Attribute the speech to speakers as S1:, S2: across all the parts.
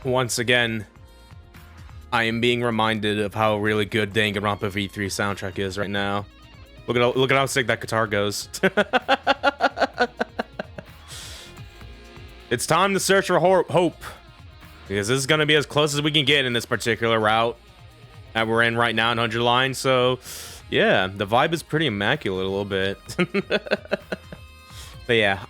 S1: Once again, I am being reminded of how really good Danganronpa V3 soundtrack is right now. Look at how sick that guitar goes. It's time to search for hope, because this is going to be as close as we can get in this particular route that we're in right now in 100 lines. So yeah, the vibe is pretty immaculate a little bit. But yeah,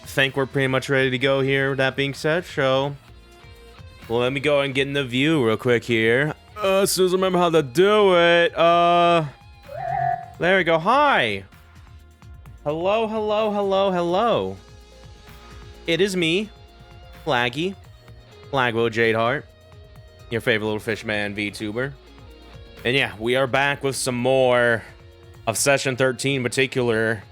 S1: think we're pretty much ready to go here. That being said, well, let me go and get in the view real quick here. As soon as I remember how to do it. There we go. Hi. Hello, hello, hello, hello. It is me, Laguo Jadeheart, your favorite little fishman VTuber. And yeah, we are back with some more of Session 13 in particular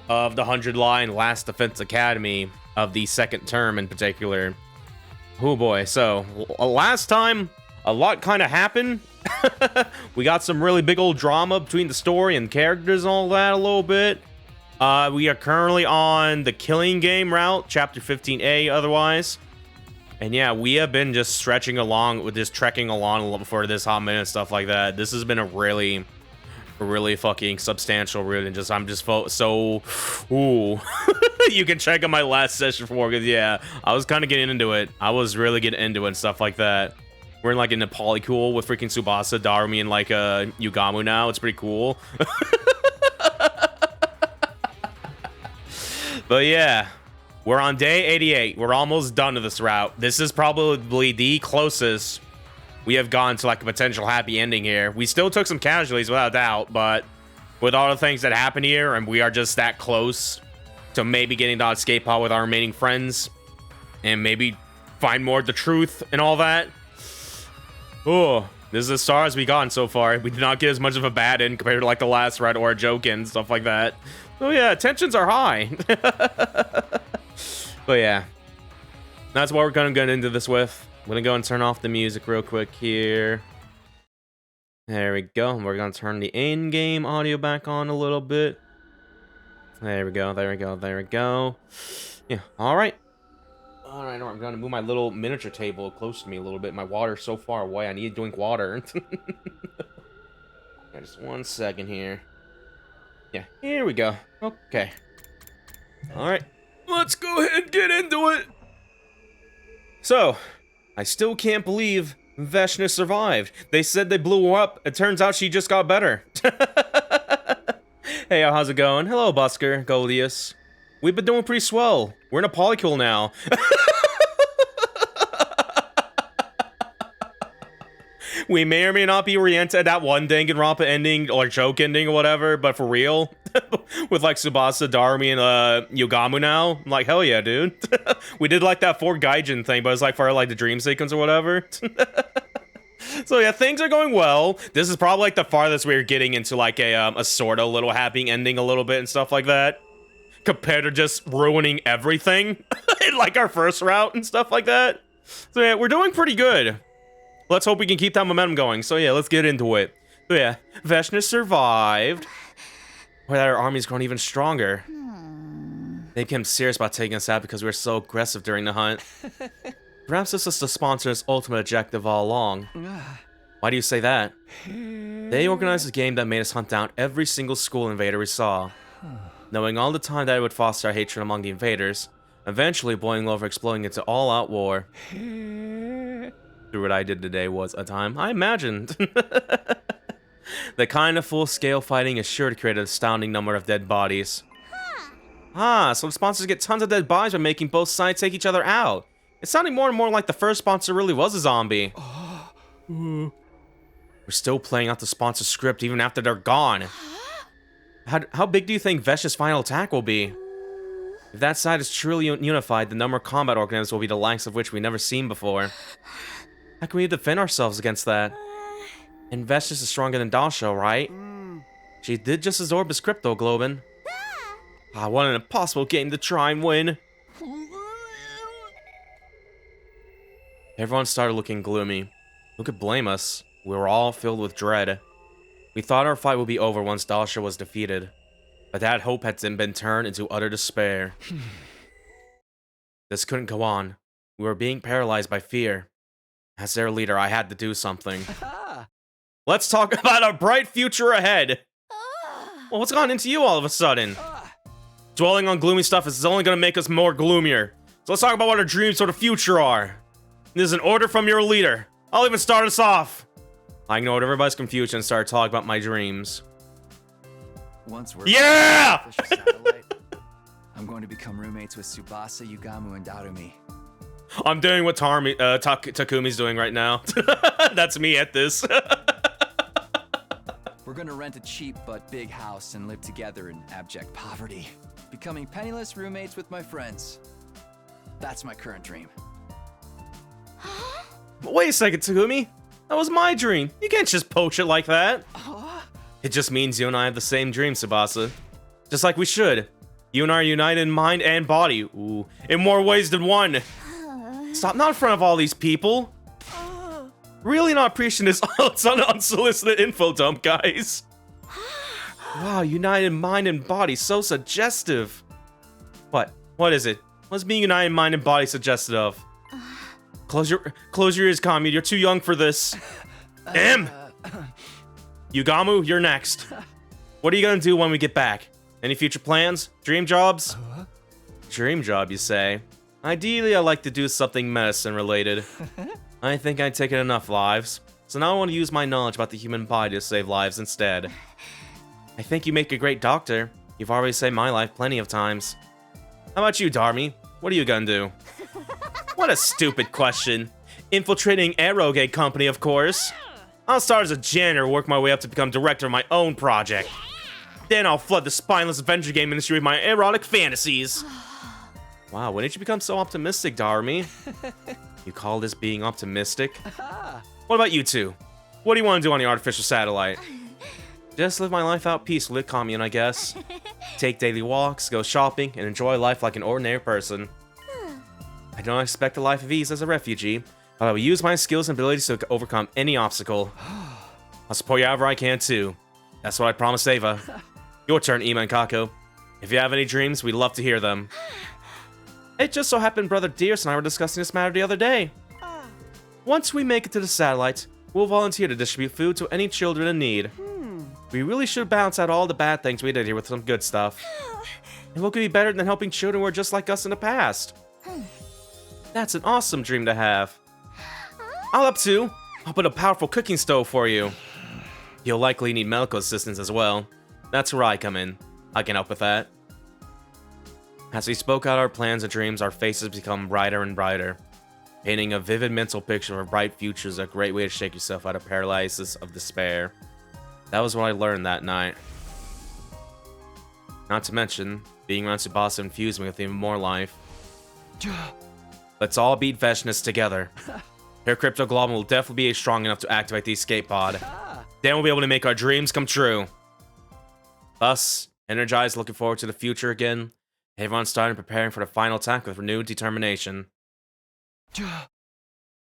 S1: of the 100-line Last Defense Academy of the second term in particular. Oh boy, so last time a lot kind of happened. We got some really big old drama between the story and characters and all that a little bit. We are currently on the killing game route, chapter 15A otherwise. And yeah, we have been just stretching along with this, trekking along a little for this hot minute and stuff like that. This has been a really fucking substantial route, and I'm just so ooh. You can check out my last session for, because yeah, I was kind of getting into it. I was really getting into it and stuff like that. We're in like in a polycool with freaking Tsubasa, Darumi, and like Yugamu now. It's pretty cool. But yeah, we're on day 88. We're almost done with this route. This is probably the closest we have gone to like a potential happy ending here. We still took some casualties without doubt, but with all the things that happened here, and we are just that close to maybe getting to escape pod with our remaining friends and maybe find more of the truth and all that. Oh, this is as far as we gotten so far. We did not get as much of a bad end compared to like the last route or a joke end, stuff like that. So yeah, tensions are high. But yeah, that's what we're gonna get into this with. I'm gonna go and turn off the music real quick here. There we go. We're gonna turn the in-game audio back on a little bit. There we go, there we go, there we go. Yeah, alright. Alright, I'm gonna move my little miniature table close to me a little bit. My water's so far away, I need to drink water. Yeah, just 1 second here. Yeah, here we go. Okay. Alright, let's go ahead and get into it. So, I still can't believe Veshna survived. They said they blew her up. It turns out she just got better. Hey, how's it going? Hello, Busker, Goldius. We've been doing pretty swell. We're in a polycule now. We may or may not be re-entered that one Danganronpa ending or joke ending or whatever, but for real, with like Tsubasa, Darumi, and Yugamu now, I'm like, hell yeah, dude. We did like that 4 Gaijin thing, but it's like for like the dream sequence or whatever. So yeah, things are going well. This is probably like the farthest we're getting into like a sort of little happy ending a little bit and stuff like that, compared to just ruining everything in like our first route and stuff like that. So yeah, we're doing pretty good. Let's hope we can keep that momentum going. So yeah, let's get into it. So yeah, Veshna survived. Boy, that our army's grown even stronger. They became serious about taking us out because we were so aggressive during the hunt. Perhaps this is the sponsor's ultimate objective all along. Why do you say that? They organized a game that made us hunt down every single school invader we saw. Knowing all the time that it would foster our hatred among the invaders, eventually boiling over exploding into all-out war. Through what I did today was a time I imagined. The kind of full-scale fighting is sure to create an astounding number of dead bodies. So the sponsors get tons of dead bodies by making both sides take each other out. It's sounding more and more like the first sponsor really was a zombie. We're still playing out the sponsor script even after they're gone. How big do you think Vesh's final attack will be? If that side is truly unified, the number of combat organisms will be the likes of which we've never seen before. How can we defend ourselves against that? And Vesh is stronger than Dasho, right? She did just absorb his crypto globin. What an impossible game to try and win. Everyone started looking gloomy. Who could blame us? We were all filled with dread. We thought our fight would be over once Dasha was defeated, but that hope had been turned into utter despair. This couldn't go on. We were being paralyzed by fear. As their leader, I had to do something. Let's talk about our bright future ahead. Well, what's gone into you all of a sudden? Dwelling on gloomy stuff is only going to make us more gloomier. So let's talk about what our dreams for the future are. This is an order from your leader. I'll even start us off. I ignored everybody's confusion and started talking about my dreams.
S2: Once we're
S1: yeah!
S2: I'm going to become roommates with Tsubasa, Yugamu, and Darumi.
S1: I'm doing what Takumi's doing right now. That's me at this.
S2: We're gonna rent a cheap but big house and live together in abject poverty. Becoming penniless roommates with my friends. That's my current dream.
S1: But wait a second, Takumi. That was my dream. You can't just poach it like that. It just means you and I have the same dream, Tsubasa. Just like we should. You and I are united in mind and body. Ooh, in more ways than one. Stop, not in front of all these people. Really not appreciating this unsolicited info dump, guys. Wow, united in mind and body, so suggestive. What? What is it? What's being united in mind and body suggestive of? Close your ears, Kami. You're too young for this. Yugamu, you're next. What are you gonna do when we get back? Any future plans? Dream jobs? Dream job, you say? Ideally, I'd like to do something medicine-related. I think I've taken enough lives, so now I want to use my knowledge about the human body to save lives instead. I think you make a great doctor. You've already saved my life plenty of times. How about you, Darmi? What are you gonna do? What a stupid question. Infiltrating Aerogate Company, of course. I'll start as a janitor, work my way up to become director of my own project. Then I'll flood the spineless adventure game industry with my erotic fantasies. Wow, when did you become so optimistic, Darmi? You call this being optimistic? What about you two? What do you want to do on the artificial satellite? Just live my life out peacefully, commune, I guess. Take daily walks, go shopping, and enjoy life like an ordinary person. I don't expect a life of ease as a refugee, but I will use my skills and abilities to overcome any obstacle. I'll support you however I can, too. That's what I promised Ava. Your turn, Ima and Kako. If you have any dreams, we'd love to hear them. It just so happened Brother Deers and I were discussing this matter the other day. Once we make it to the satellite, we'll volunteer to distribute food to any children in need. We really should balance out all the bad things we did here with some good stuff. And what could be better than helping children who are just like us in the past? That's an awesome dream to have. I'll put a powerful cooking stove for you. You'll likely need medical assistance as well. That's where I come in. I can help with that. As we spoke out our plans and dreams, our faces become brighter and brighter. Painting a vivid mental picture of a bright future is a great way to shake yourself out of paralysis of despair. That was what I learned that night. Not to mention, being around Tsubasa infused me with even more life. Let's all beat Veshness together. Her Crypto Globin will definitely be strong enough to activate the escape pod. Then we'll be able to make our dreams come true. Thus, energized, looking forward to the future again. Everyone's starting preparing for the final attack with renewed determination. We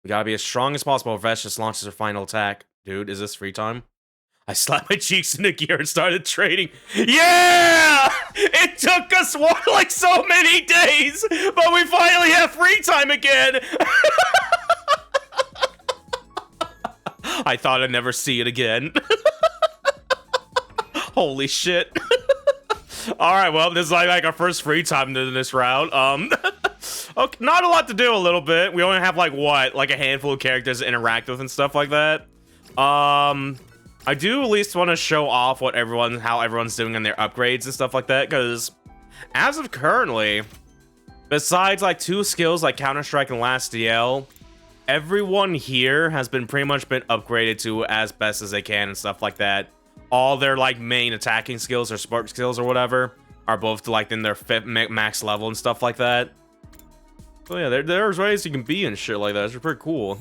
S1: gotta be as strong as possible if Vesh just launches her final attack. Dude, is this free time? I slapped my cheeks into gear and started trading. Yeah! It took us, like so many days, but we finally have free time again! I thought I'd never see it again. Holy shit. Alright, well, this is like our first free time in this round. Okay, not a lot to do, a little bit. We only have, like a handful of characters to interact with and stuff like that. I do at least want to show off how everyone's doing on their upgrades and stuff like that, because as of currently, besides, like, 2 skills like Counter-Strike and Last DL, everyone here has pretty much been upgraded to as best as they can and stuff like that. All their, like, main attacking skills or spark skills or whatever are both to, like, in their max level and stuff like that. So yeah, there's ways you can be and shit like that. It's pretty cool.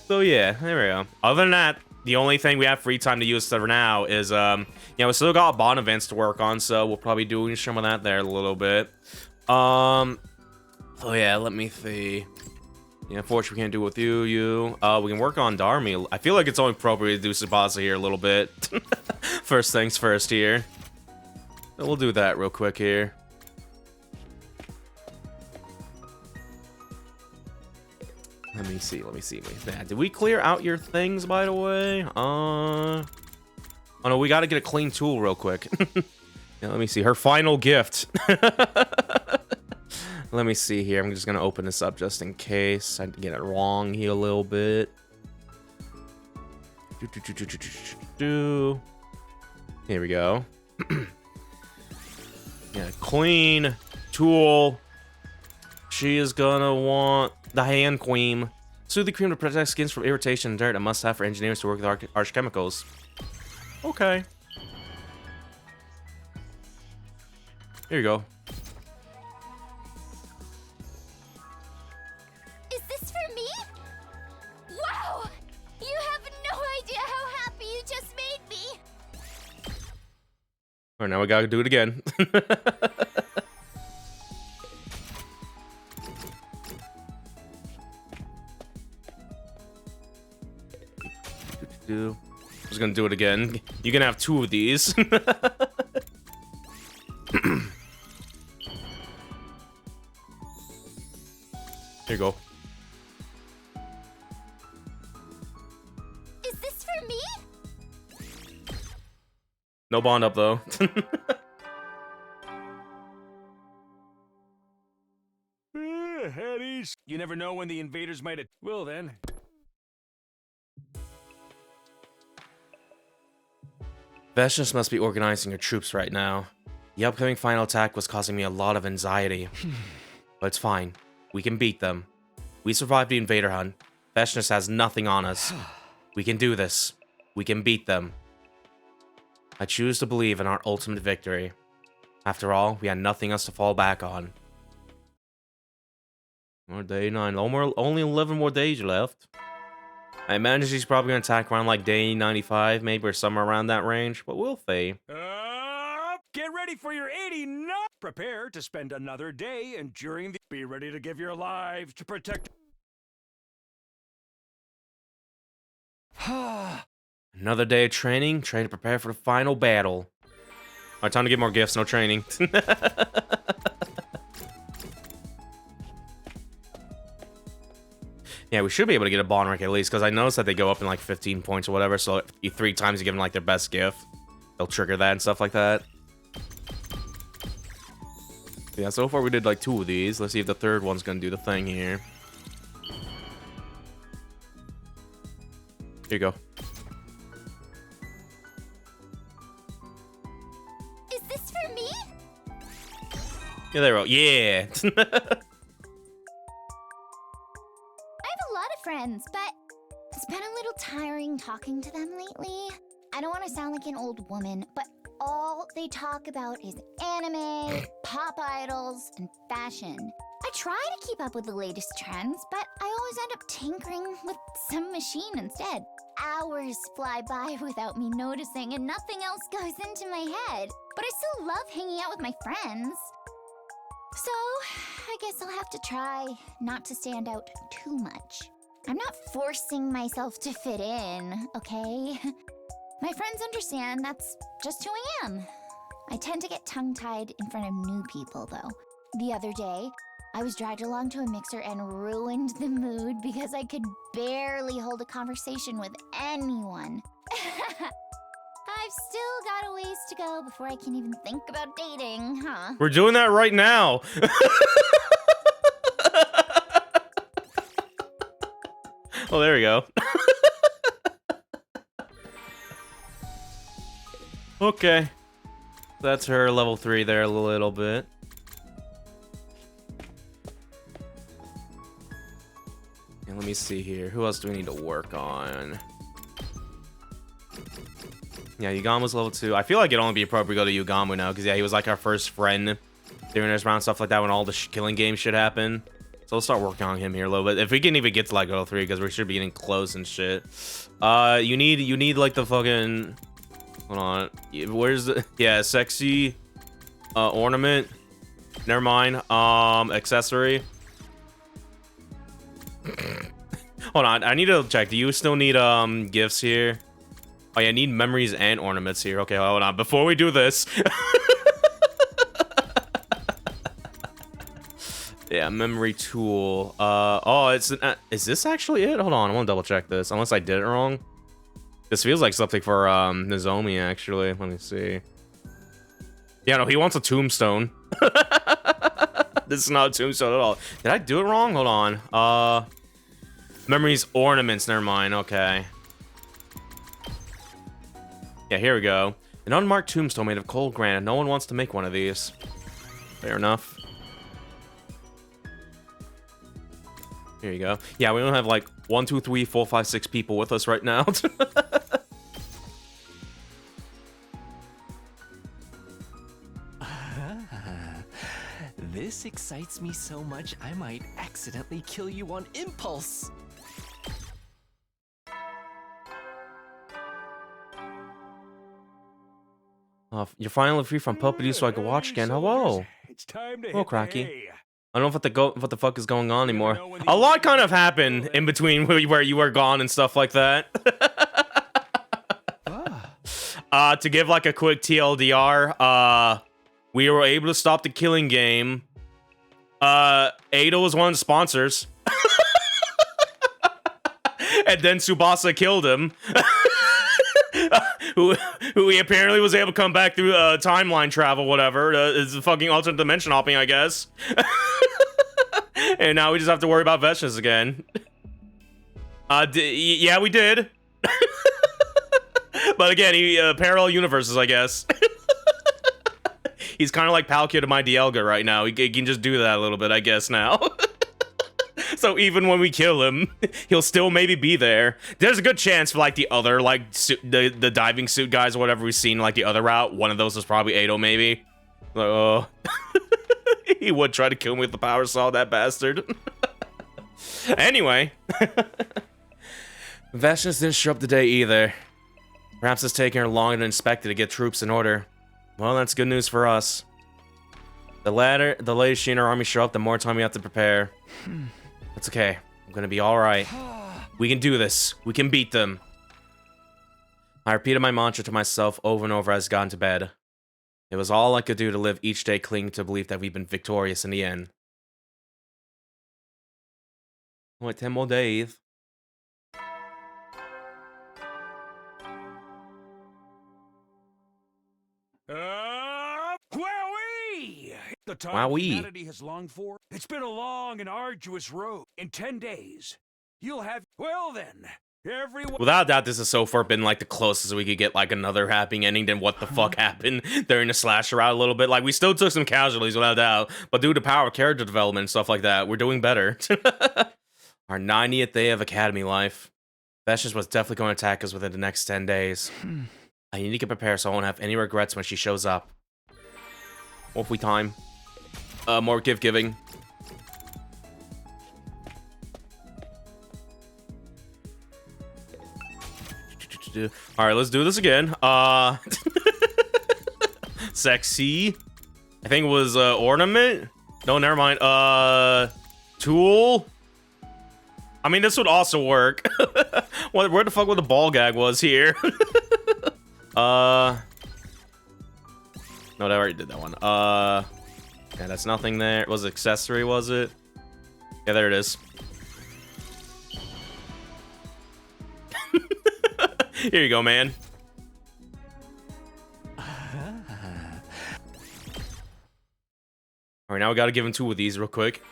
S1: So yeah, there we go. Other than that, the only thing we have free time to use for now is, we still got bond events to work on, so we'll probably do some of that there a little bit. Oh yeah, let me see. Yeah, unfortunately, we can't do it with you. We can work on Darmi. I feel like it's only appropriate to do Tsubasa here a little bit. First things first here. So we'll do that real quick here. Let me see. Yeah, did we clear out your things, by the way? Oh no, we gotta get a clean tool real quick. Yeah, let me see. Her final gift. Let me see here. I'm just gonna open this up just in case I get it wrong here a little bit. Here we go. Yeah, clean tool. She is gonna want the hand cream. Soothing cream to protect skins from irritation and dirt. A must-have for engineers to work with harsh chemicals. Okay. Here you go.
S3: Is this for me? Wow! You have no idea how happy you just made me!
S1: Alright, now we gotta do it again. I'm just gonna do it again. You can have 2 of these. Here you go.
S3: Is this for me?
S1: No bond up though.
S4: Headies. You never know when the invaders might. Well then.
S1: Vashnis must be organizing her troops right now. The upcoming final attack was causing me a lot of anxiety. But it's fine. We can beat them. We survived the invader hunt. Vashnis has nothing on us. We can do this. We can beat them. I choose to believe in our ultimate victory. After all, we had nothing else to fall back on. More day 9. Only 11 more days left. I imagine she's probably going to attack around like day 95, maybe, or somewhere around that range, but we'll see.
S4: Get ready for your 89. Prepare to spend another day enduring the. Be ready to give your lives to protect.
S1: Another day of training. Train to prepare for the final battle. Alright, time to get more gifts, no training. Yeah, we should be able to get a bond rank at least, because I noticed that they go up in like 15 points or whatever, so if you 3 times you give them like their best gift, they'll trigger that and stuff like that. Yeah, so far we did like 2 of these. Let's see if the third one's gonna do the thing here. Here you go.
S3: Is this for me?
S1: Yeah, there we go. Yeah!
S3: Friends, but it's been a little tiring talking to them lately. I don't want to sound like an old woman, but all they talk about is anime, pop idols, and fashion. I try to keep up with the latest trends, but I always end up tinkering with some machine instead. Hours fly by without me noticing, and nothing else goes into my head. But I still love hanging out with my friends. So, I guess I'll have to try not to stand out too much. I'm not forcing myself to fit in, okay? My friends understand that's just who I am. I tend to get tongue-tied in front of new people, though. The other day, I was dragged along to a mixer and ruined the mood because I could barely hold a conversation with anyone. I've still got a ways to go before I can even think about dating, huh?
S1: We're doing that right now! Oh, there we go. Okay. That's her level 3 there a little bit. And let me see here. Who else do we need to work on? Yeah, Yugamu's level 2. I feel like it'd only be appropriate to go to Yugamu now, because yeah, he was like our first friend during this round, stuff like that, when all the killing game shit happened. So we'll start working on him here a little bit. If we can even get to like level 3, because we should be getting close and shit. You need like the fucking. Hold on. Where's the sexy ornament? Never mind. Accessory. Hold on. I need to check. Do you still need gifts here? Oh yeah, I need memories and ornaments here. Okay, hold on. Before we do this. Yeah, memory tool. Oh, it's an, is this actually it? Hold on, I want to double check this. Unless I did it wrong. This feels like something for Nozomi, actually. Let me see. Yeah, no, he wants a tombstone. This is not a tombstone at all. Did I do it wrong? Hold on. Memories, ornaments. Never mind. Okay. Yeah, here we go. An unmarked tombstone made of cold granite. No one wants to make one of these. Fair enough. Here you go. Yeah, we don't have like 1, 2, 3, 4, 5, 6 people with us right now.
S5: This excites me so much I might accidentally kill you on impulse.
S1: You're finally free from puppety so I can watch again. Hello.
S4: It's time to
S1: Hello,
S4: hit the
S1: Cracky.
S4: hay.
S1: I don't know what the fuck is going on anymore. A lot kind of happened in between where you were gone and stuff like that. To give like a quick TLDR, we were able to stop the killing game. Ado was one of the sponsors. And then Tsubasa killed him. who he apparently was able to come back through timeline travel, whatever. It's fucking alternate dimension hopping, I guess. And now we just have to worry about Veshnas again. Yeah, we did. But again, he parallel universes, I guess. He's kind of like Palkia to my Dialga right now. He can just do that a little bit, I guess, now. So even when we kill him, he'll still maybe be there. There's a good chance for like the other like the diving suit guys or whatever we've seen like the other route. One of those is probably Ado, maybe. Like, oh, he would try to kill me with the power saw, that bastard. Anyway, Veshnas didn't show up today either. Perhaps it's taking her longer than expected to get troops in order. Well, that's good news for us. The later she and her army show up, the more time we have to prepare. That's okay. I'm gonna be alright. We can do this. We can beat them. I repeated my mantra to myself over and over as I got into bed. It was all I could do to live each day clinging to the belief that we've been victorious in the end. Only 10 more days.
S4: Wowee! The time
S1: Wowee.
S4: humanity has longed for. It's been a long and arduous road. In 10 days, you'll have. Well then, everyone.
S1: Without a doubt, this has so far been like the closest we could get like another happy ending than what the fuck happened during the slasher route a little bit. Like, we still took some casualties without a doubt, but due to power of character development and stuff like that, we're doing better. Our 90th day of academy life. Veshnas was definitely going to attack us within the next 10 days. I need to get prepared so I won't have any regrets when she shows up. Hopefully time. More gift-giving. Alright, let's do this again. Sexy. I think it was, ornament? No, never mind. Tool? I mean, this would also work. Where the fuck would the ball gag was here? No, I already did that one. Yeah, that's nothing there. Was it accessory, was it? Yeah, there it is. Here you go, man. Alright, now we gotta give him 2 of these real quick.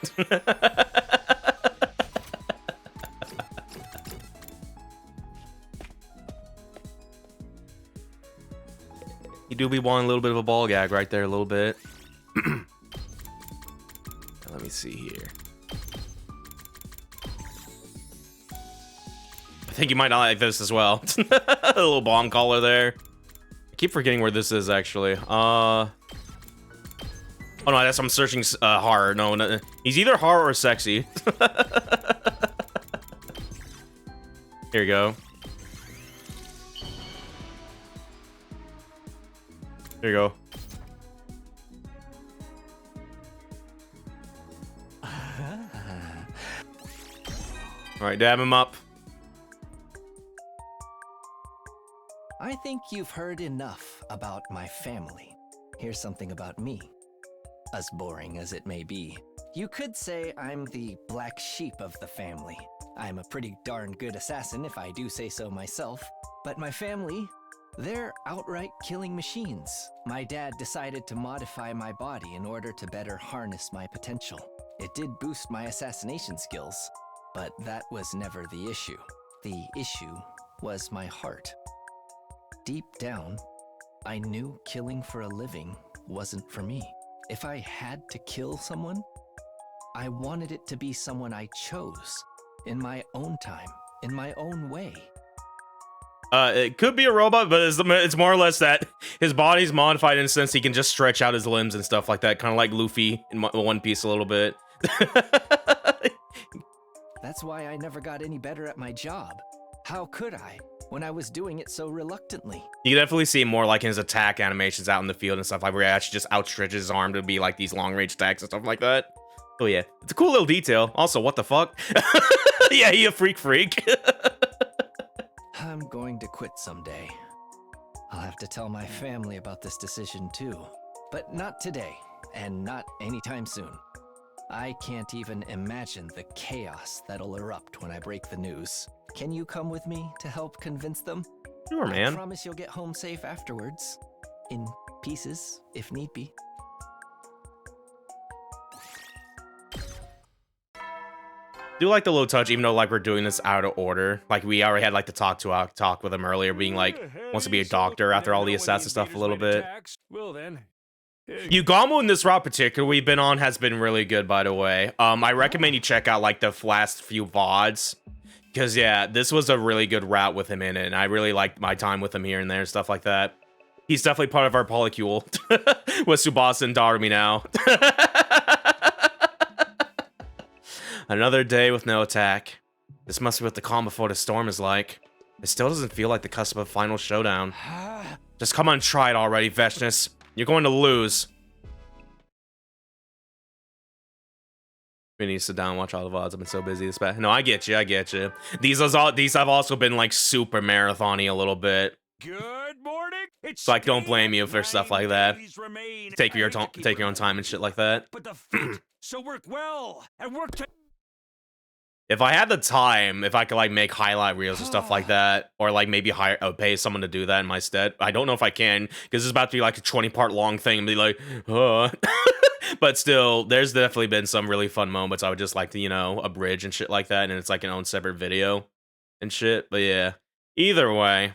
S1: You do be wanting a little bit of a ball gag right there, a little bit. Let me see here. I think you might not like this as well. A little bomb collar there. I keep forgetting where this is, actually. Oh no, that's I'm searching horror. No, he's either horror or sexy. Here you go. There you go. Alright, dab him up.
S5: I think you've heard enough about my family. Here's something about me. As boring as it may be. You could say I'm the black sheep of the family. I'm a pretty darn good assassin if I do say so myself. But my family, they're outright killing machines. My dad decided to modify my body in order to better harness my potential. It did boost my assassination skills, but that was never the issue. The issue was my heart. Deep down, I knew killing for a living wasn't for me. If I had to kill someone, I wanted it to be someone I chose, in my own time, in my own way.
S1: It could be a robot, but it's more or less that his body's modified in a sense he can just stretch out his limbs and stuff like that, kind of like Luffy in One Piece a little bit.
S5: That's why I never got any better at my job. How could I, when I was doing it so reluctantly?
S1: You can definitely see more like his attack animations out in the field and stuff, like where he actually just outstretches his arm to be like these long-range attacks and stuff like that. Oh yeah, it's a cool little detail. Also, what the fuck? Yeah, he a freak.
S5: I'm going to quit someday. I'll have to tell my family about this decision too. But not today, and not anytime soon. I can't even imagine the chaos that'll erupt when I break the news. Can you come with me to help convince them?
S1: Sure, man.
S5: I promise you'll get home safe afterwards. In pieces, if need be.
S1: Do like the little touch, even though like we're doing this out of order. Like we already had like the talk with him earlier, being like wants to be a doctor after all the assassin stuff a little bit.
S4: Well then.
S1: Yugamo in this route particular we've been on has been really good, by the way. I recommend you check out like the last few VODs. Because yeah, this was a really good route with him in it, and I really liked my time with him here and there and stuff like that. He's definitely part of our polycule with Tsubasa and Darumi now. Another day with no attack. This must be what the calm before the storm is like. It still doesn't feel like the cusp of a final showdown. Just come on, try it already, Vechness. You're going to lose. We need to sit down and watch all the VODs. I've been so busy this past. No, I get you. These have also been like super marathon-y a little bit.
S4: Good morning.
S1: So I don't blame you for stuff like that. Take your own time and shit like that.
S4: But the feet, so work well and work to.
S1: If I had the time, if I could like make highlight reels or stuff like that, or like maybe pay someone to do that in my stead. I don't know if I can, because it's about to be like a 20-part long thing and be like, but still, there's definitely been some really fun moments I would just like to, you know, abridge and shit like that, and it's like an own separate video and shit. But yeah, either way,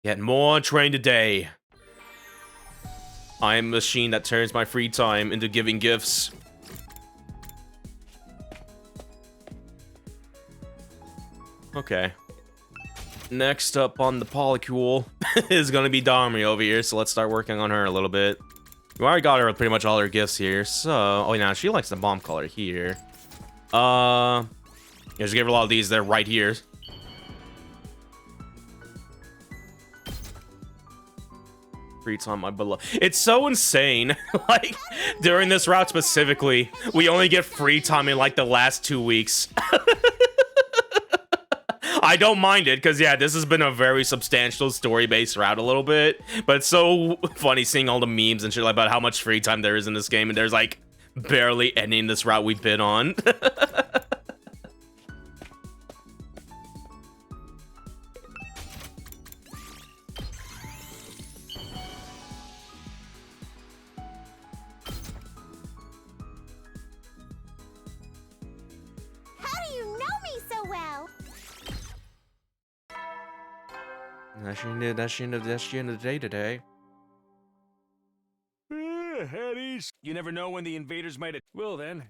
S1: get more train today. I am a machine that turns my free time into giving gifts. Okay. Next up on the polycule is gonna be Darumi over here, so let's start working on her a little bit. We already got her pretty much all her gifts here, so... Oh, yeah, she likes the bomb color here. Yeah, just give her a lot of these. They're right here. Free time, my beloved. It's so insane. Like, during this route specifically, we only get free time in, like, the last 2 weeks. I don't mind it, because, yeah, this has been a very substantial story-based route a little bit, but it's so funny seeing all the memes and shit about how much free time there is in this game, and there's, like, barely any in this route we've been on.
S3: How do you know me so well?
S1: That's the end of the day today.
S4: Headies. You never know when the invaders might. Well then.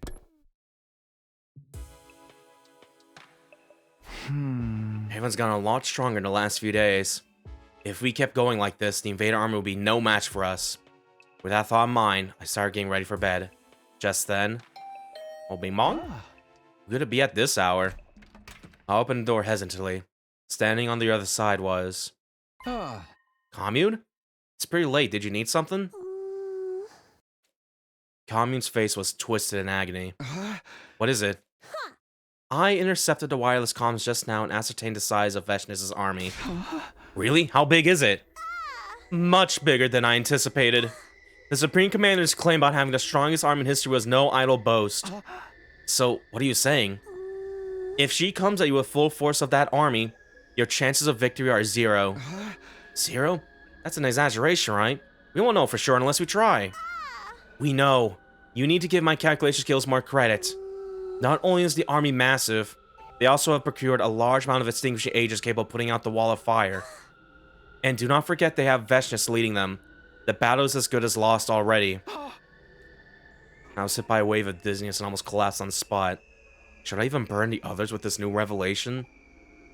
S1: Everyone's gotten a lot stronger in the last few days. If we kept going like this, the invader army would be no match for us. With that thought in mind, I started getting ready for bed. Just then, Obimon? Good to be at this hour. I opened the door hesitantly. Standing on the other side was... Commune? It's pretty late. Did you need something? Commune's face was twisted in agony. What is it? I intercepted the wireless comms just now and ascertained the size of Vechness' army. Really? How big is it? Much bigger than I anticipated. The Supreme Commander's claim about having the strongest army in history was no idle boast. So, what are you saying? If she comes at you with full force of that army, your chances of victory are 0. 0? That's an exaggeration, right? We won't know for sure unless we try. We know. You need to give my calculation skills more credit. Not only is the army massive, they also have procured a large amount of extinguishing agents capable of putting out the wall of fire. And do not forget they have Veshness leading them. The battle is as good as lost already. I was hit by a wave of dizziness and almost collapsed on the spot. Should I even burn the others with this new revelation?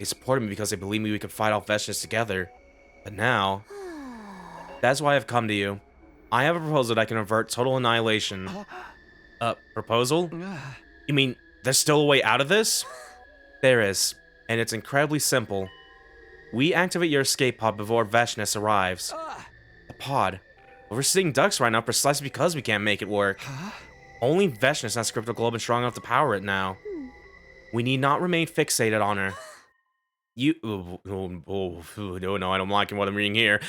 S1: They supported me because they believed we could fight off Veshness together. But now... That's why I've come to you. I have a proposal that can avert total annihilation. Proposal? You mean, there's still a way out of this? There is, and it's incredibly simple. We activate your escape pod before Veshness arrives. The pod? Well, we're seeing ducks right now precisely because we can't make it work. Only Veshness has Crypto Globe and strong enough to power it now. We need not remain fixated on her. You... no, I don't like what I'm reading here.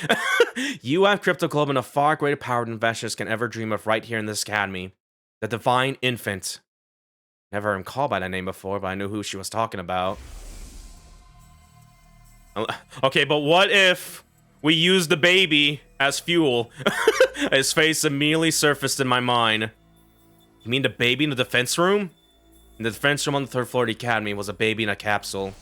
S1: You have Crypto Globe and a far greater power than Veshness can ever dream of right here in this academy. The Divine Infant. Never heard him called by that name before, but I knew who she was talking about. Okay, but what if we use the baby as fuel? His face immediately surfaced in my mind. You mean the baby in the defense room? In the defense room on the 3rd floor of the academy was a baby in a capsule.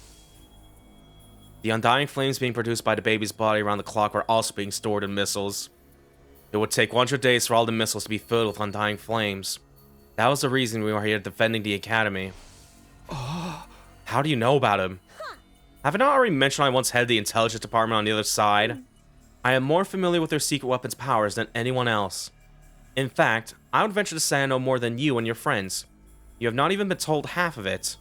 S1: The undying flames being produced by the baby's body around the clock were also being stored in missiles. It would take 100 days for all the missiles to be filled with undying flames. That was the reason we were here defending the academy. How do you know about him? Have I not already mentioned I once headed the intelligence department on the other side? I am more familiar with their secret weapons powers than anyone else. In fact, I would venture to say I know more than you and your friends. You have not even been told half of it.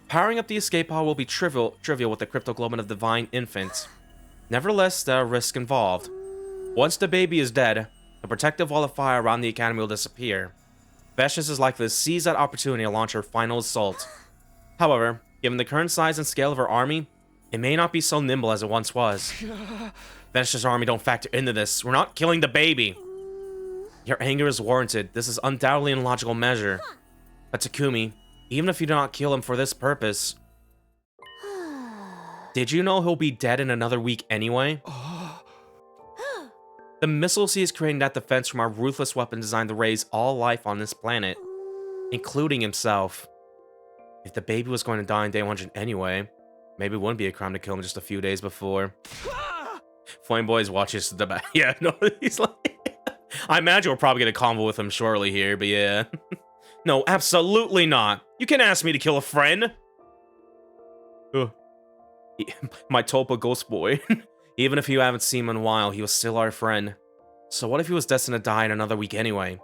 S1: Powering up the escape pod will be trivial with the Crypto Globe of Divine Infant. Nevertheless, there are risks involved. Once the baby is dead, the protective wall of fire around the academy will disappear. Veshness is likely to seize that opportunity to launch her final assault. However, given the current size and scale of her army, it may not be so nimble as it once was. Veshness' army don't factor into this. We're not killing the baby. Your anger is warranted. This is undoubtedly an illogical measure. But Takumi, even if you do not kill him for this purpose... Did you know he'll be dead in another week anyway? The missiles he is creating that defense from are ruthless weapons designed to raise all life on this planet, including himself. If the baby was going to die on day 100 anyway, maybe it wouldn't be a crime to kill him just a few days before. Flame Boys watches the back. Yeah, no, he's like... I imagine we're probably going to convo with him shortly here, but yeah. No, absolutely not. You can't ask me to kill a friend. My Topa ghost boy. Even if you haven't seen him in a while, he was still our friend. So what if he was destined to die in another week anyway?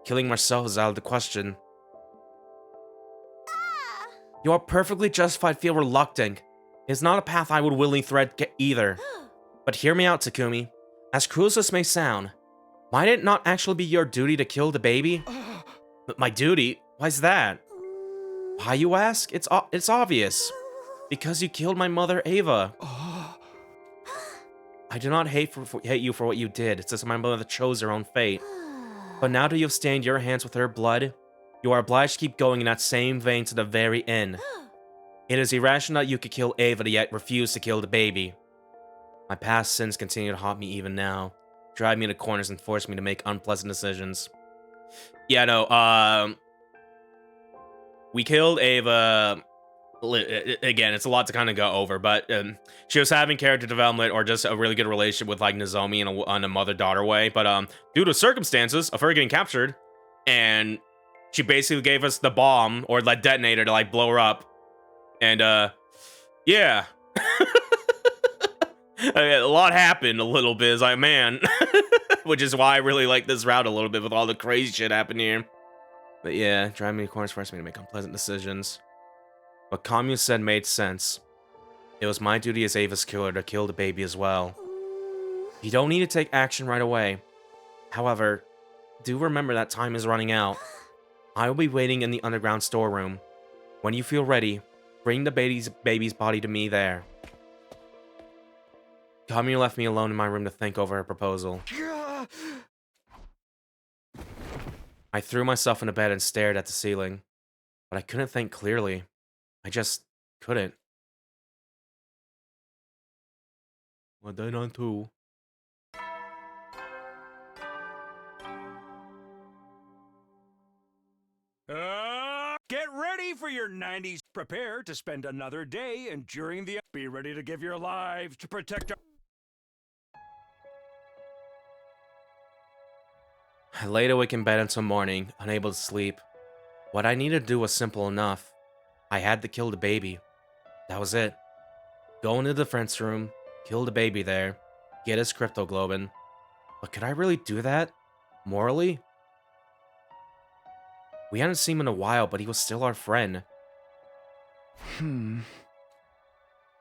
S1: Killing myself is out of the question. You are perfectly justified to feel reluctant. It's not a path I would willingly tread either. But hear me out, Takumi. As cruel as this may sound, might it not actually be your duty to kill the baby? But my duty? Why's that? Why, you ask? It's obvious. Because you killed my mother, Ava. I do not hate you for what you did. It's just my mother chose her own fate. But now that you have stained your hands with her blood, you are obliged to keep going in that same vein to the very end. It is irrational that you could kill Ava yet refuse to kill the baby. My past sins continue to haunt me even now, drive me into corners and force me to make unpleasant decisions. Yeah, no, we killed Ava. Again, it's a lot to kind of go over, but she was having character development or just a really good relationship with like Nozomi in a mother-daughter way. But due to circumstances of her getting captured, and she basically gave us the bomb or the detonator to like blow her up, and yeah, a lot happened a little bit. It's like, man, which is why I really like this route a little bit with all the crazy shit happening here. But yeah, driving me to corners forced me to make unpleasant decisions. What Kamyu said made sense. It was my duty as Ava's killer to kill the baby as well. You don't need to take action right away. However, do remember that time is running out. I will be waiting in the underground storeroom. When you feel ready, bring the baby's body to me there. Kamyu left me alone in my room to think over her proposal. I threw myself into bed and stared at the ceiling, but I couldn't think clearly. I just couldn't. 話題なんと
S4: Get ready for your 90s. Prepare to spend another day enduring the. Be ready to give your lives to protect.
S1: I laid awake in bed until morning, unable to sleep. What I needed to do was simple enough. I had to kill the baby. That was it. Go into the defense room, kill the baby there, get his cryptoglobin. But could I really do that? Morally? We hadn't seen him in a while, but he was still our friend.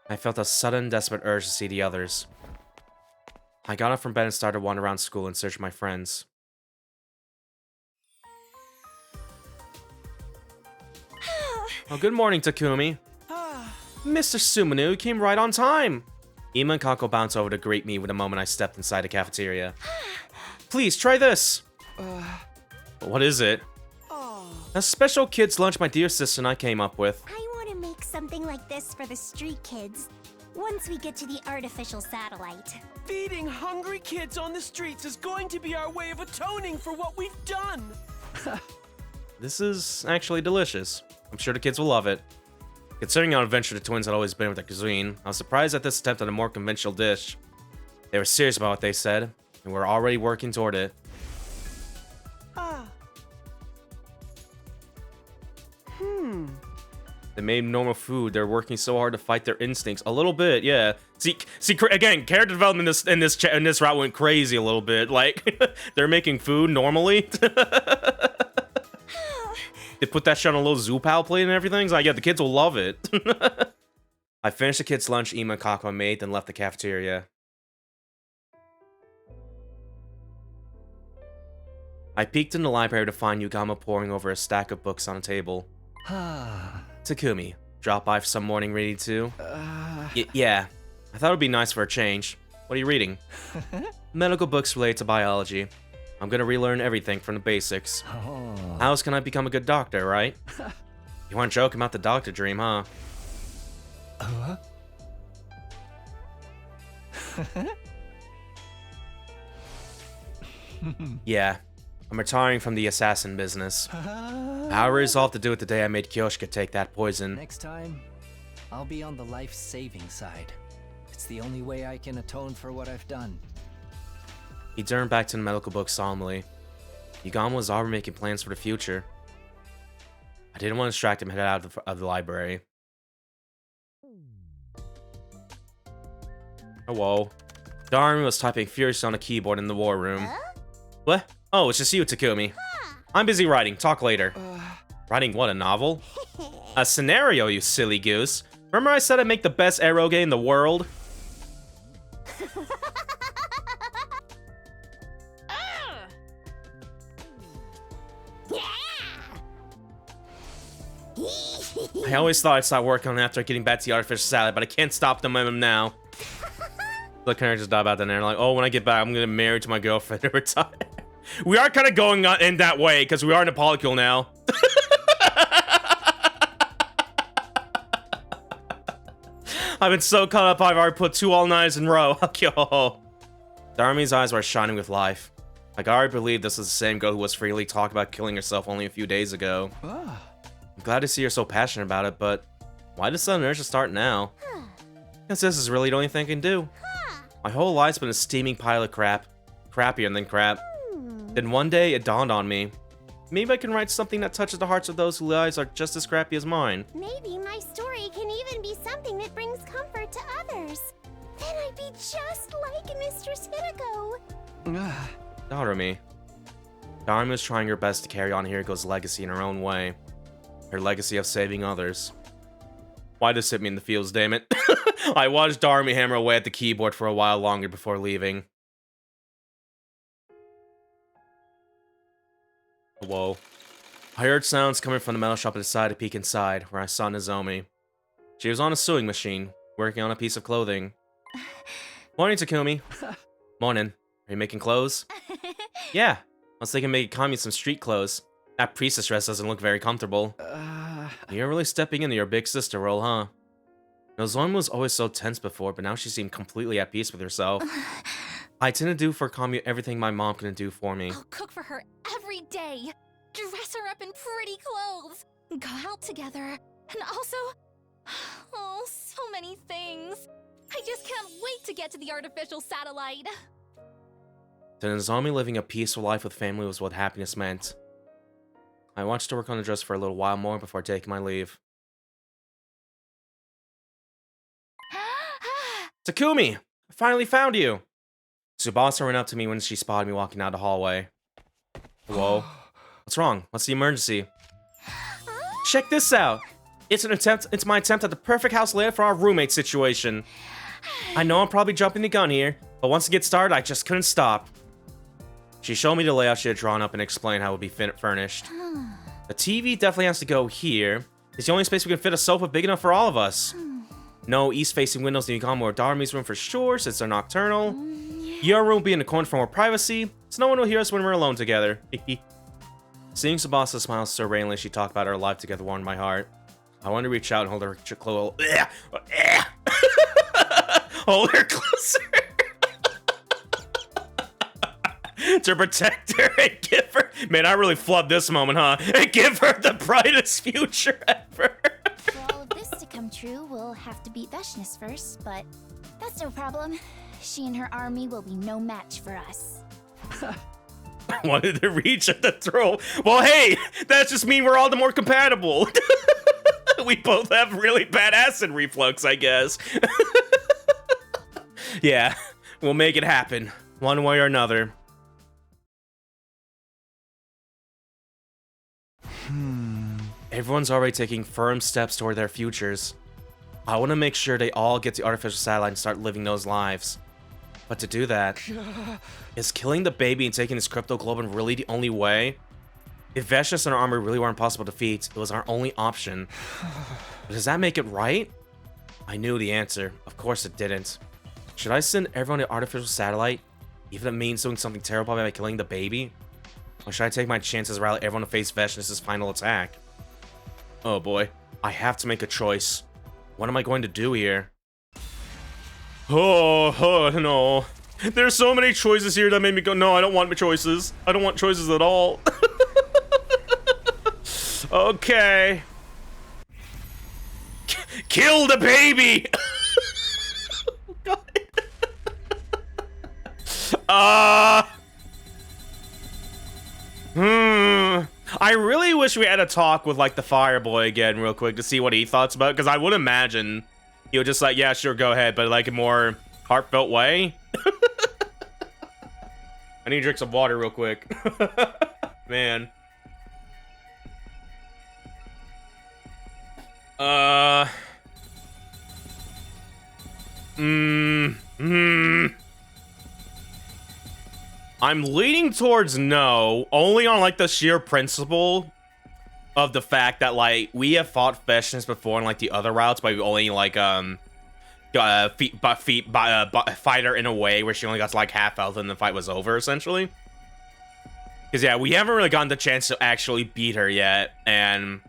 S1: I felt a sudden, desperate urge to see the others. I got up from bed and started wandering around school in search of my friends. Oh, good morning, Takumi. Mr. Suminu, you came right on time. Ima and Kako bounced over to greet me the moment I stepped inside the cafeteria. Please, try this. What is it? A special kid's lunch my dear sister and I came up with.
S6: I want to make something like this for the street kids once we get to the artificial satellite.
S7: Feeding hungry kids on the streets is going to be our way of atoning for what we've done.
S1: This is actually delicious. I'm sure the kids will love it. Considering how adventurous the twins had always been with their cuisine, I was surprised at this attempt at a more conventional dish. They were serious about what they said, and were already working toward it. They made normal food. They're working so hard to fight their instincts. A little bit, yeah. See, again, character development in this route went crazy a little bit. Like, they're making food normally. They put that shit on a little Zoopal plate and everything. It's like, yeah, the kids will love it. I finished the kids' lunch Ima and Kako made, then left the cafeteria. I peeked in the library to find Yugama poring over a stack of books on a table. Takumi, drop by for some morning reading too? Yeah, I thought it would be nice for a change. What are you reading? Medical books related to biology. I'm gonna relearn everything from the basics. How else can I become a good doctor, right? You weren't joking about the doctor dream, huh? Yeah, I'm retiring from the assassin business. I resolved to do it the day I made Kyoshika take that poison.
S5: Next time, I'll be on the life-saving side. It's the only way I can atone for what I've done.
S1: He turned back to the medical book solemnly. Yugama was already making plans for the future. I didn't want to distract him headed out of the library. Hello. Darmi was typing furiously on a keyboard in the war room. What? Oh, it's just you, Takumi. I'm busy writing. Talk later. Writing what, a novel? A scenario, you silly goose. Remember I said I'd make the best eroge in the world? I always thought I'd start working on it after getting back to the artificial satellite, but I can't stop the momentum now. The characters die about that there. Like, oh, when I get back, I'm gonna marry to my girlfriend and retire. We are kind of going in that way, because we are in a polycule now. I've been so caught up, I've already put 2 all-nighters in a row. Darmi's eyes were shining with life. Like, I already believed this was the same girl who was freely talking about killing herself only a few days ago. I'm glad to see you're so passionate about it, but why does sudden urge to start now? Guess this is really the only thing I can do. My whole life's been a steaming pile of crap. Crappier than crap. Then one day, it dawned on me. Maybe I can write something that touches the hearts of those whose lives are just as crappy as mine.
S6: Maybe my story can even be something that brings comfort to others. Then I'd be just like Mistress Hideko.
S1: Daughter me. Darmi was trying her best to carry on Hiriko's legacy in her own way. Her legacy of saving others. Why does hit me in the feels, damn it? I watched Darmi hammer away at the keyboard for a while longer before leaving. Whoa. I heard sounds coming from the metal shop at the side to peek inside, where I saw Nozomi. She was on a sewing machine, working on a piece of clothing. Morning, Takumi. Morning. Are you making clothes? Yeah. was thinking maybe Kami some street clothes. That priestess dress doesn't look very comfortable. You're really stepping into your big sister role, huh? Nozomi was always so tense before, but now she seemed completely at peace with herself. I tend to do for Kami everything my mom couldn't do for me.
S8: I'll cook for her every day. Dress her up in pretty clothes. Go out together. And also... Oh, so many things. I just can't wait to get to the artificial satellite.
S1: To Nozomi, living a peaceful life with family was what happiness meant. I watched her work on the dress for a little while more before taking my leave. Takumi! I finally found you! Tsubasa ran up to me when she spotted me walking down the hallway. Whoa. What's wrong? What's the emergency? Check this out! It's my attempt at the perfect house layout for our roommate situation. I know I'm probably jumping the gun here, but once it gets started, I just couldn't stop. She showed me the layout she had drawn up and explained how it would be furnished. The TV definitely has to go here. It's the only space we can fit a sofa big enough for all of us. No east-facing windows in Yugamo or Darmi's room for sure, since they're nocturnal. Your room will be in the corner for more privacy, so no one will hear us when we're alone together. Seeing Tsubasa smile serenely as she talked about our life together warmed my heart. I wanted to reach out and hold her close. Hold her closer. To protect her and give her... Man, I really flubbed this moment, huh? And give her the brightest future ever.
S3: For all of this to come true, we'll have to beat Veshnis first, but that's no problem. She and her army will be no match for us.
S1: I wanted to reach at the throat. Well, hey, that just means we're all the more compatible. We both have really bad acid reflux, I guess. Yeah, we'll make it happen, one way or another. Everyone's already taking firm steps toward their futures. I want to make sure they all get the artificial satellite and start living those lives. But to do that, is killing the baby and taking this crypto globin really the only way? If Veshnis and our armor really weren't possible to defeat, it was our only option. But does that make it right? I knew the answer. Of course it didn't. Should I send everyone to artificial satellite, even if it means doing something terrible by killing the baby? Or should I take my chances and rally everyone to face Veshnis' final attack? Oh boy, I have to make a choice. What am I going to do here? Oh, no. There's so many choices here that made me go, no, I don't want choices. I don't want choices at all. Okay. Kill the baby! God. I really wish we had a talk with, like, the Fire Boy again real quick to see what he thoughts about it, because I would imagine he would just like, yeah, sure, go ahead, but like a more heartfelt way. I need to drink some water real quick. Man. I'm leaning towards no, only on like the sheer principle of the fact that like we have fought Veshnis before in like the other routes, but we only like fight her in a way where she only got to like half health and the fight was over essentially. Because yeah, we haven't really gotten the chance to actually beat her yet, and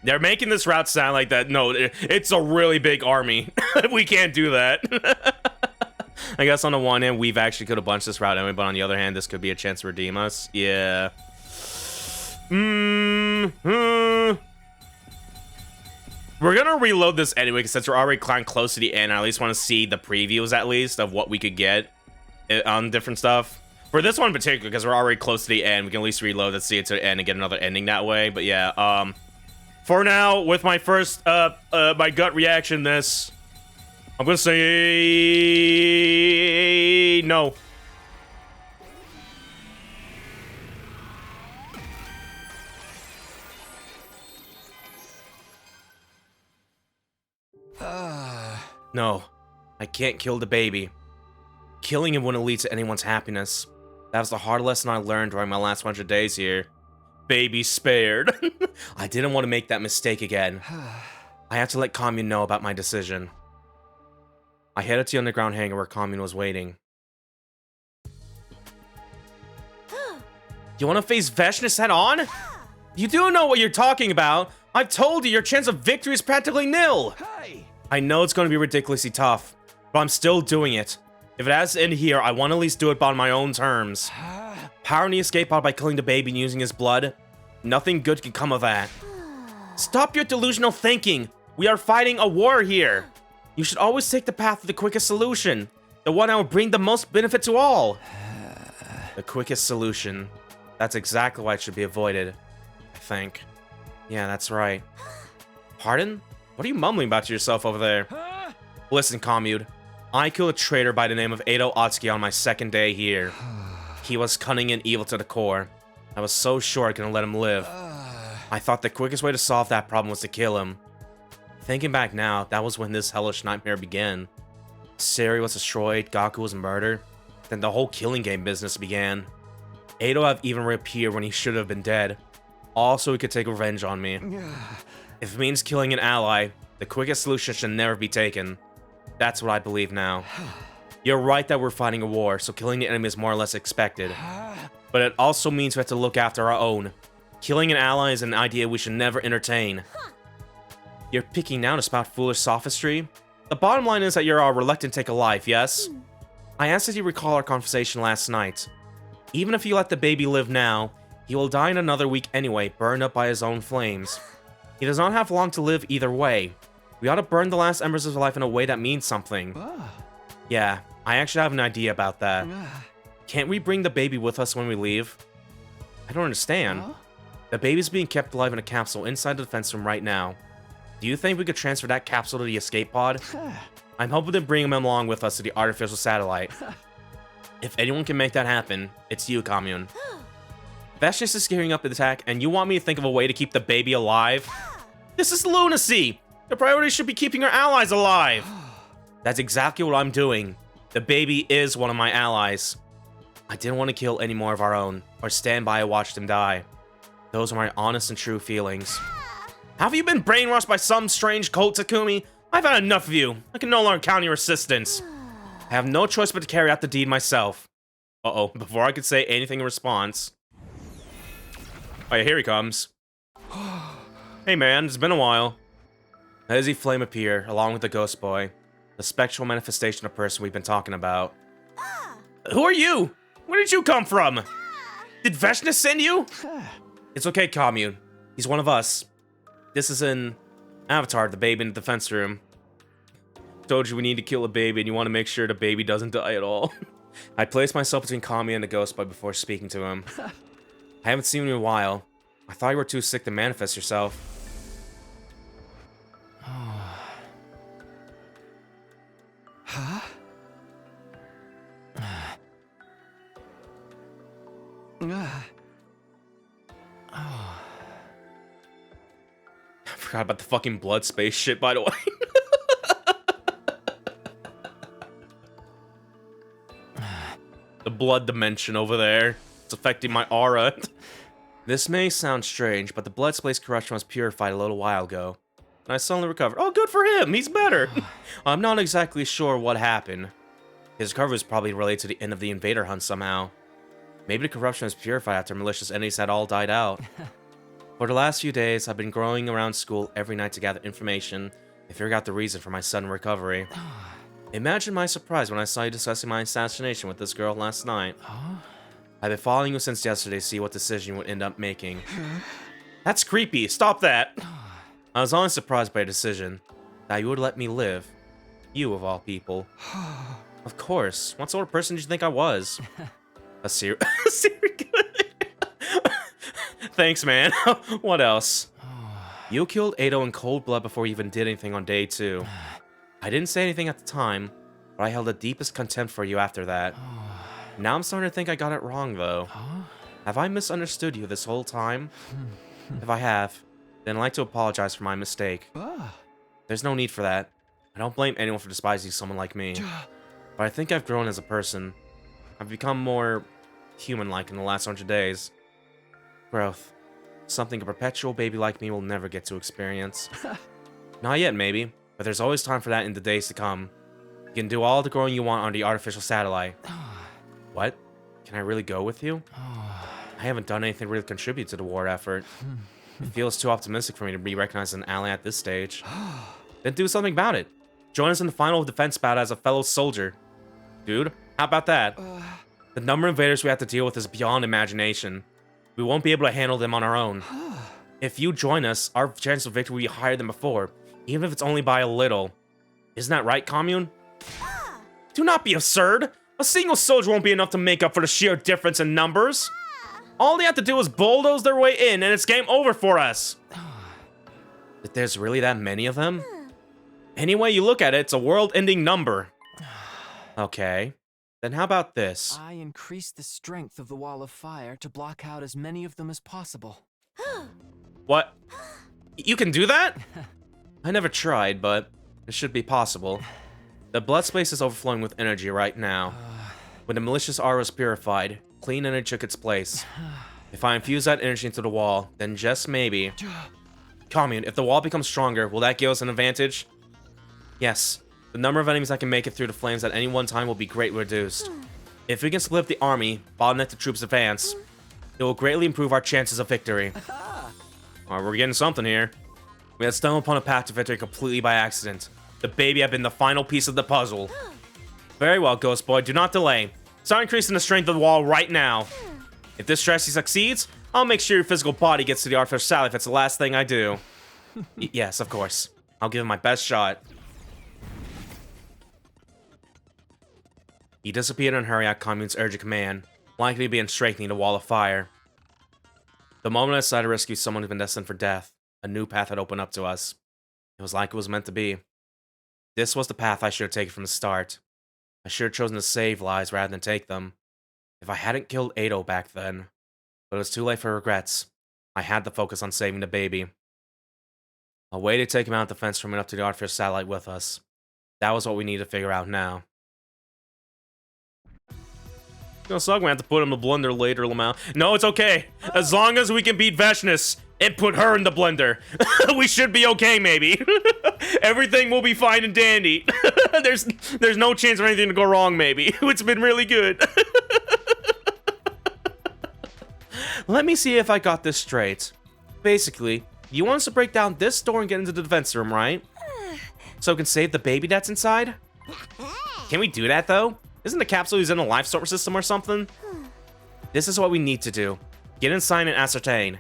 S1: they're making this route sound like that. No, it's a really big army. We can't do that. I guess on the one hand, we've actually could have bunched this route anyway, but on the other hand, this could be a chance to redeem us. Yeah. We're gonna reload this anyway, because since we're already close to the end, I at least want to see the previews at least of what we could get on different stuff. For this one in particular, because we're already close to the end, we can at least reload and see it to the end and get another ending that way. But yeah, for now, with my first, my gut reaction, I'm gonna say no. No, I can't kill the baby. Killing him wouldn't lead to anyone's happiness. That was the hard lesson I learned during my last 100 days here. Baby spared. I didn't want to make that mistake again. I have to let Commune know about my decision. I headed to the underground hangar where Commune was waiting. You want to face Veshness head on? You do know what you're talking about. I've told you your chance of victory is practically nil.
S4: Hey!
S1: I know it's going to be ridiculously tough, but I'm still doing it. If it has to end here, I want to at least do it on my own terms. Powering the escape pod by killing the baby and using his blood? Nothing good can come of that. Stop your delusional thinking. We are fighting a war here. You should always take the path of the quickest solution. The one that will bring the most benefit to all. The quickest solution. That's exactly why it should be avoided, I think. Yeah, that's right. Pardon? What are you mumbling about to yourself over there? Listen, commune. I killed a traitor by the name of Edo Atsuki on my second day here. He was cunning and evil to the core. I was so sure I couldn't let him live. I thought the quickest way to solve that problem was to kill him. Thinking back now, that was when this hellish nightmare began. Sari was destroyed, Gaku was murdered, then the whole killing game business began. Edo have even reappeared when he should have been dead. Also, he could take revenge on me. If it means killing an ally, the quickest solution should never be taken. That's what I believe now. You're right that we're fighting a war, so killing the enemy is more or less expected. But it also means we have to look after our own. Killing an ally is an idea we should never entertain. You're picking now to spout foolish sophistry? The bottom line is that you're reluctant to take a life, yes? I asked that you recall our conversation last night. Even if you let the baby live now, he will die in another week anyway, burned up by his own flames. He does not have long to live either way. We ought to burn the last embers of his life in a way that means something. Yeah, I actually have an idea about that. Can't we bring the baby with us when we leave? I don't understand. The baby's being kept alive in a capsule inside the defense room right now. Do you think we could transfer that capsule to the escape pod? I'm hoping to bring him along with us to the artificial satellite. If anyone can make that happen, it's you, commune. Veshness is gearing up the attack, and you want me to think of a way to keep the baby alive? This is lunacy! The priority should be keeping our allies alive! That's exactly what I'm doing. The baby is one of my allies. I didn't want to kill any more of our own, or stand by and watch them die. Those are my honest and true feelings. Have you been brainwashed by some strange cult, Takumi? I've had enough of you. I can no longer count on your assistance. I have no choice but to carry out the deed myself. Uh-oh, before I could say anything in response. Oh yeah, here he comes. Hey man, it's been a while. As he flame appear, along with the ghost boy, the spectral manifestation of person we've been talking about. Who are you? Where did you come from? Did Veshness send you? It's okay, commune. He's one of us. This is an Avatar, the baby in the defense room. Told you we need to kill a baby and you want to make sure the baby doesn't die at all. I placed myself between Kami and the ghost boy before speaking to him. I haven't seen you in a while. I thought you were too sick to manifest yourself.
S5: Huh?
S1: I forgot about the fucking blood space shit, by the way. The blood dimension over there. It's affecting my aura. This may sound strange, but the blood space corruption was purified a little while ago. And I suddenly recovered. Oh, good for him. He's better. I'm not exactly sure what happened. His recovery was probably related to the end of the invader hunt somehow. Maybe the corruption was purified after malicious enemies had all died out. For the last few days, I've been going around school every night to gather information and figure out the reason for my sudden recovery. Imagine my surprise when I saw you discussing my assassination with this girl last night. I've been following you since yesterday to see what decision you would end up making. That's creepy. Stop that. I was honestly surprised by your decision. That you would let me live. You, of all people. Of course. What sort of person did you think I was? A serial Thanks, man. What else? You killed Edo in cold blood before you even did anything on day 2. I didn't say anything at the time, but I held the deepest contempt for you after that. Now I'm starting to think I got it wrong, though. Have I misunderstood you this whole time? If I have, then I'd like to apologize for my mistake. There's no need for that. I don't blame anyone for despising someone like me. But I think I've grown as a person. I've become more human-like in the last 100 days. Growth. Something a perpetual baby like me will never get to experience. Not yet, maybe, but there's always time for that in the days to come. You can do all the growing you want on the artificial satellite. What? Can I really go with you? I haven't done anything to really contribute to the war effort. It feels too optimistic for me to be recognized as an ally at this stage. Then do something about it. Join us in the final defense battle as a fellow soldier. Dude, how about that? The number of invaders we have to deal with is beyond imagination. We won't be able to handle them on our own. If you join us, our chance of victory will be higher than before, even if it's only by a little. Isn't that right, Commune? Do not be absurd. A single soldier won't be enough to make up for the sheer difference in numbers. All they have to do is bulldoze their way in, and it's game over for us. But there's really that many of them? Any way you look at it, it's a world-ending number. Okay. Then how about this?
S5: I increased the strength of the wall of fire to block out as many of them as possible.
S1: What? You can do that? I never tried, but it should be possible. The blood space is overflowing with energy right now. When the malicious aura is purified, clean energy took its place. If I infuse that energy into the wall, then just maybe... Commune, if the wall becomes stronger, will that give us an advantage? Yes. The number of enemies that can make it through the flames at any one time will be greatly reduced. If we can split up the army, bottleneck the troops' advance, it will greatly improve our chances of victory. Alright, we're getting something here. We had stumbled upon a path to victory completely by accident. The baby had been the final piece of the puzzle. Very well, Ghost Boy, do not delay. Start increasing the strength of the wall right now. If this strategy succeeds, I'll make sure your physical body gets to the artificial satellite if it's the last thing I do. Yes, of course. I'll give it my best shot. He disappeared and hurried at Commune's urgent command, likely to be in strengthening the wall of fire. The moment I decided to rescue someone who's been destined for death, a new path had opened up to us. It was like it was meant to be. This was the path I should have taken from the start. I should have chosen to save lives rather than take them. If I hadn't killed Ado back then, but it was too late for regrets. I had to focus on saving the baby. A way to take him out of the fence from up to the artificial satellite with us. That was what we needed to figure out now. It's gonna suck, we have to put him in the blender later, Lamau. No, it's okay. As long as we can beat Veshness and put her in the blender, we should be okay, maybe. Everything will be fine and dandy. There's no chance for anything to go wrong, maybe. It's been really good. Let me see if I got this straight. Basically, you want us to break down this door and get into the defense room, right? So we can save the baby that's inside? Can we do that, though? Isn't the capsule using a life support system or something? This is what we need to do. Get inside and ascertain.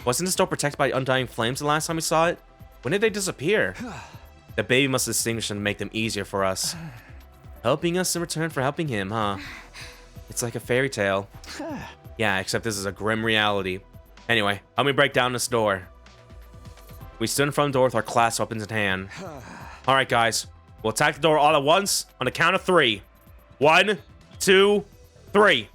S1: Wasn't this door protected by undying flames the last time we saw it? When did they disappear? The baby must extinguish them to make them easier for us. Helping us in return for helping him, huh? It's like a fairy tale. Yeah, except this is a grim reality. Anyway, help me break down this door. We stood in front of the door with our class weapons in hand. Alright, guys. We'll attack the door all at once on the count of 3. 1, 2, 3.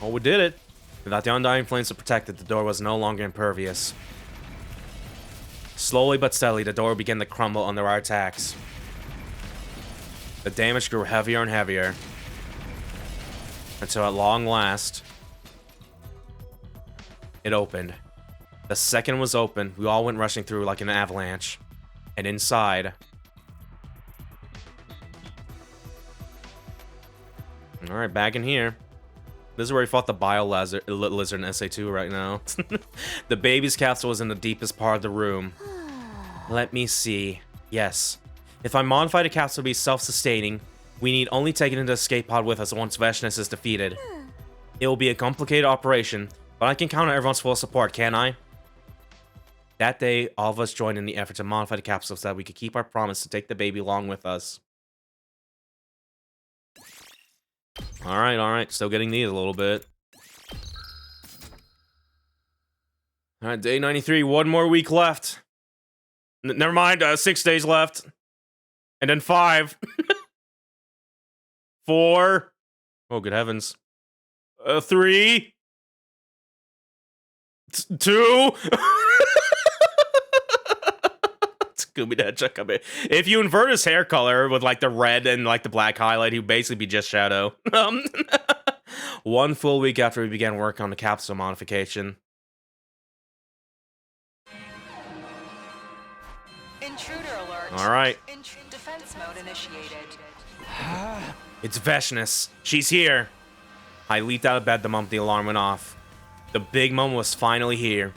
S1: Oh, we did it. Without the undying flames to protect it, the door was no longer impervious. Slowly but steadily, the door began to crumble under our attacks. The damage grew heavier and heavier. Until at long last, it opened. The second it was open, we all went rushing through like an avalanche. And inside... Alright, back in here. This is where we fought the bio-lizard in SA2 right now. The baby's capsule was in the deepest part of the room. Let me see. Yes. If I modify the capsule to be self-sustaining, we need only take it into the escape pod with us once Veshness is defeated. It will be a complicated operation, but I can count on everyone's full support, can't I? That day, all of us joined in the effort to modify the capsule so that we could keep our promise to take the baby along with us. Alright, still getting these a little bit. Alright, day 93, 1 more week left. Never mind, 6 days left. And then 5. 4. Oh, good heavens. 3. 2. If you invert his hair color with like the red and like the black highlight, he would basically be just Shadow. 1 full week after we began work on the capsule modification.
S9: Intruder alert.
S1: All right.
S9: Defense mode initiated.
S1: It's Veshness. She's here. I leaped out of bed the moment the alarm went off. The big moment was finally here.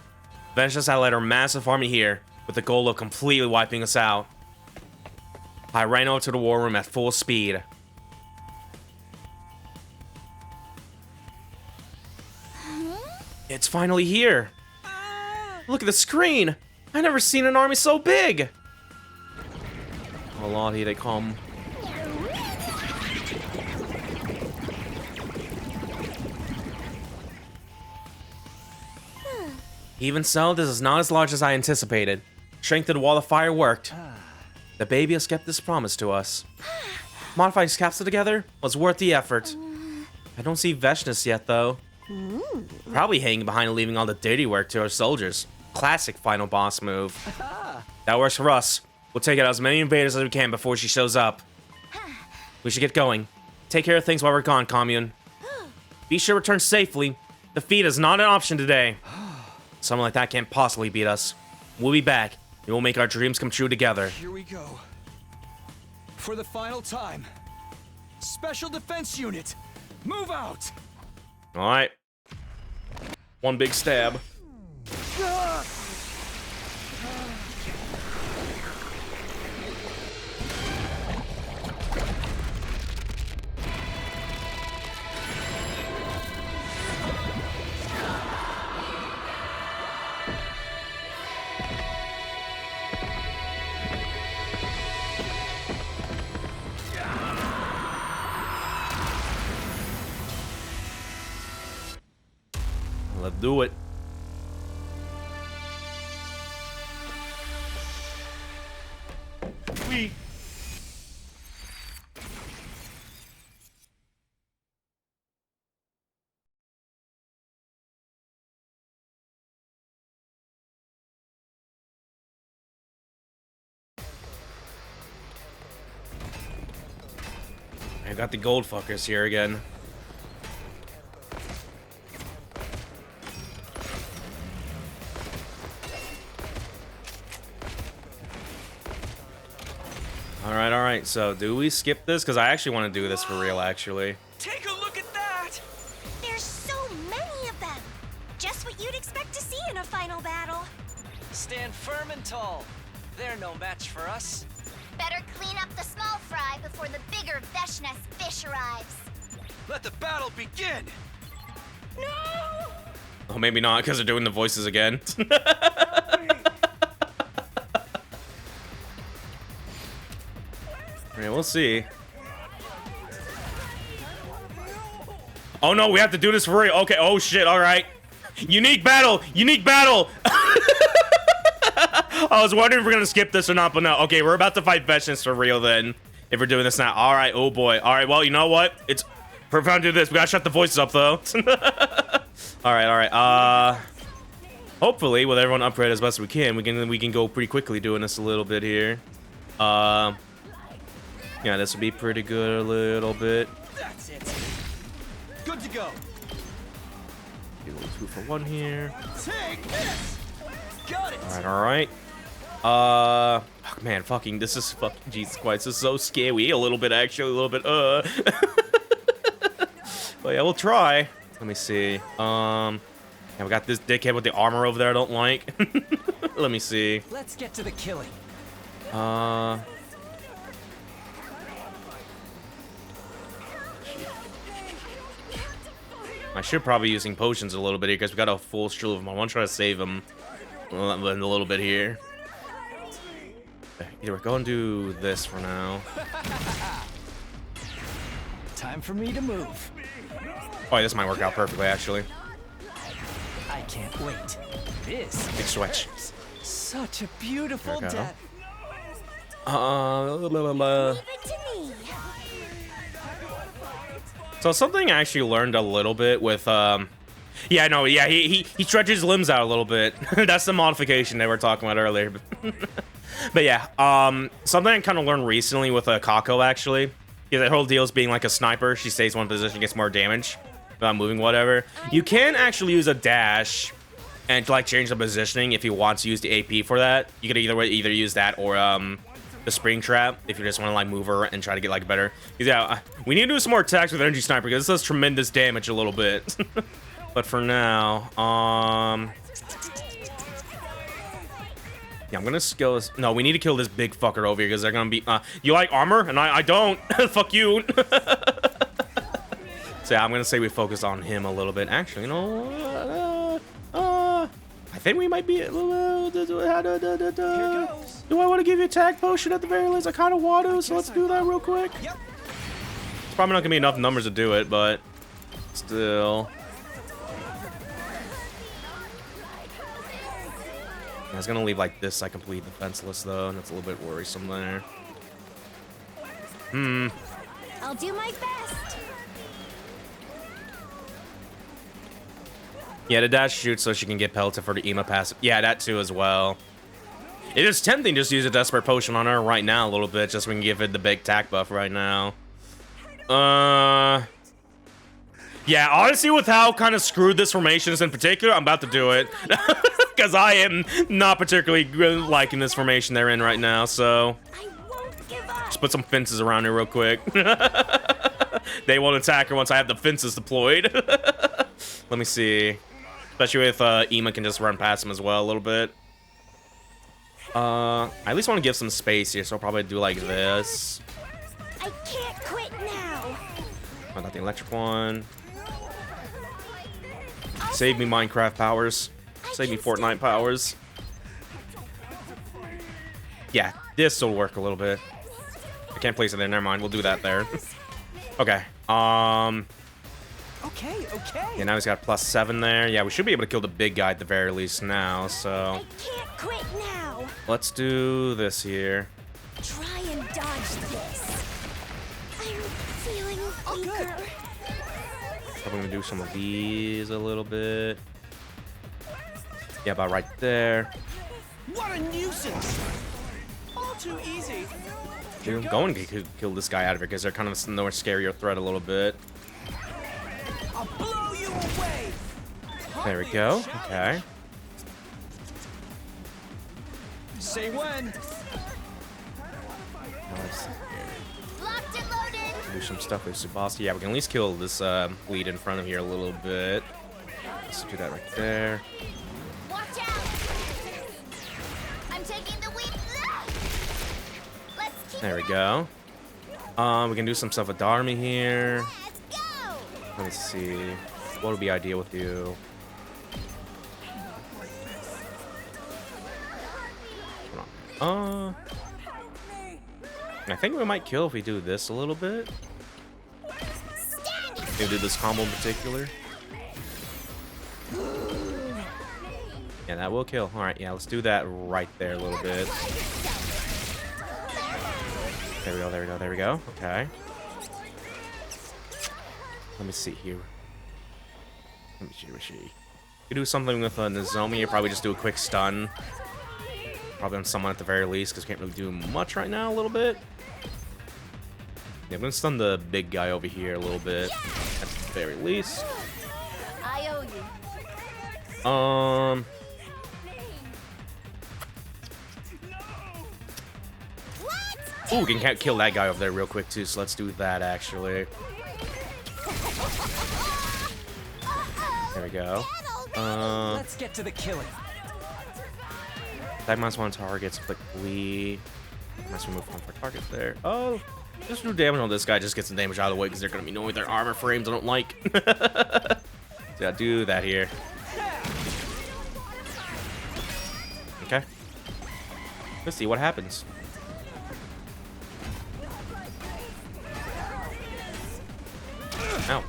S1: Veshness had led her massive army here with the goal of completely wiping us out. I ran over to the war room at full speed. It's finally here. Look at the screen. I never seen an army so big. Oh Lord, here they come. Even so, this is not as large as I anticipated. Strength of the wall of fire worked. The baby has kept this promise to us. Modifying his capsule together was worth the effort. I don't see Veshness yet, though. Probably hanging behind and leaving all the dirty work to our soldiers. Classic final boss move. That works for us. We'll take out as many invaders as we can before she shows up. We should get going. Take care of things while we're gone, Commune. Be sure to return safely. Defeat is not an option today. Someone like that can't possibly beat us. We'll be back, and we'll make our dreams come true together.
S2: Here we go. For the final time. Special Defense Unit, move out!
S1: Alright. One big stab. Let's do it. We. I got the gold fuckers here again. Alright, so do we skip this? Because I actually want to do this for real, actually.
S7: Take a look at that!
S6: There's so many of them. Just what you'd expect to see in a final battle.
S5: Stand firm and tall. They're no match for us.
S3: Better clean up the small fry before the bigger Veshness fish arrives.
S4: Let the battle begin!
S1: Oh, maybe not, because they're doing the voices again. Alright, we'll see. Oh no, we have to do this for real. Okay, oh shit, alright. Unique battle! Unique battle! I was wondering if we're gonna skip this or not, but no. Okay, we're about to fight Veshness for real then. If we're doing this now. Alright, oh boy. Alright, well, you know what? It's... We're trying to do this. We gotta shut the voices up, though. Alright, hopefully, with everyone upgraded as best we can go pretty quickly doing this a little bit here. Yeah, this would be pretty good a little bit.
S2: That's it. Good to go.
S1: Do a little 2 for 1 here.
S2: Take this. Got it.
S1: Alright. Oh, man, fucking, this is fucking, Jesus Christ, this is so scary. A little bit, actually, a little bit, But yeah, we'll try. Let me see. Yeah, we got this dickhead with the armor over there I don't like. Let me see.
S5: Let's get to the killing.
S1: I should probably be using potions a little bit here because we got a full stream of them. I want to try to save them a little bit here. Either we're going to do this for now.
S5: Time for me to move.
S1: Oh, this might work out perfectly, actually.
S5: I can't wait. This
S1: Big switch.
S5: such a beautiful
S1: There we go.
S5: death.
S6: Leave it to me.
S1: So something I actually learned a little bit with, yeah, no, yeah, he stretches his limbs out a little bit. That's the modification they were talking about earlier. But yeah, something I kind of learned recently with Kako, actually. Yeah, that whole deal is being like a sniper. She stays one position, gets more damage without moving, whatever. You can actually use a dash and like change the positioning if you want to use the AP for that. You could either use that or the the spring trap if you just want to like move her and try to get like better. Yeah, we need to do some more attacks with energy sniper because this does tremendous damage a little bit. But for now, yeah, I'm gonna skill this. No, we need to kill this big fucker over here because they're gonna be. You like armor? And I don't. Fuck you. So yeah, I'm gonna say we focus on him a little bit. Actually, you know, I think we might be. Do I want to give you a attack potion at the very least? I kind of want to, so let's do that real quick. It's probably not gonna be enough numbers to do it, but still. I was gonna leave like this. I complete defenseless though, and that's a little bit worrisome there.
S6: I'll do my best.
S1: Yeah, the dash shoot so she can get pelted for the Ema passive. Yeah, that too as well. It is tempting just to use a desperate potion on her right now a little bit, just so we can give it the big attack buff right now. Yeah, honestly, with how kind of screwed this formation is in particular, I'm about to do it. Because I am not particularly liking this formation they're in right now, so...
S6: I won't give up.
S1: Just put some fences around here real quick. They won't attack her once I have the fences deployed. Let me see. Especially if Ema can just run past him as well a little bit. I at least want to give some space here, so I'll probably do like this.
S6: I can't quit now.
S1: Oh, not the electric one. Save me Minecraft powers. Save me Fortnite powers. Yeah, this will work a little bit. I can't place it there. Never mind. We'll do that there. Okay.
S7: Okay.
S1: Yeah, now he's got +7 there. Yeah, we should be able to kill the big guy at the very least now. So
S6: I can't quit now.
S1: let's do this here.
S6: Try and dodge this. I'm feeling weaker.
S1: Probably gonna do some of these a little bit. Yeah, about right there.
S7: What a nuisance! All too easy.
S1: Dude, I'm going to kill this guy out of here because they're kind of a more scarier threat a little bit.
S7: I'll blow you away.
S1: There we go. Okay.
S7: Say when.
S1: Now let's
S6: Locked and loaded.
S1: do some stuff with Tsubasa. Yeah, we can at least kill this lead in front of here a little bit. Let's do that right there.
S6: Watch out. I'm taking the weak. Let's keep
S1: There we go. We can do some stuff with Dharma here.
S6: Let's go.
S1: Let me see. What would be ideal with you? I think we might kill if we do this a little bit. Maybe do this combo in particular. Yeah, that will kill. All right, yeah, let's do that right there a little bit. There we go, there we go, there we go. Okay. Let me see here. Let me see. You do something with Nozomi, you probably just do a quick stun. Probably on someone at the very least, because we can't really do much right now a little bit. Yeah, I'm gonna stun the big guy over here a little bit, at the very least.
S6: I owe you.
S1: Ooh, we can kill that guy over there real quick too, so let's do that actually. There we go.
S5: Let's get to the killing.
S1: That -1 targets, click bleed. Let's remove one for target there. Oh, just do damage on this guy, just get some damage out of the way because they're gonna be knowing their armor frames I don't like. So yeah, do that here. Okay. Let's see what happens. Ow.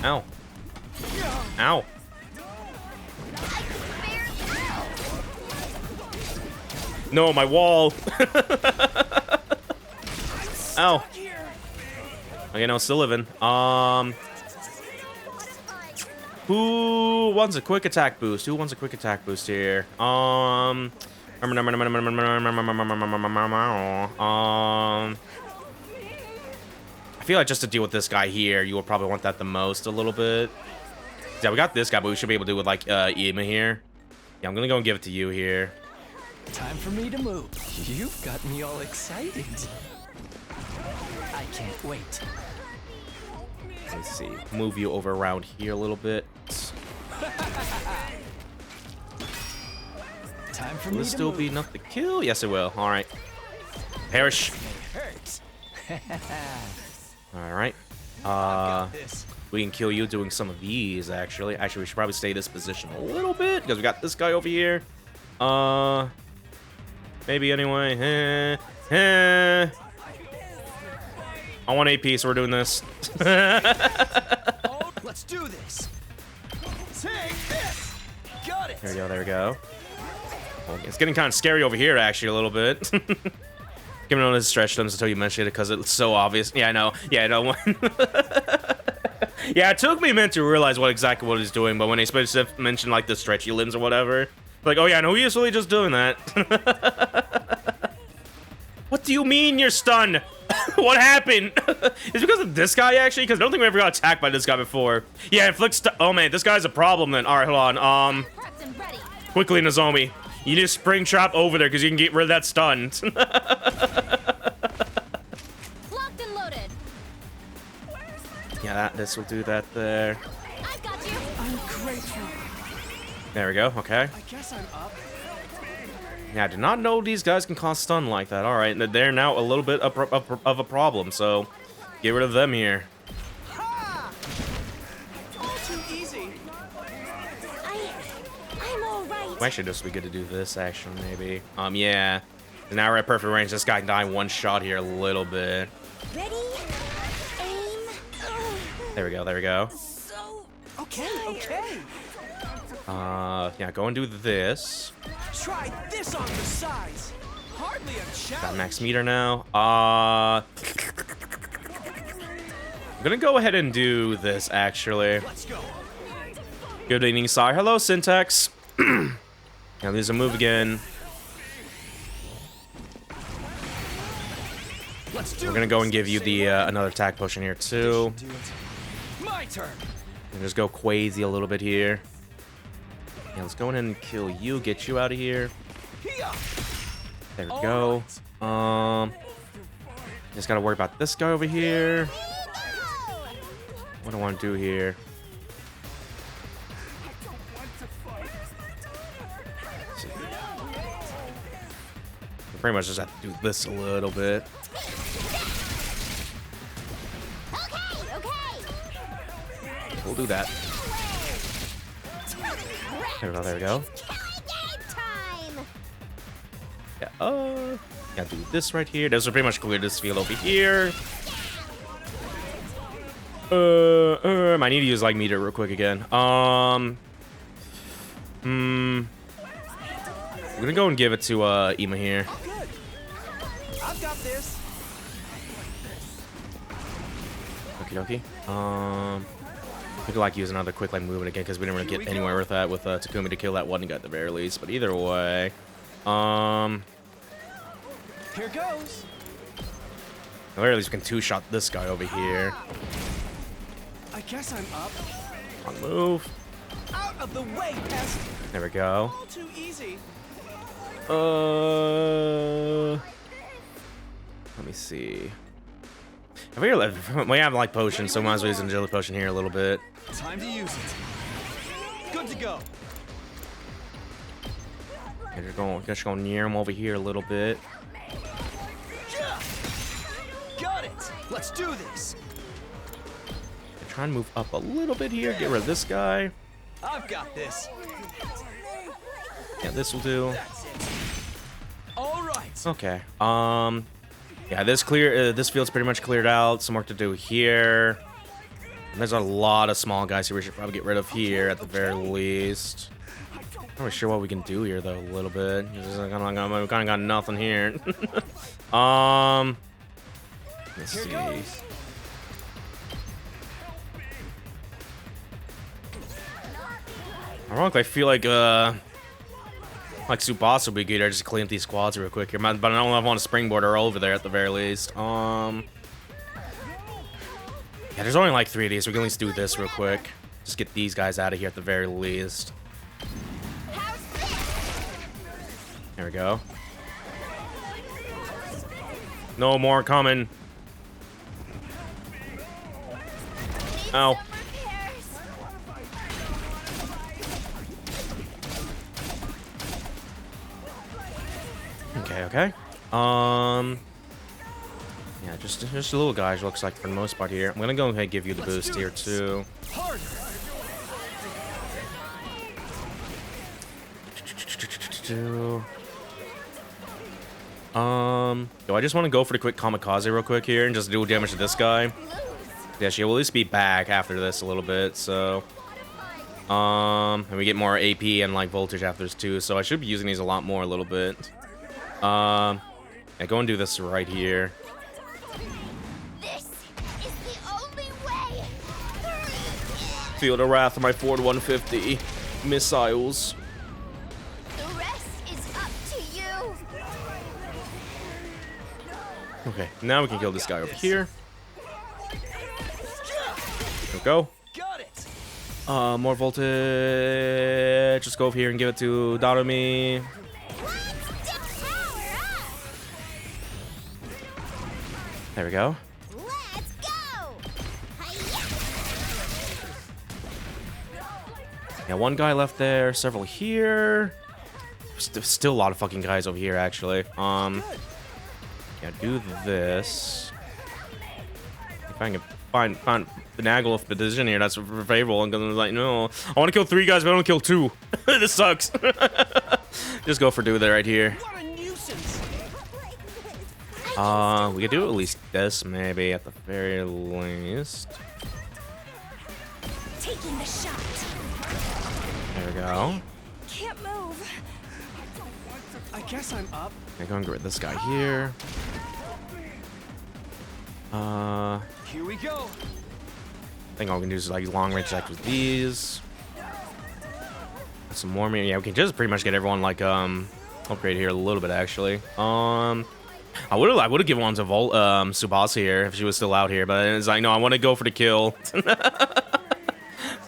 S1: Ow. Ow. No, my wall. Ow. Okay, no, still living. Who wants a quick attack boost? Who wants a quick attack boost here? I feel like just to deal with this guy here, you will probably want that the most a little bit. Yeah, we got this guy, but we should be able to do with like Ema here. Yeah, I'm gonna go and give it to you here.
S5: Time for me to move. You've got me all excited. I can't wait.
S1: Let's see. Move you over around here a little bit.
S5: Time for
S1: Will
S5: me
S1: it
S5: to
S1: still
S5: move.
S1: be enough to kill? Yes, it will. All right. Perish.
S5: Hurts.
S1: All right.
S5: This.
S1: We can kill you doing some of these, actually. Actually, we should probably stay this position a little bit, because we got this guy over here. Maybe anyway. I want AP, so we're doing this.
S5: Let's do this. Take this. Got it.
S1: There we go, there we go. Well, it's getting kind of scary over here, actually, a little bit. Giving on his stretch limbs until you mentioned it, because it's so obvious. Yeah, I know. Yeah, I know. Yeah, it took me a minute to realize exactly what he's doing, but when he mentioned, like, the stretchy limbs or whatever, like, oh yeah, no, he is really just doing that. What do you mean you're stunned? What happened? Is it because of this guy, actually? Because I don't think we ever got attacked by this guy before. Yeah, inflicts... Oh, man, this guy's a problem, then. All right, hold on.
S8: Prepped and ready.
S1: Quickly, Nozomi. You need to spring trap over there, because you can get rid of that stun.
S8: Locked and loaded.
S1: Yeah, this will do that there.
S8: I've got you.
S7: I'm grateful.
S1: There we go, okay.
S7: I guess I'm up.
S1: Yeah, I did not know these guys can cause stun like that. All right, they're now a little bit of a problem, so get rid of them here.
S7: Ha! All too easy.
S6: I'm all right.
S1: Well, actually, this would be good to do this, actually, maybe. Yeah. And now we're at perfect range. This guy can die one shot here a little bit.
S6: Ready? Aim.
S1: There we go, there we go.
S6: So
S7: Okay, okay.
S1: Yeah, go and do this.
S7: Try this on the size. Hardly a
S1: Got
S7: challenge.
S1: max meter now. I'm gonna go ahead and do this, actually.
S7: Let's go.
S1: Good evening, Sire. Hello, Syntax. Now there's a move again.
S7: Let's do
S1: We're gonna go
S7: this.
S1: and give you the another attack potion here too.
S7: Do it. My turn.
S1: And just go crazy a little bit here. Yeah, let's go in and kill you. Get you out of here.
S7: Here.
S1: There we go. Just gotta worry about this guy over here. What do I want to do here? Pretty much just have to do this a little bit. We'll do that. There we go, there we go.
S6: time.
S1: Yeah, gotta do this right here. This will pretty much clear this field over here. I need to use like meter real quick again. I'm gonna go and give it to Ima here.
S7: Good. I've got this.
S1: Okie dokie. We could like use another quick like movement again because we didn't really get anywhere with that with Takumi to kill that one guy at the very least. But either way,
S7: Here goes.
S1: at the very least we can two-shot this guy over here.
S7: I guess I'm up.
S1: On move.
S7: Out of the way, pest.
S1: There we go.
S7: All too easy.
S1: Let me see. We have like potions, so might as well use an agility potion here a little bit.
S7: Time to use it. Good to go.
S1: And just go near him over here a little bit.
S7: Got it. Let's do this.
S1: Try and move up a little bit here. Get rid of this guy.
S7: I've got this.
S1: Yeah, this will do.
S7: That's it. All right.
S1: Okay. Yeah, this field's pretty much cleared out. Some work to do here. And there's a lot of small guys here we should probably get rid of here at the very least. Not really sure what we can do here though. A little bit. We kind of got nothing here. Let's
S7: Here
S1: see.
S7: goes.
S1: Ironically, I feel like Tsubasa would be good. I just clean up these squads real quick here, but I don't want to springboard her over there at the very least. Yeah, there's only like 3 of these. We can at least do this real quick. Just get these guys out of here at the very least. There we go. No more coming. Ow. Okay. Yeah, just little guys looks like for the most part here. I'm gonna go ahead and give you the boost here too. Do I just want to go for the quick kamikaze real quick here and just do damage to this guy? Yeah, she will at least be back after this a little bit, so and we get more AP and like voltage after this too, so I should be using these a lot more a little bit. Yeah, go and do this right here.
S6: This is the only way.
S1: Feel the wrath of my Ford 150 missiles.
S6: The rest is up to you.
S1: Okay, now we can kill this guy over here. There we go. More voltage. Just go over here and give it to Darumi. There we go.
S6: Let's go.
S1: Yeah, one guy left there, several here. Still a lot of fucking guys over here, actually. Yeah, do this. If I can find finagle of position here, that's favorable. I'm gonna like, no, I want to kill 3 guys, but I don't kill 2. This sucks. Just go for do that right here. We could do at least this, maybe at the very least.
S6: Taking the shot.
S1: There we go.
S8: Can't move.
S7: I guess I'm up.
S1: Okay, go and get rid of this guy here.
S7: Here we go.
S1: I think all we can do is like long range attacks with these. Some more. Yeah, we can just pretty much get everyone like upgrade here a little bit actually. I would have given one to Tsubasa here if she was still out here, but it's like no, I want to go for the kill. So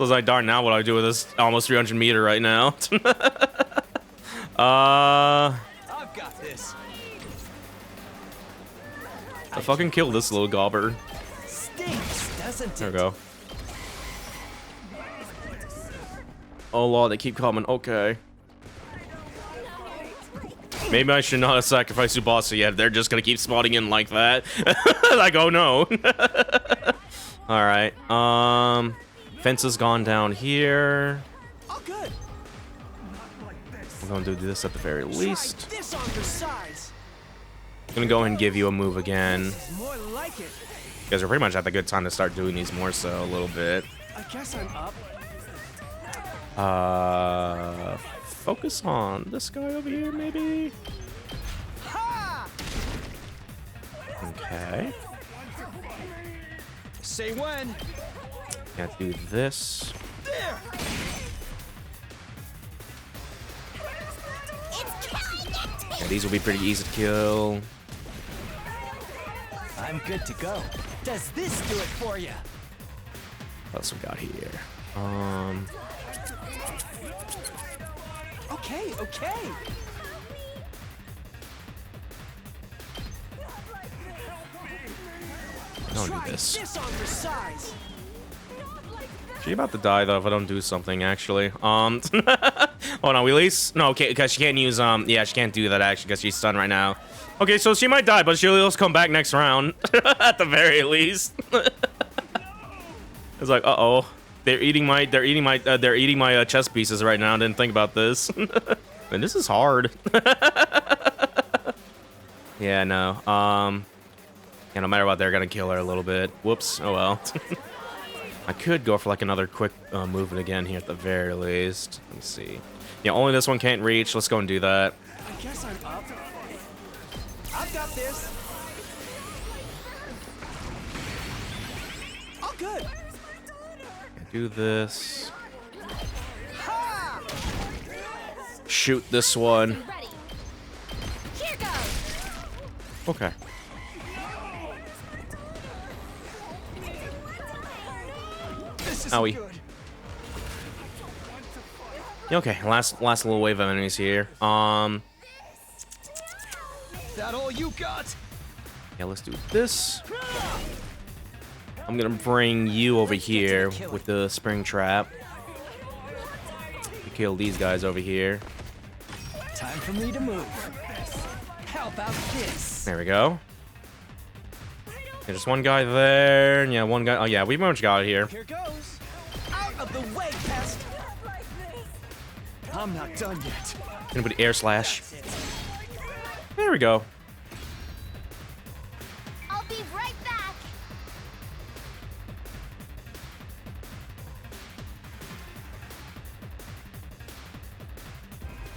S1: it's like darn, now what do I do with this almost 300 meter right now?
S7: I've got this.
S1: I fucking kill this little gobber.
S7: Stinks, doesn't it?
S1: There we go. Oh lord, they keep coming. Okay. Maybe I should not have sacrificed Tsubasa yet. They're just gonna keep spawning in like that. Like, oh no. Alright. Fence has gone down here.
S7: Oh, good.
S1: I'm gonna do this at the very least.
S7: Try this on your size.
S1: I'm gonna go ahead and give you a move again.
S7: More like it.
S1: You guys are pretty much at the good time to start doing these more so a little bit.
S7: I guess I'm up.
S1: Focus on this guy over here, maybe?
S7: Ha!
S1: Okay.
S7: Say when.
S1: Can't do this.
S7: There.
S1: Yeah, these will be pretty easy to kill.
S5: I'm good to go. Does this do it for you?
S1: What else we got here?
S7: Okay, okay.
S1: Don't
S7: Try
S1: do this.
S7: this on your size.
S1: She about to die though if I don't do something actually. Oh no, we at least no, okay, because she can't use yeah, she can't do that actually because she's stunned right now. Okay, so she might die, but she'll also come back next round at the very least. It's like, uh-oh. They're eating my chess pieces right now. I didn't think about this. And this is hard. Yeah, no. Yeah, no matter what, they're gonna kill her a little bit. Whoops. Oh well. I could go for like another quick movement again here at the very least. Let me see. Yeah, only this one can't reach. Let's go and do that.
S7: I guess I'm up. I've got this. Oh, good.
S1: Do this.
S7: Ha!
S1: Shoot this one.
S8: Ready. Here goes.
S1: Okay.
S7: This is
S1: Owie.
S7: good.
S1: Yeah, okay, last little wave of enemies here.
S5: That all you got?
S1: Yeah, let's do this. I'm gonna bring you over here with the spring trap. Kill these guys over here.
S5: Time for me to move. How about this?
S1: There we go. There's one guy there. Yeah, one guy. Oh yeah, we pretty much got it here.
S5: Here goes. Out of the way, pest. I'm not done yet.
S1: Gonna put air slash. There we go.
S3: I'll be right back.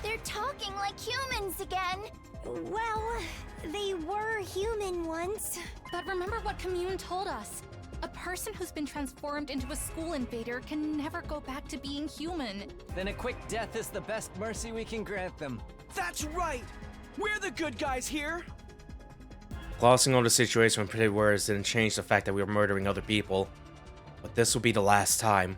S3: They're talking like humans again.
S6: Well, they were human once.
S8: But remember what Commune told us. A person who's been transformed into a school invader can never go back to being human.
S5: Then a quick death is the best mercy we can grant them.
S7: That's right! We're the good guys here!
S1: Glossing over the situation with pretty words didn't change the fact that we were murdering other people. But this will be the last time.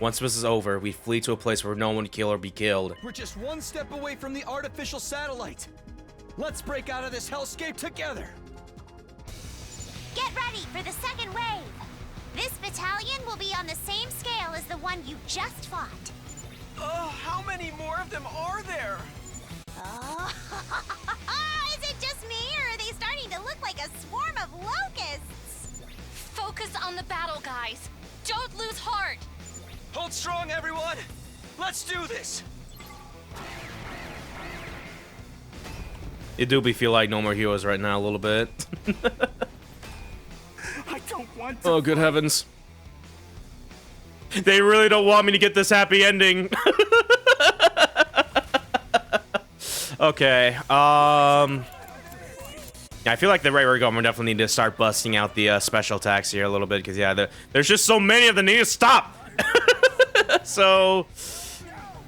S1: Once this is over, we flee to a place where no one would kill or be killed.
S7: We're just one step away from the artificial satellite. Let's break out of this hellscape together!
S6: Get ready for the second wave. This battalion will be on the same scale as the one you just fought.
S7: How many more of them are there?
S6: Oh, is it just me, or are they starting to look like a swarm of locusts?
S8: Focus on the battle, guys. Don't lose heart.
S7: Hold strong, everyone! Let's do this!
S1: It do be feel like No More Heroes right now a little bit.
S7: I don't want to.
S1: Oh, good heavens. They really don't want me to get this happy ending. Okay, I feel like the rate we're going, we definitely need to start busting out the special attacks here a little bit, because, yeah, there's just so many of them need to stop! So,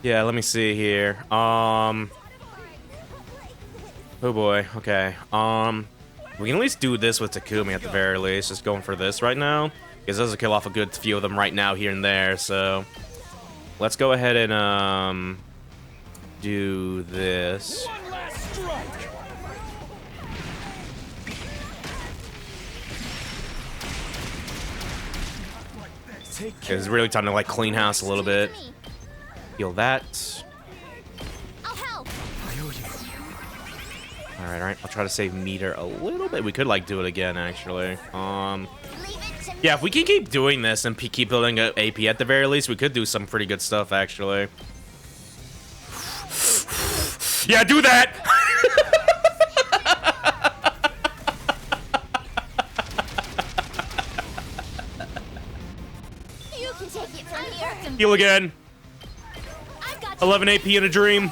S1: yeah, let me see here. Oh boy, okay. We can at least do this with Takumi at the very least, just going for this right now, because this will kill off a good few of them right now here and there, so... Let's go ahead and, do this.
S7: One last strike!
S1: It's really time to, like, clean house a little bit. Heal that.
S6: I'll help.
S1: Alright, I'll try to save meter a little bit. We could, like, do it again, actually.
S6: Leave it to me.
S1: Yeah, if we can keep doing this and keep building a AP at the very least, we could do some pretty good stuff, actually. Yeah, do that!
S6: You can take it from here.
S1: Heal again.
S6: I've got
S1: 11 AP in a dream.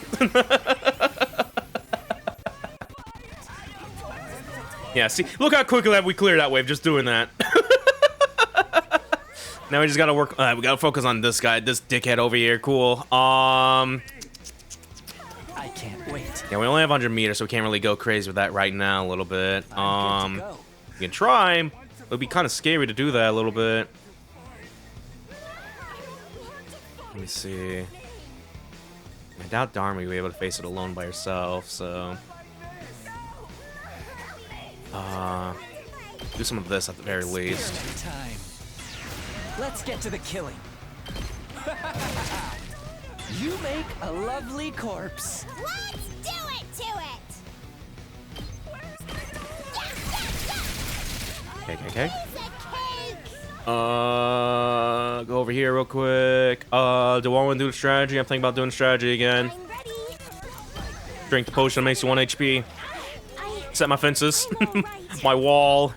S1: Yeah, see, look how quickly we cleared that wave just doing that. Now we just gotta work. We gotta focus on this guy, this dickhead over here. Cool.
S5: I can't wait.
S1: Yeah, we only have 100 meters, so we can't really go crazy with that right now. A little bit.
S5: I'm good to go.
S1: We can try. It would be kind of scary to do that a little bit. Let me see. I doubt Dharma will be able to face it alone by herself, so... do some of this at the very least.
S5: Time. Let's get to the killing. You make a lovely corpse.
S6: Let's do it to it.
S1: Okay.
S6: Piece of cake.
S1: Go over here real quick. Do I want to do the strategy? I'm thinking about doing strategy again.
S6: I'm ready.
S1: Drink the potion, makes you 1 HP. Set my fences.
S6: I'm all right.
S1: My wall.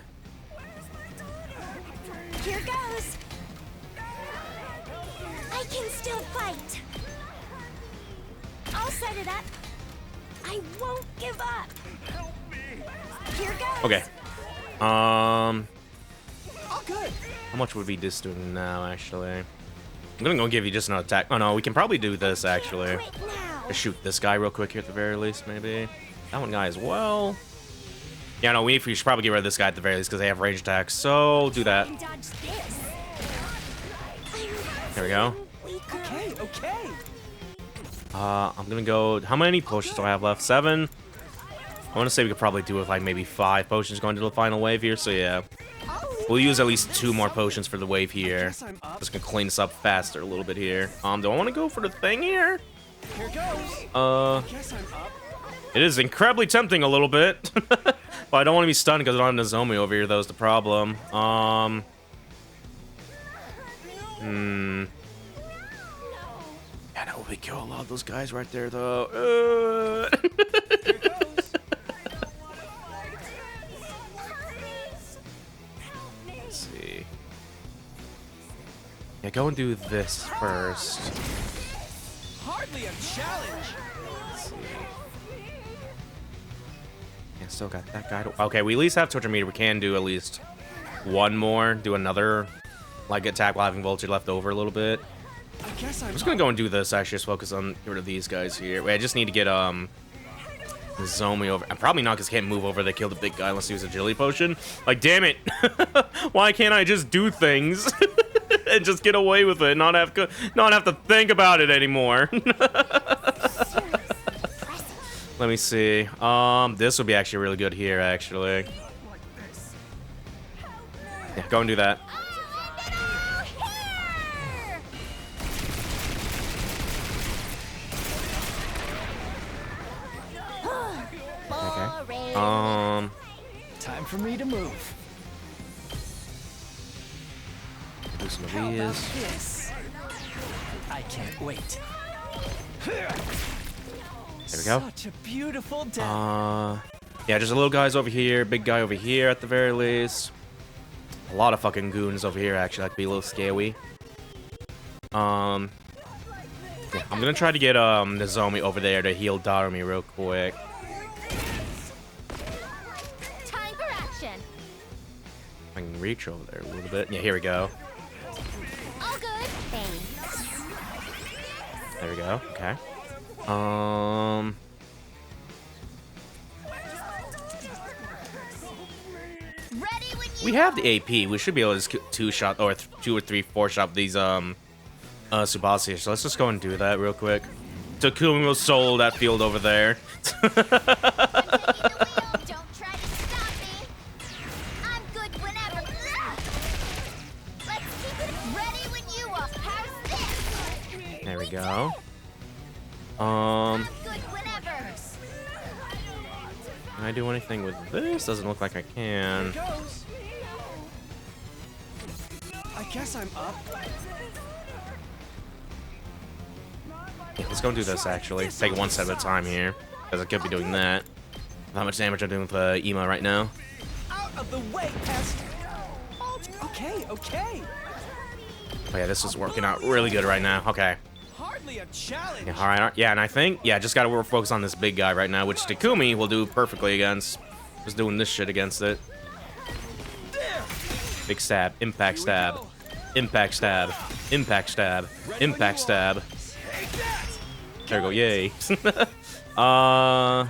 S6: Here goes. I can still fight. I'll set it up. I won't give up. Here goes.
S1: Okay.
S7: All good.
S1: How much would be this doing now, actually? I'm gonna go give you just an attack. Oh no, we can probably do this, actually.
S6: Quit now.
S1: Just shoot this guy real quick here at the very least, maybe. That one guy as well. Yeah, no, we should probably get rid of this guy at the very least because they have range attacks. So do that.
S6: I can dodge this.
S1: There we go.
S6: Weaker.
S7: Okay.
S1: I'm gonna go. How many potions do I have left? 7. I want to say we could probably do it with like maybe 5 potions going to the final wave here. So yeah, we'll use at least 2 more potions for the wave here. Just gonna clean this up faster a little bit here. Do I want to go for the thing here?
S7: Here goes. Guess I'm up.
S1: It is incredibly tempting a little bit, but I don't want to be stunned because I don't have Nozomi over here. Though is the problem. Yeah, no, we kill a lot of those guys right there, though.
S7: Here goes.
S1: Let's see. Yeah, go and do this first.
S7: Hardly a challenge.
S1: Let's see. Yeah, still got that guy. Okay, we at least have torture meter. We can do at least 1 more. Do another, like, attack while having Vulture left over a little bit.
S7: I guess I'm
S1: just gonna go and do this. Actually, just focus on get rid of these guys here. Wait, I just need to get Zomi over. I'm probably not because can't move over. They kill the big guy unless he use agility potion. Like, damn it! Why can't I just do things and just get away with it? Not have to think about it anymore. Let me see. This would be actually really good here. Actually, yeah, go and do that.
S5: Time for me to move.
S1: Do some of
S5: How about
S1: these.
S5: this? I can't wait.
S1: There we go.
S5: Such a beautiful day.
S1: Yeah, just a little guys over here, big guy over here at the very least. A lot of fucking goons over here actually, like be a little scary. Yeah, I'm gonna try to get Nozomi over there to heal Darumi real quick.
S6: Time for action.
S1: I can reach over there a little bit. Yeah, here we go.
S6: All good. Thanks.
S1: There we go. Okay.
S6: Ready when you
S1: We have the AP. We should be able to just 2-shot or 2 or 3 4-shot these Tsubasa here. So let's just go and do that real quick. Takumi will soul that field over there.
S6: Don't try to stop me. I'm good whenever. Let's keep it ready when you are. How's this?
S1: There we go.
S6: I'm good whenever.
S1: Can I do anything with this? Doesn't look like I can.
S7: Here goes. I guess I'm up.
S1: Yeah, let's go and do this actually. Take it one step at a time here, because I could be doing that. How much damage I'm doing with Ema right now?
S7: Out of the way, pest. Okay, okay.
S1: Oh yeah, this is working out really good right now. Okay.
S7: Hardly a challenge.
S1: Yeah, all right. Yeah, and I think just gotta focus on this big guy right now, which Takumi will do perfectly against. Just doing this shit against it. Big stab, impact stab, impact stab, impact stab, impact stab. There we go, yay. Yeah,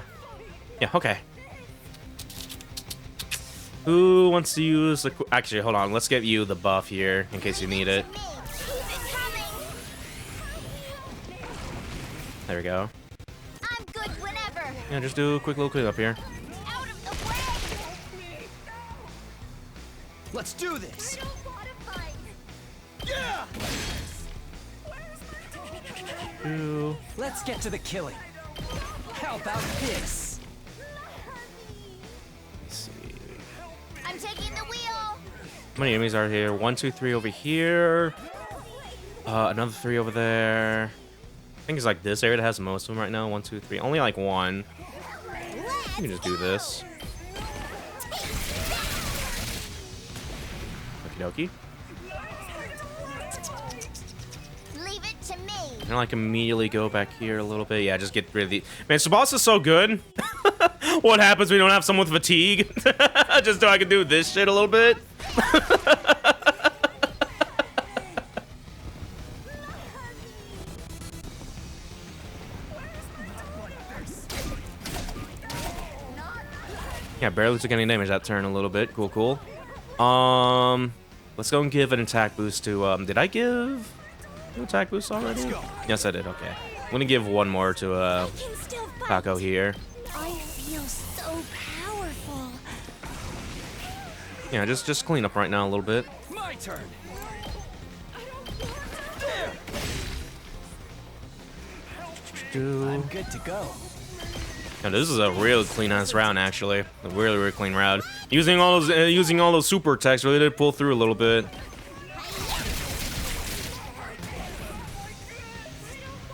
S1: okay. Who wants to use the... Actually, hold on. Let's get you the buff here, in case you need it.
S6: Keep it coming.
S1: There we go.
S6: I'm good whenever.
S1: Yeah, just do a quick little clean up here.
S6: Out of the way.
S5: Let's do this.
S6: I don't want to fight.
S7: Yeah.
S5: Let's get to the killing. How about this?
S1: Let's see.
S6: I'm taking the wheel.
S1: How many enemies are here? 1, 2, 3 over here. Another 3 over there. I think it's like this area that has most of them right now. 1, 2, 3. Only like 1. You can just do this. Okie dokie.
S6: Leave it to me.
S1: And like immediately go back here a little bit. Yeah, just get rid of the... Man, Tsubasa's so good. What happens when we don't have someone with fatigue? Just so I can do this shit a little bit. Yeah, barely took any damage that turn a little bit. Cool, cool. Let's go and give an attack boost to, did I give an attack boost already? Yes, I did, okay. I'm gonna give one more to,
S6: Can still fight.
S1: Taco here.
S6: I feel so so powerful.
S1: Yeah, just clean up right now a little bit.
S4: My turn.
S5: I'm good to go.
S1: Now, this is a real clean ass round, actually. A really clean round. Using all those super attacks really did pull through a little bit.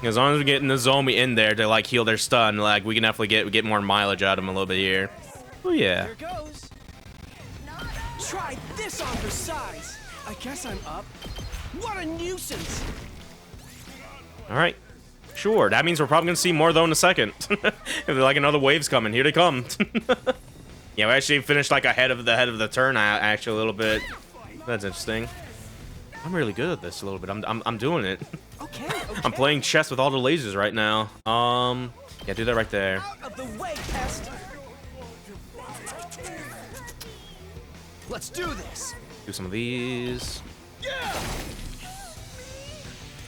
S1: As long as we get Nozomi in there to like heal their stun, like we can definitely get more mileage out of them a little bit here. Oh yeah.
S7: Here goes. Try this on for size. I guess I'm up. What a nuisance.
S1: All right. Sure. That means we're probably gonna see more though in a second. If they're like another wave's coming, here they come. Yeah, we actually finished like ahead of the turn actually a little bit. That's interesting. I'm really good at this a little bit. I'm doing it.
S7: Okay.
S1: I'm playing chess with all the lasers right now. Yeah, do that right there.
S7: Out of the way, pest. Let's do this.
S1: Do some of these.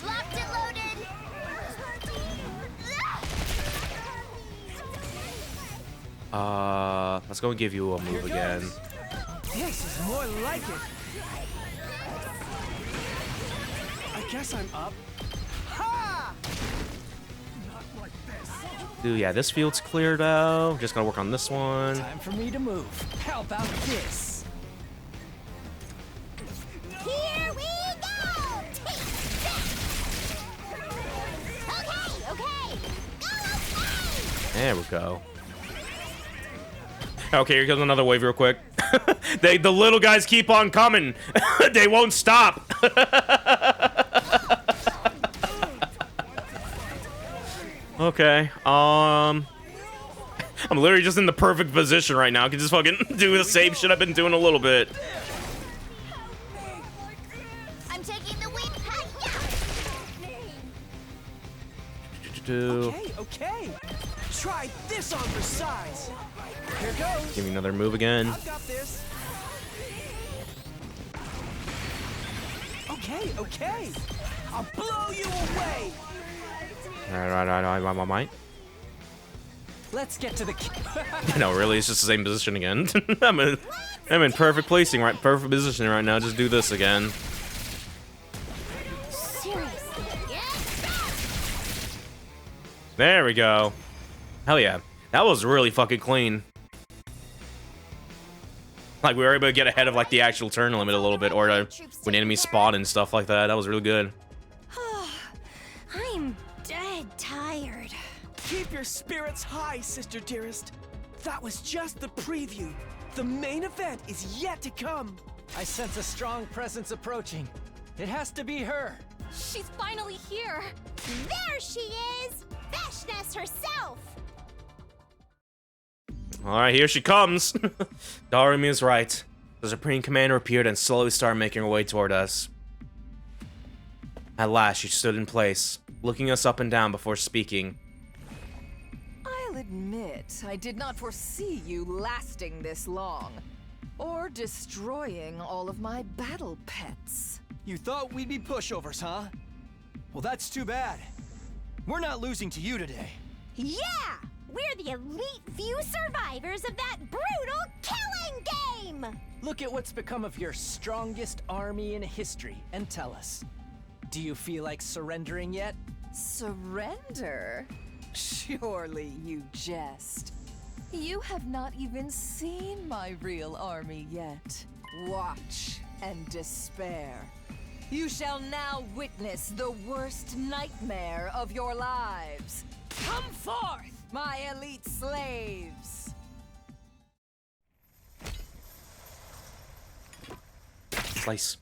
S6: Locked and loaded.
S1: Let's go and give you a move again.
S7: This is more like it. I guess I'm up. Ha! Not like this.
S1: Dude, yeah, this field's cleared out. Just gotta work on this one.
S5: Time for me to move. How about this?
S6: Here we go. Take that. Okay. Go.
S1: There we go. Okay, here comes another wave real quick. The little guys keep on coming. They won't stop. Okay. I'm literally just in the perfect position right now. I can just fucking do the same shit I've been doing a little bit.
S6: I'm taking the wheel.
S7: Okay. Try this on for size. Here goes.
S1: Give me another move again.
S7: I've got this. Okay. I'll blow you away.
S1: Right.
S5: Let's get to the.
S1: No, really, it's just the same position again. I'm in perfect placing, right? Perfect position right now. Just do this again.
S6: Seriously.
S1: There we go. Hell yeah. That was really fucking clean. Like, we were able to get ahead of, like, the actual turn limit a little bit, or when enemies spawn and stuff like that. That was really good.
S8: I'm dead tired.
S7: Keep your spirits high, sister dearest. That was just the preview. The main event is yet to come.
S5: I sense a strong presence approaching. It has to be her.
S8: She's finally here.
S6: There she is. Veshness herself.
S1: Alright, here she comes. Darumi is right. The Supreme Commander appeared and slowly started making her way toward us. At last, she stood in place, looking us up and down before speaking.
S9: I'll admit, I did not foresee you lasting this long. Or destroying all of my battle pets.
S7: You thought we'd be pushovers, huh? Well, that's too bad. We're not losing to you today.
S6: Yeah! We're the elite few survivors of that brutal killing game!
S5: Look at what's become of your strongest army in history and tell us. Do you feel like surrendering yet?
S9: Surrender? Surely you jest. You have not even seen my real army yet. Watch and despair. You shall now witness the worst nightmare of your lives. Come forth, my elite slaves!
S1: Slice.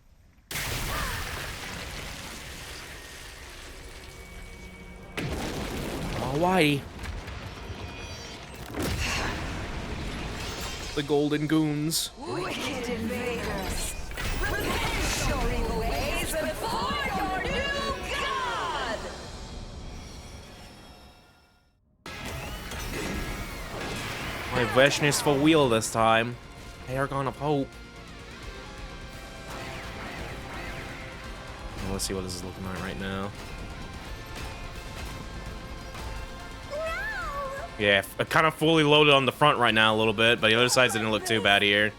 S1: Alrighty. The Golden Goons.
S9: Wicked invaders! Revenge your evil ways before your new god!
S1: My Veshness for wheel this time. Paragon of Hope. Well, let's see what this is looking like right now. Yeah, kind of fully loaded on the front right now a little bit, but the other sides didn't look too bad here.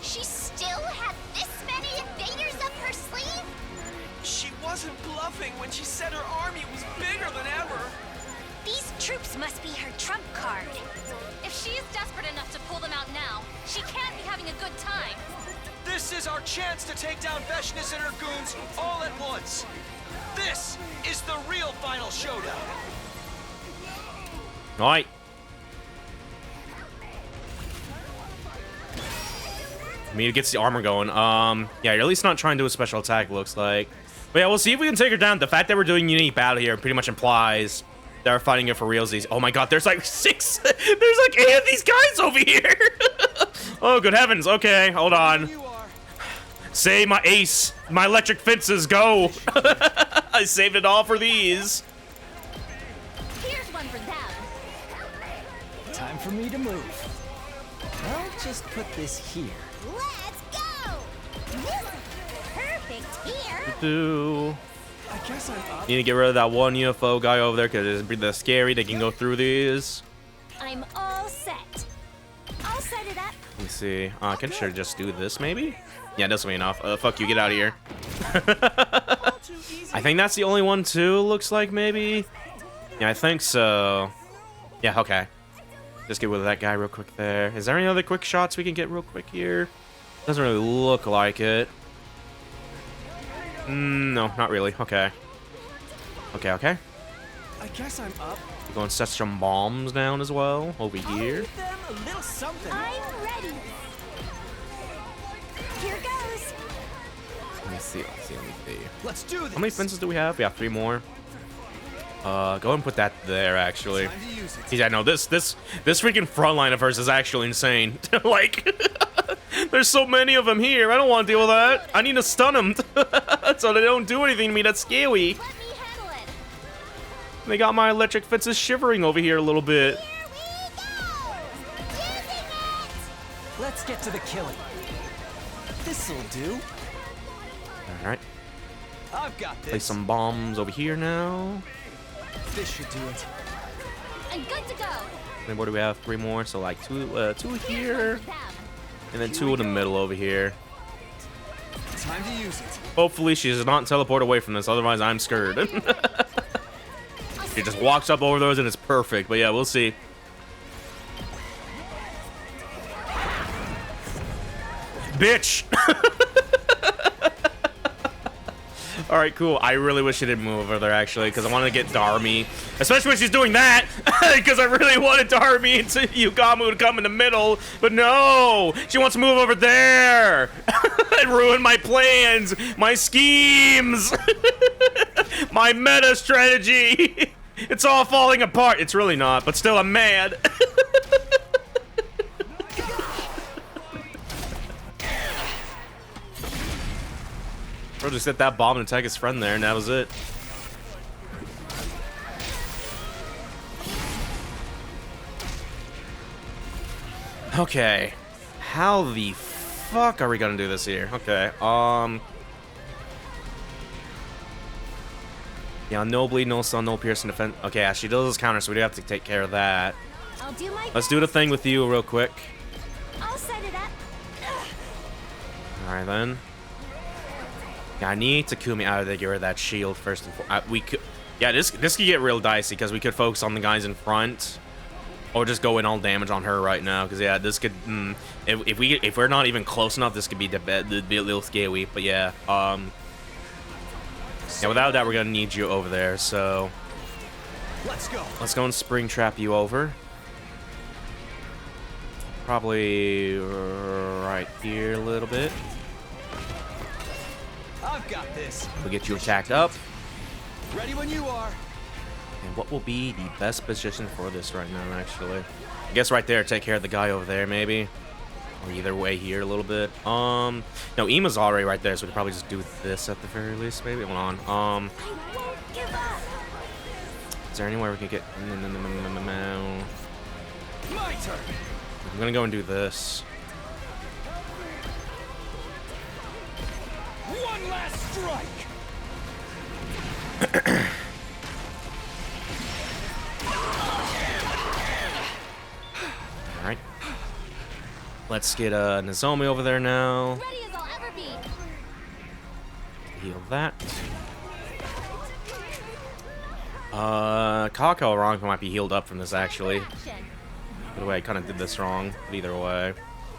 S6: She still had this many invaders up her sleeve?
S7: She wasn't bluffing when she said her army was bigger than ever.
S6: These troops must be her trump card.
S8: If she is desperate enough to pull them out now, she can't be having a good time.
S4: This is our chance to take down Veshness and her goons all at once. This is the real final showdown.
S1: All right. Mita gets the armor going. Yeah, you're at least not trying to do a special attack, looks like. But yeah, we'll see if we can take her down. The fact that we're doing unique battle here pretty much implies that we're fighting her for realsies. Oh my god, there's like 6. There's like 8 of these guys over here. Oh, good heavens. Okay, hold on. Say my ace. My electric fences, go. I saved it all for these.
S8: Here's one for them.
S5: Time for me to move. I'll just put this here.
S6: Let's go! This is perfect here!
S7: I guess I'm up.
S1: Need to get rid of that one UFO guy over there because they're scary. They can go through these.
S6: I'm all set. I'll set it up.
S1: Let me see. Should I just do this maybe? Yeah, this will be enough. Fuck you, get out of here. I think that's the only one too, looks like maybe. Yeah, I think so. Yeah, okay. Just get rid of that guy real quick there. Is there any other quick shots we can get real quick here? Doesn't really look like it. No, not really. Okay. Okay.
S7: I guess I'm up.
S1: We're going to set some bombs down as well over here.
S7: Give them a little something.
S6: I'm ready. Here goes.
S1: Let me see.
S7: Let's do this.
S1: How many fences do we have? We have 3 more. Go and put that there, actually.
S7: Time to use it.
S1: Yeah, no, this freaking front line of hers is actually insane. Like, there's so many of them here. I don't want to deal with that. I need to stun them so they don't do anything to me. That's scary.
S6: Let me handle it.
S1: They got my electric fences shivering over here a little bit.
S6: Here we go! Using it!
S5: Let's get to the killing. This'll do.
S1: All right,
S7: I've got this.
S1: place some bombs over here now.
S7: This should do it.
S8: I'm good to go.
S1: And what do we have? 3 more. So like 2 here,
S8: For them.
S1: and then 2 in the middle over here.
S7: Time to use it.
S1: Hopefully she does not teleport away from this, otherwise I'm scared. She just walks up over those and it's perfect. But yeah, we'll see. Bitch! Alright, cool. I really wish she didn't move over there, actually, because I wanted to get Darmy. Especially when she's doing that! Because I really wanted Darmy and Yugamu to come in the middle. But no! She wants to move over there! It ruined my plans! My schemes! My meta strategy! It's all falling apart! It's really not, but still, I'm mad. Bro just hit that bomb and attack his friend there, and that was it. Okay. How the fuck are we gonna do this here? Okay, yeah, no bleed, no stun, no piercing defense. Okay, yeah, she does this counter, so we do have to take care of that.
S6: I'll do my
S1: Let's do the thing with you real quick.
S6: I'll set it up.
S1: Alright then. Yeah, I need Takumi out of there, get rid of that shield first and foremost. We could, yeah, this could get real dicey because we could focus on the guys in front, or just go in all damage on her right now. Because yeah, this could, if we're not even close enough, this could be a little scary. But yeah, yeah, without that, we're gonna need you over there. So
S7: Let's go.
S1: let's go and spring trap you over. Probably right here a little bit.
S7: I've got this.
S1: We'll get you attacked up.
S7: Ready when you are.
S1: And what will be the best position for this right now, actually? I guess right there, take care of the guy over there, maybe. Or either way here a little bit. No, Ima's already right there, so we could probably just do this at the very least, maybe. Hold on.
S6: I won't give up.
S1: Is there anywhere we can get...
S7: My turn.
S1: I'm gonna go and do this.
S7: One last strike.
S1: Let's get Nozomi over there now.
S8: Ready as I'll ever be.
S1: Heal that. Kako wrong might be healed up from this actually.
S8: Action.
S1: By the way, I kind of did this wrong, but either way.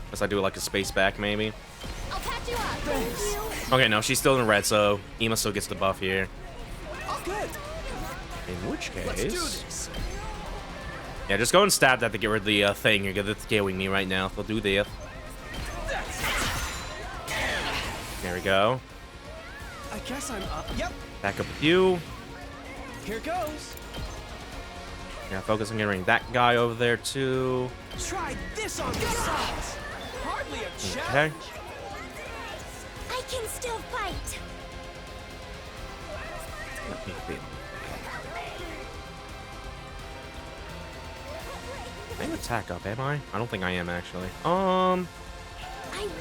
S1: Unless I do like a space back maybe.
S8: I'll patch you up. Thank you.
S1: Okay, no, she's still in red, so Ema still gets the buff here.
S7: Good.
S1: In which
S7: Let's do
S1: case...
S7: this.
S1: Yeah, just go and stab that to get rid of the thing. You're good at scaling me right now. They'll do that. There we go.
S7: I guess I'm up. Yep.
S1: Back up with you.
S7: Here goes.
S1: Yeah, focus on getting that guy over there too.
S7: Try this on the sides. Hardly a
S1: Okay.
S7: challenge.
S6: I can still fight.
S1: Let me feel. I'm attack up, am I? I don't think I am actually.
S6: I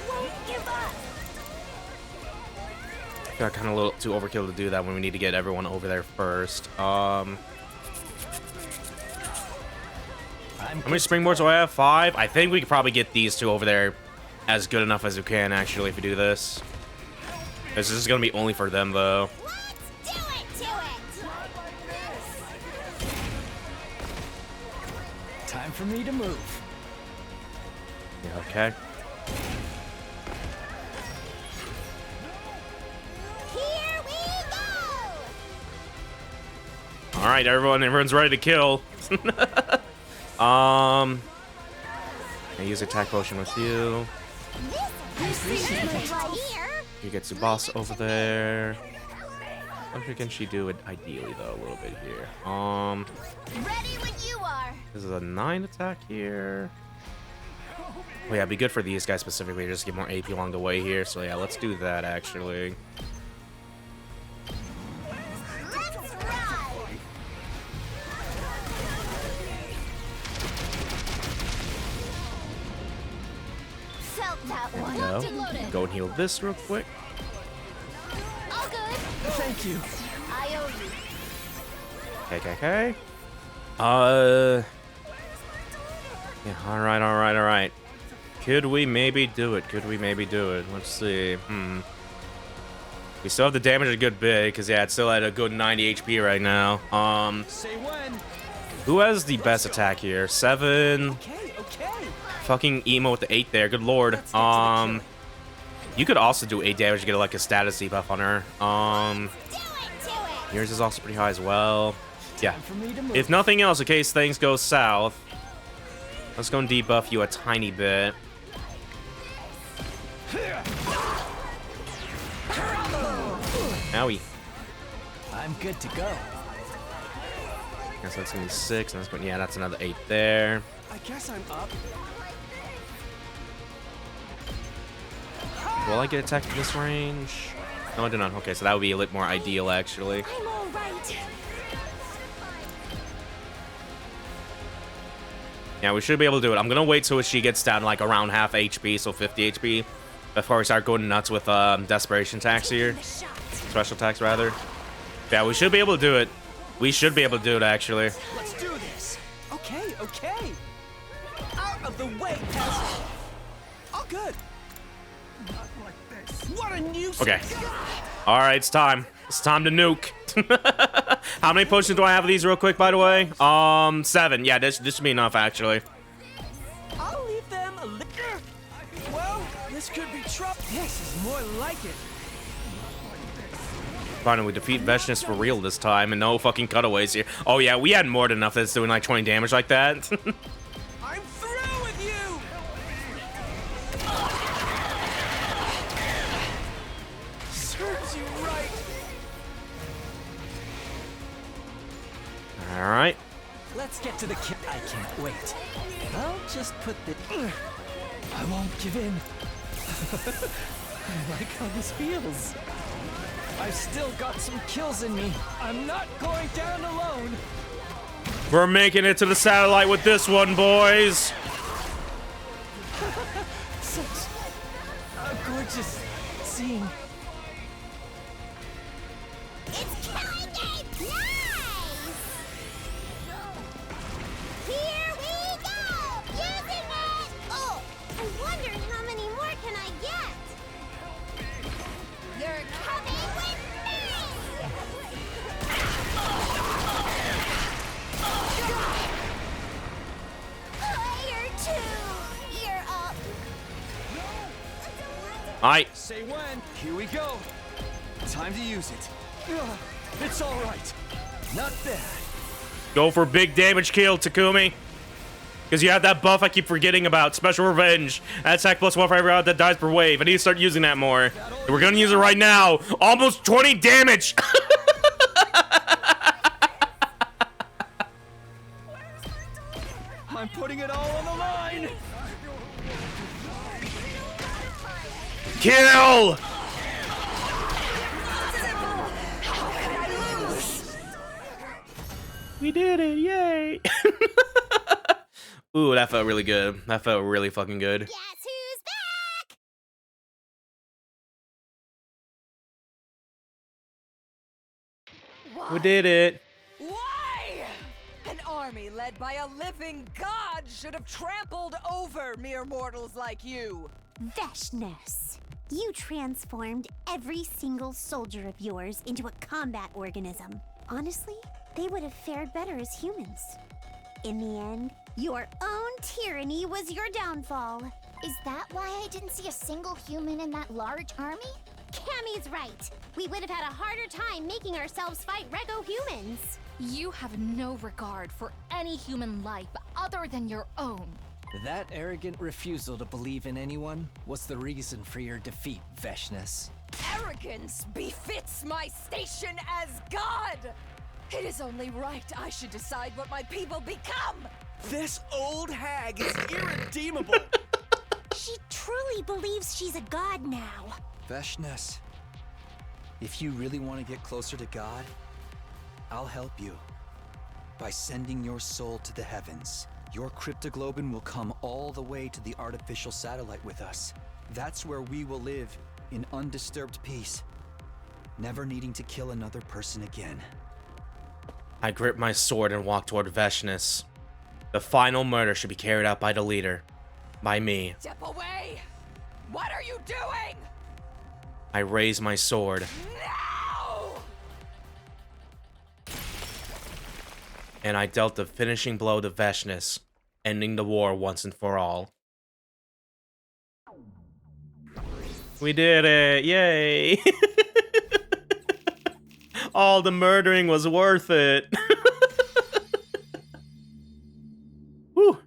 S6: won't give up.
S1: Got kind of a little too overkill to do that when we need to get everyone over there first. How many springboards do I have? 5? I think we could probably get these two over there as good enough as we can, actually, if we do this. This is going to be only for them, though.
S6: Let's do it to it.
S5: Time for me to move.
S1: Yeah, okay.
S6: Here we go.
S1: All right, everyone's ready to kill. I use attack potion with you.
S6: This is right here.
S1: You get Tsubasa over there. What can she do it ideally though? A little bit here.
S6: Ready when you are.
S1: This is a 9 attack here. Oh yeah, it'd be good for these guys specifically, just to get more AP along the way here. So yeah, let's do that actually.
S6: Let's ride. Felt that one.
S1: Go. Go and heal this real quick.
S6: All good.
S7: Thank you.
S6: I owe you.
S1: Okay. Yeah, alright. Could we maybe do it? Let's see. We still have the damage a good bit, because yeah, it's still at a good 90 HP right now.
S7: Say when.
S1: Who has the best attack here? 7.
S7: Okay.
S1: Fucking Emo with the 8 there, good lord. You could also do 8 damage to get like a status debuff on her.
S6: Do it to it.
S1: Yours is also pretty high as well. Yeah.
S5: For me to move.
S1: If nothing else, in case things go south, let's go and debuff you a tiny bit. Owie.
S5: I'm good to go.
S1: Guess that's gonna be 6, and that's going, yeah, that's another 8 there.
S7: I guess I'm up.
S1: Will I get attacked at this range? No, I did not. Okay, so that would be a little more ideal, actually.
S6: I'm all right.
S1: Yeah, we should be able to do it. I'm gonna wait till she gets down like around half HP, so 50 HP, before we start going nuts with desperation attacks here. Special attacks, rather. Yeah, we should be able to do it. We should be able to do it, actually.
S7: Let's do this. Okay. Out of the way, peasant. All good. Not like this. What a nuisance.
S1: Okay. All right, it's time. It's time to nuke. How many potions do I have of these real quick, by the way? 7. Yeah, this should be enough, actually.
S7: I'll leave them a liquor. Well, this could be trouble. This is more like it.
S1: Finally, we defeat Veshness for real this time, and no fucking cutaways here. Oh yeah, we had more than enough that's doing like 20 damage like that.
S7: I'm through with you. Serves you right.
S1: Alright.
S5: Let's get to the kill. I can't wait. I'll just put the... I won't give in. I like how this feels. I've still got some kills in me. I'm not going down alone.
S1: We're making it to the satellite with this one, boys.
S5: Such a gorgeous scene.
S6: It's killing game. Nice. Here we go. Using it. Oh, I wonder
S1: Alright.
S7: Say when. Here we go. Time to use it. Ugh, it's all right. Not bad.
S1: Go for big damage kill, Takumi. Because you have that buff I keep forgetting about. Special Revenge. Attack +1 for every odd that dies per wave. I need to start using that more. And we're going to use it right now. Almost 20 damage.
S7: I'm putting it all on the line.
S1: Kill! We did it, yay! Ooh, that felt really good. That felt really fucking good.
S6: Guess who's back?
S1: We did it.
S9: Why? An army led by a living god should have trampled over mere mortals like you.
S6: Veshness. You transformed every single soldier of yours into a combat organism. Honestly, they would have fared better as humans. In the end, your own tyranny was your downfall.
S3: Is that why I didn't see a single human in that large army?
S6: Cammy's right. We would have had a harder time making ourselves fight Rego humans.
S8: You have no regard for any human life other than your own.
S5: That arrogant refusal to believe in anyone was the reason for your defeat, Veshness.
S9: Arrogance befits my station as god. It is only right I should decide what my people become.
S7: This old hag is irredeemable.
S6: She truly believes she's a god now.
S2: Veshness, if you really want to get closer to God, I'll help you. By sending your soul to the heavens, your cryptoglobin will come all the way to the artificial satellite with us. That's where we will live in undisturbed peace, never needing to kill another person again.
S1: I grip my sword and walk toward Veshness. The final murder should be carried out by the leader. By me.
S9: Step away! What are you doing?
S1: I raise my sword.
S9: No!
S1: And I dealt the finishing blow to Veshness, ending the war once and for all. We did it! Yay! All the murdering was worth it. Whew.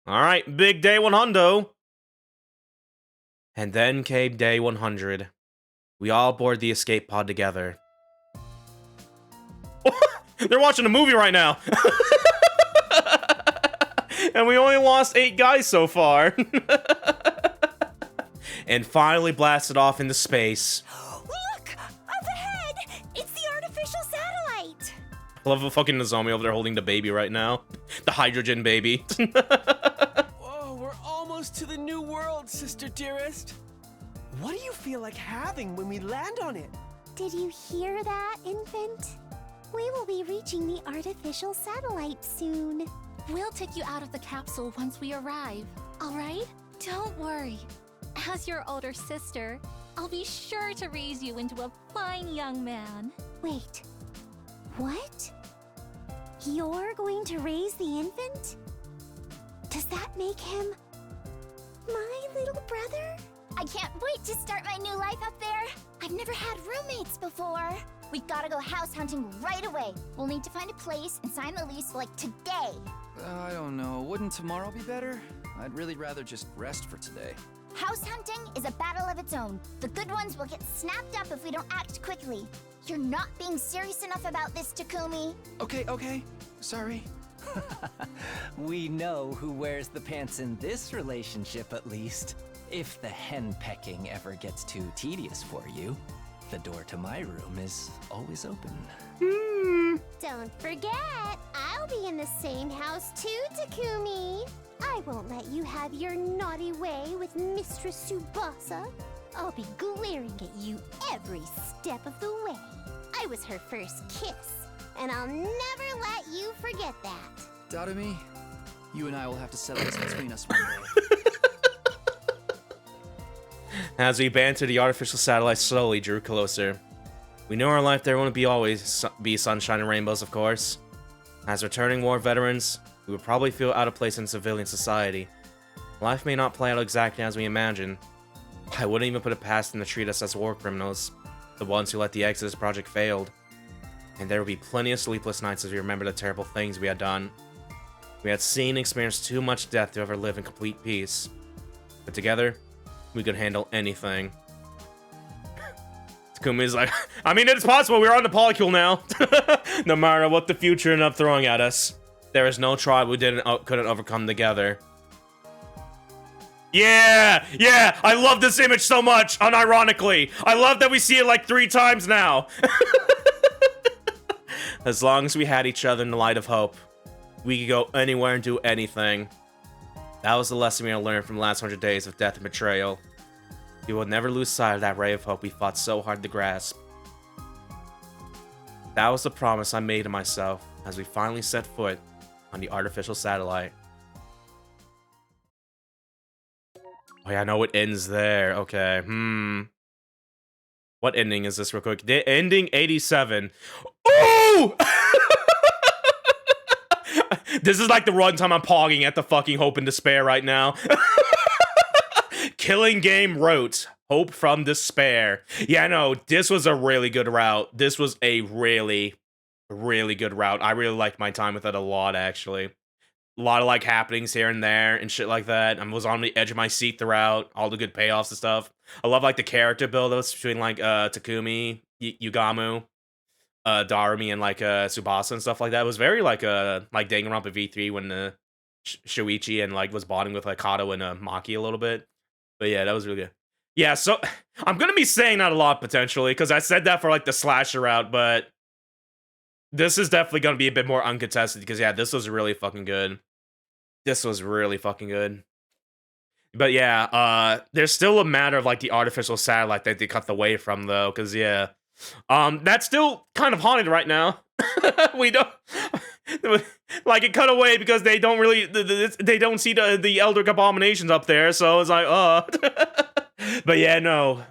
S1: Alright, big day 100. And then came day 100. We all board the escape pod together. They're watching a movie right now. And we only lost 8 guys so far. And finally blasted off into space.
S6: Look! Up ahead! It's the artificial satellite!
S1: I love a fucking Nozomi over there holding the baby right now. The hydrogen baby.
S7: Oh, we're almost to the new world, sister dearest. What do you feel like having when we land on it?
S6: Did you hear that, infant? We will be reaching the artificial satellite soon.
S8: We'll take you out of the capsule once we arrive, all right? Don't worry. As your older sister, I'll be sure to raise you into a fine young man.
S6: Wait. What? You're going to raise the infant? Does that make him my little brother?
S3: I can't wait to start my new life up there. I've never had roommates before. We've got to go house hunting right away. We'll need to find a place and sign the lease like today.
S2: I don't know, wouldn't tomorrow be better? I'd really rather just rest for today.
S3: House hunting is a battle of its own. The good ones will get snapped up if we don't act quickly. You're not being serious enough about this, Takumi.
S2: Okay, sorry.
S5: We know who wears the pants in this relationship, at least. If the hen-pecking ever gets too tedious for you, the door to my room is always open.
S6: Don't forget, I'll be in the same house too, Takumi. I won't let you have your naughty way with Mistress Tsubasa. I'll be glaring at you every step of the way. I was her first kiss, and I'll never let you forget that.
S2: Darumi, you and I will have to settle this between us one day.
S1: As we banter, the artificial satellite slowly drew closer. We knew our life there wouldn't be always be sunshine and rainbows, of course. As returning war veterans, we would probably feel out of place in civilian society. Life may not play out exactly as we imagine. I wouldn't even put it past them to treat us as war criminals, the ones who let the Exodus project failed. And there will be plenty of sleepless nights as we remember the terrible things we had done. We had seen and experienced too much death to ever live in complete peace. But together, we could handle anything. Takumi's like, I mean, it's possible. We're on the polycule now. No matter what the future ended up throwing at us, there is no tribe we couldn't overcome together. Yeah, I love this image so much, unironically. I love that we see it like 3 times now. As long as we had each other in the light of hope, we could go anywhere and do anything. That was the lesson we learned from the last 100 days of death and betrayal. We will never lose sight of that ray of hope we fought so hard to grasp. That was the promise I made to myself as we finally set foot on the artificial satellite. Oh yeah, I know it ends there. Okay, What ending is this real quick? Ending 87. Oh! This is like the runtime I'm pogging at the fucking Hope and Despair right now. Killing Game wrote, Hope from Despair. Yeah, no, this was a really good route. This was a really, really good route. I really liked my time with it a lot, actually. A lot of like happenings here and there and shit like that. I was on the edge of my seat throughout, all the good payoffs and stuff. I love like the character build-ups between like Takumi, Yugamu, Darumi, and like Tsubasa and stuff like that. It was very like Danganronpa V3 when Shuichi and like was bonding with like Kato and Maki a little bit. But yeah, that was really good. Yeah, so I'm gonna be saying that a lot potentially because I said that for like the slasher route, but this is definitely gonna be a bit more uncontested because yeah, this was really fucking good. This was really fucking good. But yeah, there's still a matter of like the artificial satellite that they cut away from though, because yeah, that's still kind of haunted right now. We don't like it cut away because they don't really they don't see the Elder Abominations up there, so it's like But yeah, no,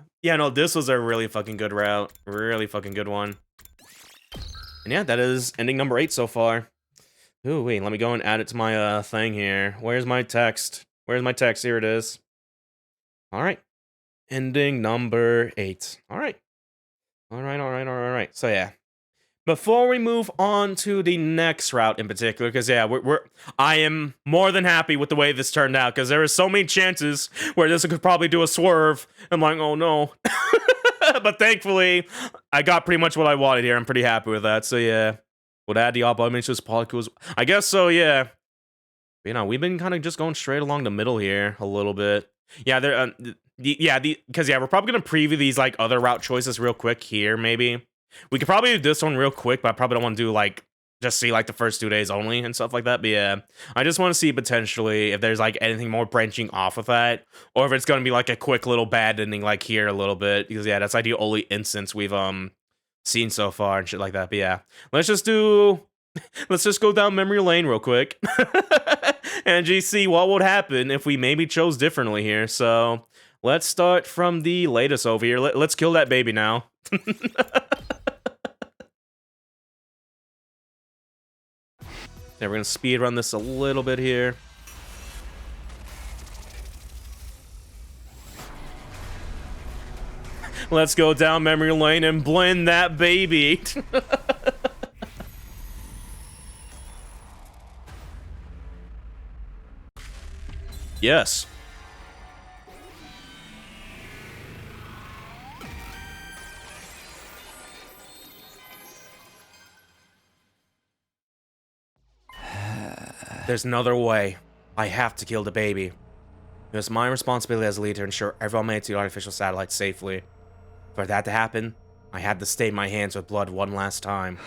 S1: this was a really fucking good route, really fucking good one. And yeah, that is ending number 8 so far. Ooh, wait, let me go and add it to my thing here. Where's my text? Where's my text? Here it is. All right. Ending number 8. All right. All right. So yeah. Before we move on to the next route in particular, because yeah, I am more than happy with the way this turned out, because there are so many chances where this could probably do a swerve. I'm like, oh no. But thankfully, I got pretty much what I wanted here. I'm pretty happy with that. So yeah, would add the abominations polycules. I guess so. Yeah. You know, we've been kind of just going straight along the middle here a little bit. Yeah, because we're probably gonna preview these like other route choices real quick here. Maybe we could probably do this one real quick, but I probably don't want to do like just see like the first 2 days only and stuff like that. But yeah, I just want to see potentially if there's like anything more branching off of that, or if it's gonna be like a quick little bad ending like here a little bit, because yeah, that's like the only instance we've seen so far and shit like that. But yeah, let's just go down memory lane real quick and just see what would happen if we maybe chose differently here. So let's start from the latest over here. Let's kill that baby now. Yeah, we're gonna speed run this a little bit here. Let's go down memory lane and blend that baby. Yes. There's another way. I have to kill the baby. It was my responsibility as a leader to ensure everyone made it to the artificial satellite safely. For that to happen, I had to stain my hands with blood one last time.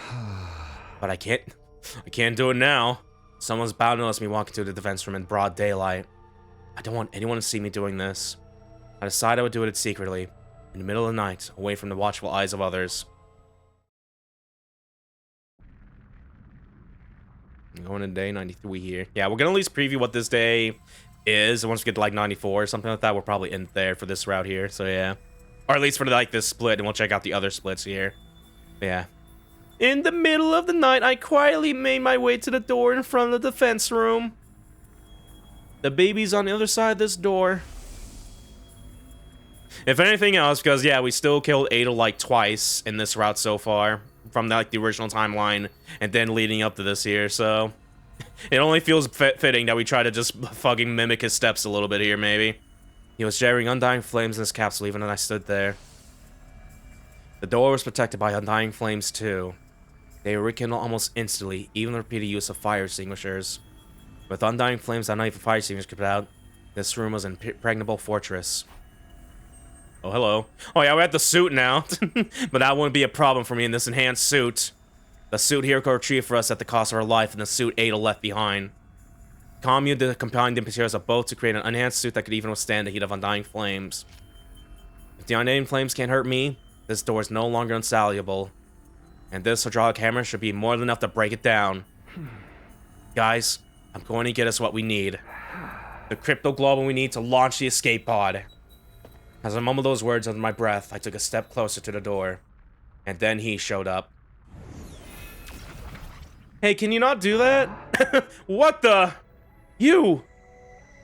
S1: But I can't do it now. Someone's bound to notice me walking to the defense room in broad daylight. I don't want anyone to see me doing this. I decided I would do it secretly, in the middle of the night, away from the watchful eyes of others. I'm going to day 93 here. Yeah, we're going to at least preview what this day is. And once we get to like 94 or something like that, we'll probably end there for this route here. So yeah. Or at least for like this split, and we'll check out the other splits here. But yeah. In the middle of the night, I quietly made my way to the door in front of the defense room. The baby's on the other side of this door. If anything else, because yeah, we still killed Ada like twice in this route so far, from like the original timeline, and then leading up to this here, so it only feels fitting that we try to just fucking mimic his steps a little bit here, maybe. He was generating undying flames in his capsule even as I stood there. The door was protected by undying flames too. They were rekindled almost instantly, even with repeated use of fire extinguishers. With undying flames that not even fire extinguishers could put out, this room was an impregnable fortress. Oh, hello. Oh yeah, we're at the suit now. But that wouldn't be a problem for me in this enhanced suit. The suit here could retrieve for us at the cost of our life, and the suit Ada left behind. Commune combined the materials of both to create an enhanced suit that could even withstand the heat of undying flames. If the undying flames can't hurt me, this door is no longer insoluble. And this hydraulic hammer should be more than enough to break it down. Guys, I'm going to get us what we need. The crypto global we need to launch the escape pod. As I mumbled those words under my breath, I took a step closer to the door. And then he showed up. Hey, can you not do that? What the? You!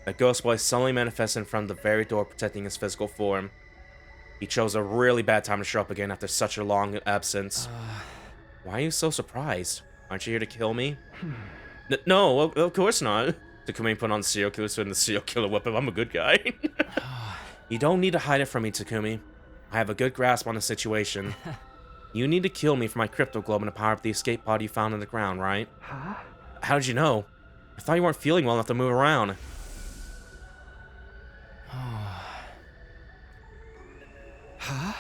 S1: A ghost boy suddenly manifested in front of the very door, protecting his physical form. He chose a really bad time to show up again after such a long absence. Why are you so surprised? Aren't you here to kill me? No, of course not. Takumi put on the serial killer suit and the serial killer weapon. I'm a good guy. You don't need to hide it from me, Takumi. I have a good grasp on the situation. You need to kill me for my crypto globe and to power up the escape pod you found on the ground, right? Huh? How did you know? I thought you weren't feeling well enough to move around.
S5: Huh?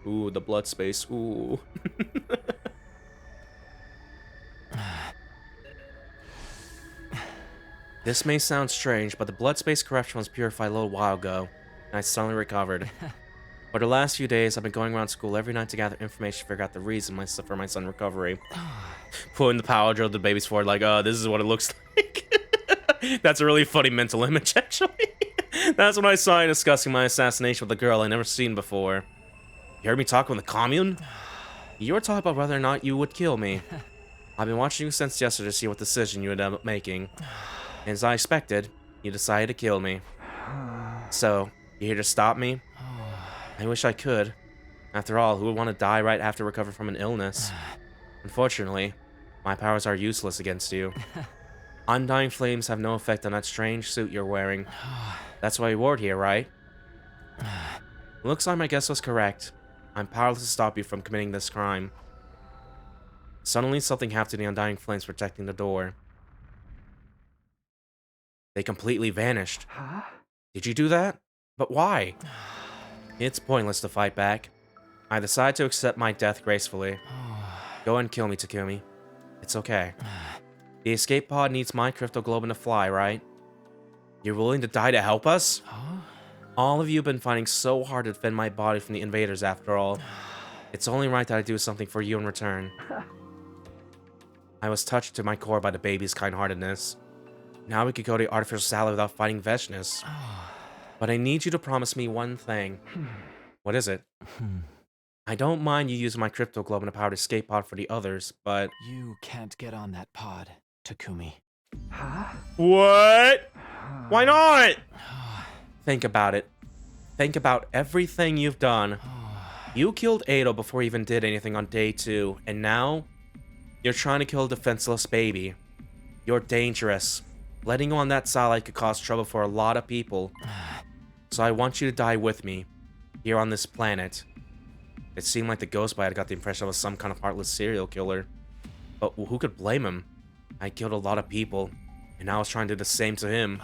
S1: Ooh, the blood space. Ooh. This may sound strange, but the blood space corruption was purified a little while ago, and I suddenly recovered. For the last few days, I've been going around school every night to gather information to figure out the reason for my son's recovery. Putting the power drill to the baby's forehead like, this is what it looks like. That's a really funny mental image, actually. That's when I saw you discussing my assassination with a girl I'd never seen before. You heard me talking with the commune? You were talking about whether or not you would kill me. I've been watching you since yesterday to see what decision you would end up making. And as I expected, you decided to kill me. So, you here to stop me? I wish I could. After all, who would want to die right after recovering from an illness? Unfortunately, my powers are useless against you. Undying flames have no effect on that strange suit you're wearing. That's why you wore it here, right? Looks like my guess was correct. I'm powerless to stop you from committing this crime. Suddenly, something happened to the undying flames protecting the door. They completely vanished. Huh? Did you do that? But why? It's pointless to fight back. I decide to accept my death gracefully. Go and kill me, Takumi. It's okay. The escape pod needs my crypto globe to fly, right? You're willing to die to help us? All of you have been fighting so hard to defend my body from the invaders after all. It's only right that I do something for you in return. I was touched to my core by the baby's kind-heartedness. Now we could go to artificial salad without fighting Veshness. But I need you to promise me one thing. What is it? I don't mind you using my crypto globe and a powered escape pod for the others, but...
S2: You can't get on that pod, Takumi.
S5: Huh?
S1: What? Why not? Think about it. Think about everything you've done. You killed Ado before you even did anything on day 2, and now you're trying to kill a defenseless baby. You're dangerous. Letting you on that satellite could cause trouble for a lot of people. So I want you to die with me, here on this planet. It seemed like the ghost boy had got the impression I was some kind of heartless serial killer. But who could blame him? I killed a lot of people, and I was trying to do the same to him.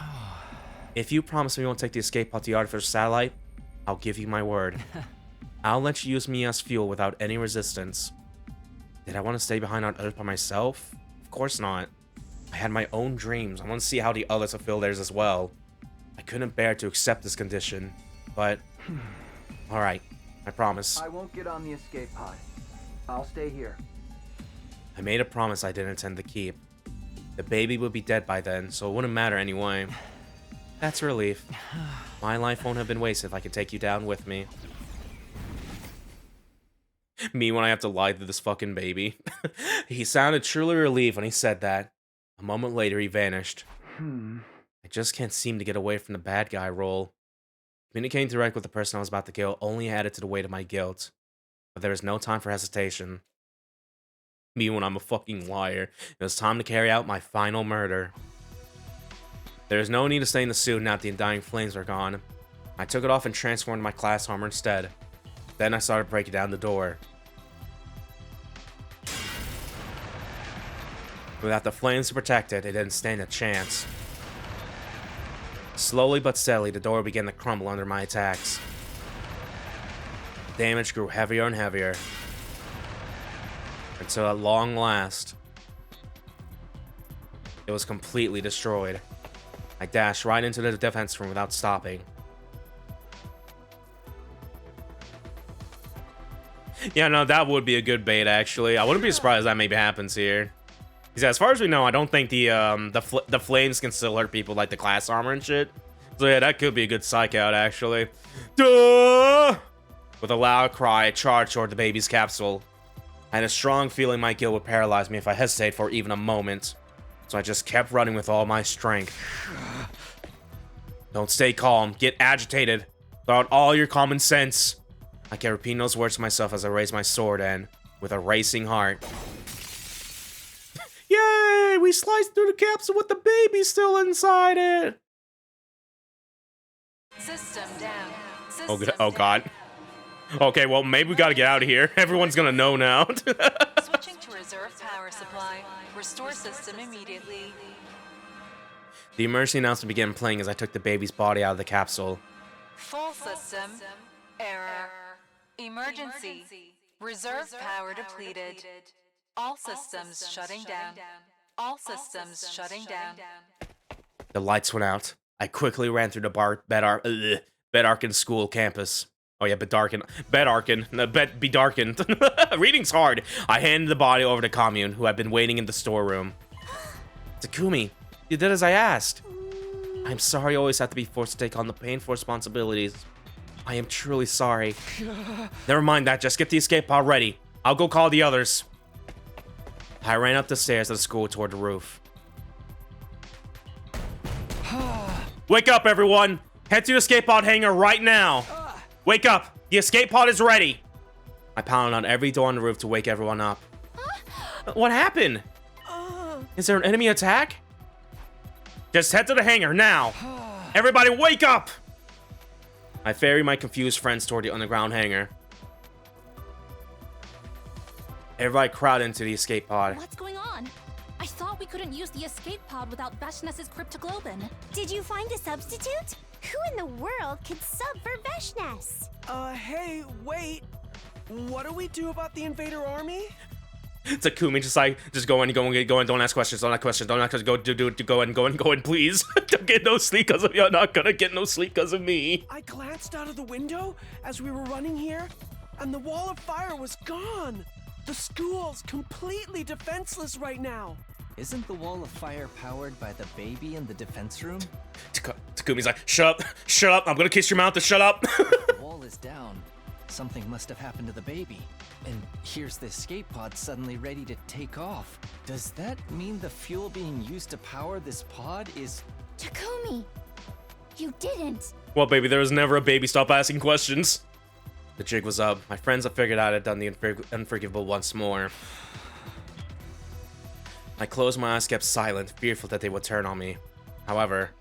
S1: If you promise me you won't take the escape pod to the artificial satellite, I'll give you my word. I'll let you use me as fuel without any resistance. Did I want to stay behind on Earth by myself? Of course not. I had my own dreams. I want to see how the others fulfill theirs as well. I couldn't bear to accept this condition, but... Alright, I promise.
S7: I won't get on the escape pod. I'll stay here.
S1: I made a promise I didn't intend to keep. The baby would be dead by then, so it wouldn't matter anyway. That's a relief. My life won't have been wasted if I could take you down with me. Me when I have to lie to this fucking baby. He sounded truly relieved when he said that. A moment later, he vanished. I just can't seem to get away from the bad guy role. Communicating direct with the person I was about to kill only added to the weight of my guilt. But there was no time for hesitation. Me when I'm a fucking liar. It was time to carry out my final murder. There is no need to stay in the suit now that the undying flames were gone. I took it off and transformed my class armor instead. Then I started breaking down the door. Without the flames to protect it, it didn't stand a chance. Slowly but steadily, the door began to crumble under my attacks. Damage grew heavier and heavier. Until at long last, it was completely destroyed. I dashed right into the defense room without stopping. Yeah, no, that would be a good bait, actually. I wouldn't be surprised that maybe happens here. Because as far as we know, I don't think the flames can still hurt people like the class armor and shit. So yeah, that could be a good psych out, actually. Duh! With a loud cry, I charged toward the baby's capsule. I had a strong feeling my guilt would paralyze me if I hesitated for even a moment. So I just kept running with all my strength. Don't stay calm. Get agitated. Throw out all your common sense. I kept repeating those words to myself as I raised my sword and, with a racing heart... Yay! We sliced through the capsule with the baby still inside it!
S9: System down.
S1: Oh god. Okay, well, maybe we gotta get out of here. Everyone's gonna know now.
S9: Switching to reserve power supply. Restore system immediately.
S1: The emergency announcement began playing as I took the baby's body out of the capsule.
S9: Full system. Error. Emergency. Reserve power depleted. All systems shutting down. All systems shutting down.
S1: The lights went out. I quickly ran through the Bedarkin school campus. Oh yeah, Bedarkin. No, be darkened. Reading's hard. I handed the body over to Commune, who had been waiting in the storeroom. Takumi, you did as I asked. I'm sorry I always have to be forced to take on the painful responsibilities. I am truly sorry. Never mind that, just get the escape pod ready. I'll go call the others. I ran up the stairs of the school toward the roof. Wake up, everyone! Head to the escape pod hangar right now! Wake up! The escape pod is ready! I pounded on every door on the roof to wake everyone up. What happened? Is there an enemy attack? Just head to the hangar now! Everybody wake up! I ferried my confused friends toward the underground hangar. Everybody crowded into the escape pod.
S8: What's going on? I thought we couldn't use the escape pod without Veshness's cryptoglobin.
S6: Did you find a substitute? Who in the world could sub for Veshness?
S7: Hey, wait. What do we do about the invader army?
S1: Takumi just go in, don't ask questions, go in, please. Don't get no sleep because of you. You're not gonna get no sleep because of me.
S7: I glanced out of the window as we were running here, and the wall of fire was gone. The school's completely defenseless right now.
S5: Isn't the wall of fire powered by the baby in the defense room?
S1: Takumi's like, shut up, I'm gonna kiss your mouth to shut up.
S5: The wall is down. Something must have happened to the baby. And here's the escape pod suddenly ready to take off. Does that mean the fuel being used to power this pod is...
S3: Takumi, you didn't.
S1: Well, baby, there was never a baby. Stop asking questions. The jig was up. My friends had figured out I'd done the unforgivable once more. I closed my eyes, kept silent, fearful that they would turn on me. However...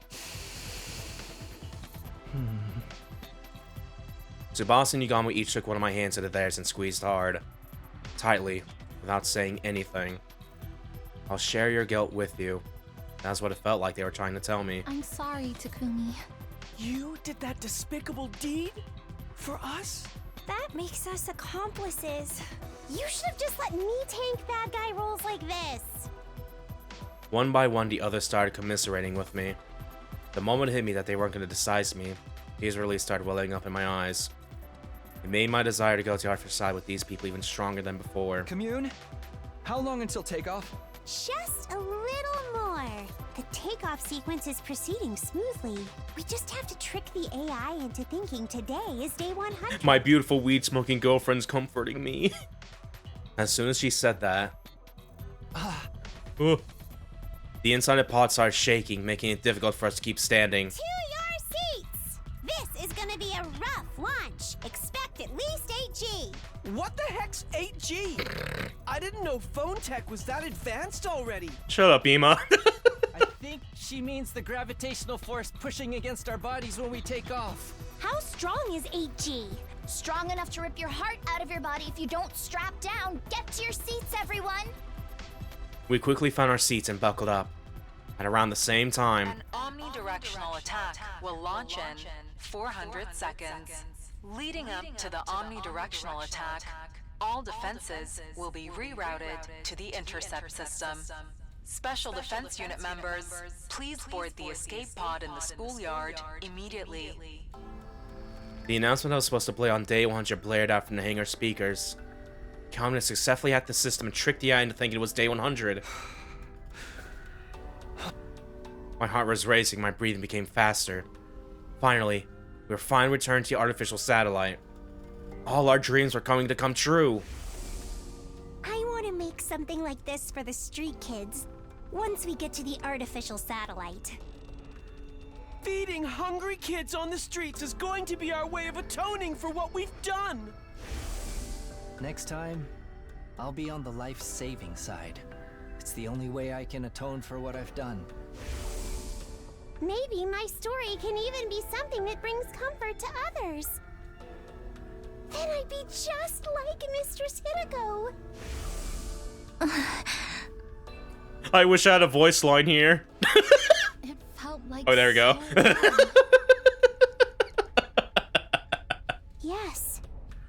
S1: Tsubasa and Yagami each took one of my hands into theirs and squeezed hard. Tightly, without saying anything. I'll share your guilt with you. That's what it felt like they were trying to tell me.
S8: I'm sorry, Takumi.
S7: You did that despicable deed? For us?
S6: That makes us accomplices. You should have just let me tank bad guy roles like this.
S1: One by one, the others started commiserating with me. The moment it hit me that they weren't going to decisive me, tears really started welling up in my eyes. It made my desire to go to Arthur's side with these people even stronger than before.
S2: Commune, how long until takeoff?
S6: Just a little more. The takeoff sequence is proceeding smoothly. We just have to trick the AI into thinking today is day 100.
S1: My beautiful weed-smoking girlfriend's comforting me. As soon as she said that... the inside of the pod started shaking, making it difficult for us to keep standing.
S6: To your seats! This is gonna be a rough launch. Expect at least 8G.
S7: What the heck's 8G? I didn't know phone tech was that advanced already.
S1: Shut up, Ema.
S5: I think she means the gravitational force pushing against our bodies when we take off.
S6: How strong is 8G?
S3: Strong enough to rip your heart out of your body if you don't strap down. Get to your seats, everyone.
S1: We quickly found our seats and buckled up. At around the same time...
S10: An omnidirectional attack will launch in 400 seconds. Leading up to the omnidirectional attack, all defenses will be rerouted to the intercept system. Special Defense Unit members, please board the escape pod in the schoolyard immediately.
S1: The announcement I was supposed to play on day 100 blared out from the hangar speakers. Communists successfully hacked the system and tricked the AI into thinking it was day 100. My heart was racing, my breathing became faster. Finally, we were finally returned to the artificial satellite. All our dreams were coming to come true.
S6: I want to make something like this for the street kids once we get to the artificial satellite.
S7: Feeding hungry kids on the streets is going to be our way of atoning for what we've done.
S5: Next time, I'll be on the life-saving side. It's the only way I can atone for what I've done.
S6: Maybe my story can even be something that brings comfort to others. Then I'd be just like Mistress Hideko.
S1: I wish I had a voice line here.
S8: It felt like
S1: Oh, there we go.
S8: so long.
S6: Yes,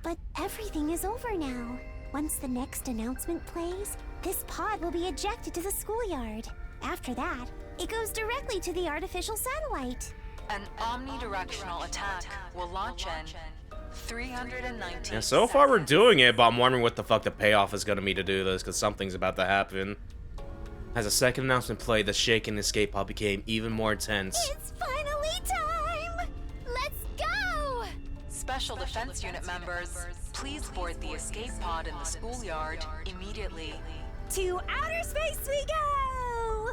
S6: but everything is over now. Once the next announcement plays, this pod will be ejected to the schoolyard. After that, it goes directly to the artificial satellite.
S10: An omnidirectional attack will launch in 319
S1: Yeah, so far we're
S10: seconds.
S1: doing it, but I'm wondering what the fuck the payoff is going to be to do this, because something's about to happen. As the second announcement played, the shake in the escape pod became even more intense.
S6: It's finally time! Let's go!
S10: Special Defense Unit members, please board the escape pod in the schoolyard immediately.
S6: To outer space we go!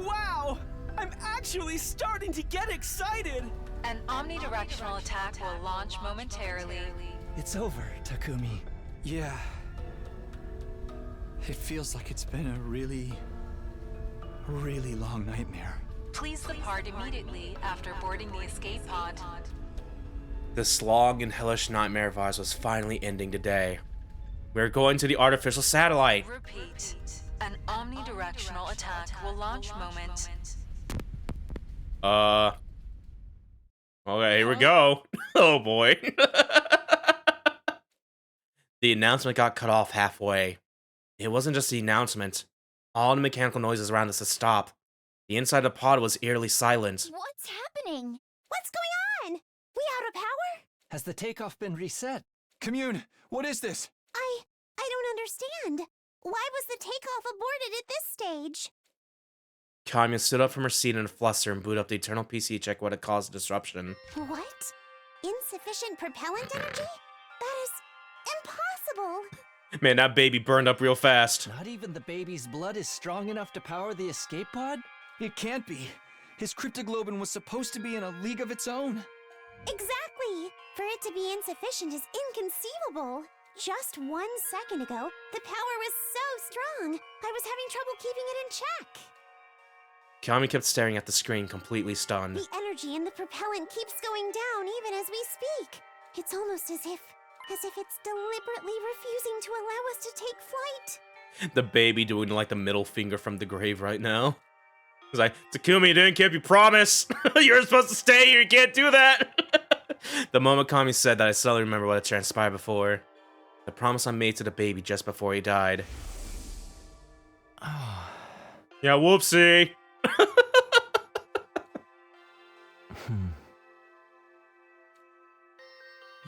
S7: Wow! I'm actually starting to get excited!
S10: An omnidirectional attack will launch momentarily.
S2: It's over, Takumi.
S11: Yeah. It feels like it's been a really long nightmare.
S10: Please depart immediately after boarding the escape pod.
S1: This long and hellish nightmare of ours was finally ending today. We were going to the artificial satellite.
S10: Repeat. An omnidirectional attack will launch moment.
S1: Okay, here we go. Oh boy. The announcement got cut off halfway. It wasn't just the announcement. All the mechanical noises around us had stopped. The inside of the pod was eerily silent.
S3: What's happening?
S6: What's going on? We out of power?
S5: Has the takeoff been reset?
S11: Commune, what is this?
S6: I don't understand. Why was the takeoff aborted at this stage?
S1: Kanya stood up from her seat in a fluster and booted up the internal PC to check what had caused the disruption.
S6: What? Insufficient propellant energy? That is impossible.
S1: Man, that baby burned up real fast.
S5: Not even the baby's blood is strong enough to power the escape pod?
S11: It can't be. His cryptoglobin was supposed to be in a league of its own.
S6: Exactly. For it to be insufficient is inconceivable. Just 1 second ago, the power was so strong, I was having trouble keeping it in check.
S1: Kami kept staring at the screen, completely stunned.
S6: The energy in the propellant keeps going down even as we speak. It's almost as if it's deliberately refusing to allow us to take flight.
S1: The baby doing like the middle finger from the grave right now. He's like, Takumi, you didn't keep your promise. You're supposed to stay here, you can't do that. The moment Kami said that, I suddenly remember what had transpired before. The promise I made to the baby just before he died. Yeah, whoopsie.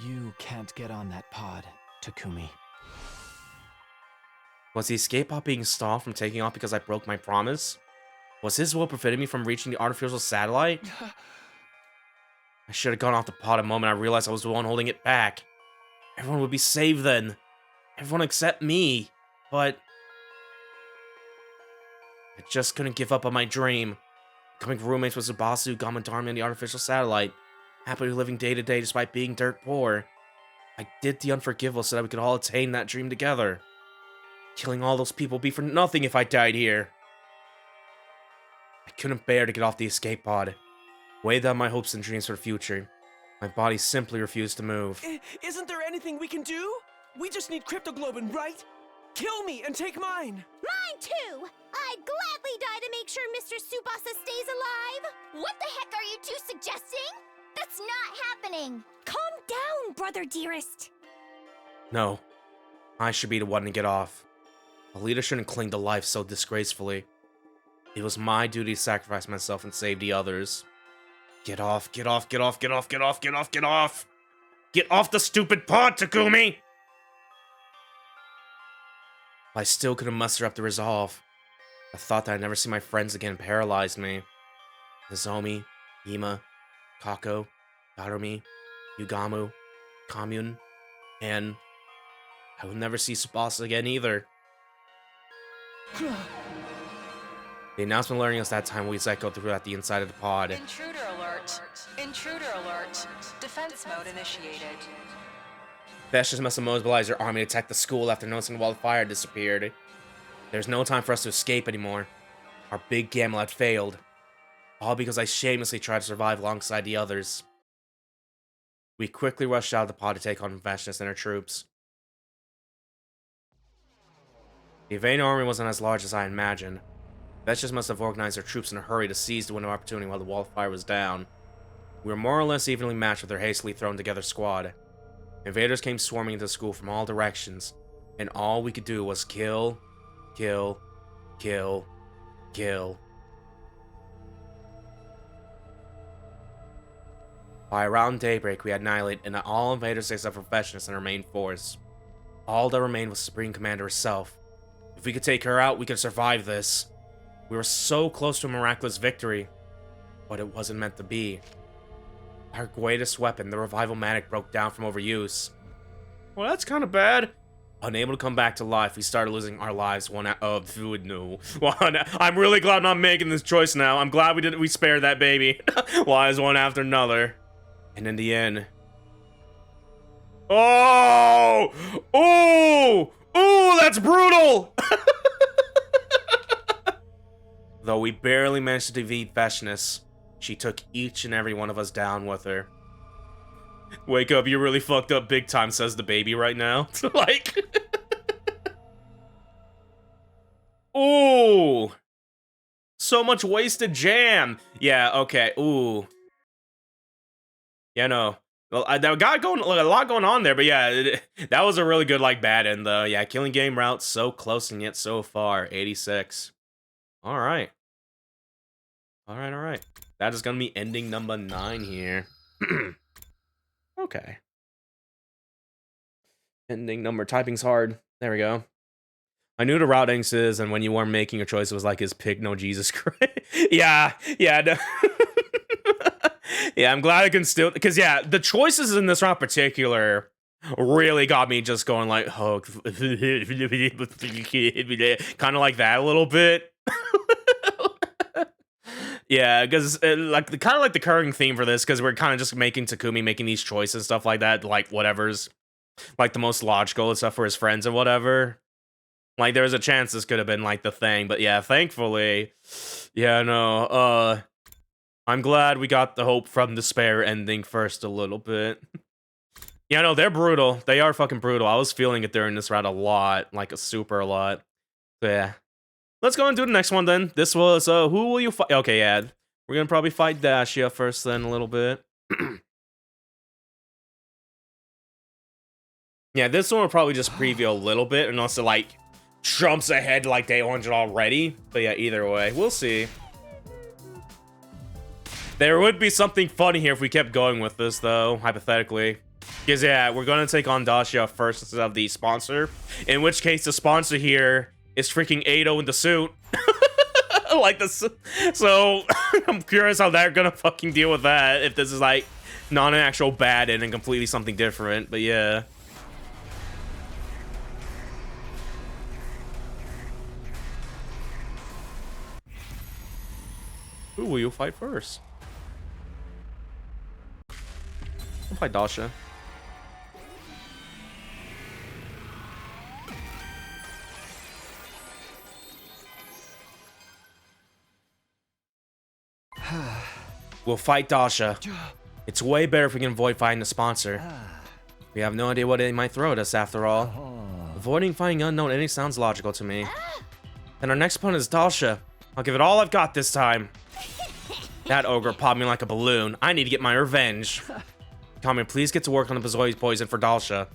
S2: You can't get on that pod, Takumi.
S1: Was the escape pod being stalled from taking off because I broke my promise? Was his will preventing me from reaching the artificial satellite? I should have gone off the pod the moment I realized I was the one holding it back. Everyone would be saved then. Everyone except me. But I just couldn't give up on my dream. Becoming roommates with Tsubasa, Gamadharmi, and the artificial satellite. Happily living day to day despite being dirt poor. I did the unforgivable so that we could all attain that dream together. Killing all those people would be for nothing if I died here. I couldn't bear to get off the escape pod. Weighed down my hopes and dreams for the future. My body simply refused to move.
S7: Isn't there anything we can do? We just need cryptoglobin, right? Kill me and take mine!
S6: Mine too! I'd gladly die to make sure Mr. Tsubasa stays alive!
S3: What the heck are you two suggesting? That's not happening.
S6: Calm down, brother dearest.
S1: No. I should be the one to get off. A leader shouldn't cling to life so disgracefully. It was my duty to sacrifice myself and save the others. Get off, get off, get off, get off, get off, get off, get off! Get off the stupid pod, Takumi! I still couldn't muster up the resolve. The thought that I'd never see my friends again paralyzed me. Nozomi, Ima, Kako, Darumi, Yugamu, Commune, and I would never see Tsubasa again either. The announcement alerting us that time we echoed throughout the inside of the pod.
S10: Intruder alert. Intruder alert. Defense mode initiated.
S1: Vestiges must have mobilized their army to attack the school after noticing while the fire disappeared. There's no time for us to escape anymore. Our big gamble had failed. All because I shamelessly tried to survive alongside the others. We quickly rushed out of the pod to take on Vestiges and her troops. The invading army wasn't as large as I imagined. Vestiges must have organized their troops in a hurry to seize the window of opportunity while the wall of fire was down. We were more or less evenly matched with their hastily thrown together squad. Invaders came swarming into the school from all directions, and all we could do was kill, kill, kill, kill. By around daybreak, we had annihilated all invaders except for Vestiges and her main force. All that remained was Supreme Commander herself. If we could take her out, we could survive this. We were so close to a miraculous victory, but it wasn't meant to be. Our greatest weapon, the revival manic, broke down from overuse. Well, that's kind of bad. Unable to come back to life, we started losing our lives one no. Well, I'm really glad I'm not making this choice now. I'm glad we spared that baby. Lives one after another. And in the end... Oh! Oh! Oh, that's brutal! Though we barely managed to defeat Vestiges, she took each and every one of us down with her. Wake up, you're really fucked up big time, says the baby right now. Like... Ooh! So much wasted jam! Yeah, okay, ooh. Yeah, no. Well, that got going, a lot going on there, but yeah, that was a really good, like, bad end, though. Yeah, killing game route, so close and yet so far. 86. Alright. Alright. That is gonna be ending number 9 here. Okay. Ending number, typing's hard. There we go. I knew the route angst is, and when you were making your choice, it was like, is pig no Jesus Christ? yeah, no. Yeah, I'm glad I can still, because yeah, the choices in this route in particular really got me just going like, oh, kind of like that a little bit. Yeah, because like kind of like the recurring theme for this, because we're kind of just making Takumi making these choices and stuff like that, like whatever's like the most logical and stuff for his friends and whatever. Like there was a chance this could have been like the thing, but yeah, thankfully, yeah, no, I'm glad we got the hope from despair ending first a little bit. Yeah, no, they're brutal. They are fucking brutal. I was feeling it during this route a lot, like a super lot. So yeah. Let's go and do the next one then. This was, who will you fight? Okay, yeah. We're gonna probably fight Dashia first then a little bit. Yeah, this one will probably just preview a little bit and also like jumps ahead like day 100 already. But yeah, either way, we'll see. There would be something funny here if we kept going with this though, hypothetically. Because yeah, we're gonna take on Dashia first instead of the sponsor. In which case the sponsor here is freaking Ado in the suit. Like this. So I'm curious how they're gonna fucking deal with that. If this is like not an actual bad end and completely something different. But yeah. Who will you fight first? I'll fight Dasha. We'll fight Dasha. It's way better if we can avoid fighting the sponsor. We have no idea what they might throw at us after all. Avoiding fighting unknown enemies sounds logical to me. And our next opponent is Dasha. I'll give it all I've got this time. That ogre popped me like a balloon. I need to get my revenge. Kami, please get to work on the Bazooi's poison for Dasha.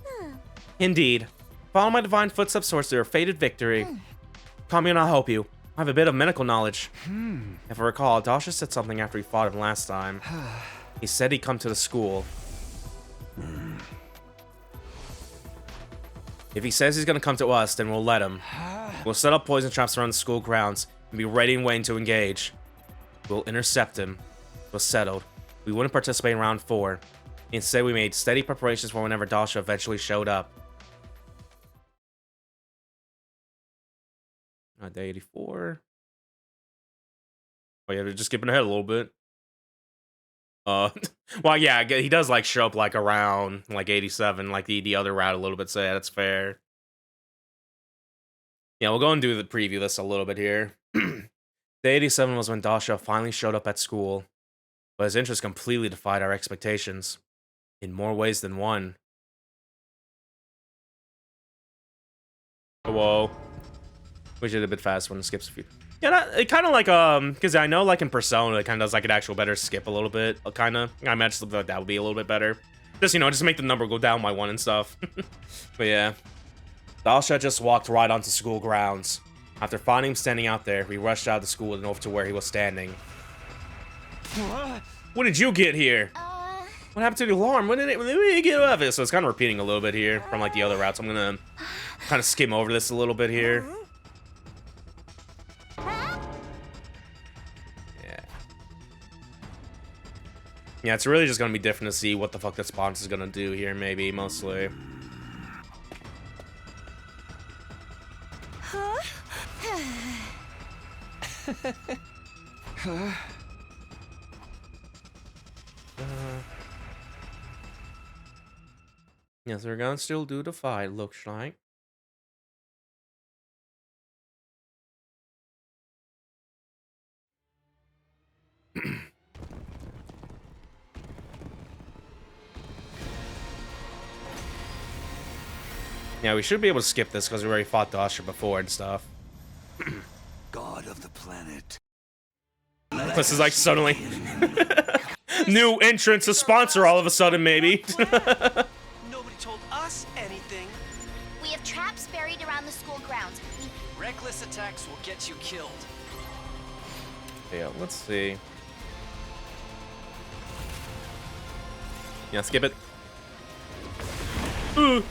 S1: Indeed. Follow my divine footsteps towards their fated victory. Kami and I'll help you. I have a bit of medical knowledge. If I recall, Dasha said something after we fought him last time. He said he'd come to the school. If he says he's gonna come to us, then we'll let him. We'll set up poison traps around the school grounds and be ready and waiting to engage. We'll intercept him. It was settled. We wouldn't participate in round 4. Instead, we made steady preparations for whenever Dasha eventually showed up. Day 84. Oh yeah, they're just skipping ahead a little bit. Well, yeah, he does like show up like around like 87, like the other route a little bit. So yeah, that's fair. Yeah, we'll go and do the preview this a little bit here. Day 87 was when Dasha finally showed up at school, but his interest completely defied our expectations, in more ways than one. Whoa. Which is a bit fast when it skips a few. Yeah, it kind of like, because I know like in Persona, it kind of does like an actual better skip a little bit, kind of. I imagine something like that would be a little bit better. Just, you know, just make the number go down by 1 and stuff. But yeah. Dasha just walked right onto school grounds. After finding him standing out there, we rushed out of the school and over to where he was standing. When did you get here? What happened to the alarm? When did it get off it? So it's kind of repeating a little bit here from like the other routes. I'm gonna kind of skim over this a little bit here. Yeah, it's really just gonna be different to see what the fuck the sponsor is gonna do here, maybe, mostly. Yes, we're gonna still do the fight, looks like. Yeah, we should be able to skip this because we already fought Dasha before and stuff.
S2: God of the planet.
S1: This is like suddenly new entrance, a sponsor all of a sudden, maybe.
S7: Nobody told us anything.
S3: We have traps buried around the school grounds.
S7: Reckless attacks will get you killed.
S1: Yeah, let's see. Yeah, skip it. Ooh.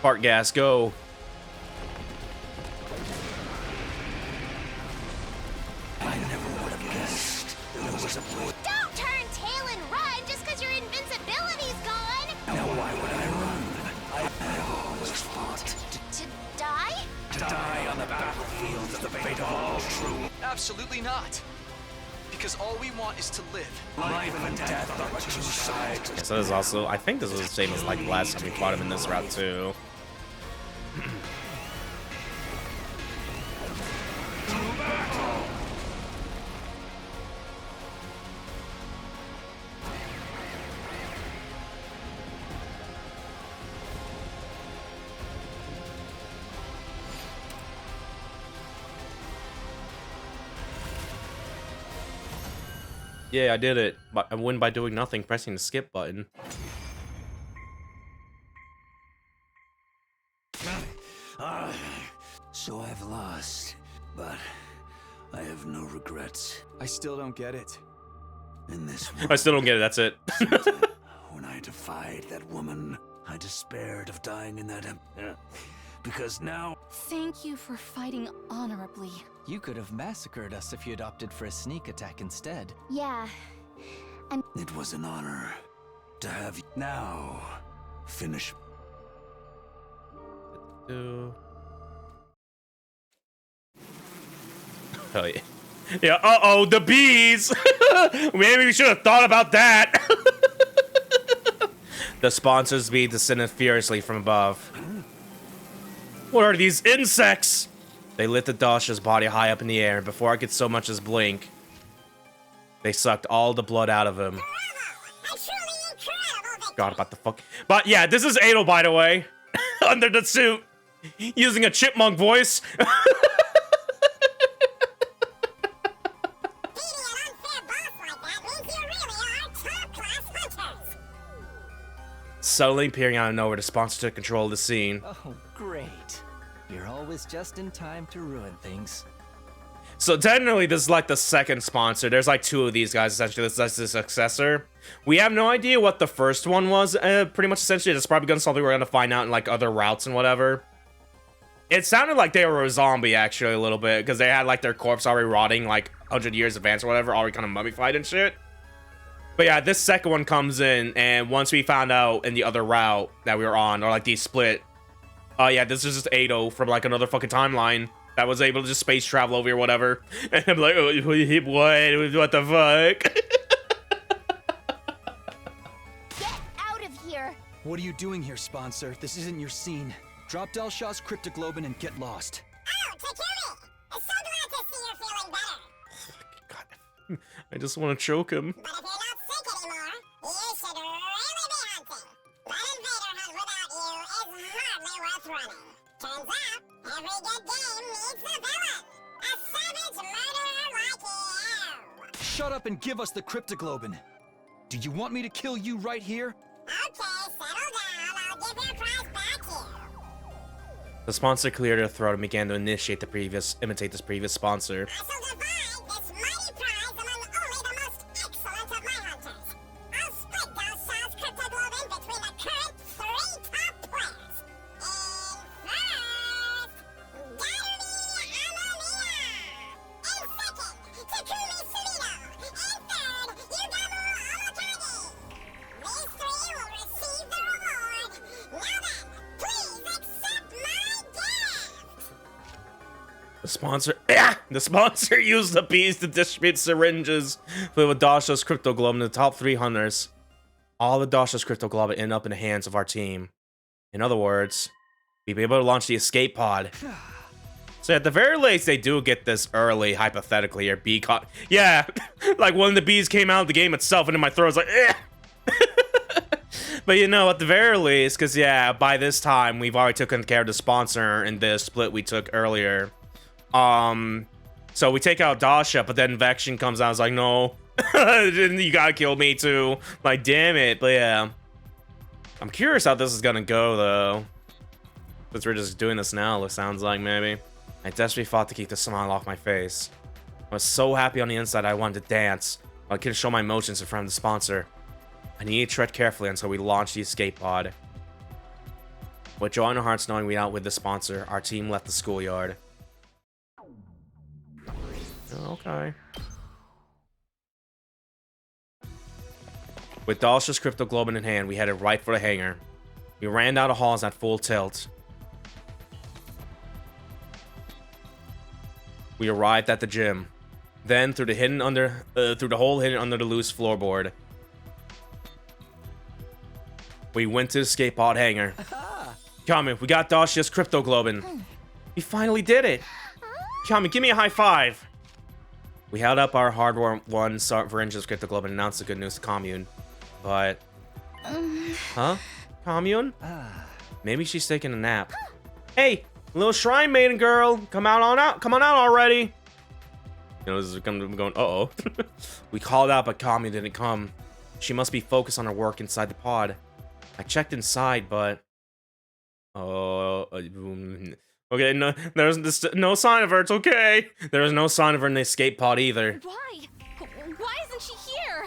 S1: Part gas, go.
S2: I never would have guessed there was a point.
S6: Don't turn tail and run just because your invincibility's gone!
S2: Now why would I run? I have always fought.
S6: To die?
S2: To die on the battlefield of the fate of all true.
S7: Absolutely not. Because all we want is to live.
S2: Life and death are two sides.
S1: Yeah, so this is also, I think this is the same as like last time we fought him in this route too. Yeah, I did it, but I win by doing nothing, pressing the skip button.
S2: So I've lost, but I have no regrets.
S11: I still don't get it.
S4: in this
S1: I still don't get it, that's it.
S4: When I defied that woman, I despaired of dying in that because now
S8: Thank you for fighting honorably.
S5: You could have massacred us if you'd opted for a sneak attack instead.
S3: Yeah.
S4: it was an honor to have you. Now, finish.
S1: Hell yeah. Yeah, uh-oh, the bees! Maybe we should have thought about that. The sponsors beat descended furiously from above. What are these insects? They lifted Dasha's body high up in the air, and before I could so much as blink, they sucked all the blood out of him. God, about the fuck. But yeah, this is Ado, by the way. Under the suit. Using a chipmunk voice. Suddenly appearing out of nowhere, the sponsor took control of the scene.
S5: Oh, great. You're always just in time to ruin things.
S1: So technically, this is like the second sponsor. There's like two of these guys, essentially. That's the successor. We have no idea what the first one was. Pretty much, essentially, it's probably gonna something we're gonna find out in like other routes and whatever. It sounded like they were a zombie, actually, a little bit, because they had like their corpse already rotting like 100 years advance or whatever, already kind of mummified and shit. But yeah, this second one comes in, and once we found out in the other route that we were on, or like the split, yeah, this is just Ado from like another fucking timeline that was able to just space travel over here, whatever. And I'm like, oh, what the fuck?
S3: Get out of here!
S11: What are you doing here, sponsor? This isn't your scene. Drop Delshaw's cryptoglobin and get lost.
S6: Oh, Takumi! It's so glad to see you're feeling better.
S1: God, I just want to choke him.
S6: But if you're not sick anymore, you should really be hunting. That invader hunt without you is hardly worth running. Turns out, every good game needs a villain. A savage murderer like you.
S11: Shut up and give us the cryptoglobin. Do you want me to kill you right here?
S6: Okay, settle down. I'll give your prize back here.
S1: The sponsor cleared her throat and began to imitate this previous sponsor.
S6: I shall divide this mighty prize among only the most excellent of my hunters. I'll split Delshaw's cryptoglobin between the current 3 top players. In first, Garumi Amamiya. In second, Takumi Sumido. In third, Yugamu Amakagi. These 3 will receive the reward. Now then, please accept my gift.
S1: The sponsor used the bees to distribute syringes filled with Dasha's cryptoglobin to the top 3 hunters. All the Dasha's cryptoglobin end up in the hands of our team. In other words, we'll be able to launch the escape pod. So at the very least, they do get this early, hypothetically, or bee caught. Yeah, like one of the bees came out of the game itself, and in my throat, I was like, eh. But you know, at the very least, because yeah, by this time, we've already taken care of the sponsor in the split we took earlier. So we take out Dasha, but then Vection comes out and is like, no, you gotta kill me too. Like, damn it. But yeah, I'm curious how this is gonna go, though. Since we're just doing this now, it sounds like, maybe. I desperately fought to keep the smile off my face. I was so happy on the inside I wanted to dance, but I couldn't show my emotions in front of the sponsor. I needed to tread carefully until we launched the escape pod. With joy in our hearts knowing we outwit the sponsor, our team left the schoolyard. Okay. With Dalsha's cryptoglobin in hand, we headed right for the hangar. We ran down the halls at full tilt. We arrived at the gym. Then, through the hole hidden under the loose floorboard, we went to the escape pod hangar. Kami, we got Dasha's cryptoglobin. We finally did it. Kami, give me a high five. We held up our hard-won syringes cryptoglobin and announced the good news to Commune. But... Huh? Commune? Maybe she's taking a nap. Hey, little shrine maiden girl, come on out already. You know, this is going, uh-oh. We called out, but Commune didn't come. She must be focused on her work inside the pod. I checked inside, but... Okay, no, there's no sign of her, it's okay. There was no sign of her in the escape pod either.
S8: Why? Why isn't she here?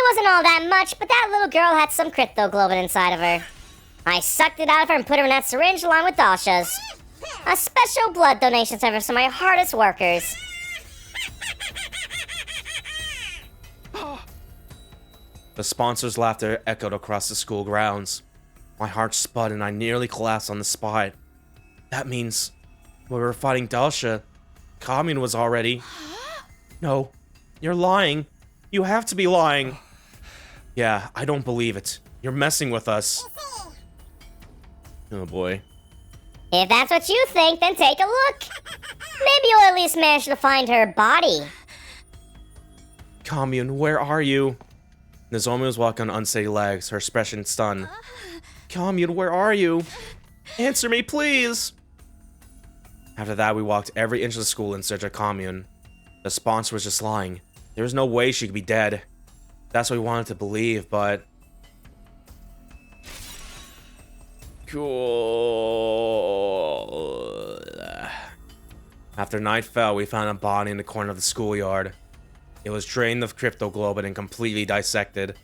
S12: It wasn't all that much, but that little girl had some cryptoglobin inside of her. I sucked it out of her and put her in that syringe along with Dasha's. A special blood donation service for my hardest workers.
S1: The sponsor's laughter echoed across the school grounds. My heart spun and I nearly collapsed on the spot. That means when we were fighting Dasha, Commune was already... No, you're lying. You have to be lying. Yeah, I don't believe it. You're messing with us. Oh boy.
S12: If that's what you think, then take a look. Maybe you'll at least manage to find her body.
S1: Commune, where are you? Nozomi was walking on unsteady legs, her expression stunned. Commune, where are you? Answer me, please! After that, we walked every inch of the school in search of Commune. The sponsor was just lying. There was no way she could be dead. That's what we wanted to believe, but... Cool. After night fell, we found a body in the corner of the schoolyard. It was drained of cryptoglobin and completely dissected.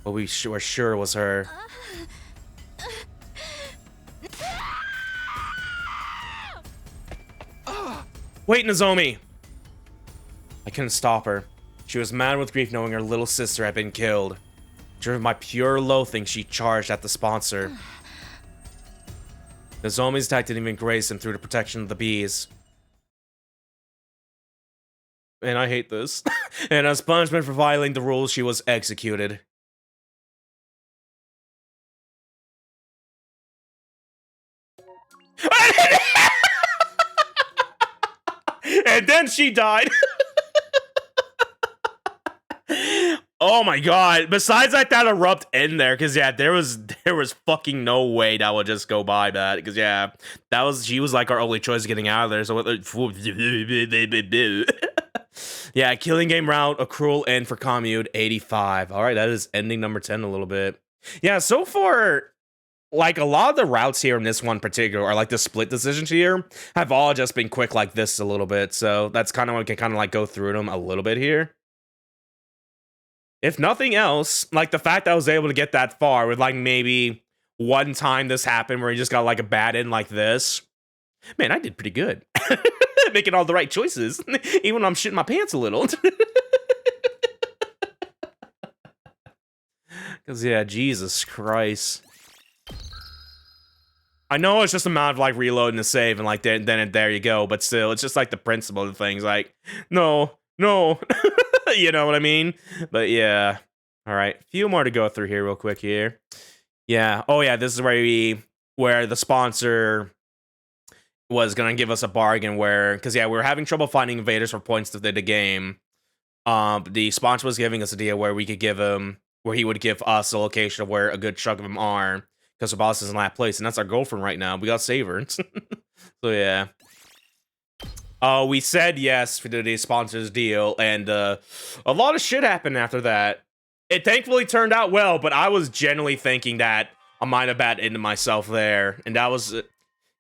S1: But we were sure it was her. Wait, Nozomi! I couldn't stop her. She was mad with grief knowing her little sister had been killed. Driven by pure loathing, she charged at the sponsor. Nozomi's attack didn't even graze him through the protection of the bees. And I hate this. And as punishment for violating the rules, she was executed. And then she died. Oh my god. Besides that erupt in there, because yeah, there was fucking no way that would just go by that. Because yeah, she was like our only choice of getting out of there. So yeah, killing game route, a cruel end for Commune 85. Alright, that is ending number 10 a little bit. Yeah, so far, like a lot of the routes here in this one particular, or like the split decisions here, have all just been quick like this a little bit. So that's kind of what we can kind of like go through them a little bit here. If nothing else, like the fact that I was able to get that far with like maybe one time this happened where you just got like a bad end like this. Man, I did pretty good. Making all the right choices. Even when I'm shitting my pants a little. Because yeah, Jesus Christ. I know it's just a matter of like reloading the save and like then there you go. But still, it's just like the principle of things. Like, no. You know what I mean? But yeah. All right. A few more to go through here real quick here. Yeah. Oh yeah, this is where the sponsor was gonna give us a bargain where, because yeah, we were having trouble finding invaders for points to the game. The sponsor was giving us a deal where he would give us a location of where a good chunk of them are, because the boss is in that place, and that's our girlfriend right now. We gotta save her. So yeah. We said yes for the sponsor's deal, and a lot of shit happened after that. It thankfully turned out well, but I was genuinely thinking that I might have bat into myself there, and that was,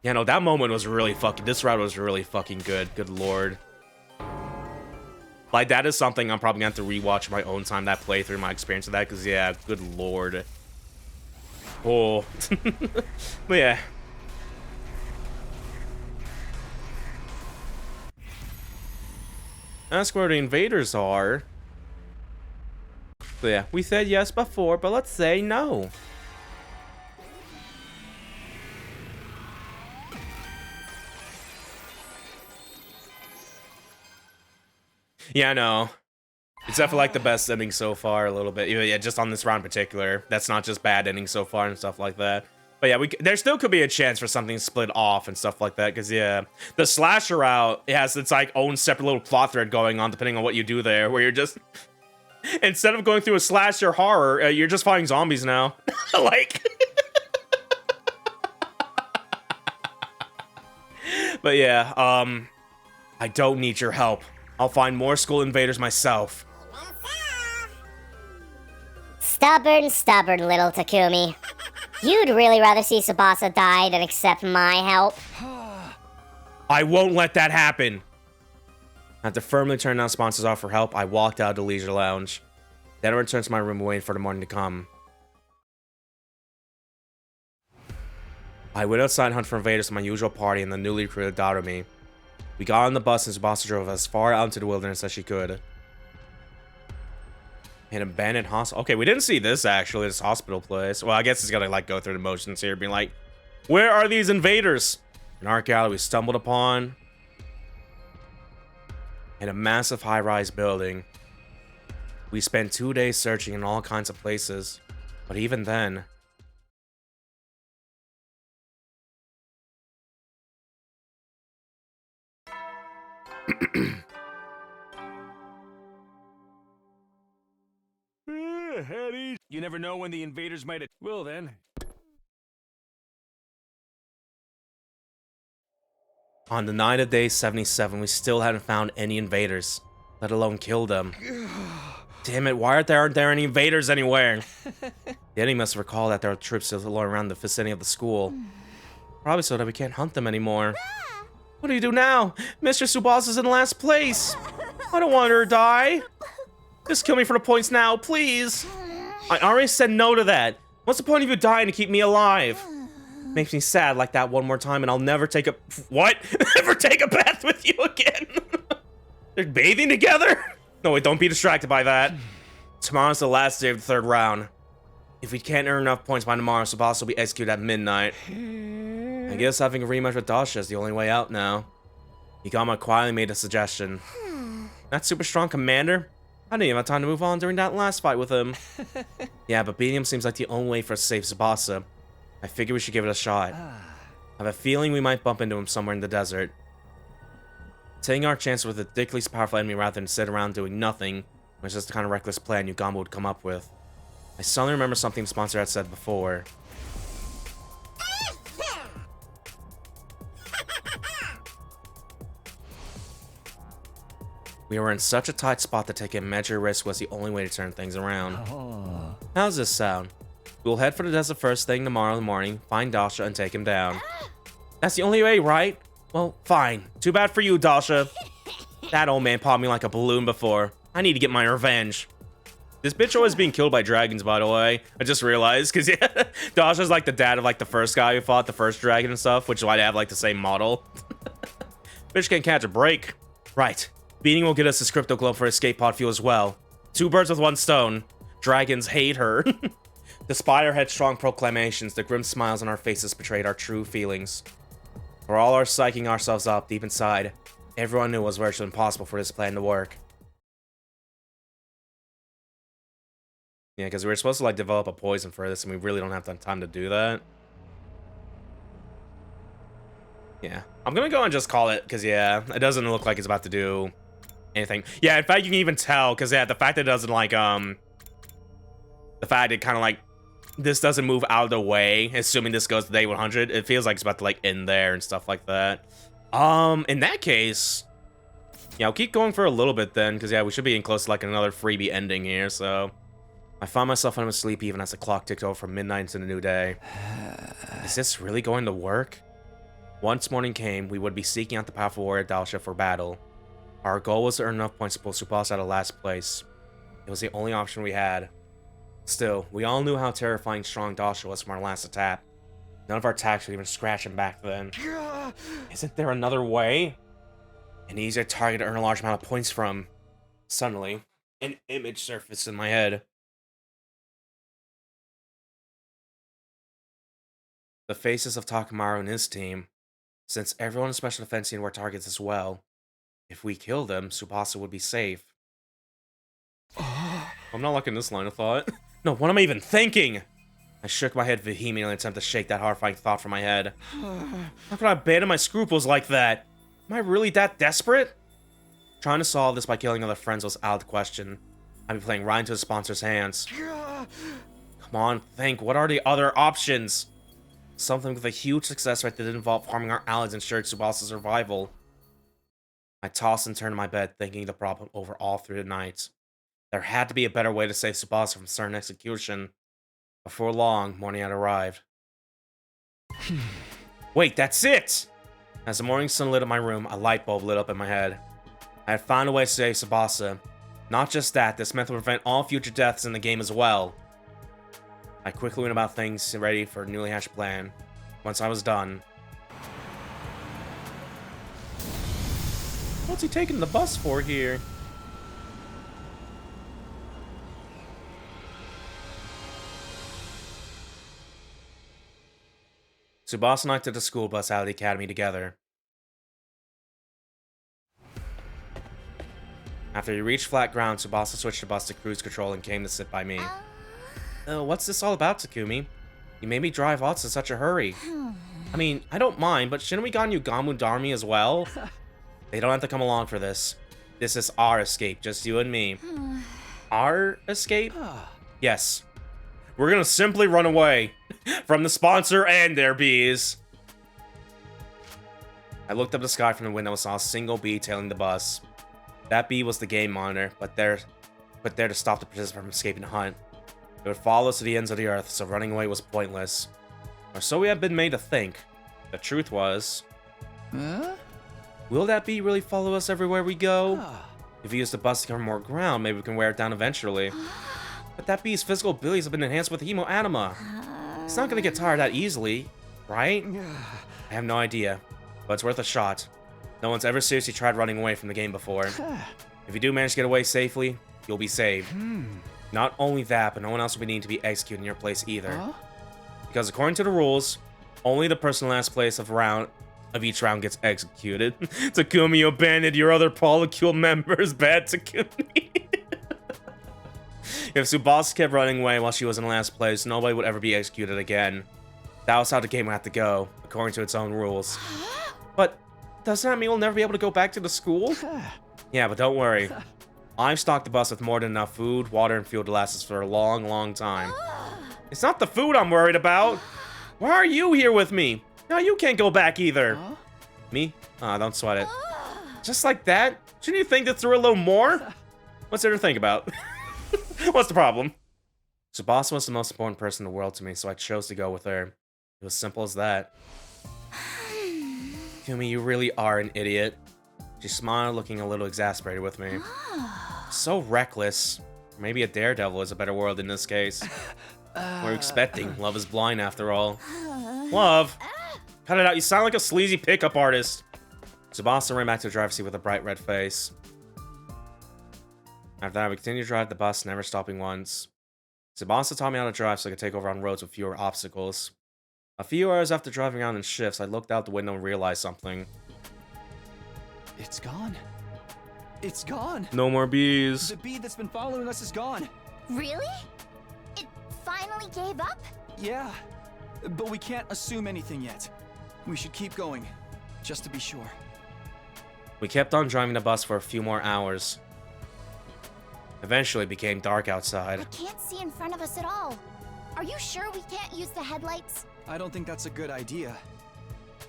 S1: you know, that moment was really fucking, this route was really fucking good. Good lord. Like, that is something I'm probably going to have to rewatch my own time, that playthrough, my experience with that, because, yeah, good lord. Oh. But, yeah. Ask where the invaders are. So, yeah, we said yes before, but let's say no. Yeah, no. It's definitely like the best ending so far a little bit. Yeah, just on this round in particular. That's not just bad ending so far and stuff like that. But yeah, there still could be a chance for something split off and stuff like that. Because yeah, the slasher route, it has its like own separate little plot thread going on depending on what you do there. Where you're just, instead of going through a slasher horror, you're just fighting zombies now. Like. But yeah, I don't need your help. I'll find more school invaders myself.
S12: Stubborn little Takumi. You'd really rather see Tsubasa die than accept my help.
S1: I won't let that happen. After firmly turning down sponsors' offer for help, I walked out of the leisure lounge. Then I returned to my room waiting for the morning to come. I went outside and hunted for invaders at my usual party and the newly recruited daughter me. We got on the bus and Tsubasa drove us as far out into the wilderness as she could. An abandoned hospital. Okay, we didn't see this actually, this hospital place. Well, I guess it's gonna like go through the motions here, being like, where are these invaders? An art gallery we stumbled upon. In a massive high-rise building. We spent 2 days searching in all kinds of places. But even then...
S4: Eddie, you never know when the invaders might... Well then.
S1: On the night of day 77, we still hadn't found any invaders, let alone killed them. Damn it, why aren't there any invaders anywhere? The enemy must recall that there are troops still around the vicinity of the school. Probably so that we can't hunt them anymore. What do you do now? Mr. Tsubasa's in last place. I don't want her to die. Just kill me for the points now, please. I already said no to that. What's the point of you dying to keep me alive? Makes me sad like that one more time and I'll never take a... What? Never take a bath with you again? They're bathing together? No, wait, don't be distracted by that. Tomorrow's the last day of the third round. If we can't earn enough points by tomorrow, Tsubasa will be executed at midnight. I guess having a rematch with Dasha is the only way out now. Yagama quietly made a suggestion. That super strong commander? I didn't even have time to move on during that last fight with him. Yeah, but beating him seems like the only way for us to save Tsubasa. I figure we should give it a shot. I have a feeling we might bump into him somewhere in the desert. Taking our chances with a ridiculously powerful enemy rather than sit around doing nothing was just the kind of reckless plan Yagama would come up with. I suddenly remember something the sponsor had said before. We were in such a tight spot that taking a major risk was the only way to turn things around. How does this sound? We'll head for the desert first thing tomorrow in the morning, find Dasha, and take him down. That's the only way, right? Well, fine. Too bad for you, Dasha. That old man popped me like a balloon before. I need to get my revenge. This bitch always being killed by dragons, by the way. I just realized, because yeah, Dasha's like the dad of like the first guy who fought the first dragon and stuff, which is why they have like the same model. Bitch can't catch a break. Right. Beating will get us this crypto globe for escape pod fuel as well. 2 birds with 1 stone. Dragons hate her. Despite our headstrong proclamations, the grim smiles on our faces betrayed our true feelings. For all our psyching ourselves up deep inside, everyone knew it was virtually impossible for this plan to work. Yeah, because we were supposed to like develop a poison for this, and we really don't have time to do that. Yeah, I'm gonna go and just call it, because yeah, it doesn't look like it's about to do anything. Yeah, in fact, you can even tell, because yeah, the fact that it doesn't like, the fact it kind of like, this doesn't move out of the way, assuming this goes to day 100, it feels like it's about to like end there and stuff like that. In that case, yeah, I'll keep going for a little bit then, because yeah, we should be in close to like another freebie ending here, so. I found myself asleep even as the clock ticked over from midnight into the new day. Is this really going to work? Once morning came, we would be seeking out the powerful warrior Dalsha for battle. Our goal was to earn enough points to pull Tsubasa out of last place. It was the only option we had. Still, we all knew how terrifying strong Dalsha was from our last attack. None of our attacks would even scratch him back then. Isn't there another way? An easier target to earn a large amount of points from. Suddenly, an image surfaced in my head. The faces of Takamaru and his team. Since everyone in Special Defense Team were targets as well, if we kill them, Tsubasa would be safe. I'm not liking this line of thought. No, what am I even thinking? I shook my head vehemently in an attempt to shake that horrifying thought from my head. How could I abandon my scruples like that? Am I really that desperate? Trying to solve this by killing other friends was out of the question. I'd be playing right into the sponsor's hands. Come on, think. What are the other options? Something with a huge success rate that didn't involve harming our allies ensured Tsubasa's survival. I tossed and turned in my bed, thinking the problem over all through the night. There had to be a better way to save Tsubasa from certain execution. Before long, morning had arrived. Wait, that's it! As the morning sun lit up my room, a light bulb lit up in my head. I had found a way to save Tsubasa. Not just that, this method will prevent all future deaths in the game as well. I quickly went about things ready for a newly hatched plan. Once I was done... What's he taking the bus for here? Tsubasa and I took the school bus out of the academy together. After he reached flat ground, Tsubasa switched the bus to cruise control and came to sit by me. What's this all about, Takumi? You made me drive off in such a hurry. I mean, I don't mind, but shouldn't we gotten Yugamu Darmi as well? They don't have to come along for this. This is our escape, just you and me. Our escape? Yes. We're gonna simply run away from the sponsor and their bees. I looked up the sky from the window and saw a single bee tailing the bus. That bee was the game monitor, but there to stop the participant from escaping the hunt. It would follow us to the ends of the earth, so running away was pointless. Or so we had been made to think. The truth was... Will that bee really follow us everywhere we go? If we use the bus to cover more ground, maybe we can wear it down eventually. But that bee's physical abilities have been enhanced with Hemo Anima. It's not gonna get tired that easily, right? I have no idea, but it's worth a shot. No one's ever seriously tried running away from the game before. If you do manage to get away safely, you'll be saved. Not only that, but no one else will be needing to be executed in your place either. Because according to the rules, only the person in last place of each round gets executed. Takumi, you abandoned your other polycule members, bad Takumi. If Tsubasa kept running away while she was in last place, nobody would ever be executed again. That was how the game would have to go, according to its own rules. But doesn't that mean we'll never be able to go back to the school? Yeah, but don't worry. I've stocked the bus with more than enough food, water, and fuel to last us for a long, long time. It's not the food I'm worried about. Why are you here with me? No, you can't go back either. Me? Don't sweat it. Just like that? Shouldn't you think this through a little more? What's there to think about? What's the problem? Tsubasa was the most important person in the world to me, so I chose to go with her. It was simple as that. Kumi, you really are an idiot. She smiled, looking a little exasperated with me. So reckless. Maybe a daredevil is a better word in this case. We're expecting. Love is blind after all. Love? Cut it out, you sound like a sleazy pickup artist. Tsubasa ran back to the driver's seat with a bright red face. After that, we continued to drive the bus, never stopping once. Tsubasa taught me how to drive so I could take over on roads with fewer obstacles. A few hours after driving around in shifts, I looked out the window and realized something.
S2: It's gone. It's gone.
S1: No more bees.
S2: The bee that's been following us is gone.
S3: Really? It finally gave up?
S2: Yeah, but we can't assume anything yet. We should keep going, just to be sure.
S1: We kept on driving the bus for a few more hours. Eventually, it became dark outside.
S3: I can't see in front of us at all. Are you sure we can't use the headlights?
S2: I don't think that's a good idea.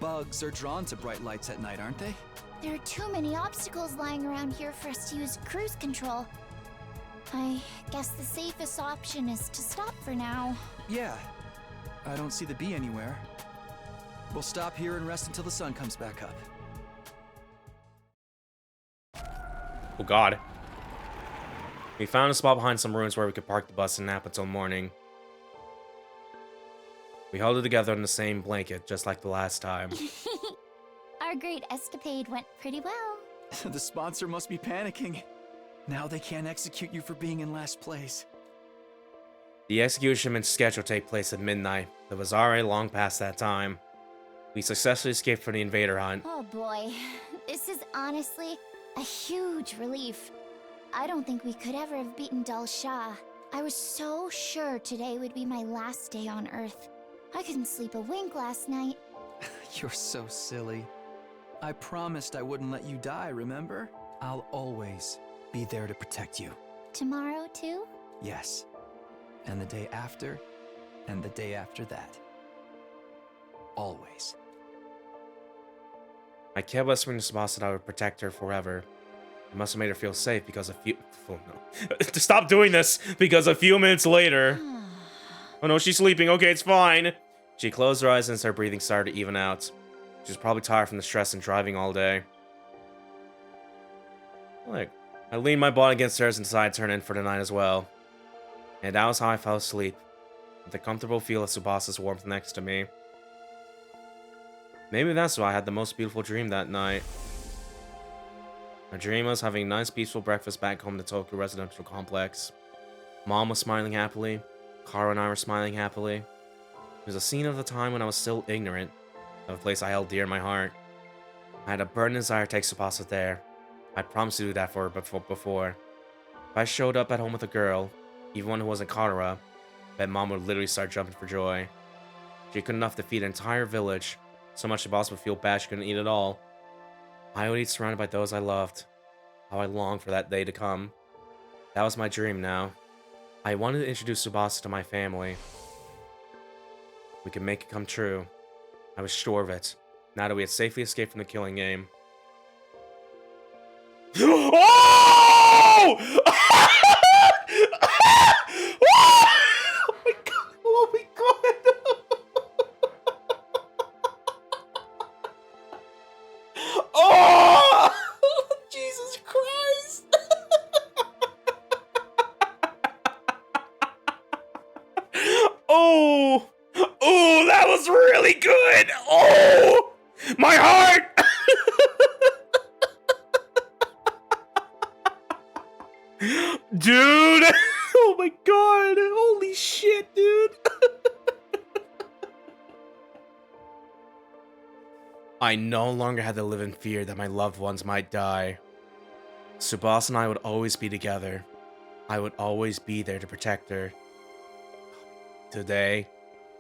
S2: Bugs are drawn to bright lights at night, aren't they?
S3: There are too many obstacles lying around here for us to use cruise control. I guess the safest option is to stop for now.
S2: Yeah. I don't see the bee anywhere. We'll stop here and rest until the sun comes back up.
S1: Oh god. We found a spot behind some ruins where we could park the bus and nap until morning. We held it together in the same blanket, just like the last time.
S3: Our great escapade went pretty well.
S2: The sponsor must be panicking. Now they can't execute you for being in last place.
S1: The execution was scheduled to take place at midnight. It was already long past that time. We successfully escaped from the invader hunt.
S3: Oh boy, this is honestly a huge relief. I don't think we could ever have beaten Dal Shah. I was so sure today would be my last day on Earth. I couldn't sleep a wink last night.
S2: You're so silly. I promised I wouldn't let you die, remember? I'll always be there to protect you.
S3: Tomorrow too?
S2: Yes. And the day after, and the day after that. Always.
S1: I kept whispering to Tsubasa that I would protect her forever. It must have made her feel safe because a few... Oh no. Stop doing this! Because a few minutes later... Oh no, she's sleeping. Okay, it's fine. She closed her eyes and her breathing started to even out. She was probably tired from the stress and driving all day. Look, I leaned my body against hers and decided to turn in for the night as well. And that was how I fell asleep, with the comfortable feel of Tsubasa's warmth next to me. Maybe that's why I had the most beautiful dream that night. My dream was having a nice peaceful breakfast back home in the Tokyo residential complex. Mom was smiling happily. Kara and I were smiling happily. It was a scene of the time when I was still ignorant of a place I held dear in my heart. I had a burning desire to take Tsubasa there. I promised to do that for her before. If I showed up at home with a girl, even one who wasn't Kara, I bet Mom would literally start jumping for joy. She could enough to feed an entire village, so much Tsubasa would feel bad she couldn't eat it all. I would eat surrounded by those I loved. How I longed for that day to come. That was my dream now. I wanted to introduce Tsubasa to my family. We could make it come true. I was sure of it, now that we had safely escaped from the killing game. Oh! Oh my god! Oh my god! Oh! Jesus Christ! Oh! Oh, that was really good! Oh! My heart! Dude! Oh my god! Holy shit, dude! I no longer had to live in fear that my loved ones might die. Tsubasa and I would always be together. I would always be there to protect her. Today,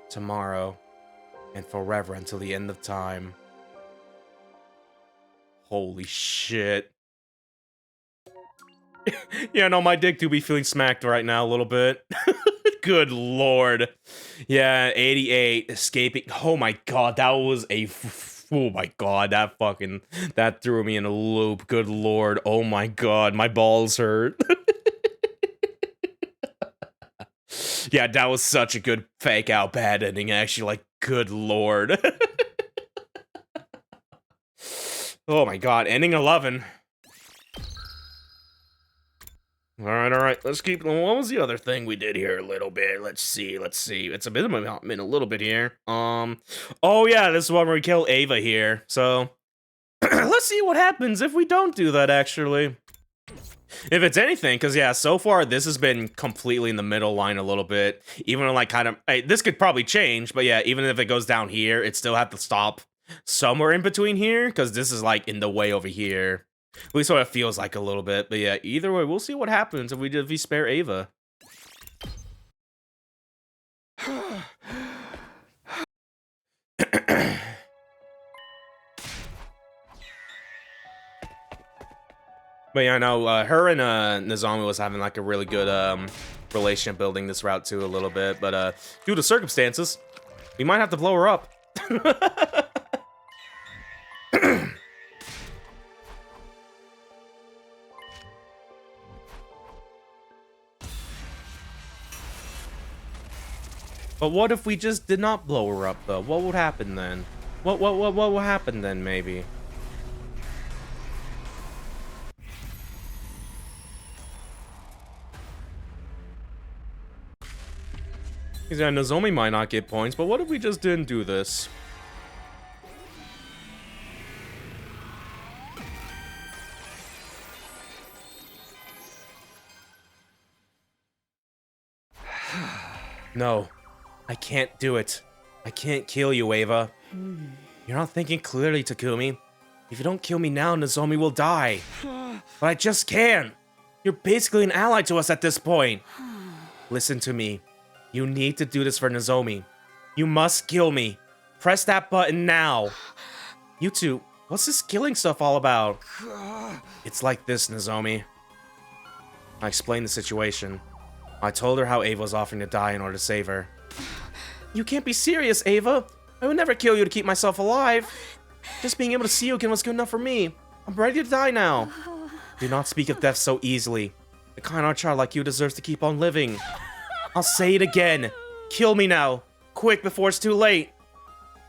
S1: tomorrow, and forever until the end of time. Holy shit. Yeah, no, my dick do be feeling smacked right now a little bit. Good lord. Yeah, 88, escaping. Oh my god, that was a... Oh my god, that threw me in a loop. Good lord. Oh my god, my balls hurt. Yeah, that was such a good fake out bad ending, actually. Like, good lord. Oh my god, ending 11. Alright, let's keep... What was the other thing we did here a little bit? Let's see. It's been a little bit here. Oh yeah, this is one where we kill Ava here. So, let's see what happens if we don't do that, actually. If it's anything, because yeah, so far this has been completely in the middle line a little bit. Even like kind of... Hey, this could probably change, but yeah, even if it goes down here, it still have to stop somewhere in between here, because this is like in the way over here. At least what it feels like a little bit. But yeah, either way, we'll see what happens if we spare Ava. But yeah, I know her and Nozomi was having like a really good relationship building this route too a little bit. But due to circumstances, we might have to blow her up. But what if we just did not blow her up, though? What would happen then? What would happen then, maybe? Because yeah, Nozomi might not get points, but what if we just didn't do this? No. I can't do it. I can't kill you, Ava. You're not thinking clearly, Takumi. If you don't kill me now, Nozomi will die. But I just can't. You're basically an ally to us at this point. Listen to me. You need to do this for Nozomi. You must kill me. Press that button now. You two, what's this killing stuff all about? It's like this, Nozomi. I explained the situation. I told her how Ava was offering to die in order to save her. You can't be serious, Ava. I would never kill you to keep myself alive. Just being able to see you again was good enough for me. I'm ready to die now. Do not speak of death so easily. A kind-hearted child like you deserves to keep on living. I'll say it again. Kill me now. Quick, before it's too late.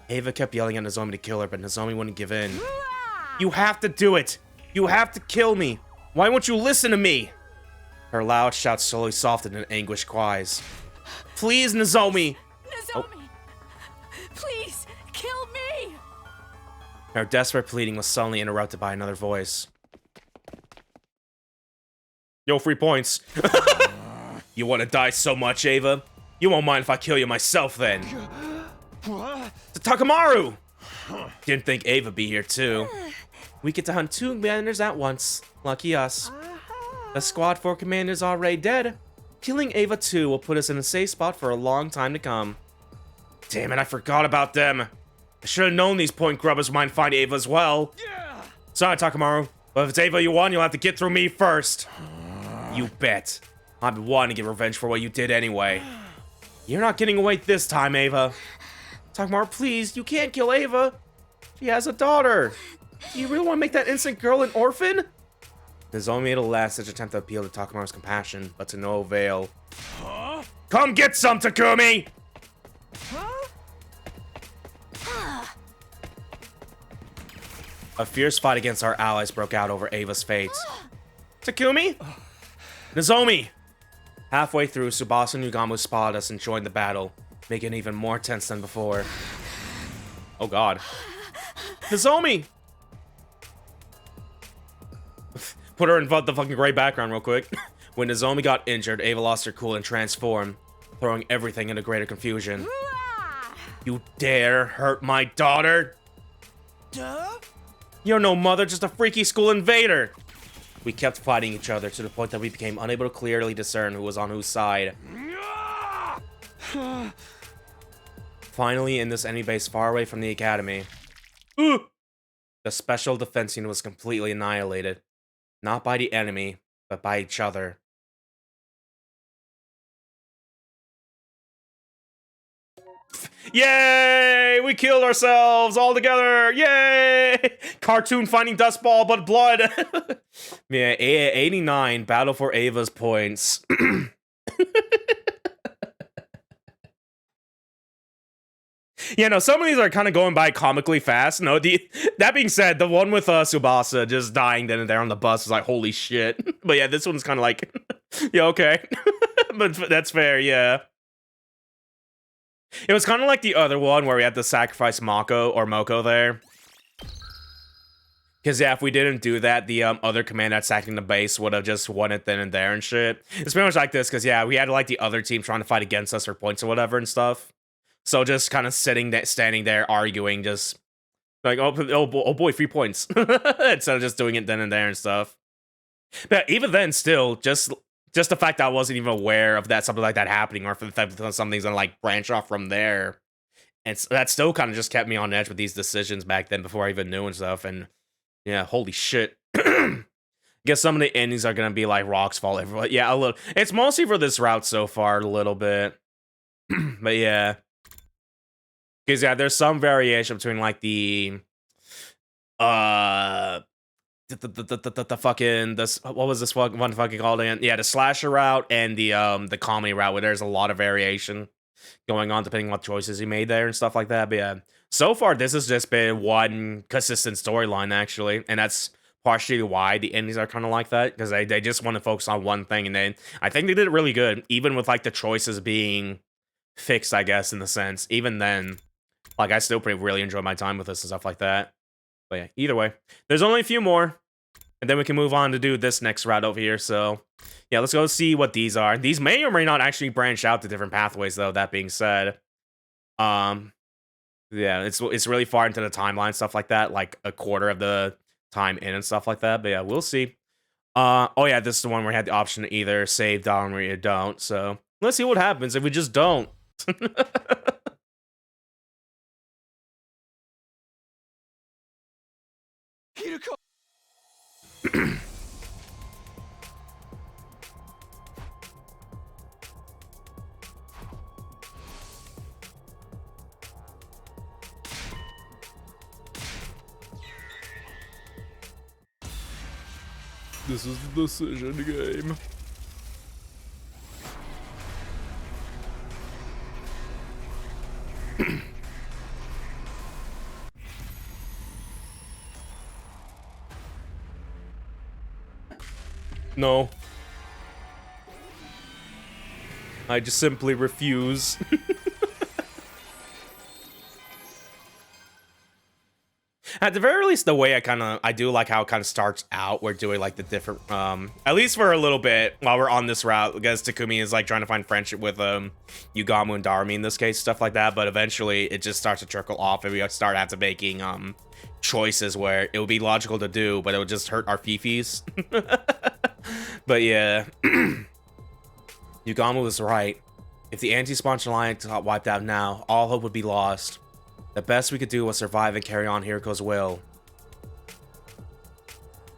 S1: Ava kept yelling at Nozomi to kill her, but Nozomi wouldn't give in. You have to do it. You have to kill me. Why won't you listen to me? Her loud shouts slowly softened in anguished cries. Please, Nozomi!
S8: Nozomi! Please, kill me!
S1: Her desperate pleading was suddenly interrupted by another voice. Yo, 3 points. You want to die so much, Ava? You won't mind if I kill you myself, then. It's Takamaru! Didn't think Ava'd be here, too. We get to hunt 2 commanders at once. Lucky us. The squad 4 commanders already dead. Killing Ava 2 will put us in a safe spot for a long time to come. Damn it, I forgot about them. I should have known these point grubbers might find Ava as well. Sorry, Takamaru, but if it's Ava you want, you'll have to get through me first. You bet. I've been wanting to get revenge for what you did anyway. You're not getting away this time, Ava. Takamaru, please, you can't kill Ava. She has a daughter. Do you really want to make that innocent girl an orphan? Nozomi made a last-ditch attempt to appeal to Takamaru's compassion, but to no avail. Come get some, Takumi! A fierce fight against our allies broke out over Ava's fate. Takumi? Nozomi! Halfway through, Tsubasa and Yugamu spotted us and joined the battle, making it even more tense than before. Oh god. Nozomi! Put her in the fucking gray background real quick. When Nozomi got injured, Ava lost her cool and transformed, throwing everything into greater confusion. You dare hurt my daughter?
S7: Duh?
S1: You're no mother, just a freaky school invader! We kept fighting each other to the point that we became unable to clearly discern who was on whose side. Finally, in this enemy base far away from the academy, the special defense unit was completely annihilated. Not by the enemy, but by each other. Yay! We killed ourselves all together! Yay! Cartoon finding dust ball, but blood! Yeah, 89, battle for Ava's points. Yeah, no, some of these are kind of going by comically fast. No, that being said, the one with Tsubasa just dying then and there on the bus was like, holy shit. But yeah, this one's kind of like, yeah, okay. But that's fair, yeah. It was kind of like the other one where we had to sacrifice Moko there. Because, yeah, if we didn't do that, the other command that's sacking the base would have just won it then and there and shit. It's pretty much like this, because, yeah, we had, like, the other team trying to fight against us for points or whatever and stuff. So just kind of standing there, arguing, just like, oh boy, 3 points. Instead of just doing it then and there and stuff. But even then, still, just the fact that I wasn't even aware of that, something like that happening, or for the fact that something's gonna, like, branch off from there. And that still kind of just kept me on edge with these decisions back then before I even knew and stuff. And yeah, holy shit. Guess some of the endings are gonna be like rocks fall everywhere. Yeah, a little. It's mostly for this route so far, a little bit. But yeah. Because, yeah, there's some variation between, like, the fucking, what was this one fucking called again? Yeah, the slasher route and the comedy route, where there's a lot of variation going on depending on what choices you made there and stuff like that. But, yeah, so far, this has just been one consistent storyline, actually, and that's partially why the endings are kind of like that, because they just want to focus on one thing, and then I think they did it really good, even with, like, the choices being fixed, I guess, in the sense. Even then, like, I still really enjoy my time with this and stuff like that. But yeah, either way. There's only a few more. And then we can move on to do this next route over here. So, yeah, let's go see what these are. These may or may not actually branch out to different pathways, though, that being said. Yeah, it's really far into the timeline, stuff like that. Like, a quarter of the time in and stuff like that. But yeah, we'll see. Oh yeah, this is the one where we had the option to either save down or you don't. So, let's see what happens if we just don't. This is the decision game. No. I just simply refuse. At the very least, the way I do like how it kind of starts out. We're doing like the different, at least for a little bit while we're on this route, because Takumi is like trying to find friendship with Yugamu and Darumi in this case, stuff like that. But eventually, it just starts to trickle off, and we start after making choices where it would be logical to do, but it would just hurt our fifis. But yeah, Yugamu was right. If the anti-sponsor alliance got wiped out now, all hope would be lost. The best we could do was survive and carry on Hiroko's will.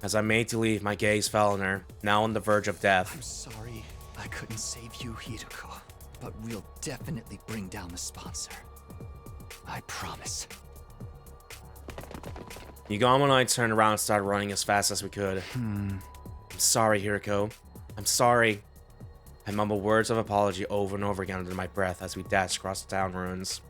S1: As I made to leave, my gaze fell on her, now on the verge of death.
S2: I'm sorry I couldn't save you, Hiroko, but we'll definitely bring down the sponsor. I promise.
S1: Yugamu and I turned around and started running as fast as we could. I'm sorry, Hiroko. I'm sorry. I mumbled words of apology over and over again under my breath as we dashed across the town ruins.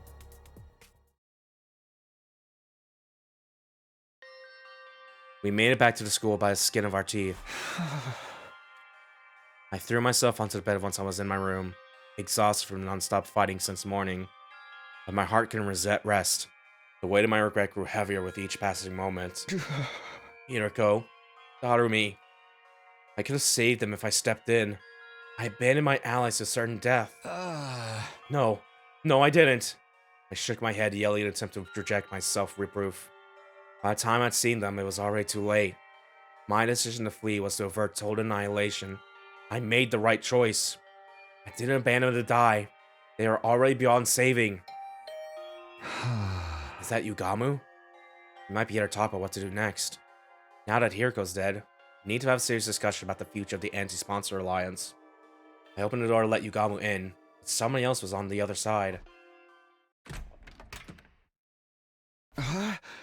S1: We made it back to the school by the skin of our teeth. I threw myself onto the bed once I was in my room, exhausted from non-stop fighting since morning. But my heart couldn't rest. The weight of my regret grew heavier with each passing moment. Hiroko, Darumi, I could have saved them if I stepped in. I abandoned my allies to certain death. No, I didn't. I shook my head, yelling in an attempt to reject my self-reproof. By the time I'd seen them, it was already too late. My decision to flee was to avert total annihilation. I made the right choice. I didn't abandon them to die. They are already beyond saving. Is that Yugamu? We might be at our talk about what to do next. Now that Hiroko's dead, we need to have a serious discussion about the future of the anti-sponsor alliance. I opened the door to let Yugamu in, but somebody else was on the other side.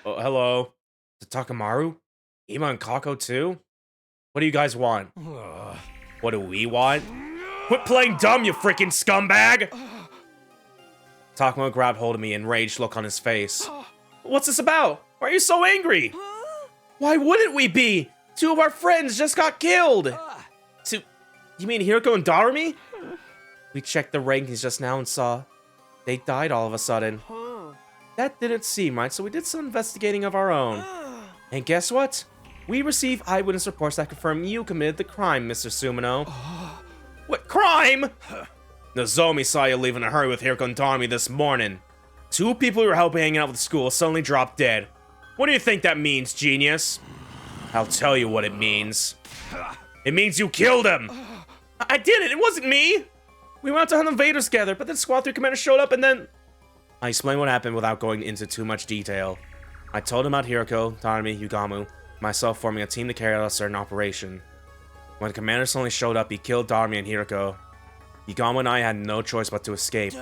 S1: Oh, hello. Is it Takamaru? Ima and Kako too? What do you guys want? What do we want? Quit playing dumb, you freaking scumbag! Takamaru grabbed hold of me, enraged look on his face. What's this about? Why are you so angry? Why wouldn't we be? Two of our friends just got killed! You mean Hiroko and Darumi? We checked the rankings just now and saw they died all of a sudden. That didn't seem right, so we did some investigating of our own. And guess what? We received eyewitness reports that confirm you committed the crime, Mr. Sumino. What crime? Nozomi saw you leave in a hurry with Hiroko and Darumi this morning. Two people who were helping hanging out with the school suddenly dropped dead. What do you think that means, genius? I'll tell you what it means. It means you killed him! I didn't, it wasn't me! We went out to hunt invaders together, but then Squad 3 commander showed up and then... I explained what happened without going into too much detail. I told him about Hiroko, Darumi, Yugamu, myself forming a team to carry out a certain operation. When the commander suddenly showed up, he killed Darumi and Hiroko. Yugamu and I had no choice but to escape.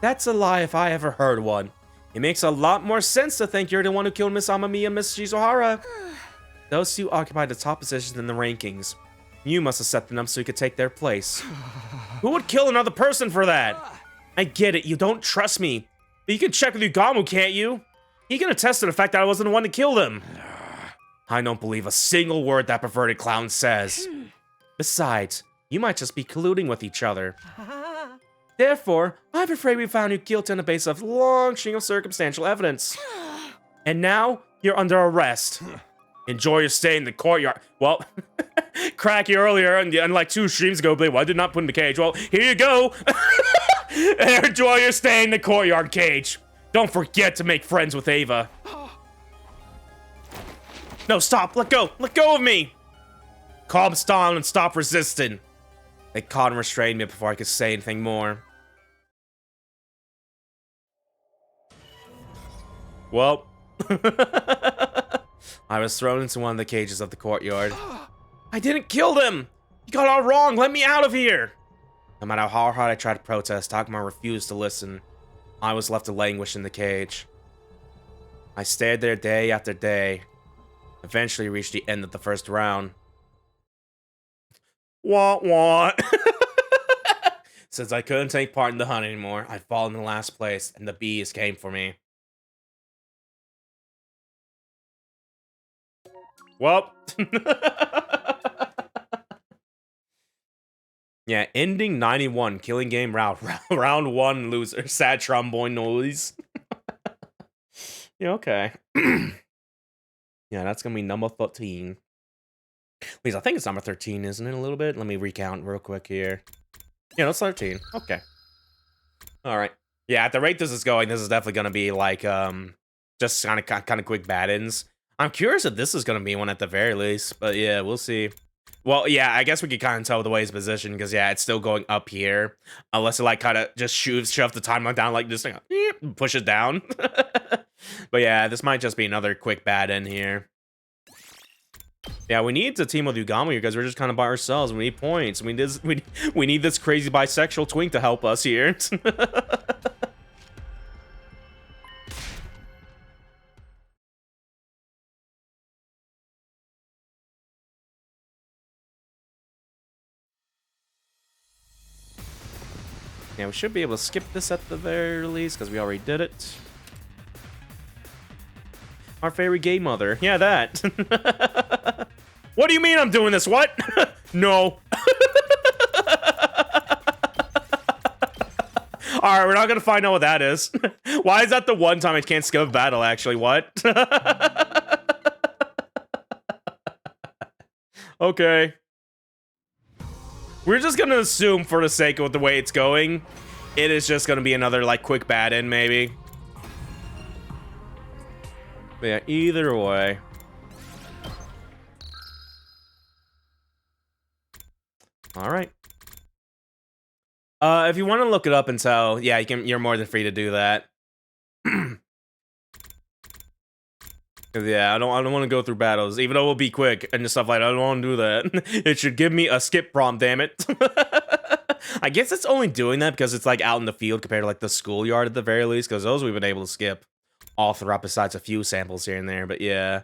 S1: That's a lie if I ever heard one. It makes a lot more sense to think you're the one who killed Miss Amamiya and Miss Shizuhara. Those two occupied the top positions in the rankings. You must have set them up so you could take their place. Who would kill another person for that? I get it, you don't trust me. But you can check with Yugamu, can't you? He can attest to the fact that I wasn't the one to kill them. I don't believe a single word that perverted clown says. Besides, you might just be colluding with each other. Therefore, I'm afraid we found you guilty on the basis of long string of circumstantial evidence. And now, you're under arrest. Enjoy your stay in the courtyard. Well, Cracky earlier, and like 2 streams ago, but I did not put in the cage. Well, here you go. Enjoy your stay in the courtyard cage. Don't forget to make friends with Ava. No, stop. Let go. Let go of me. Calm down and stop resisting. They caught and restrained me before I could say anything more. Well, I was thrown into one of the cages of the courtyard. I didn't kill them! You got it all wrong! Let me out of here! No matter how hard I tried to protest, Takuma refused to listen. I was left to languish in the cage. I stayed there day after day. Eventually reached the end of the first round. Wah. Since I couldn't take part in the hunt anymore, I'd fallen in last place, and the bees came for me. Well, Yeah, ending 91, killing game round, round 1 loser, sad trombone noise. Yeah, okay. Yeah, that's gonna be number 13. At least I think it's number 13, isn't it? A little bit. Let me recount real quick here. Yeah, that's 13. Okay. All right. Yeah, at the rate this is going, this is definitely gonna be like just kind of quick bad-ins. I'm curious if this is gonna be one at the very least, but yeah, we'll see. Well, yeah, I guess we could kind of tell the way it's positioned because yeah, it's still going up here, unless it like kind of just shove the timeline down like this thing, push it down. But yeah, this might just be another quick bad-in here. Yeah, we need to team with Ugamu here because we're just kind of by ourselves. We need points. We need this crazy bisexual twink to help us here. Yeah, we should be able to skip this at the very least because we already did it. Our fairy gay mother. Yeah, that. What do you mean I'm doing this? What? No. Alright, we're not gonna find out what that is. Why is that the one time I can't skip a battle, actually? What? Okay. We're just gonna assume, for the sake of the way it's going, it is just gonna be another, like, quick bad-in, maybe. But yeah, either way. Alright. If you want to look it up and tell, yeah, you're more than free to do that. Yeah, I don't want to go through battles, even though it'll be quick and stuff like that. I don't want to do that. It should give me a skip prompt, damn it. I guess it's only doing that because it's like out in the field compared to like the schoolyard at the very least, because those we've been able to skip all throughout besides a few samples here and there. But yeah,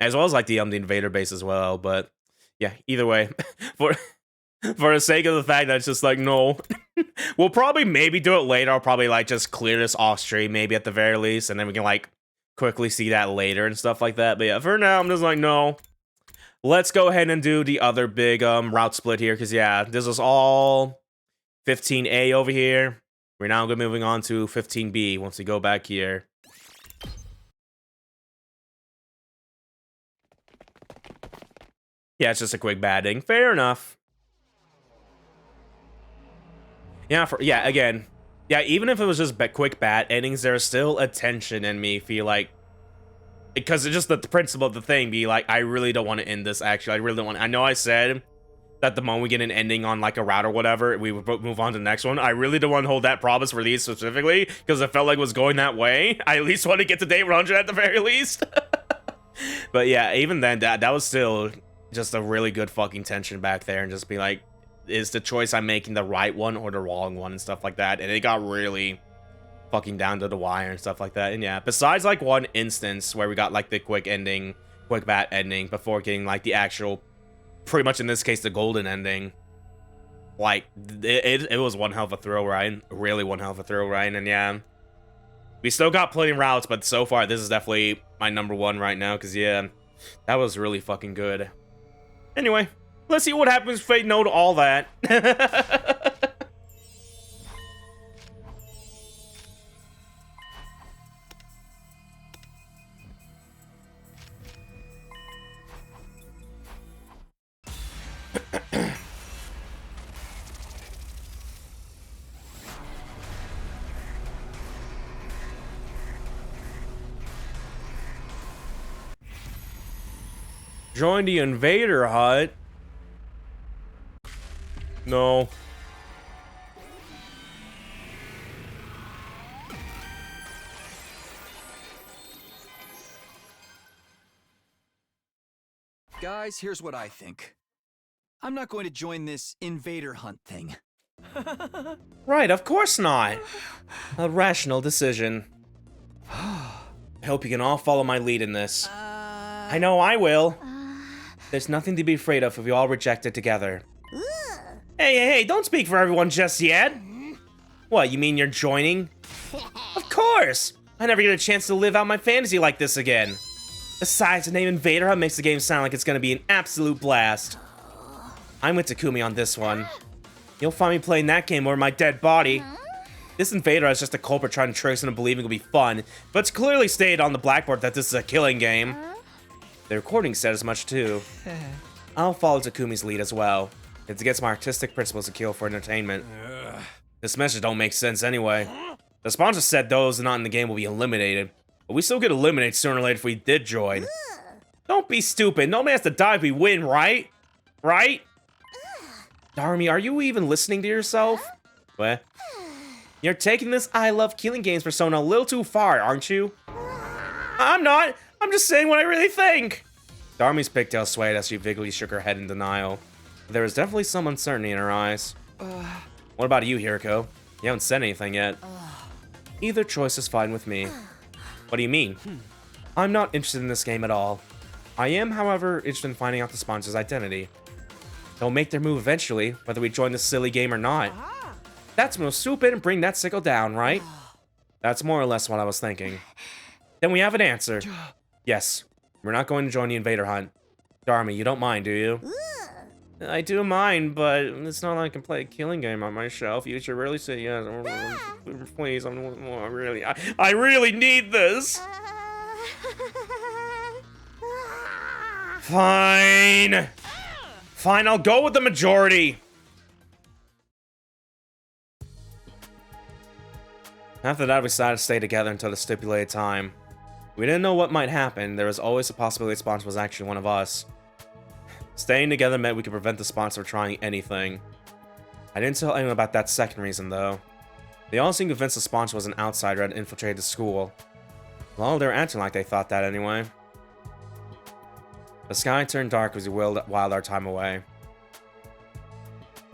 S1: as well as like the invader base as well. But yeah, either way, for the sake of the fact that it's just like, no, we'll probably maybe do it later. I'll probably like just clear this off stream maybe at the very least, and then we can like quickly see that later and stuff like that. But yeah, for now, I'm just like, no. Let's go ahead and do the other big route split here, because yeah, this is all 15A over here. We're now going to be moving on to 15B once we go back here. Yeah, it's just a quick batting. Fair enough. Yeah, again, yeah, even if it was just quick bat endings, there's still a tension in me, feel like, because it's just the principle of the thing be like, I really don't want to end this, actually. I really don't want to. I know I said that the moment we get an ending on like a route or whatever, we would move on to the next one. I really don't want to hold that promise for these specifically, because I felt like it was going that way. I at least want to get to day 100 at the very least. But yeah, even then, that was still just a really good fucking tension back there, and just be like, is the choice I'm making the right one or the wrong one and stuff like that. And it got really fucking down to the wire and stuff like that. And yeah, besides like one instance where we got like the quick bat ending before getting like the actual, pretty much in this case, the golden ending, like it was one hell of a thrill ride, really one hell of a thrill ride. And yeah, we still got plenty of routes, but so far this is definitely my number one right now, because yeah, that was really fucking good. Anyway, let's see what happens if they no to all that. Join the invader hut. No.
S2: Guys, here's what I think. I'm not going to join this invader hunt thing.
S1: Right, of course not. A rational decision. I hope you can all follow my lead in this. I know I will. There's nothing to be afraid of if we all reject it together. Hey, don't speak for everyone just yet. What, you mean you're joining? Of course! I never get a chance to live out my fantasy like this again. Besides, the name Invader Hut makes the game sound like it's gonna be an absolute blast. I'm with Takumi on this one. You'll find me playing that game over my dead body. This invader is just a culprit trying to trick us into believing it'll be fun, but it's clearly stated on the blackboard that this is a killing game. The recording said as much too. I'll follow Takumi's lead as well. It's against my artistic principles to kill for entertainment. This message don't make sense anyway. The sponsor said those not in the game will be eliminated, but we still get eliminated sooner or later if we did join. Don't be stupid. Nobody has to die if we win, right? Right? Darmy, are you even listening to yourself? What? You're taking this I love killing games persona a little too far, aren't you? I'm not. I'm just saying what I really think. Darmy's pigtails swayed as she vaguely shook her head in denial. There was definitely some uncertainty in her eyes. What about you, Hiroko? You haven't said anything yet. Either choice is fine with me. What do you mean? I'm not interested in this game at all. I am, however, interested in finding out the sponsor's identity. They'll make their move eventually, whether we join this silly game or not. That's most stupid and bring that sickle down, right? That's more or less what I was thinking. Then we have an answer. Yes, we're not going to join the invader hunt. Darmy, you don't mind, do you? I do mind, but it's not like I can play a killing game on my shelf. You should really say yes. Please, I really need this. Fine. Fine, I'll go with the majority. After that, we decided to stay together until the stipulated time. We didn't know what might happen. There was always a possibility the sponsor was actually one of us. Staying together meant we could prevent the sponsor from trying anything. I didn't tell anyone about that second reason, though. They all seemed convinced the sponsor was an outsider and infiltrated the school. Well, they were acting like they thought that anyway. The sky turned dark as we whiled our time away.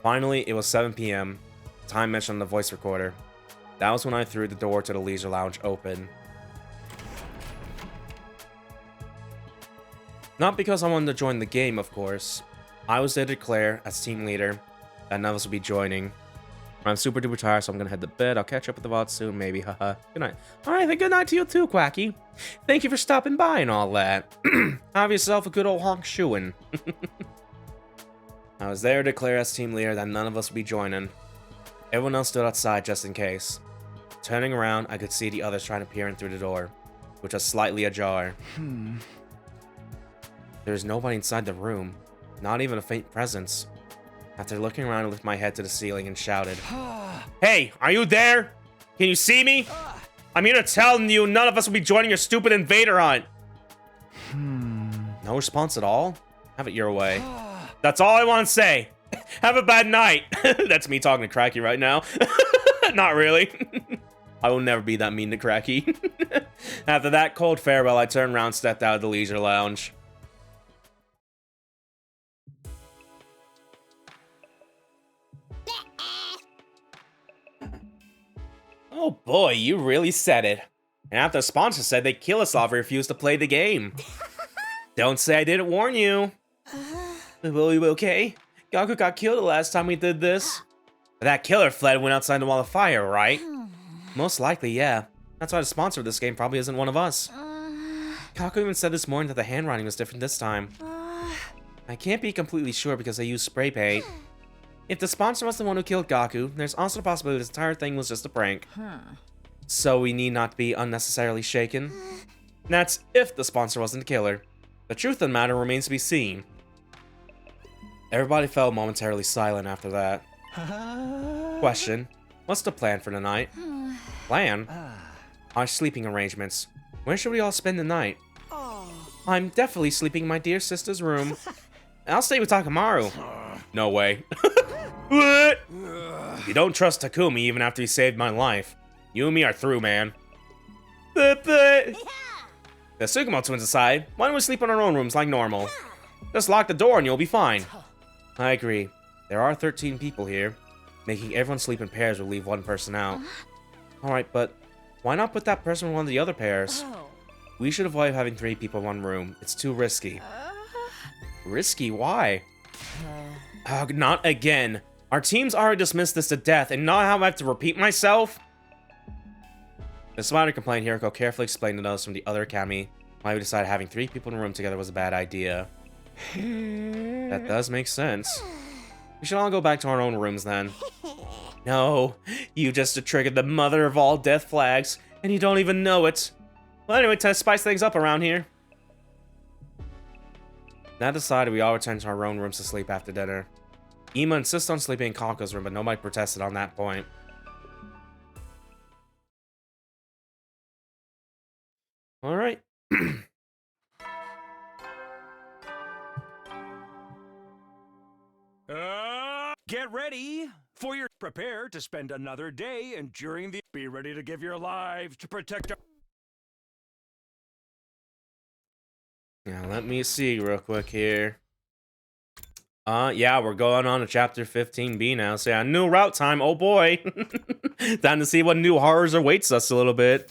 S1: Finally, it was 7 p.m. Time mentioned on the voice recorder. That was when I threw the door to the leisure lounge open. Not because I wanted to join the game, of course. I was there to declare, as team leader, that none of us would be joining. I'm super duper tired, so I'm gonna head to bed. I'll catch up with the VOD soon, maybe, haha. Good night. Alright, then good night to you too, Quacky. Thank you for stopping by and all that. Have yourself a good old honk shoein'. I was there to declare as team leader that none of us would be joining. Everyone else stood outside just in case. Turning around, I could see the others trying to peer in through the door, which was slightly ajar. There was nobody inside the room, not even a faint presence. After looking around, I lifted my head to the ceiling and shouted, Hey, are you there? Can you see me? I'm here to tell you none of us will be joining your stupid invader hunt. No response at all? Have it your way. That's all I want to say. Have a bad night. That's me talking to Cracky right now. Not really. I will never be that mean to Cracky. After that cold farewell, I turned around and stepped out of the leisure lounge. Oh boy, you really said it. And after the sponsor said they'd kill us all if we refused to play the game. Don't say I didn't warn you. Will you be okay? Gaku got killed the last time we did this. But that killer fled and went outside the wall of fire, right? Most likely, yeah. That's why the sponsor of this game probably isn't one of us. Gaku even said this morning that the handwriting was different this time. I can't be completely sure because they used spray paint. If the sponsor was the one who killed Gaku, there's also the possibility this entire thing was just a prank. So we need not be unnecessarily shaken. That's if the sponsor wasn't the killer. The truth of the matter remains to be seen. Everybody fell momentarily silent after that. Question. What's the plan for the night? Plan? Our sleeping arrangements. Where should we all spend the night? I'm definitely sleeping in my dear sister's room. I'll stay with Takamaru. No way. What? You don't trust Takumi even after he saved my life. You and me are through, man. The Sugamo twins aside, why don't we sleep in our own rooms like normal? Just lock the door and you'll be fine. I agree. There are 13 people here. Making everyone sleep in pairs will leave one person out. Alright, but why not put that person in one of the other pairs? We should avoid having 3 people in one room. It's too risky. Risky? Why? Not again. Our team's already dismissed this to death, and now I have to repeat myself? Despite her complaint, Hiroko carefully explained to us from the other Kami why we decided having 3 people in a room together was a bad idea. That does make sense. We should all go back to our own rooms then. No, you just triggered the mother of all death flags, and you don't even know it. Well, anyway, to spice things up around here. That decided, we all returned to our own rooms to sleep after dinner. Ima insists on sleeping in Kako's room, but nobody protested on that point. Alright.
S4: Get ready for your prepare to spend another day enduring the be ready to give your lives to protect our
S1: Yeah, let me see real quick here. Yeah, we're going on to chapter 15B now. So yeah, new route time. Oh boy. Time to see what new horrors awaits us a little bit.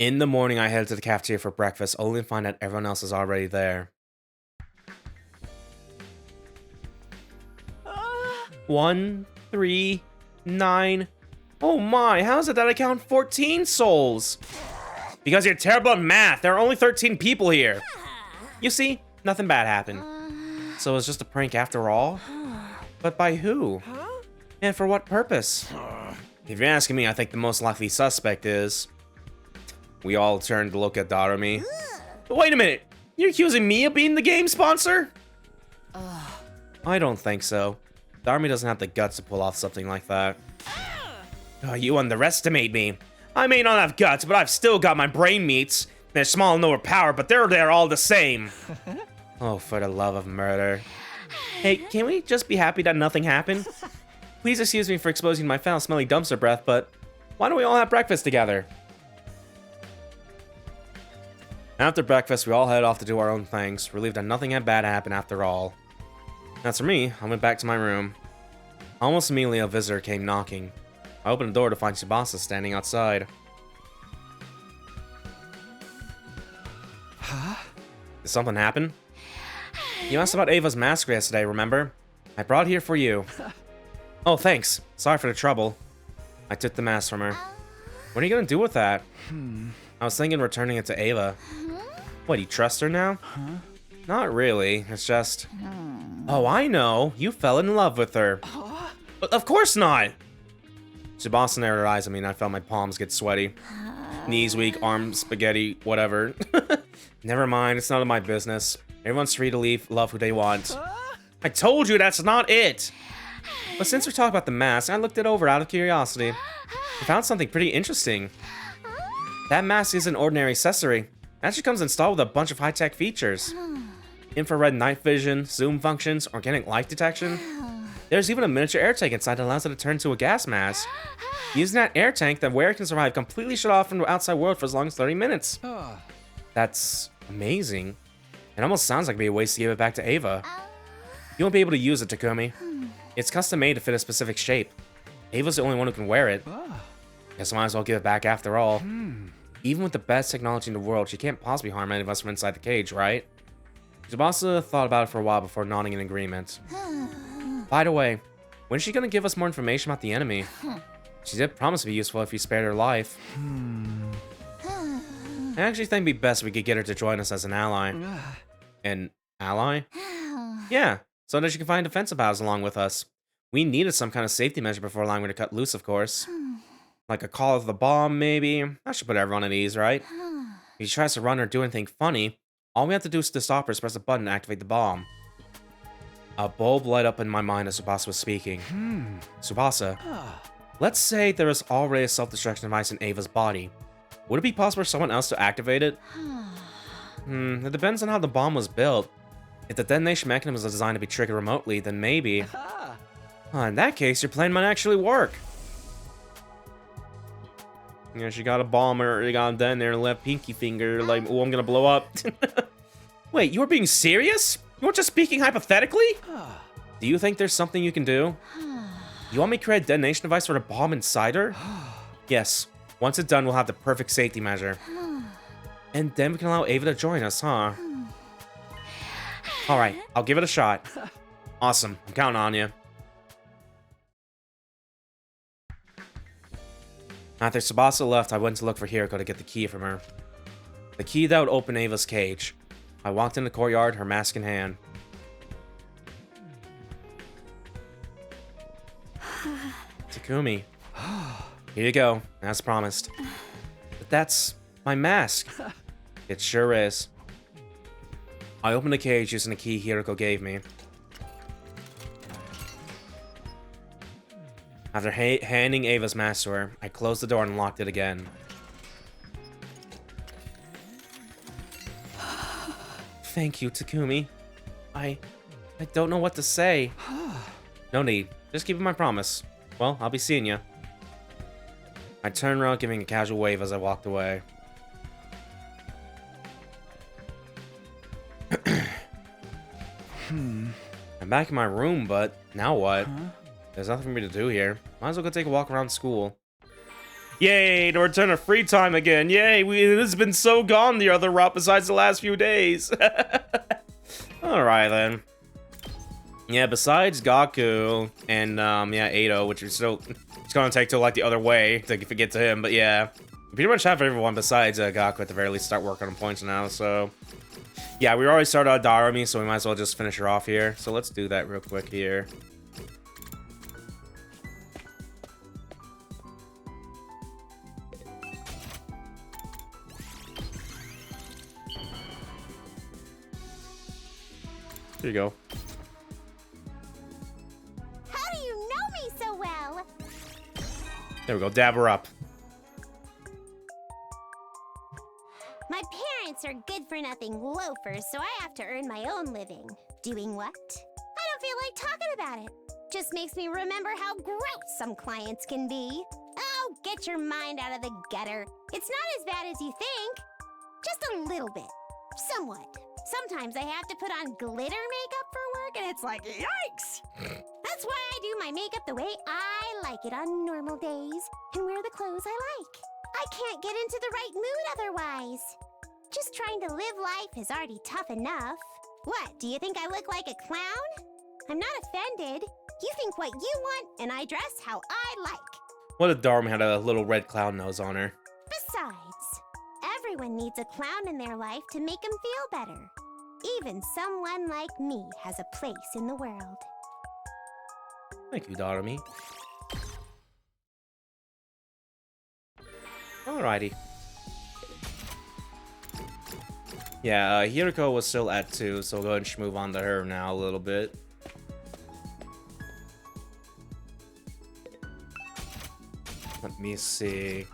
S1: In the morning, I headed to the cafeteria for breakfast, only to find that everyone else is already there. 1, 3, 9. Oh my, how is it that I count 14 souls? Because you're terrible at math. There are only 13 people here. You see, nothing bad happened. So it was just a prank after all? But by who? And for what purpose? If you're asking me, I think the most likely suspect is... We all turned to look at Darumi. But wait a minute! You're accusing me of being the game sponsor? I don't think so. Darumi doesn't have the guts to pull off something like that. Oh, you underestimate me. I may not have guts, but I've still got my brain meats. They're small and overpowered, but they're there all the same. Oh, for the love of murder. Hey, can we just be happy that nothing happened? Please excuse me for exposing my foul, smelly dumpster breath, but why don't we all have breakfast together? After breakfast, we all headed off to do our own things, relieved that nothing had bad happened after all. As for me, I went back to my room. Almost immediately, a visitor came knocking. I opened the door to find Tsubasa standing outside.
S11: Huh?
S1: Did something happen? You asked about Ava's mask yesterday, remember? I brought it here for you. Oh, thanks. Sorry for the trouble. I took the mask from her. What are you gonna do with that? I was thinking returning it to Ava. What, you trust her now? Not really. It's just... Oh, I know. You fell in love with her. Of course not! Tsubasa narrowed her eyes at me and I felt my palms get sweaty. Knees weak, arms spaghetti, whatever. Never mind, it's none of my business. Everyone's free to leave, love who they want. I told you that's not it! But since we're talking about the mask, I looked it over out of curiosity. I found something pretty interesting. That mask is an ordinary accessory. It actually comes installed with a bunch of high-tech features. Infrared night vision, zoom functions, organic light detection. There's even a miniature air tank inside that allows it to turn into a gas mask. Using that air tank, the wearer can survive completely shut off from the outside world for as long as 30 minutes. That's amazing. It almost sounds like it'd be a waste to give it back to Ava. You won't be able to use it, Takumi. It's custom made to fit a specific shape. Ava's the only one who can wear it. Guess I might as well give it back after all. Even with the best technology in the world, she can't possibly harm any of us from inside the cage, right? Tsubasa thought about it for a while before nodding in agreement. By the way, when's she gonna give us more information about the enemy? She did promise to be useful if you spared her life. I actually think it'd be best if we could get her to join us as an ally. An ally? Yeah, so that she can find defensive battles along with us. We needed some kind of safety measure before allowing her to cut loose, of course. Like a call of the bomb, maybe? That should put everyone at ease, right? If she tries to run or do anything funny, all we have to do to stop her is press a button to activate the bomb. A bulb light up in my mind as Tsubasa was speaking. Tsubasa, let's say there is already a self-destruction device in Ava's body. Would it be possible for someone else to activate it? It depends on how the bomb was built. If the detonation mechanism is designed to be triggered remotely, then maybe... in that case, your plan might actually work. Yeah, she got a bomb or got down there and left pinky finger like, oh, I'm gonna blow up. Wait, you were being serious? You weren't just speaking hypothetically? Do you think there's something you can do? You want me to create a detonation device for the bomb inside her? Yes. Once it's done, we'll have the perfect safety measure. And then we can allow Ava to join us, huh? Alright, I'll give it a shot. Awesome, I'm counting on you. After Tsubasa left, I went to look for Hiriko to get the key from her. The key that would open Ava's cage. I walked in the courtyard, her mask in hand. Takumi. Here you go, as promised. But that's my mask. It sure is. I opened the cage using the key Hiroko gave me. After handing Ava's mask to her, I closed the door and locked it again. Thank you, Takumi. I don't know what to say. No need. Just keep my promise. Well, I'll be seeing you. I turned around, giving a casual wave as I walked away. I'm back in my room, but now what? There's nothing for me to do here. Might as well go take a walk around school. Yay, to return to free time again. Yay, it has been so gone the other route besides the last few days. Alright then. Yeah, besides Gaku and, yeah, Edo, which is still... It's gonna take till, like, the other way to get to him, but yeah. We pretty much have everyone besides Gaku at the very least start working on points now, so... Yeah, we already started Darumi, so we might as well just finish her off here. So let's do that real quick here. There you go.
S6: How do you know me so well?
S1: There we go, dab her up.
S6: My parents are good-for-nothing loafers, so I have to earn my own living. Doing what? I don't feel like talking about it. Just makes me remember how gross some clients can be. Oh, get your mind out of the gutter. It's not as bad as you think. Just a little bit. Somewhat. Sometimes I have to put on glitter makeup for work, and it's like, yikes! That's why I do my makeup the way I like it on normal days, and wear the clothes I like. I can't get into the right mood otherwise. Just trying to live life is already tough enough. What, do you think I look like a clown? I'm not offended. You think what you want, and I dress how I like.
S1: What if Darm had a little red clown nose on her?
S6: Besides, everyone needs a clown in their life to make them feel better. Even someone like me has a place in the world.
S1: Thank you, Darumi. Alrighty. Yeah, Hiroko was still at 2, so we'll go ahead and move on to her now a little bit. Let me see.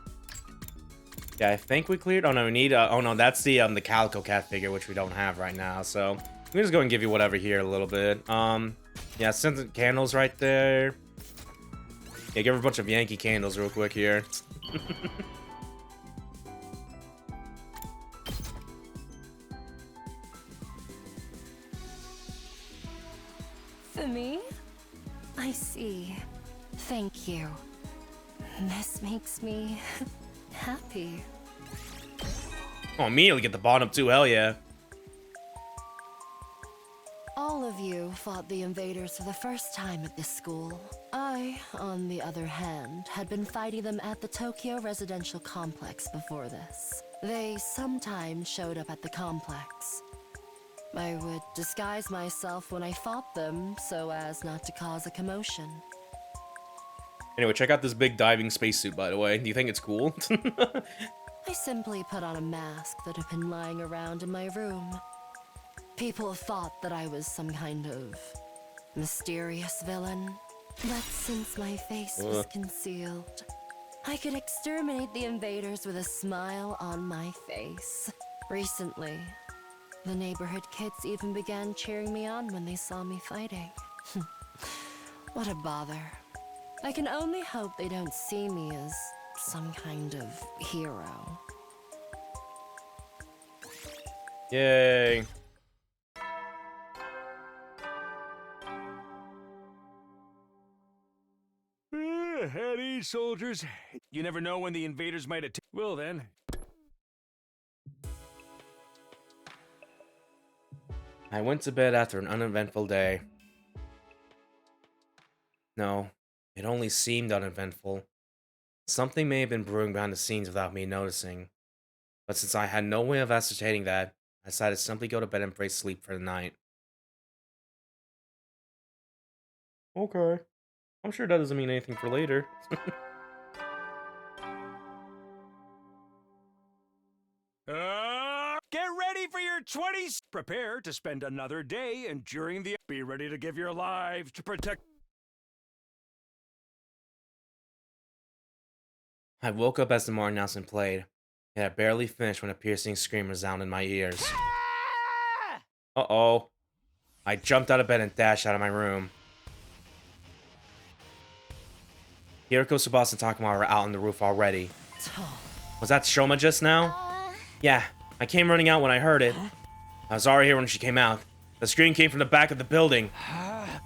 S1: Yeah, I think we cleared. Oh no, we need. Oh no, that's the Calico Cat figure, which we don't have right now. So we just go and give you whatever here a little bit. Yeah, scented candles right there. Yeah, give her a bunch of Yankee candles real quick here.
S9: For me? I see. Thank you. This makes me happy.
S1: Oh, immediately get the bottom too, hell yeah.
S9: All of you fought the invaders for the first time at this school. I, on the other hand, had been fighting them at the Tokyo residential complex before this. They sometimes showed up at the complex. I would disguise myself when I fought them so as not to cause a commotion.
S1: Anyway, check out this big diving spacesuit, by the way. Do you think it's cool?
S9: I simply put on a mask that had been lying around in my room. People thought that I was some kind of mysterious villain. But since my face was concealed, I could exterminate the invaders with a smile on my face. Recently, the neighborhood kids even began cheering me on when they saw me fighting. What a bother. I can only hope they don't see me as some kind of hero.
S1: Yay.
S4: At ease, soldiers. You never know when the invaders might attack. Well then.
S1: I went to bed after an uneventful day. No, it only seemed uneventful. Something may have been brewing behind the scenes without me noticing. But since I had no way of ascertaining that, I decided to simply go to bed and pray sleep for the night. Okay. I'm sure that doesn't mean anything for later.
S4: Get ready for your 20s. Prepare to spend another day enduring the. Be ready to give your lives to protect.
S1: I woke up as the morning announcement played, and I barely finished when a piercing scream resounded in my ears. Uh-oh. I jumped out of bed and dashed out of my room. Hiriko, Tsubasa, and Takuma were out on the roof already. Was that Shoma just now? Yeah, I came running out when I heard it. I was already here when she came out. The scream came from the back of the building.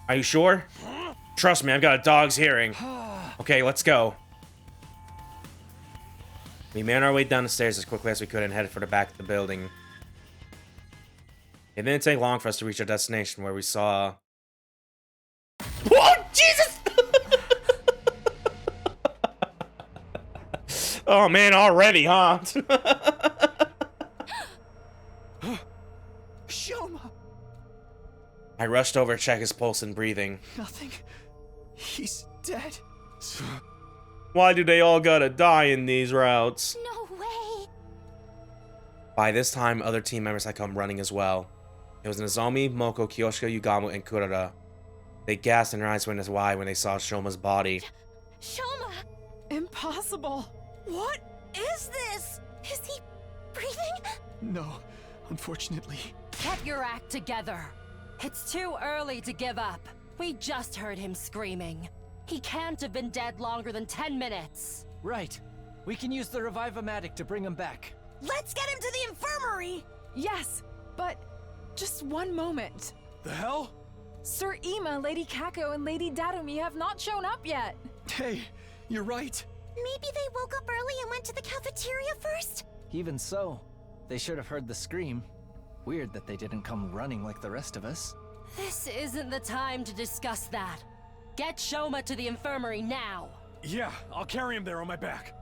S1: Are you sure? Trust me, I've got a dog's hearing. Okay, let's go. We made our way down the stairs as quickly as we could and headed for the back of the building. It didn't take long for us to reach our destination where we saw... Oh, Jesus! Oh man, already, huh?
S7: Shoma!
S1: I rushed over to check his pulse and breathing.
S7: Nothing. He's dead.
S1: Why do they all gotta die in these routes?
S6: No way!
S1: By this time, other team members had come running as well. It was Nozomi, Moko, Kyoshika, Yugamu, and Kurara. They gasped and their eyes went as wide when they saw Shoma's body.
S6: Shoma!
S9: Impossible!
S6: What is this? Is he breathing?
S7: No, unfortunately.
S13: Get your act together. It's too early to give up. We just heard him screaming. He can't have been dead longer than 10 minutes.
S5: Right. We can use the Revive-O-Matic to bring him back.
S6: Let's get him to the infirmary!
S9: Yes, but just one moment.
S7: The hell?
S9: Sir Ima, Lady Kako, and Lady Darumi have not shown up yet.
S7: Hey, you're right.
S6: Maybe they woke up early and went to the cafeteria first?
S5: Even so, they should have heard the scream. Weird that they didn't come running like the rest of us.
S13: This isn't the time to discuss that. Get Shoma to the infirmary now.
S4: Yeah, I'll carry him there on my back.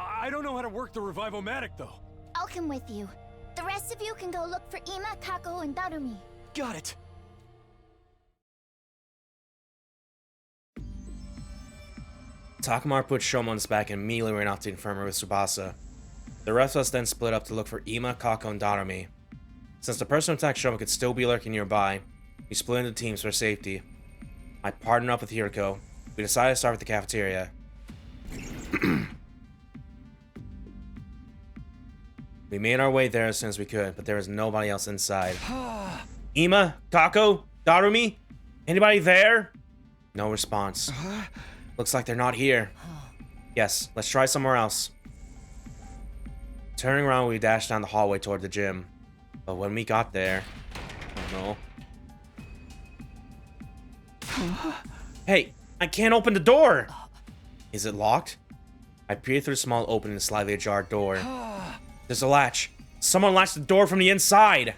S4: I don't know how to work the Revive-O-Matic though.
S3: I'll come with you. The rest of you can go look for Ima, Kako, and Darumi.
S7: Got it.
S1: Takamar put Shoma on his back and immediately ran off to the infirmary with Tsubasa. The rest of us then split up to look for Ima, Kako, and Darumi. Since the person who attacked Shoma could still be lurking nearby, we split into teams for safety. I partnered up with Hiriko. We decided to start with the cafeteria. We made our way there as soon as we could, but there was nobody else inside. Ima? Kako? Darumi? Anybody there? No response. Looks like they're not here. Yes, let's try somewhere else. Turning around, we dashed down the hallway toward the gym. But when we got there... Oh no. Hey, I can't open the door! Is it locked? I peered through the small opening in the slightly ajar door. There's a latch. Someone latched the door from the inside!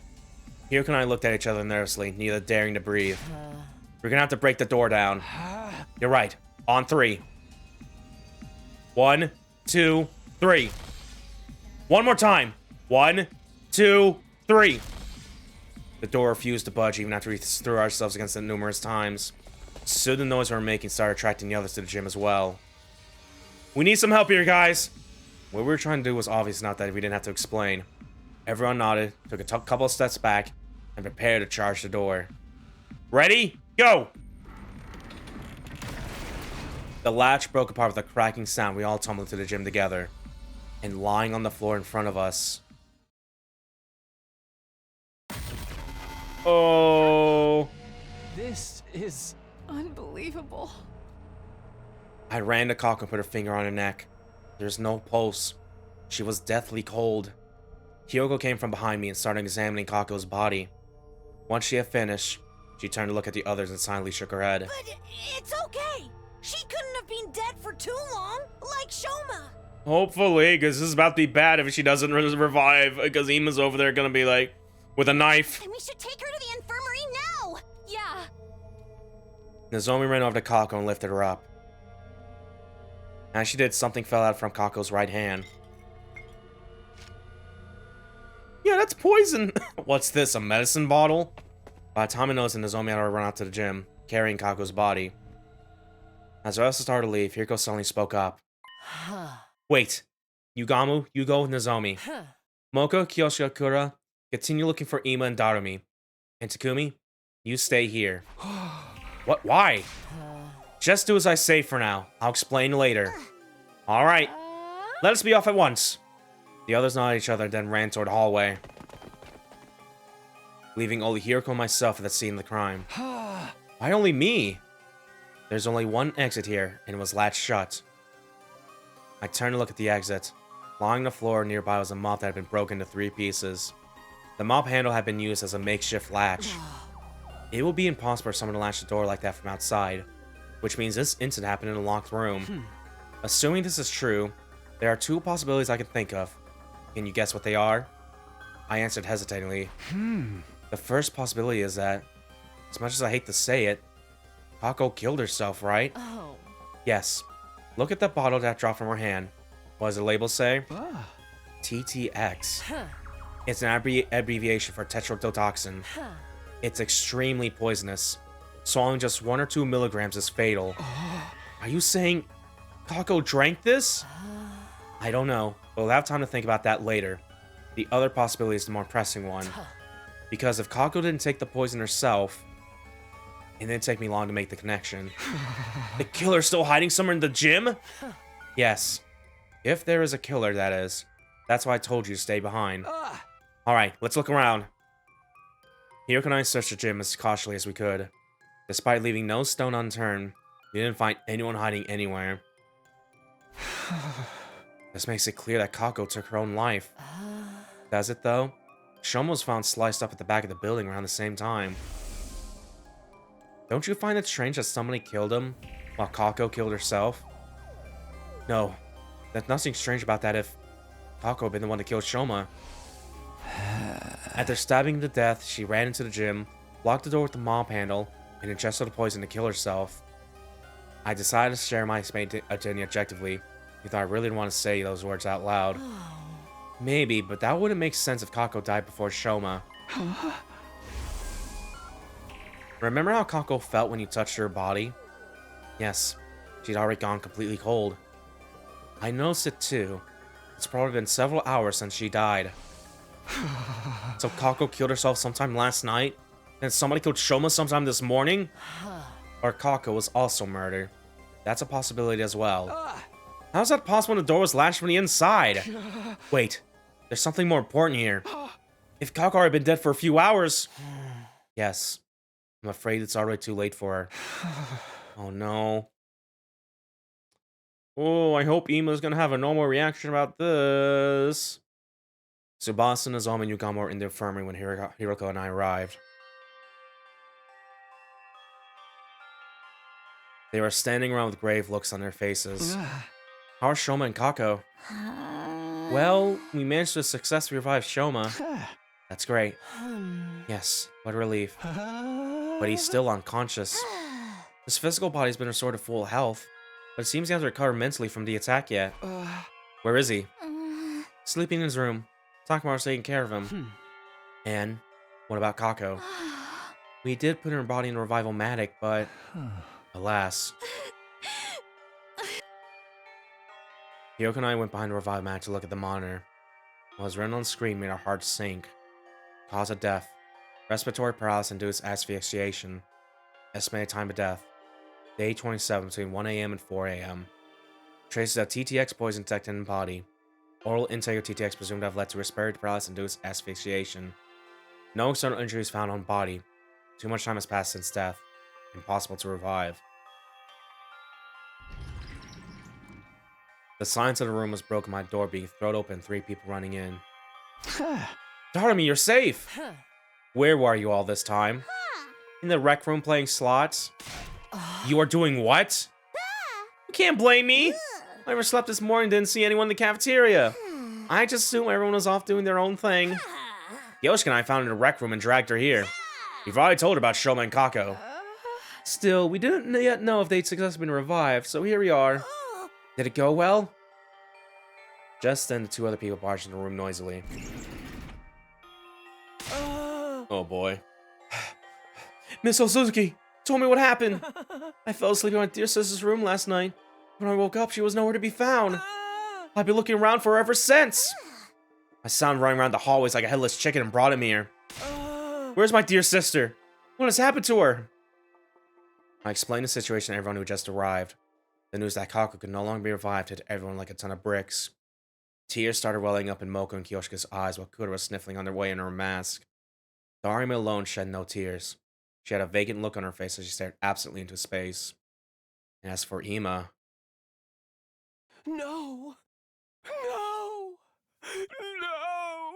S1: Hiriko and I looked at each other nervously, neither daring to breathe. We're gonna have to break the door down. You're right. On 3. 1, 2, 3. One more time. 1, 2, 3. The door refused to budge even after we threw ourselves against it numerous times. Soon the noise we were making started attracting the others to the gym as well. We need some help here, guys! What we were trying to do was obvious enough that we didn't have to explain. Everyone nodded, took a couple of steps back, and prepared to charge the door. Ready? Go! The latch broke apart with a cracking sound. We all tumbled into the gym together. And lying on the floor in front of us... Oh...
S5: This is...
S9: unbelievable.
S1: I ran to Kako and put her finger on her neck. There's no pulse. She was deathly cold. Kyoko came from behind me and started examining Kako's body. Once she had finished, she turned to look at the others and silently shook her head.
S6: But it's okay. She couldn't have been dead for too long, like Shoma.
S1: Hopefully, because this is about to be bad if she doesn't revive, because Ima's over there gonna be like, with a knife.
S6: And we should take her to the infirmary now.
S8: Yeah.
S1: Nozomi ran over to Kako and lifted her up. As she did, something fell out from Kako's right hand. Yeah, that's poison. What's this, a medicine bottle? By the time I noticed, Nozomi had already run out to the gym, carrying Kako's body. As the rest started to leave, Hiriko suddenly spoke up. Wait. Yugamu, you go with Nozomi. Moko, Kyoshikura, continue looking for Ima and Darumi. And Takumi, you stay here. What? Why? Just do as I say for now. I'll explain later. Alright. Let us be off at once. The others nodded at each other, then ran toward the hallway, leaving only Hiriko and myself at the scene of the crime. Why only me? There's only one exit here, and it was latched shut. I turned to look at the exit. Lying on the floor nearby was a mop that had been broken into 3 pieces. The mop handle had been used as a makeshift latch. It would be impossible for someone to latch the door like that from outside, which means this incident happened in a locked room. Assuming this is true, there are 2 possibilities I can think of. Can you guess what they are? I answered hesitatingly. The first possibility is that, as much as I hate to say it, Kako killed herself, right?
S13: Oh.
S1: Yes. Look at the bottle that dropped from her hand. What does the label say? TTX. It's an abbreviation for tetrodotoxin. It's extremely poisonous. Swallowing just 1 or 2 milligrams is fatal. Are you saying Kako drank this? I don't know, but we'll have time to think about that later. The other possibility is the more pressing one. Because if Kako didn't take the poison herself, it didn't take me long to make the connection. The killer's still hiding somewhere in the gym? Yes. If there is a killer, that is. That's why I told you to stay behind. Alright, let's look around. Hiriko and I searched the gym as cautiously as we could. Despite leaving no stone unturned, we didn't find anyone hiding anywhere. This makes it clear that Kako took her own life. Does it, though? Shoma was found sliced up at the back of the building around the same time. Don't you find it strange that somebody killed him, while Kako killed herself? No, there's nothing strange about that if Kako had been the one to kill Shoma. After stabbing him to death, she ran into the gym, blocked the door with the mop handle, and ingested the poison to kill herself. I decided to share my opinion objectively, even though I really didn't want to say those words out loud. Maybe, but that wouldn't make sense if Kako died before Shoma. Remember how Kako felt when you touched her body? Yes, she'd already gone completely cold. I noticed it too. It's probably been several hours since she died. So Kako killed herself sometime last night, and somebody killed Shoma sometime this morning? Or Kako was also murdered. That's a possibility as well. How's that possible when the door was latched from the inside? Wait, there's something more important here. If Kako had been dead for a few hours... Yes, I'm afraid it's already too late for her. Oh no. Oh, I hope Ima's gonna have a normal reaction about this. Tsubasa, Nozomi, and Yugamu were in the infirmary when Hiroko and I arrived. They were standing around with grave looks on their faces. How are Shoma and Kako? Well, we managed to successfully revive Shoma. That's great. Yes, what a relief. But he's still unconscious. His physical body's been restored to full health, but it seems he hasn't recovered mentally from the attack yet. Where is he? Sleeping in his room. Takamaru's taking care of him. And what about Kako? We did put her body in a revival matic, but alas. Hiroko and I went behind the revival mat to look at the monitor. What was written on the screen made our hearts sink. Cause of death. Respiratory paralysis induced asphyxiation. Estimated time of death. Day 27 between 1 a.m. and 4 a.m. Traces of TTX poison detected in the body. Oral intake of TTX presumed to have led to respiratory paralysis induced asphyxiation. No external injuries found on body. Too much time has passed since death. Impossible to revive. The silence of the room was broken by the door being thrown open and 3 people running in. Darumi, you're safe! Where were you all this time? In the rec room playing slots? You are doing what? You can't blame me! I overslept this morning, didn't see anyone in the cafeteria. I just assumed everyone was off doing their own thing. Yoshika and I found her in the rec room and dragged her here. We've already told her about Shoma and Kako. Still, we didn't yet know if they'd successfully been revived, so here we are. Did it go well? Just then, the 2 other people barged into the room noisily. Oh boy. Miss Osuzuki! told me what happened. I fell asleep in my dear sister's room last night. When I woke up, she was nowhere to be found. I've been looking around for her ever since. I saw him running around the hallways like a headless chicken and brought him here. Where's my dear sister? What has happened to her? I explained the situation to everyone who just arrived. The news that Kako could no longer be revived hit everyone like a ton of bricks. Tears started welling up in Moko and Kyoshika's eyes while Kura was sniffling on their way in her mask. Darima alone shed no tears. She had a vacant look on her face as she stared absently into space. And as for Ima...
S7: No! No! No!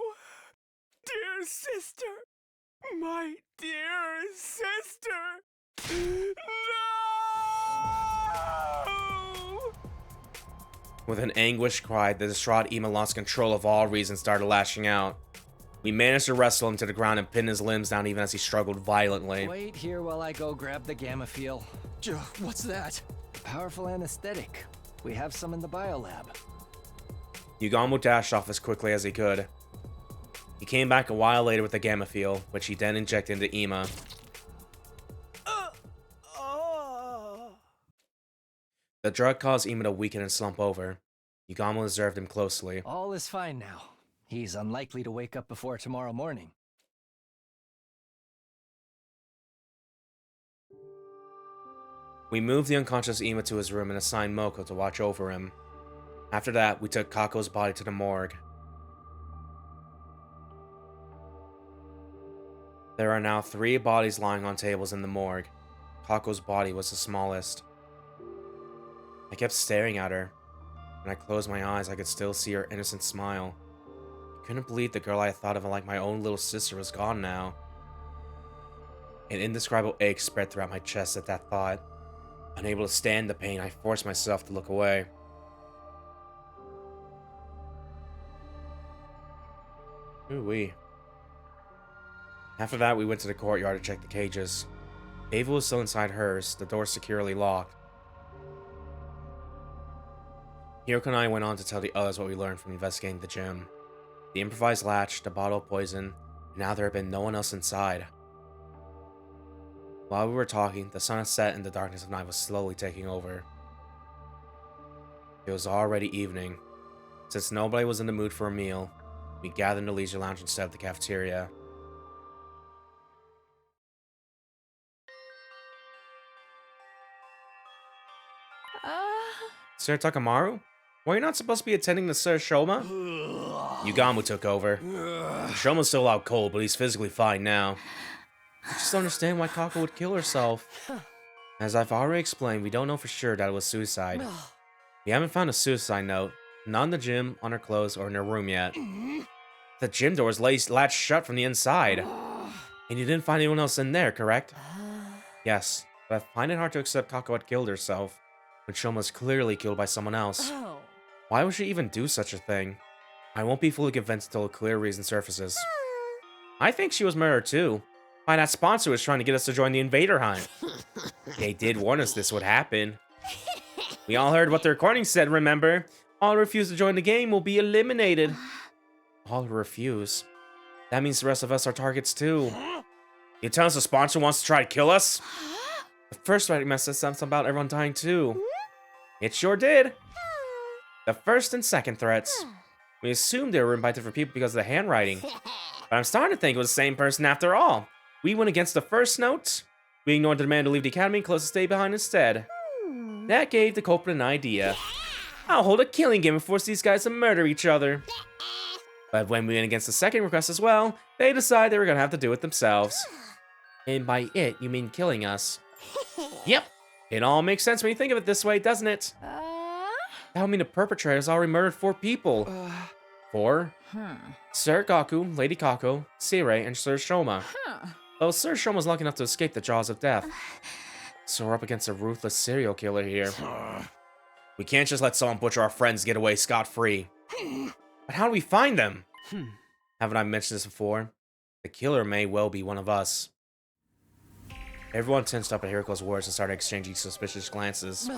S7: Dear sister! My dear sister! No!
S1: With an anguished cry, the distraught Ima lost control of all reason and started lashing out. We managed to wrestle him to the ground and pin his limbs down even as he struggled violently.
S5: Wait here while I go grab the gamma feel.
S7: What's that?
S5: Powerful anesthetic. We have some in the biolab.
S1: Yugamu dashed off as quickly as he could. He came back a while later with the gamma feel, which he then injected into Ima. The drug caused Ima to weaken and slump over. Yugamu observed him closely.
S5: All is fine now. He's unlikely to wake up before tomorrow morning.
S1: We moved the unconscious Ima to his room and assigned Moko to watch over him. After that, we took Kako's body to the morgue. There are now 3 bodies lying on tables in the morgue. Kako's body was the smallest. I kept staring at her. When I closed my eyes, I could still see her innocent smile. I couldn't believe the girl I had thought of like my own little sister was gone now. An indescribable ache spread throughout my chest at that thought. Unable to stand the pain, I forced myself to look away. Ooh-wee. After that, we went to the courtyard to check the cages. Ava was still inside hers, the door securely locked. Hiroko and I went on to tell the others what we learned from investigating the gym. The improvised latch, the bottle of poison, and now there had been no one else inside. While we were talking, the sun had set and the darkness of night was slowly taking over. It was already evening. Since nobody was in the mood for a meal, we gathered in the leisure lounge instead of the cafeteria. Sir Takamaru? Were you not supposed to be attending to Sir Shoma? Yugamu took over. Shoma's still out cold, but he's physically fine now. I just don't understand why Kako would kill herself. As I've already explained, we don't know for sure that it was suicide. We haven't found a suicide note, not in the gym, on her clothes, or in her room yet. The gym door was latched shut from the inside. And you didn't find anyone else in there, correct? Yes, but I find it hard to accept Kako had killed herself, when Shoma was clearly killed by someone else. Why would she even do such a thing? I won't be fully convinced until a clear reason surfaces. I think she was murdered too. By that sponsor was trying to get us to join the invader hunt. They did warn us this would happen. We all heard what the recording said, remember? All who refuse to join the game will be eliminated. All who refuse? That means the rest of us are targets too. You tell us the sponsor wants to try to kill us? The first writing message said something about everyone dying too. It sure did. The first and second threats. We assumed they were written by different people because of the handwriting. But I'm starting to think it was the same person after all. We went against the first note. We ignored the demand to leave the academy and chose to stay behind instead. That gave the culprit an idea. I'll hold a killing game and force these guys to murder each other. But when we went against the second request as well, they decided they were gonna have to do it themselves. And by it, you mean killing us. Yep. It all makes sense when you think of it this way, doesn't it? That would mean the perpetrators already murdered 4 people. 4? Sir Gaku, Lady Kako, Seirei, and Sir Shoma. Though Sir Shoma was lucky enough to escape the jaws of death. So we're up against a ruthless serial killer here. We can't just let someone butcher our friends get away scot-free. But how do we find them? Haven't I mentioned this before? The killer may well be one of us. Everyone tensed up at Hiroko's words and started exchanging suspicious glances.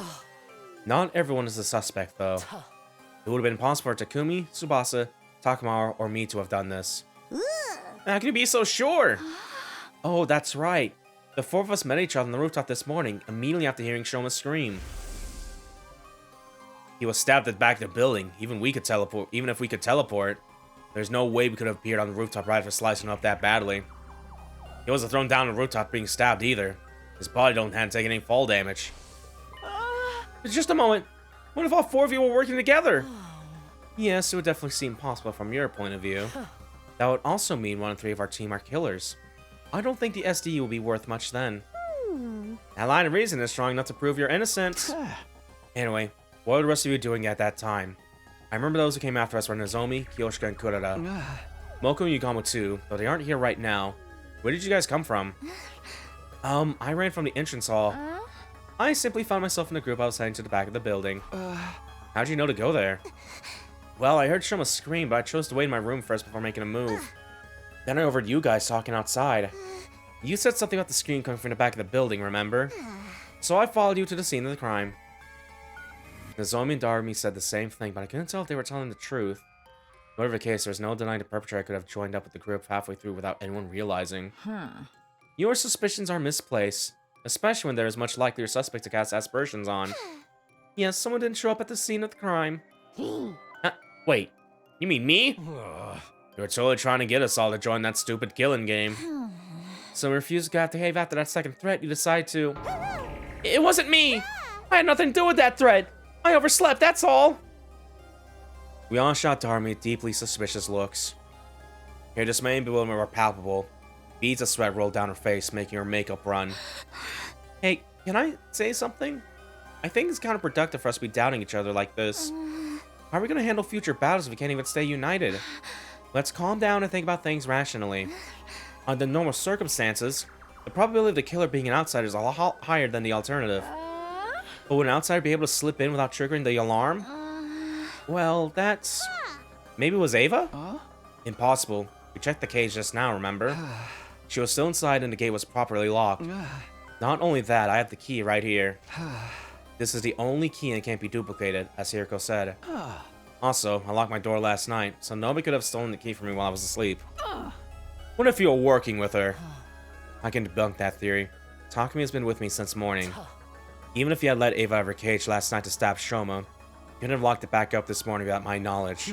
S1: Not everyone is a suspect, though. It would have been impossible for Takumi, Tsubasa, Takamaru, or me to have done this. How can you be so sure? Oh, that's right. The four of us met each other on the rooftop this morning, immediately after hearing Shoma scream. He was stabbed at the back of the building. Even if we could teleport, there's no way we could have appeared on the rooftop right after slicing up that badly. He wasn't thrown down on the rooftop being stabbed either. His body hadn't taken any fall damage. Just a moment. What if all four of you were working together? Yes, it would definitely seem possible from your point of view. That would also mean one in three of our team are killers. I don't think the SD will be worth much then. That line of reason is strong enough to prove you're innocent. Anyway, what were the rest of you doing at that time? I remember those who came after us were Nozomi, Kyoshika, and Kurata. Moko and Yugamo too, though they aren't here right now. Where did you guys come from? I ran from the entrance hall. I simply found myself in the group I was heading to the back of the building. How'd you know to go there? Well, I heard Shoma scream, but I chose to wait in my room first before making a move. Then I overheard you guys talking outside. You said something about the scream coming from the back of the building, remember? So I followed you to the scene of the crime. Nozomi and Darumi said the same thing, but I couldn't tell if they were telling the truth. Whatever the case, there was no denying the perpetrator could have joined up with the group halfway through without anyone realizing. Your suspicions are misplaced, especially when there is much likelier suspect to cast aspersions on. Yes, someone didn't show up at the scene of the crime. Wait, you mean me? You're totally trying to get us all to join that stupid killing game. So we refused to behave after that second threat, you decide to... It wasn't me! I had nothing to do with that threat! I overslept, that's all! We all shot Darumi with deeply suspicious looks. Her dismay and bewilderment were palpable. Beads of sweat rolled down her face, making her makeup run. Hey, can I say something? I think it's counterproductive for us to be doubting each other like this. How are we going to handle future battles if we can't even stay united? Let's calm down and think about things rationally. Under normal circumstances, the probability of the killer being an outsider is a lot higher than the alternative. But would an outsider be able to slip in without triggering the alarm? Well, that's... Maybe it was Ava? Impossible. We checked the cage just now, remember? She was still inside and the gate was properly locked. Not only that, I have the key right here. This is the only key and it can't be duplicated, as Hiriko said. Also, I locked my door last night, so nobody could have stolen the key from me while I was asleep. What if you were working with her? I can debunk that theory. Takumi has been with me since morning. Even if you had let Ava out of her cage last night to stab Shoma, you couldn't have locked it back up this morning without my knowledge.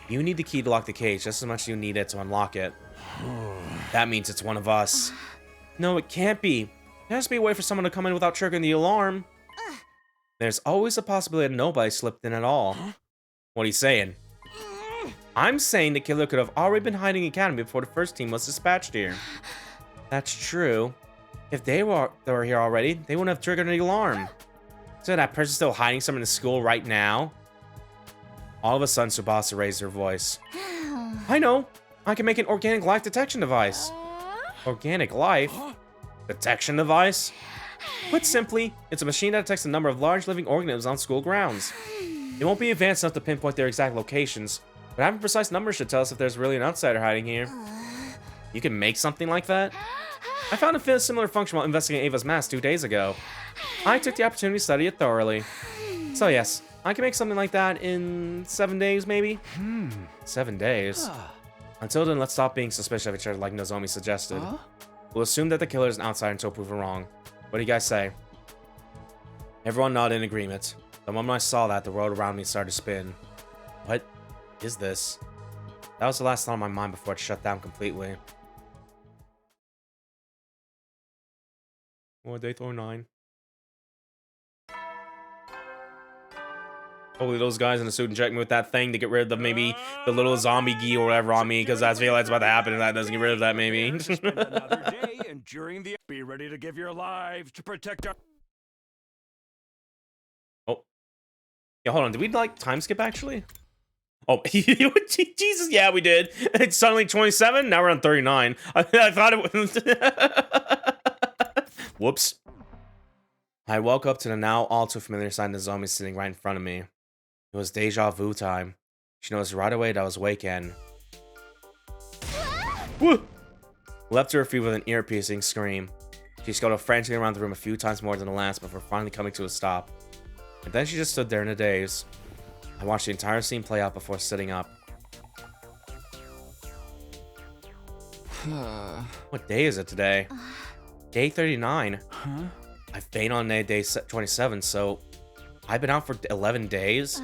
S1: You need the key to lock the cage just as much as you need it to unlock it. That means it's one of us. No, it can't be. There has to be a way for someone to come in without triggering the alarm. There's always a possibility that nobody slipped in at all. What are you saying? I'm saying the killer could have already been hiding in Academy before the first team was dispatched here. That's true. If they were here already, they wouldn't have triggered the alarm. So that person's still hiding somewhere in the school right now? All of a sudden, Tsubasa raised her voice. I know! I can make an organic life detection device. Organic life? Detection device? Put simply, it's a machine that detects the number of large living organisms on school grounds. It won't be advanced enough to pinpoint their exact locations, but having precise numbers should tell us if there's really an outsider hiding here. You can make something like that? I found a similar function while investigating Ava's mask 2 days ago. I took the opportunity to study it thoroughly. So yes, I can make something like that in 7 days, maybe? 7 days? Until then, let's stop being suspicious of each other like Nozomi suggested. We'll assume that the killer is an outsider until proven wrong. What do you guys say? Everyone nodded in agreement. The moment I saw that, the world around me started to spin. What is this? That was the last thought on my mind before it shut down completely. What, day 9? Hopefully those guys in the suit inject me with that thing to get rid of the, maybe the little zombie gi or whatever on me, because I feel like it's about to happen and that doesn't get rid of that maybe.
S4: Another day, and during the be ready to give your lives to protect our...
S1: Oh. Yeah, hold on. Did we, like, time skip, actually? Oh, Jesus, yeah, we did. It's suddenly 27. Now we're on 39. I thought it was... Whoops. I woke up to the now all too familiar sign of Nozomi sitting right in front of me. It was deja vu time. She noticed right away that I was awake and... Woo! Leapt to her feet with an ear-piercing scream. She scuttled frantically around the room a few times more than the last before finally coming to a stop. And then she just stood there in a daze. I watched the entire scene play out before sitting up. What day is it today? Day 39.
S2: Huh?
S1: I faint on day 27, so I've been out for 11 days?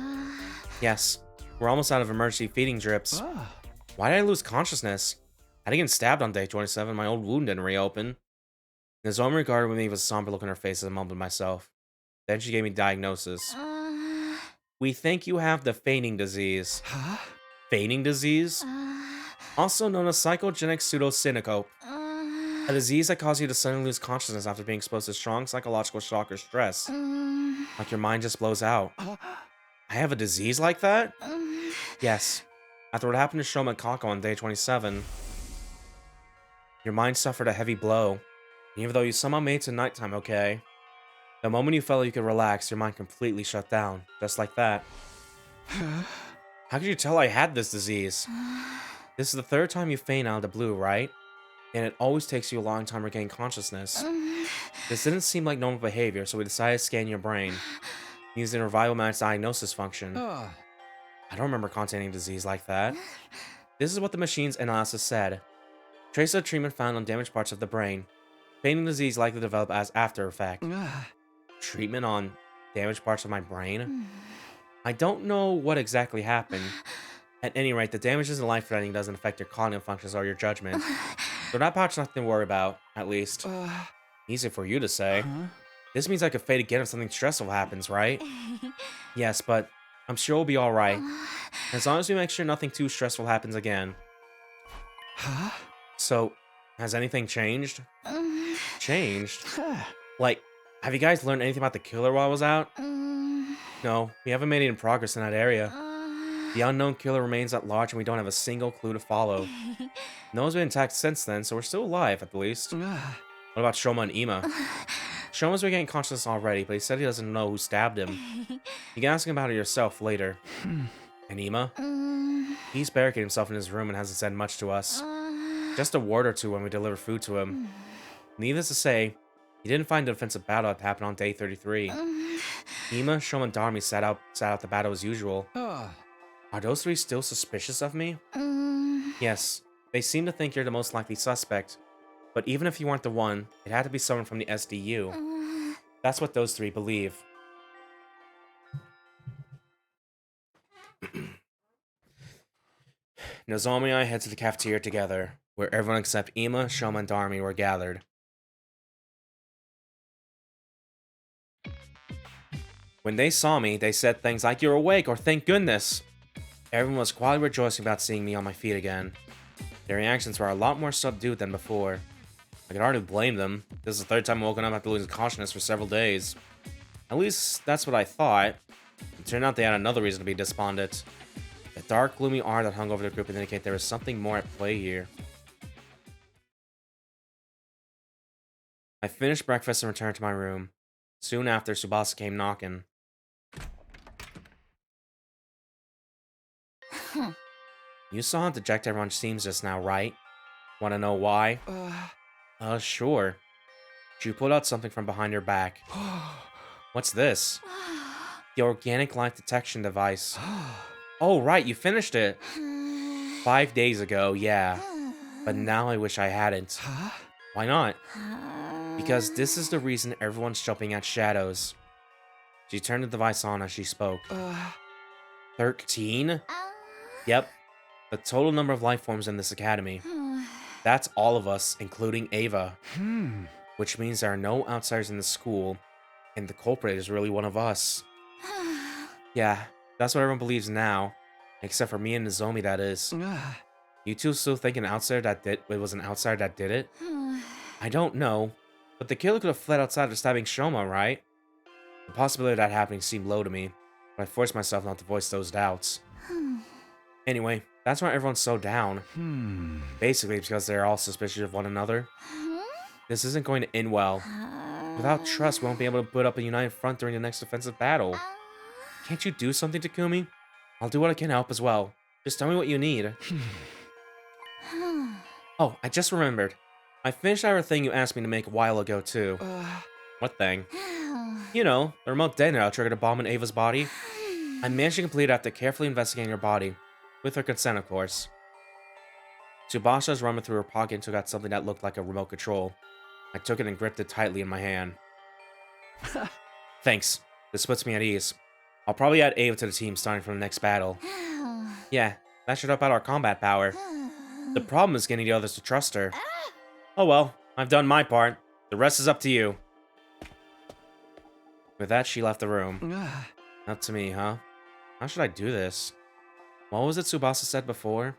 S1: Yes, we're almost out of emergency feeding drips.
S2: Ah.
S1: Why did I lose consciousness? I didn't get stabbed on day 27, my old wound didn't reopen. Nozomi regarded me with a somber look on her face as I mumbled to myself. Then she gave me diagnosis. We think you have the fainting disease.
S2: Huh?
S1: Fainting disease? Also known as psychogenic pseudosyncope. A disease that causes you to suddenly lose consciousness after being exposed to strong psychological shock or stress. Like your mind just blows out. I have a disease like that? Yes. After what happened to Shoma and Kako on day 27. Your mind suffered a heavy blow. Even though you somehow made it to nighttime okay, the moment you felt like you could relax, your mind completely shut down. Just like that. How could you tell I had this disease? This is the third time you faint out of the blue, right? And it always takes you a long time to regain consciousness. This didn't seem like normal behavior, so we decided to scan your brain, using Revival Man's diagnosis function. I don't remember containing disease like that. This is what the machine's analysis said. Trace of treatment found on damaged parts of the brain. Fainting disease likely to develop as after effect. Treatment on damaged parts of my brain? I don't know what exactly happened. At any rate, the damage isn't life-threatening, doesn't affect your cognitive functions or your judgment. So that part's nothing to worry about, at least. Easy for you to say. This means I could fade again if something stressful happens, right? Yes, but I'm sure we'll be alright. As long as we make sure nothing too stressful happens again. So, has anything changed? Changed? Like, have you guys learned anything about the killer while I was out? No, we haven't made any progress in that area. The unknown killer remains at large and we don't have a single clue to follow. No one's been intact since then, so we're still alive at the least. What about Shoma and Ima? Shoma's regaining consciousness already, but he said he doesn't know who stabbed him. You can ask him about it yourself later. And Ima? He's barricaded himself in his room and hasn't said much to us. Just a word or two when we deliver food to him. Needless to say, he didn't find the defensive battle that happened on day 33. Ima, Shoma, and Darmi sat out the battle as usual. Are those three still suspicious of me? Yes, they seem to think you're the most likely suspect. But even if you weren't the one, it had to be someone from the SDU. That's what those three believe. Nozomi and I head to the cafeteria together, where everyone except Ima, Shoma, and Darmi were gathered. When they saw me, they said things like, "You're awake," or "Thank goodness." Everyone was quietly rejoicing about seeing me on my feet again. Their reactions were a lot more subdued than before. I could hardly blame them. This is the third time I've woken up after losing consciousness for several days. At least, that's what I thought. It turned out they had another reason to be despondent. The dark, gloomy aura that hung over the group indicated there was something more at play here. I finished breakfast and returned to my room. Soon after, Tsubasa came knocking. You saw how dejected everyone seems just now, right? Want to know why? Sure. She pulled out something from behind her back. What's this? The organic life detection device. Oh, right, you finished it. 5 days ago, yeah. But now I wish I hadn't. Why not? Because this is the reason everyone's jumping at shadows. She turned the device on as she spoke. 13? Yep. The total number of life forms in this academy. That's all of us, including Ava. Which means there are no outsiders in the school, and the culprit is really one of us. Yeah, that's what everyone believes now. Except for me and Nozomi, that is. You two still think it was an outsider that did it? I don't know, but the killer could have fled outside after stabbing Shoma, right? The possibility of that happening seemed low to me, but I forced myself not to voice those doubts. Anyway, that's why everyone's so down. Basically, it's because they're all suspicious of one another. This isn't going to end well. Without trust, we won't be able to put up a united front during the next offensive battle. Can't you do something, Takumi? I'll do what I can to help as well. Just tell me what you need. Oh, I just remembered. I finished our thing you asked me to make a while ago, too. What thing? You know, the remote detonator triggered a bomb in Ava's body. I managed to complete it after carefully investigating her body. With her consent, of course. Tsubasa was rummaging through her pocket and took out something that looked like a remote control. I took it and gripped it tightly in my hand. Thanks. This puts me at ease. I'll probably add Ava to the team starting from the next battle. Yeah, that should up out our combat power. The problem is getting the others to trust her. Oh well, I've done my part. The rest is up to you. With that, she left the room. Up to me, huh? How should I do this? What was it Tsubasa said before?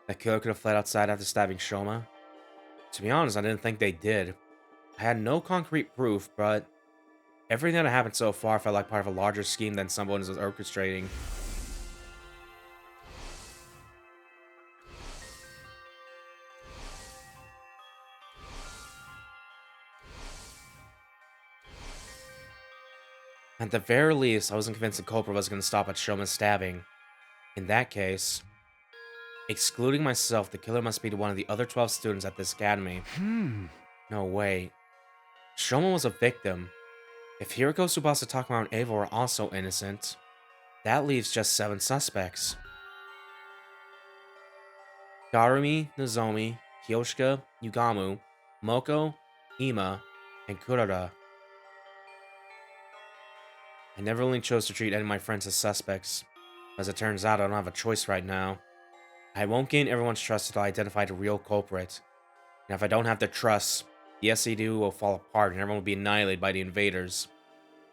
S1: That killer could have fled outside after stabbing Shoma? To be honest, I didn't think they did. I had no concrete proof, but everything that happened so far felt like part of a larger scheme than someone is orchestrating. At the very least, I wasn't convinced the culprit was going to stop at Shoma's stabbing. In that case, excluding myself, the killer must be one of the other 12 students at this academy. No, wait. Shoma was a victim. If Hiriko, Tsubasa, Takuma, and Ava are also innocent, that leaves just 7 suspects. Garumi, Nozomi, Kyoshika, Yugamu, Moko, Ima, and Kurara. I never really chose to treat any of my friends as suspects. As it turns out, I don't have a choice right now. I won't gain everyone's trust until I identify the real culprit. And if I don't have their trust, the SCD will fall apart and everyone will be annihilated by the invaders.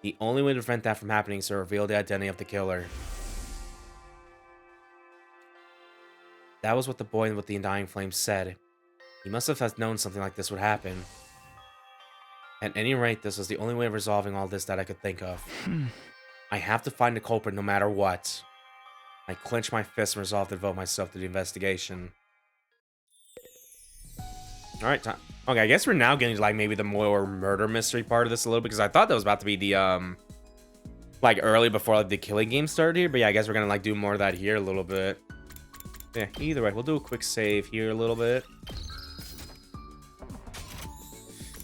S1: The only way to prevent that from happening is to reveal the identity of the killer. That was what the boy with the undying flame said. He must have known something like this would happen. At any rate, this was the only way of resolving all this that I could think of. I have to find the culprit no matter what. I clenched my fist and resolved to devote myself to the investigation. Alright, okay, I guess we're now getting to, like, maybe the more murder mystery part of this a little bit, because I thought that was about to be the, like, early before, like, the killing game started here, but yeah, I guess we're gonna, like, do more of that here a little bit. Yeah, either way, we'll do a quick save here a little bit.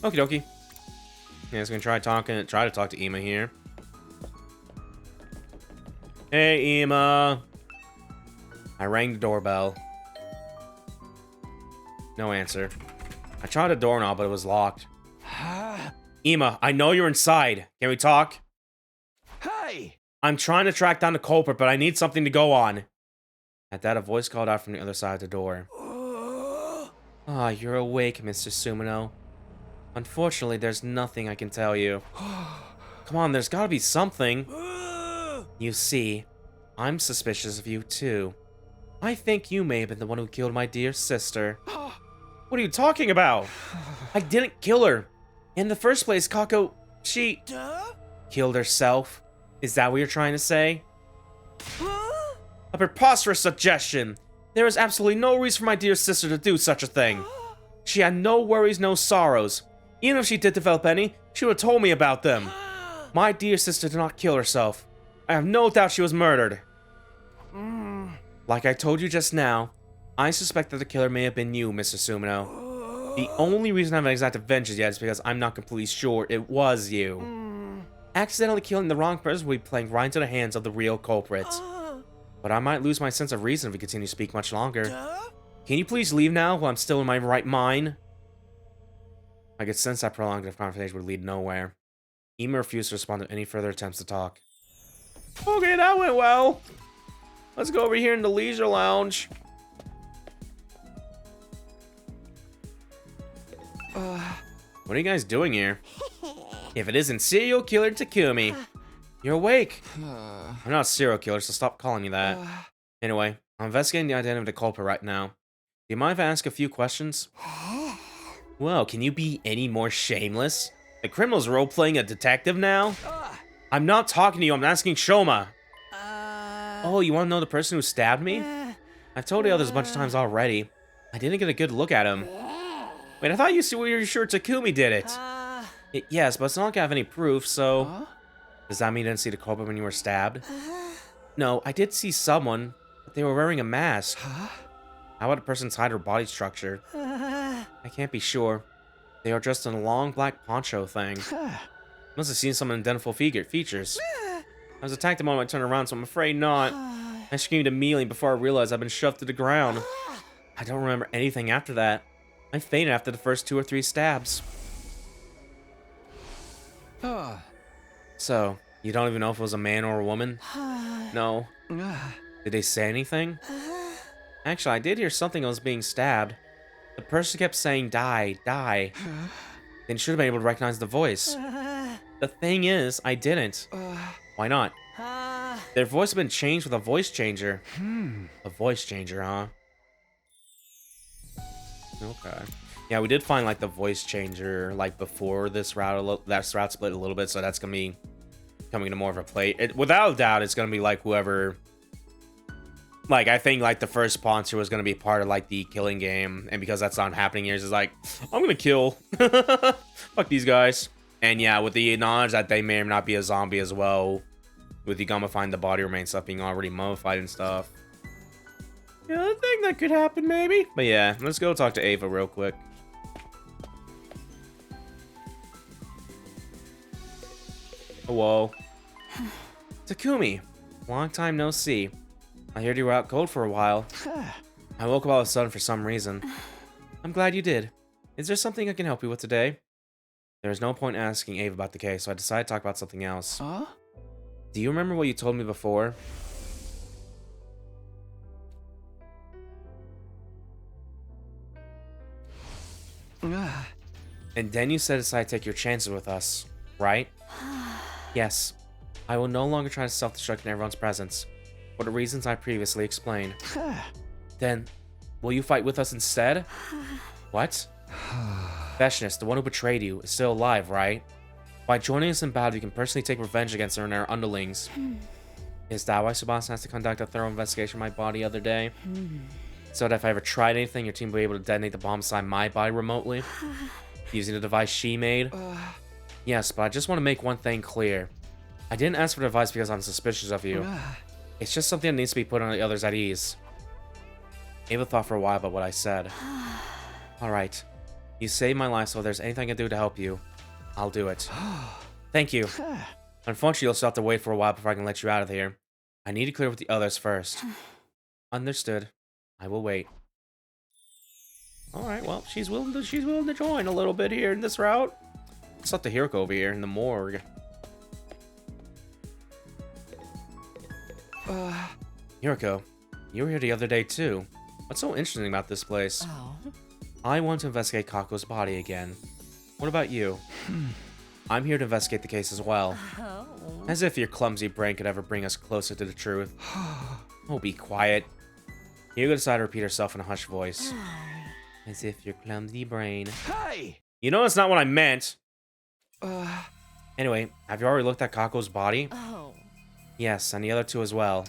S1: Okie dokie. Yeah, just gonna try to talk to Ima here. Hey, Ima. I rang the doorbell. No answer. I tried a doorknob, but it was locked. Ima, I know you're inside. Can we talk?
S7: Hey!
S1: I'm trying to track down the culprit, but I need something to go on. At that, a voice called out from the other side of the door. Ah, you're awake, Mr. Sumino. Unfortunately, there's nothing I can tell you. Come on, there's gotta be something. You see, I'm suspicious of you too. I think you may have been the one who killed my dear sister. What are you talking about? I didn't kill her. In the first place, Kako, she killed herself. Is that what you're trying to say? A preposterous suggestion. There is absolutely no reason for my dear sister to do such a thing. She had no worries, no sorrows. Even if she did develop any, she would have told me about them. My dear sister did not kill herself. I have no doubt she was murdered. Like I told you just now, I suspect that the killer may have been you, Mr. Sumino. The only reason I haven't exacted vengeance yet is because I'm not completely sure it was you. Accidentally killing the wrong person will be playing right into the hands of the real culprit. But I might lose my sense of reason if we continue to speak much longer. Can you please leave now while I'm still in my right mind? I could sense that prolonged conversation would lead nowhere. Ima refused to respond to any further attempts to talk. Okay, that went well. Let's go over here in the leisure lounge. What are you guys doing here? If it isn't serial killer Takumi, you're awake. I'm not a serial killer, so stop calling me that. Anyway, I'm investigating the identity of the culprit right now. Do you mind if I ask a few questions? Well, can you be any more shameless? The criminal's role-playing a detective now? I'm not talking to you, I'm asking Shoma. Oh, you want to know the person who stabbed me? I've told the others a bunch of times already. I didn't get a good look at him. Wait, I thought you were sure Takumi did it. Yes, but it's not like I have any proof, so... Does that mean you didn't see the culprit when you were stabbed? No, I did see someone, but they were wearing a mask. How about a person's height or body structure? I can't be sure. They are dressed in a long black poncho thing. Must have seen some identifiable features. I was attacked the moment I turned around, so I'm afraid not. I screamed immediately before I realized I'd been shoved to the ground. I don't remember anything after that. I fainted after the first 2 or 3 stabs. So, you don't even know if it was a man or a woman? No. Did they say anything? Actually, I did hear something was being stabbed. The person kept saying, die, die. Then should have been able to recognize the voice. The thing is, I didn't. Why not? Their voice had been changed with a voice changer. A voice changer, huh? Okay. Yeah, we did find, like, the voice changer, like, before this route, that route split a little bit, so that's gonna be coming to more of a play. Without a doubt, it's gonna be, like, whoever... Like, I think, like, the first sponsor was gonna be part of, like, the killing game, and because that's not happening here, it's like, I'm gonna kill. Fuck these guys. And yeah, with the knowledge that they may or may not be a zombie as well, with the gummifying the body remains stuff being already mummified and stuff. Yeah, I think that could happen, maybe. But yeah, let's go talk to Ava real quick. Whoa. Takumi, long time no see. I heard you were out cold for a while. I woke up all of a sudden for some reason. I'm glad you did. Is there something I can help you with today? There's no point asking Ava about the case, so I decided to talk about something else. Do you remember what you told me before? And then you set aside to take your chances with us, right? Yes. I will no longer try to self-destruct in everyone's presence, for the reasons I previously explained. Then, will you fight with us instead? What? Fashionist, the one who betrayed you, is still alive, right? By joining us in battle, you can personally take revenge against her and her underlings. Is that why Tsubasa has to conduct a thorough investigation of my body the other day? So that if I ever tried anything, your team will be able to detonate the bomb inside my body remotely? Using the device she made? Yes, but I just want to make one thing clear. I didn't ask for the advice because I'm suspicious of you. It's just something that needs to be put on the others at ease. Ava thought for a while about what I said. Alright. You saved my life, so if there's anything I can do to help you, I'll do it. Thank you. Unfortunately, you'll still have to wait for a while before I can let you out of here. I need to clear with the others first. Understood. I will wait. Alright, well, she's willing to join a little bit here in this route. Let's let the Hiroko over here in the morgue. Hiroko, you were here the other day too. What's so interesting about this place? I want to investigate Kako's body again. What about you? I'm here to investigate the case as well. As if your clumsy brain could ever bring us closer to the truth. Oh, be quiet. Hugo decided to repeat herself in a hushed voice. As if your clumsy brain.
S7: Hey!
S1: You know that's not what I meant. Anyway, have you already looked at Kako's body? Yes, and the other two as well.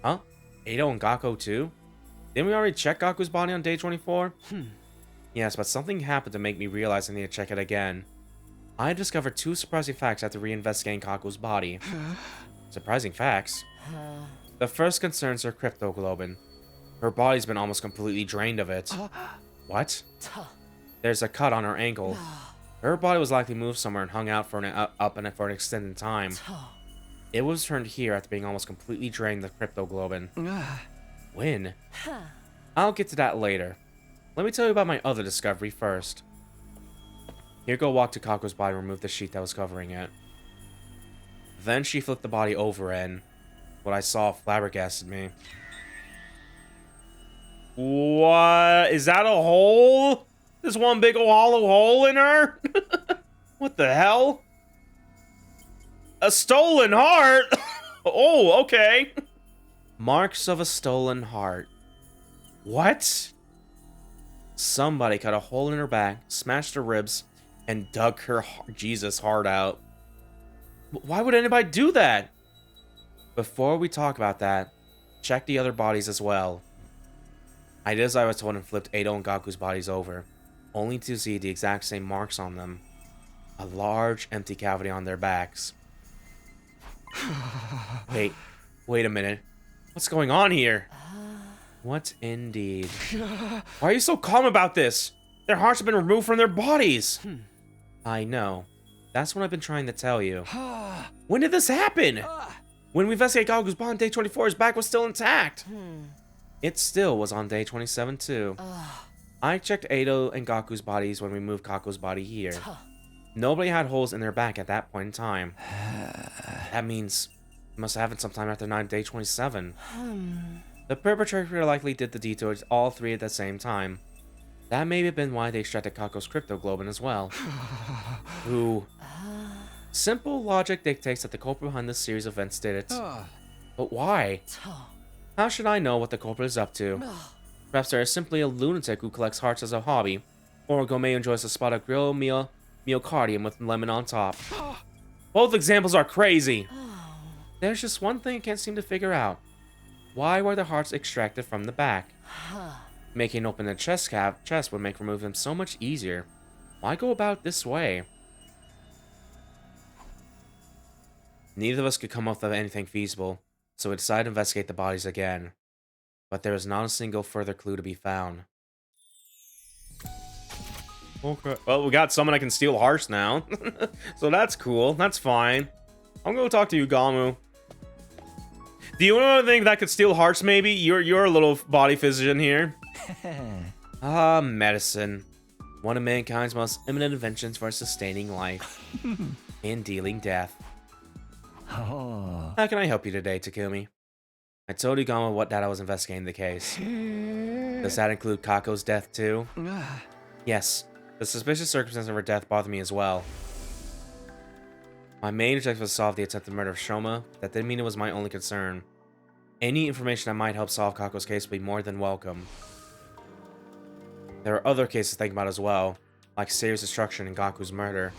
S1: Huh? Ado and Gakko too? Didn't we already check Gaku's body on day 24? Yes, but something happened to make me realize I need to check it again. I discovered two surprising facts after reinvestigating Kaku's body. Surprising facts? The first concerns her cryptoglobin. Her body's been almost completely drained of it. What? There's a cut on her ankle. Her body was likely moved somewhere and hung out for an extended time. It was turned here after being almost completely drained of the cryptoglobin. When? I'll get to that later. Let me tell you about my other discovery first. Hiroko walked to Kako's body and removed the sheet that was covering it. Then she flipped the body over and what I saw flabbergasted me. What? Is that a hole? There's one big ol' hollow hole in her? What the hell? A stolen heart? Oh, okay. Marks of a stolen heart. What? Somebody cut a hole in her back, smashed her ribs, and dug her Jesus heart out. Why would anybody do that? Before we talk about that, check the other bodies as well. I did as I was told and flipped Ado and Gaku's bodies over, only to see the exact same marks on them. A large, empty cavity on their backs. Wait a minute. What's going on here? What indeed? Why are you so calm about this? Their hearts have been removed from their bodies. I know. That's what I've been trying to tell you. When did this happen? When we investigated Gaku's body on day 24, his back was still intact. It still was on day 27 too. I checked Ado and Gaku's bodies when we moved Kako's body here. Nobody had holes in their back at that point in time. That means it must have happened sometime after day 27. The perpetrator likely did the detour to all three at the same time. That may have been why they extracted Kako's cryptoglobin as well. Ooh. Simple logic dictates that the culprit behind this series of events did it. But why? How should I know what the culprit is up to? Perhaps there is simply a lunatic who collects hearts as a hobby, or a gourmet who enjoys a spot of grilled myocardium with lemon on top. Both examples are crazy. There's just one thing I can't seem to figure out. Why were the hearts extracted from the back? Making open the chest would make removing them so much easier. Why go about this way? Neither of us could come up with anything feasible, so we decided to investigate the bodies again. But there was not a single further clue to be found. Okay. Well, we got someone that can steal hearts now. So that's cool. That's fine. I'm gonna talk to Yugamu. Do you want to think that could steal hearts, maybe? You're a little body physician here. Medicine. One of mankind's most eminent inventions for sustaining life. And dealing death. How can I help you today, Takumi? I told Yugamu that I was investigating the case. Does that include Kako's death, too? Yes. The suspicious circumstances of her death bother me as well. My main objective was to solve the attempted murder of Shoma. That didn't mean it was my only concern. Any information that might help solve Kako's case would be more than welcome. There are other cases to think about as well, like serious destruction and Gaku's murder.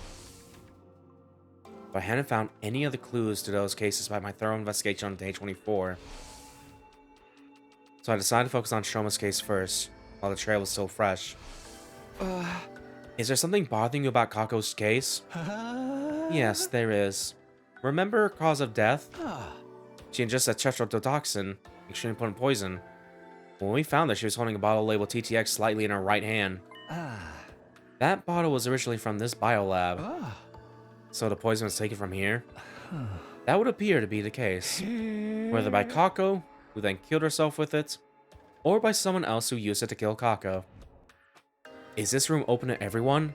S1: But I hadn't found any other clues to those cases by my thorough investigation on day 24. So I decided to focus on Shoma's case first, while the trail was still fresh. Is there something bothering you about Kako's case? Yes, there is. Remember her cause of death? She ingested tetrodotoxin, extremely potent poison. When we found her, she was holding a bottle labeled TTX slightly in her right hand. That bottle was originally from this biolab. So the poison was taken from here? That would appear to be the case. Whether by Kako, who then killed herself with it, or by someone else who used it to kill Kako. Is this room open to everyone?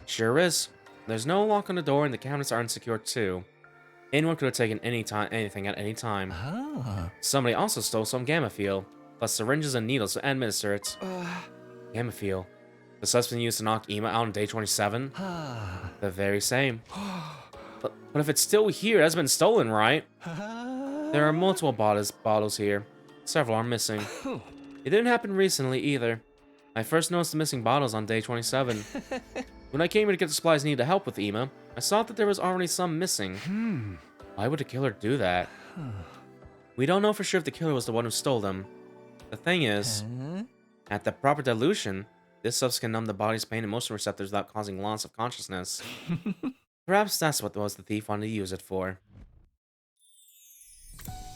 S1: Sure is. There's no lock on the door and the cabinets are unsecured too. Anyone could have taken anything at any time. Somebody also stole some gamma fuel, plus syringes and needles to administer it. Gamma fuel. The substance used to knock Ima out on day 27? The very same. But if it's still here, it has been stolen, right? There are multiple bottles here. Several are missing. It didn't happen recently either. I first noticed the missing bottles on day 27. When I came here to get the supplies needed to help with Ima, I saw that there was already some missing. Why would the killer do that? We don't know for sure if the killer was the one who stole them. The thing is, at the proper dilution, this substance can numb the body's pain and emotional receptors without causing loss of consciousness. Perhaps that's what the thief wanted to use it for.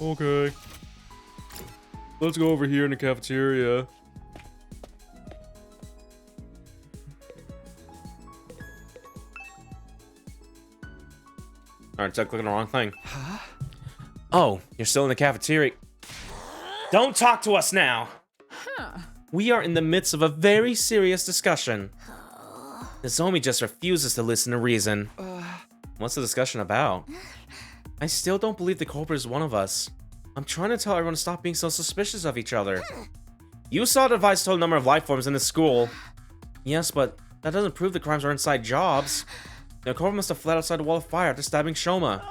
S1: Okay. Let's go over here in the cafeteria. Alright, so I clicked on the wrong thing. Oh, you're still in the cafeteria. Don't talk to us now! We are in the midst of a very serious discussion. Nozomi just refuses to listen to reason. What's the discussion about? I still don't believe the culprit is one of us. I'm trying to tell everyone to stop being so suspicious of each other. You saw the device total number of life forms in the school. Yes, but that doesn't prove the crimes are inside jobs. The culprit must have fled outside the wall of fire after stabbing Shoma.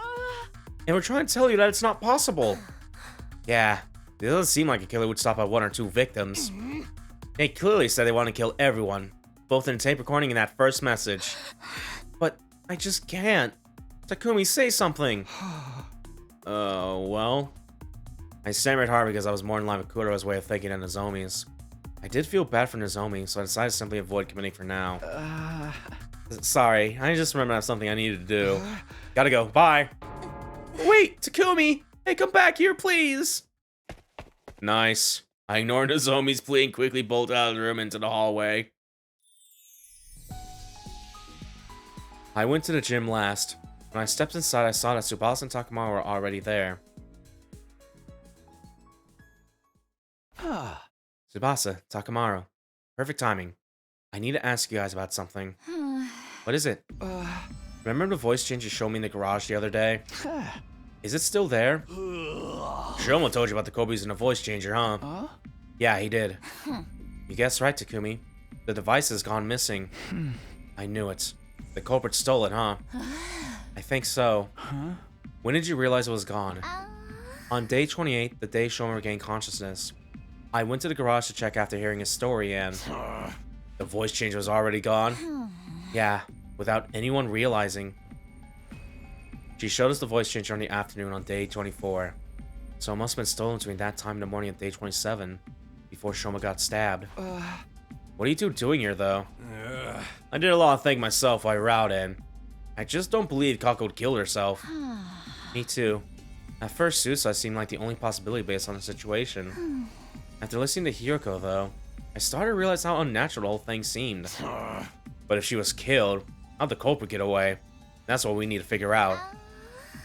S1: And we're trying to tell you that it's not possible. Yeah, it doesn't seem like a killer would stop at 1 or 2 victims. They clearly said they want to kill everyone, both in the tape recording and that first message. But I just can't. Takumi, say something. Well. I stammered hard because I was more in line with Kuro's way of thinking than Nozomi's. I did feel bad for Nozomi, so I decided to simply avoid committing for now. Sorry, I just remembered I have something I needed to do. Gotta go, bye. Wait, Takumi! Hey, come back here, please! Nice. I ignored Nozomi's plea and quickly bolted out of the room into the hallway. I went to the gym last. When I stepped inside, I saw that Tsubasa and Takamaru were already there. Tsubasa, Takamaru. Perfect timing. I need to ask you guys about something. What is it? Remember the voice change you showed me in the garage the other day? Is it still there? Shoma told you about the Kobe using a voice changer, huh? Yeah, he did. You guessed right, Takumi. The device has gone missing. I knew it. The culprit stole it, huh? I think so. When did you realize it was gone? On day 28, the day Shoma regained consciousness. I went to the garage to check after hearing his story and... the voice changer was already gone? Yeah, without anyone realizing. She showed us the voice changer on the afternoon on day 24. So it must have been stolen between that time and the morning of day 27, before Shoma got stabbed. What are you two doing here, though? I did a lot of thinking myself while you were out, and I just don't believe Kako killed herself. Me too. At first, suicide seemed like the only possibility based on the situation. After listening to Hiroko, though, I started to realize how unnatural the whole thing seemed. But if she was killed, how'd the culprit get away? That's what we need to figure out.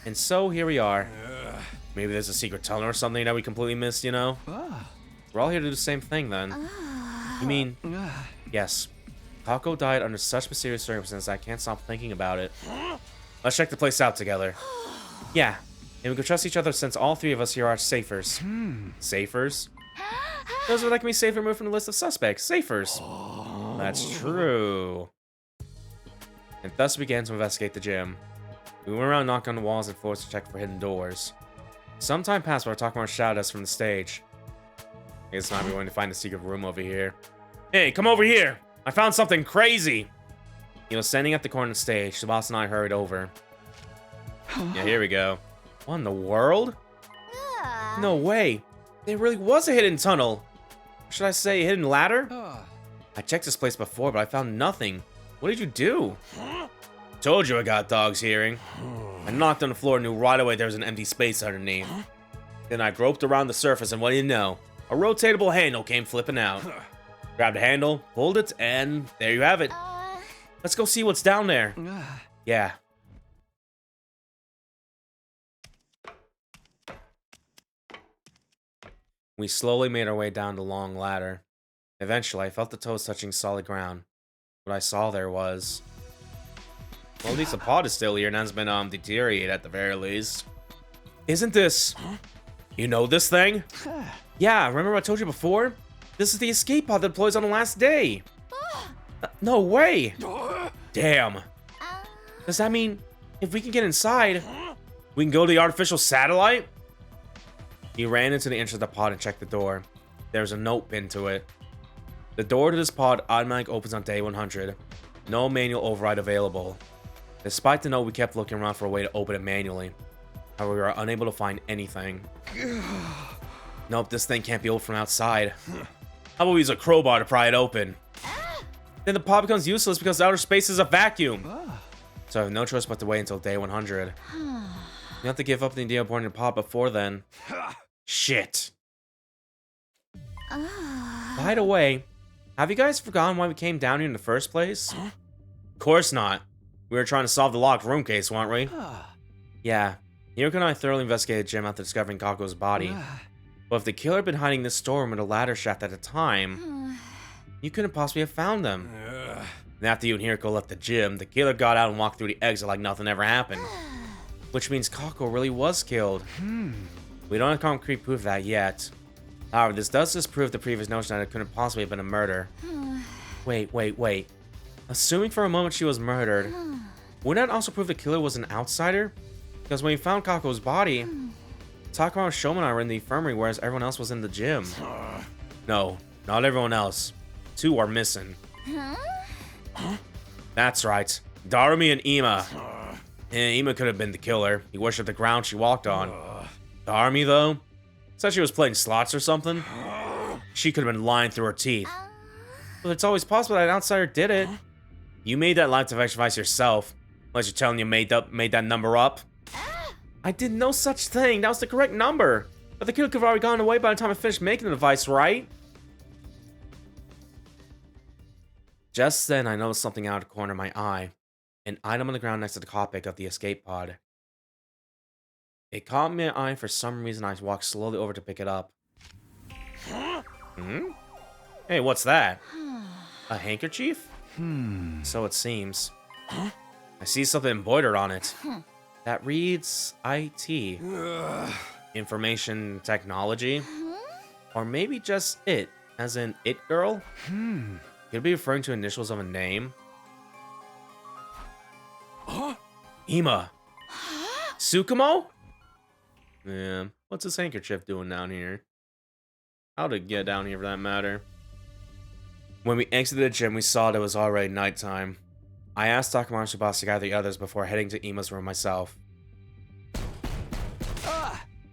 S1: And so, here we are. Maybe there's a secret tunnel or something that we completely missed, you know? We're all here to do the same thing, then. You mean... Yes. Kako died under such mysterious circumstances I can't stop thinking about it. Let's check the place out together. Yeah, and we can trust each other since all three of us here are safers. Safers? Those are like me safe removed from the list of suspects. Safers. That's true. And thus we began to investigate the gym. We went around knocking on the walls and floors to check for hidden doors. Some time passed while talking about shout outs from the stage. I guess now we're going to find a secret room over here. Hey, come over here! I found something crazy! He was standing at the corner of the stage. Tsubasa and I hurried over. Yeah, here we go. What in the world? No way! There really was a hidden tunnel! Or should I say, a hidden ladder? I checked this place before, but I found nothing. What did you do? Told you I got dog's hearing. I knocked on the floor and knew right away there was an empty space underneath. Then I groped around the surface and what do you know? A rotatable handle came flipping out. Grabbed the handle, pulled it, and there you have it. Let's go see what's down there. Yeah. We slowly made our way down the long ladder. Eventually, I felt the toes touching solid ground. What I saw there was... Well, at least the pod is still here and hasn't been deteriorated at the very least. Isn't this... You know this thing? Yeah, remember what I told you before? This is the escape pod that deploys on the last day. No way! Damn. Does that mean if we can get inside, we can go to the artificial satellite? He ran into the entrance of the pod and checked the door. There's a note pinned to it. The door to this pod automatically opens on day 100. No manual override available. Despite the note, we kept looking around for a way to open it manually. However, we were unable to find anything. Nope, this thing can't be opened from outside. How about we use a crowbar to pry it open? Then the pod becomes useless because outer space is a vacuum. So I have no choice but to wait until day 100. You have to give up the idea of boarding the pod before then. Shit. By the way, have you guys forgotten why we came down here in the first place? Of course not. We were trying to solve the locked room case, weren't we? Yeah. Hiroko and I thoroughly investigated the gym after discovering Kako's body. But if the killer had been hiding in the storeroom in a ladder shaft at the time, you couldn't possibly have found them. And after you and Hiroko left the gym, the killer got out and walked through the exit like nothing ever happened. Which means Kako really was killed. We don't have concrete proof of that yet. However, this does disprove the previous notion that it couldn't possibly have been a murder. Wait. Assuming for a moment she was murdered, wouldn't that also prove the killer was an outsider? Because when we found Kako's body, Takuma and Shoma and I were in the infirmary, whereas everyone else was in the gym. No, not everyone else. 2 are missing. That's right. Darumi and Ima. Ima could have been the killer. He worshipped the ground she walked on. Darumi, though? Said she was playing slots or something. She could have been lying through her teeth. But it's always possible that an outsider did it. You made that live device yourself. Unless you're telling you made that number up. I did no such thing. That was the correct number. But the killer could have already gone away by the time I finished making the device, right? Just then, I noticed something out of the corner of my eye. An item on the ground next to the cockpit of the escape pod. It caught my eye for some reason. I walked slowly over to pick it up. Hey, what's that? A handkerchief? So it seems. I see something embroidered on it. That reads IT. Information technology. Or maybe just it, as in it girl? Could it be referring to initials of a name? Ima. Tsukumo? Yeah, what's this handkerchief doing down here? How'd it get down here for that matter? When we exited the gym, we saw that it was already nighttime. I asked Takamaru and Tsubasa to gather the others before heading to Ima's room myself.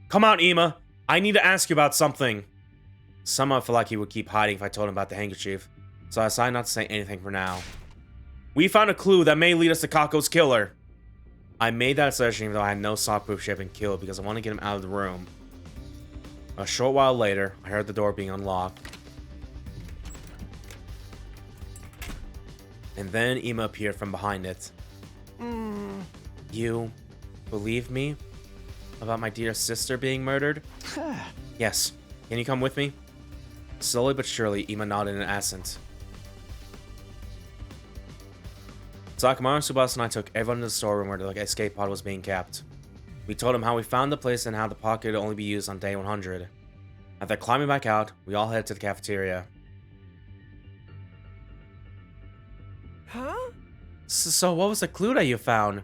S1: Come out, Ima! I need to ask you about something! Somehow I felt like he would keep hiding if I told him about the handkerchief, so I decided not to say anything for now. We found a clue that may lead us to Kako's killer. I made that assertion even though I had no solid proof she had been killed because I wanted to get him out of the room. A short while later, I heard the door being unlocked. And then Ima appeared from behind it. You believe me about my dear sister being murdered? Yes. Can you come with me? Slowly but surely, Ima nodded in assent. Takamaru, Tsubasa, and I took everyone to the storeroom where the escape pod was being kept. We told him how we found the place and how the pod could only be used on day 100. After climbing back out, we all headed to the cafeteria.
S7: Huh?
S12: So what was the clue that you found?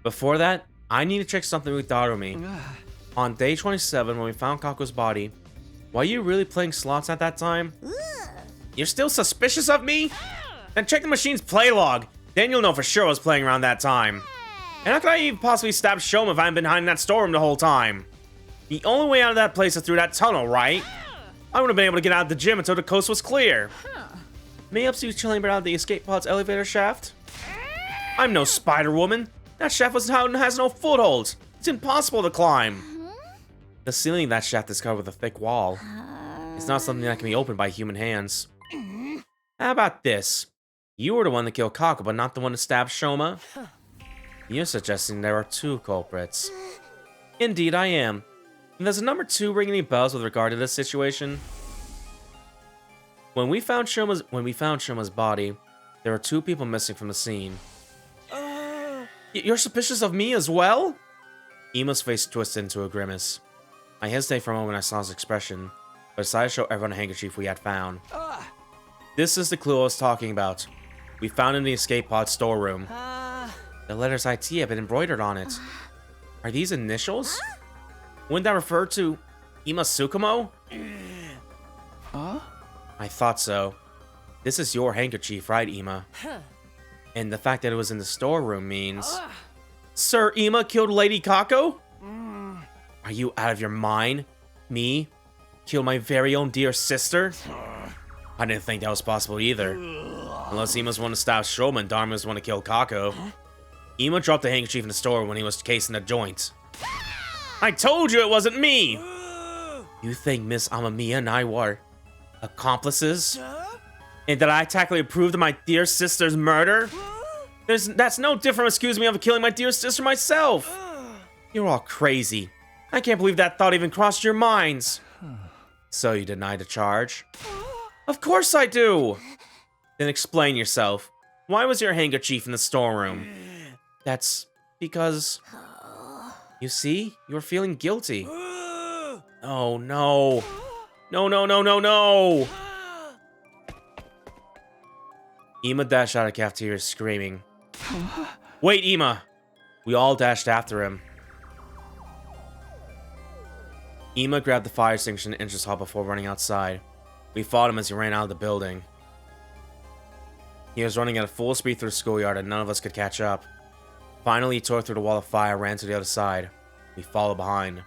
S12: Before that, I need to check something with Darumi. On day 27, when we found Kako's body, were you really playing slots at that time? You're still suspicious of me? Then check the machine's play log. Then you'll know for sure I was playing around that time. And how could I even possibly stab Shoma if I hadn't been hiding in that storeroom the whole time? The only way out of that place is through that tunnel, right? I would have been able to get out of the gym until the coast was clear. Mayhaps he was chilling around the escape pod's elevator shaft? I'm no Spider-Woman. That shaft has no footholds. It's impossible to climb. The ceiling of that shaft is covered with a thick wall. It's not something that can be opened by human hands. How about this? You were the one to kill Kako, but not the one to stab Shoma? You're suggesting there are two culprits. Indeed, I am. And does the number 2 ring any bells with regard to this situation? When we found Shoma's body, there were 2 people missing from the scene. You're suspicious of me as well? Ima's face twisted into a grimace. I hesitated for a moment when I saw his expression, but decided to show everyone a handkerchief we had found. This is the clue I was talking about. We found it in the escape pod storeroom. The letters IT have been embroidered on it. Are these initials? Wouldn't that refer to Ima Tsukumo? I thought so. This is your handkerchief, right, Ima? And the fact that it was in the storeroom means... Sir Ima killed Lady Kako? Are you out of your mind? Me? Kill my very own dear sister? I didn't think that was possible either. Unless Ima's one to stop Shoma and Dharma's one to kill Kako. Ima dropped the handkerchief in the store when he was casing the joint. I told you it wasn't me! You think Miss Amamiya and I were accomplices? And that I tactfully approved of my dear sister's murder? That's no different, excuse me, of killing my dear sister myself! You're all crazy. I can't believe that thought even crossed your minds. So you deny the charge? Of course I do! Then explain yourself. Why was your handkerchief in the storeroom? That's because... You see? You were feeling guilty. Oh no. No, no, no, no, no! Ima dashed out of the cafeteria screaming. Wait, Ima! We all dashed after him. Ima grabbed the fire extinguisher in the entrance hall before running outside. We fought him as he ran out of the building. He was running at full speed through the schoolyard and none of us could catch up. Finally, he tore through the wall of fire and ran to the other side. We followed behind.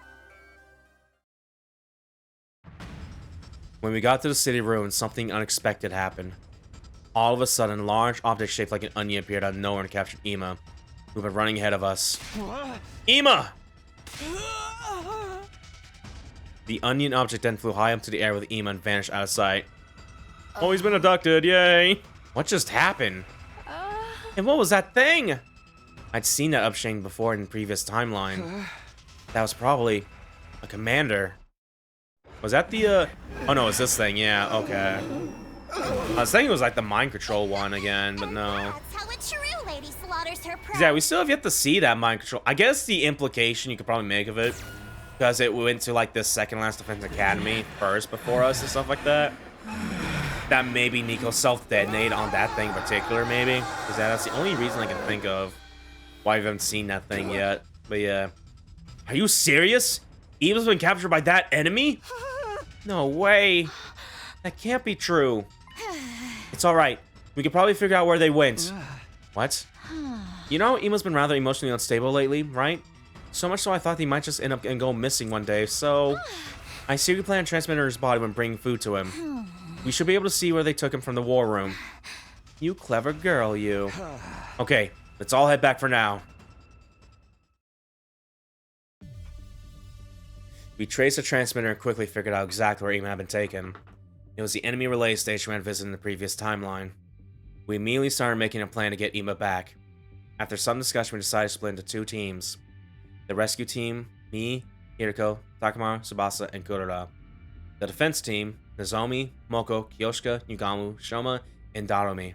S12: When we got to the city ruins, something unexpected happened. All of a sudden, a large object shaped like an onion appeared out of nowhere and captured Ima, who had been running ahead of us. Ima! The onion object then flew high up to the air with Ima and vanished out of sight. Oh, he's been abducted, yay! What just happened? And what was that thing? I'd seen that upshane before in the previous timeline. That was probably a commander. Was that the, Oh no, it's this thing, yeah, okay. I was thinking it was like the mind control one again, but no.
S6: That's how it's true. society slaughters her prey.
S12: Yeah, we still have yet to see that mind control. I guess the implication you could probably make of it, because it went to like the second last defense academy first before us and stuff like that. That maybe Nico self-detonate on that thing in particular, maybe. Because that's the only reason I can think of why we haven't seen that thing yet. But yeah. Are you serious? Eva's been captured by that enemy? No way. That can't be true. It's alright. We could probably figure out where they went. What? You know, Ema's been rather emotionally unstable lately, right? So much so I thought he might just end up and go missing one day, so... I see we plan on transmitting his body when bringing food to him. We should be able to see where they took him from the war room. You clever girl, you. Okay, let's all head back for now. We traced the transmitter and quickly figured out exactly where Ema had been taken. It was the enemy relay station we had visited in the previous timeline. We immediately started making a plan to get Ema back. After some discussion, we decided to split into two teams. The rescue team, me, Hiriko, Takamaru, Tsubasa, and Kurara. The defense team, Nozomi, Moko, Kyoshika, Yugamu, Shoma, and Darumi.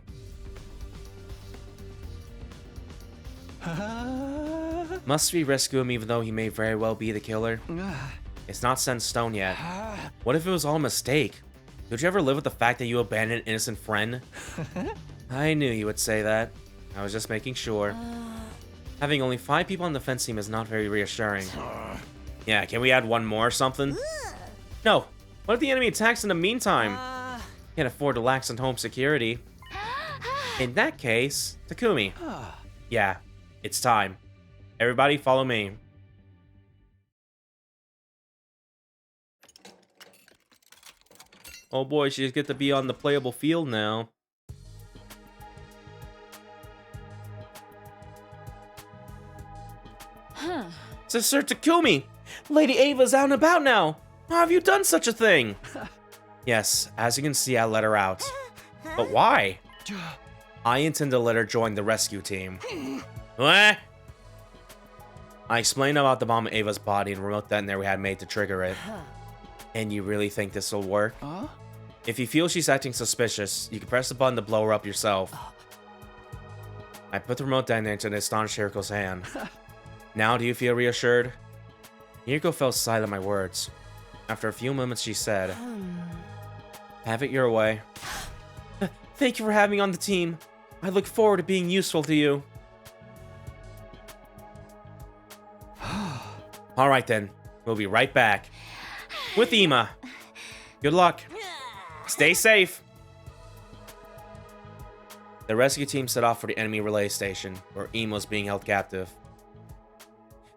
S12: Must we rescue him even though he may very well be the killer? It's not set in stone yet. What if it was all a mistake? Did you ever live with the fact that you abandoned an innocent friend? I knew you would say that. I was just making sure. Having only 5 people on the defense team is not very reassuring. Yeah, can we add one more or something? No. What if the enemy attacks in the meantime? Can't afford to lax on home security. In that case, Takumi. Yeah, it's time. Everybody follow me. Oh boy, she just get to be on the playable field now. Sister Takumi! Lady Ava's out and about now! How have you done such a thing? Yes, as you can see, I let her out. But why? I intend to let her join the rescue team. What? I explained about the bomb in Ava's body and remote detonator we had made to trigger it. And you really think this will work? If you feel she's acting suspicious, you can press the button to blow her up yourself. I put the remote detonator in the astonished Hiriko's hand. Now do you feel reassured? Hiriko fell silent at my words. After a few moments she said, have it your way. Thank you for having me on the team. I look forward to being useful to you. Alright then, we'll be right back. With Ema. Good luck. Stay safe. The rescue team set off for the enemy relay station, where Ema was being held captive.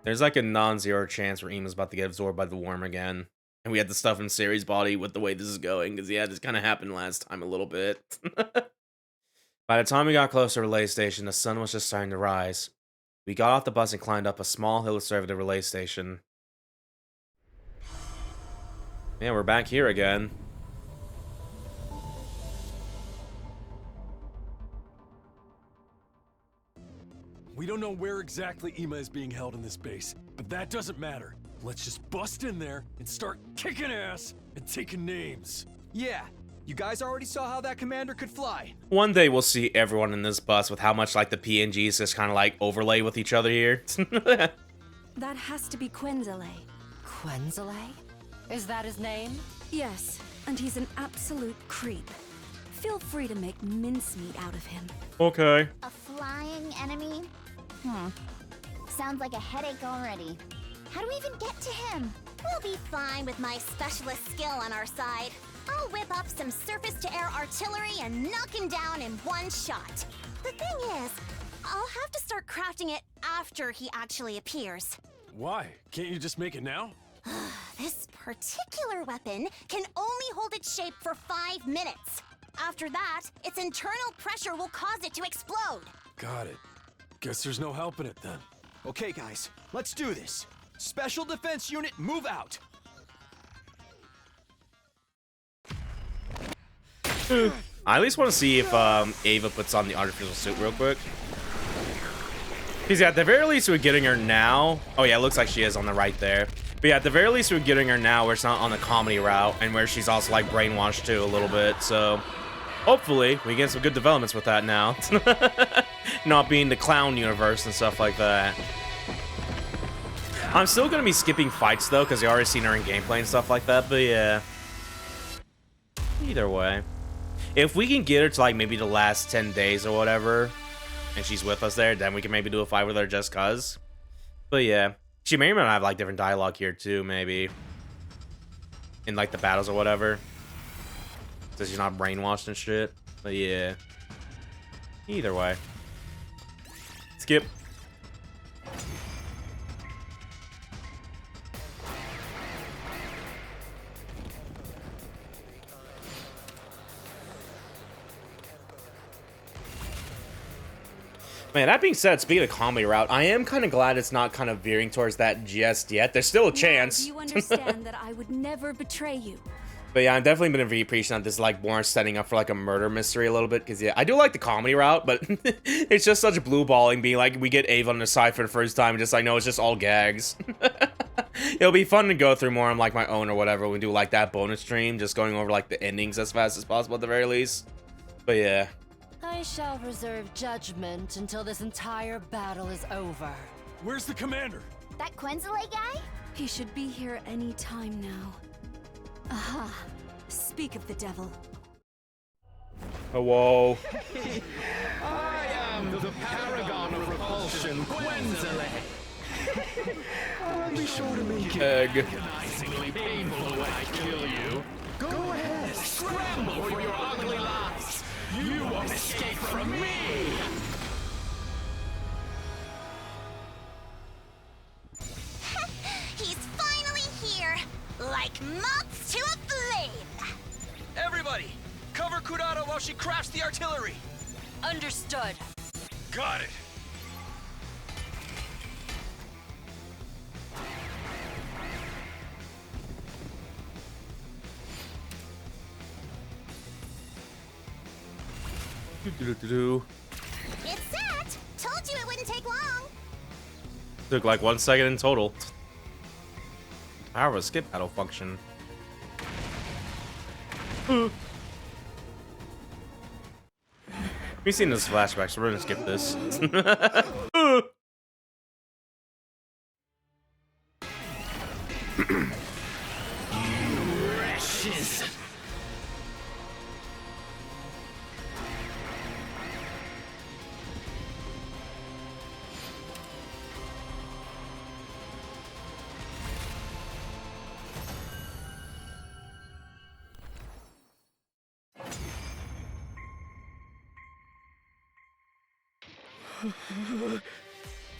S12: There's like a non-zero chance where Ema's about to get absorbed by the worm again. And we had the stuff in Sari's body with the way this is going, because yeah, this kind of happened last time a little bit. By the time we got close to the relay station, the sun was just starting to rise. We got off the bus and climbed up a small hill to serve the relay station. Yeah, we're back here again.
S4: We don't know where exactly Ema is being held in this base, but that doesn't matter. Let's just bust in there and start kicking ass and taking names.
S11: Yeah, you guys already saw how that commander could fly.
S12: One day we'll see everyone in this bus with how much like the PNGs just kind of like overlay with each other here.
S8: That has to be Quenzele.
S13: Quenzele? Is that his name?
S8: Yes, and he's an absolute creep. Feel free to make mincemeat out of him.
S12: Okay.
S3: A flying enemy? Sounds like a headache already. How do we even get to him?
S6: We'll be fine with my specialist skill on our side. I'll whip up some surface-to-air artillery and knock him down in one shot. The thing is, I'll have to start crafting it after he actually appears.
S4: Why? Can't you just make it now?
S6: This particular weapon can only hold its shape for 5 minutes. After that, its internal pressure will cause it to explode.
S4: Got it. Guess there's no helping it then.
S11: Okay, guys, let's do this. Special Defense Unit, move out.
S12: I at least want to see if Ava puts on the artificial suit real quick. Because yeah, at the very least we're getting her now. Oh yeah, it looks like she is on the right there. But yeah, at the very least we're getting her now where it's not on the comedy route and where she's also like brainwashed too a little bit. So hopefully we get some good developments with that now. not being the clown universe and stuff like that. I'm still gonna be skipping fights though, because I already seen her in gameplay and stuff like that, but yeah. Either way. If we can get her to like maybe the last 10 days or whatever, and she's with us there, then we can maybe do a fight with her just cuz. But yeah. She may or may not have like different dialogue here too, maybe. In like the battles or whatever. So she's not brainwashed and shit. But yeah. Either way. Skip. Man, that being said, speaking of comedy route, I am kind of glad it's not kind of veering towards that just yet. There's still a chance.
S8: You understand that I would never betray you.
S12: But yeah, I've definitely been really appreciating that this is like more setting up for like a murder mystery a little bit. Because yeah, I do like the comedy route, but it's just such blue balling being like, we get Ava on the side for the first time. And just like, no, it's just all gags. It'll be fun to go through more on like my own or whatever. We do like that bonus stream, just going over like the endings as fast as possible at the very least. But yeah.
S13: I shall reserve judgment until this entire battle is over.
S4: Where's the commander?
S3: That Quenzele guy?
S8: He should be here any time now. Aha. Speak of the devil.
S12: Oh, whoa.
S7: I am the paragon of repulsion, Quenzele. I'll be sure to make it agonizingly painful when I kill you. Go ahead, scramble for your ugly lives. You won't escape from me!
S6: He's finally here! Like moths to a flame!
S7: Everybody, cover Kurata while she crafts the artillery!
S13: Understood.
S4: Got it!
S6: It's set! Told you it wouldn't take long!
S12: Took like 1 second in total. Power of a skip battle function. We've seen this flashback, so we're gonna skip this.
S7: Wretches!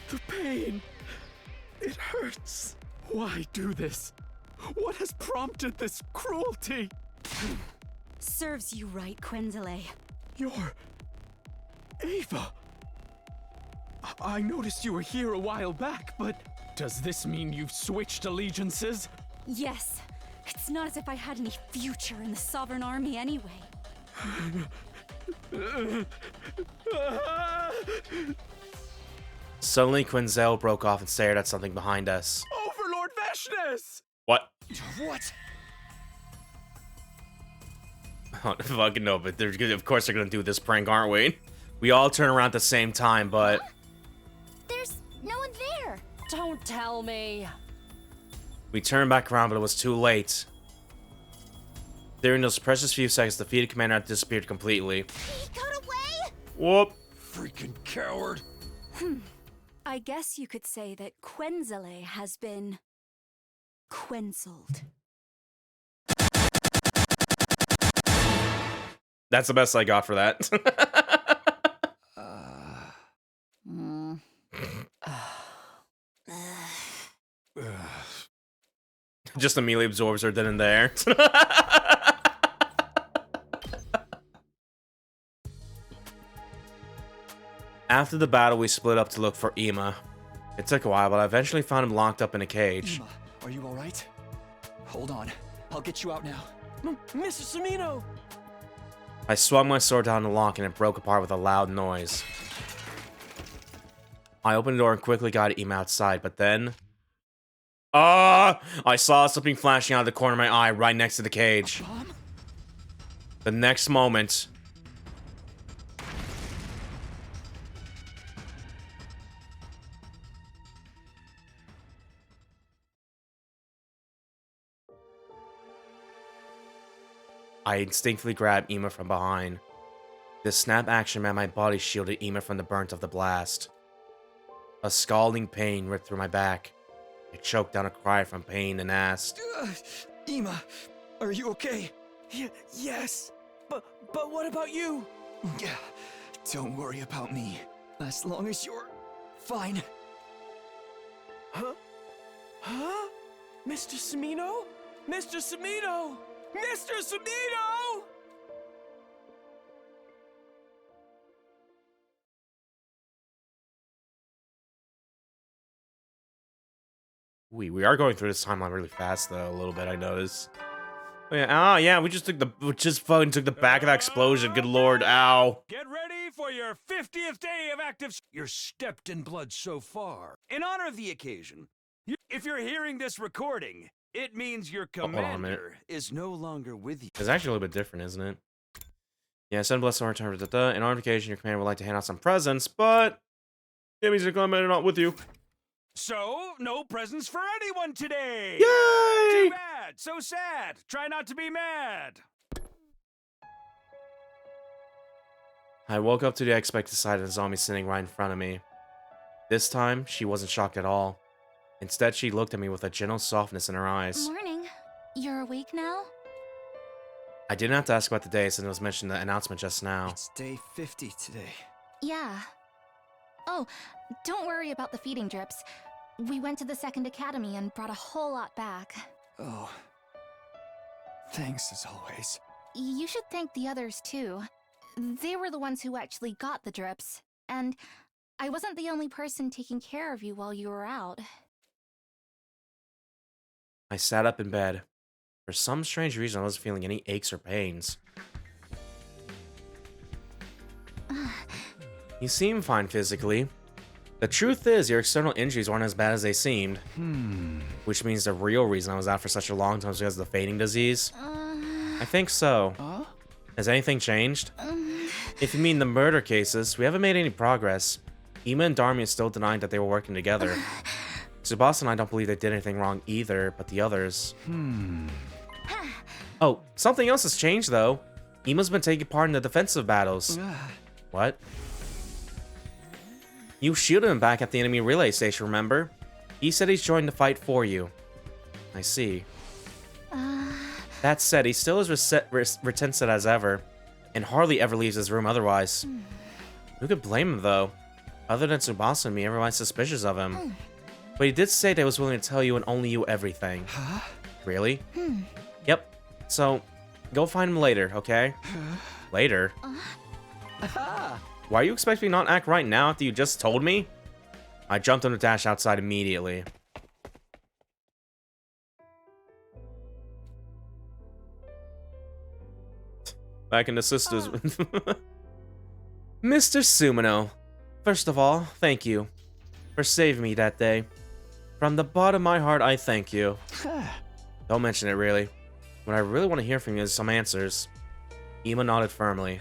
S7: The pain. It hurts. Why do this? What has prompted this cruelty?
S8: Serves you right, Quenzele.
S7: You're... Ava. I noticed you were here a while back, but... Does this mean you've switched allegiances?
S8: Yes. It's not as if I had any future in the Sovereign Army anyway.
S12: Suddenly, Quinzel broke off and stared at something behind us.
S7: Overlord Veshness!
S12: What?
S7: What?
S12: I don't fucking know, but of course they're gonna do this prank, aren't we? We all turn around at the same time, but...
S3: There's no one there.
S13: Don't tell me.
S12: We turned back around, but it was too late. During those precious few seconds, the defeated commander had disappeared completely.
S6: He got away?
S12: Whoop.
S4: Freaking coward.
S8: I guess you could say that Quenzele has been... Quenzled.
S12: That's the best I got for that. Just immediately absorbs her then and there. After the battle, we split up to look for Ima. It took a while, but I eventually found him locked up in a cage.
S11: Ima, are you all right? Hold on. I'll get you out now.
S7: Mr. Samino!
S12: I swung my sword down the lock and it broke apart with a loud noise. I opened the door and quickly got Ima outside, but then... I saw something flashing out of the corner of my eye right next to the cage. The next moment... I instinctively grabbed Ima from behind. This snap action meant my body shielded Ima from the burnt of the blast. A scalding pain ripped through my back. I choked down a cry from pain and asked,
S11: Ima, are you okay? Yes. But what about you? Yeah, don't worry about me. As long as you're fine.
S7: Huh? Huh? Mr. Sumino? Mr. Sumino! Mr. Sumino!
S12: We are going through this timeline really fast though, a little bit, I noticed. Oh yeah, yeah, we just fucking took the back of that explosion, good lord, ow.
S4: Get ready for your 50th day of active. You're stepped in blood so far. In honor of the occasion, if you're hearing this recording, it means your commander
S11: is no longer with you.
S12: It's actually a little bit different, isn't it? Yeah, send bless on return. In honor of the occasion, your commander would like to hand out some presents, but it means your commander not with you.
S4: So, no presents for anyone today!
S12: Yay!
S4: Too bad, so sad. Try not to be mad.
S12: I woke up to the unexpected sight of the zombie sitting right in front of me. This time, she wasn't shocked at all. Instead, she looked at me with a gentle softness in her eyes.
S8: Morning. You're awake now?
S12: I didn't have to ask about the day since it was mentioned in the announcement just now.
S11: It's day 50 today.
S8: Yeah. Oh, don't worry about the feeding drips. We went to the second academy and brought a whole lot back.
S11: Oh. Thanks as always.
S8: You should thank the others too. They were the ones who actually got the drips. And I wasn't the only person taking care of you while you were out.
S12: I sat up in bed. For some strange reason, I wasn't feeling any aches or pains. You seem fine physically. The truth is, your external injuries weren't as bad as they seemed. Which means the real reason I was out for such a long time was because of the fading disease. I think so. Has anything changed? If you mean the murder cases, we haven't made any progress. Ima and Darmi are still denying that they were working together. Tsubasa and I don't believe they did anything wrong either, but the others... Oh, something else has changed though. Ima's been taking part in the defensive battles. What? You shielded him back at the enemy relay station, remember? He said he's joined the fight for you. I see. That said, he still is reticent as ever, and hardly ever leaves his room otherwise. Who could blame him, though? Other than Tsubasa and me, everyone's suspicious of him. But he did say that he was willing to tell you and only you everything. Really? Yep. So, go find him later, okay? Later? Why are you expecting me not to act right now after you just told me? I jumped on the dash outside immediately. Back in the sisters. Mr. Sumino, first of all, thank you for saving me that day. From the bottom of my heart, I thank you. Don't mention it, really. What I really want to hear from you is some answers. Ima nodded firmly.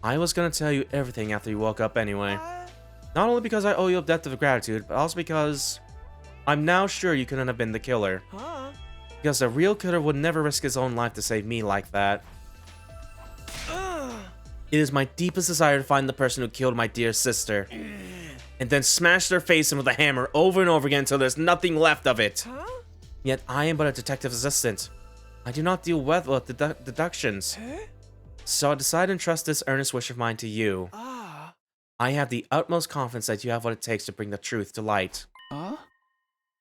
S12: I was gonna tell you everything after you woke up anyway. Not only because I owe you a debt of gratitude, but also because I'm now sure you couldn't have been the killer. Because a real killer would never risk his own life to save me like that. It is my deepest desire to find the person who killed my dear sister. And then smash their face in with a hammer over and over again until there's nothing left of it. Yet I am but a detective assistant. I do not deal well with deductions. So I decided to entrust this earnest wish of mine to you. I have the utmost confidence that you have what it takes to bring the truth to light. I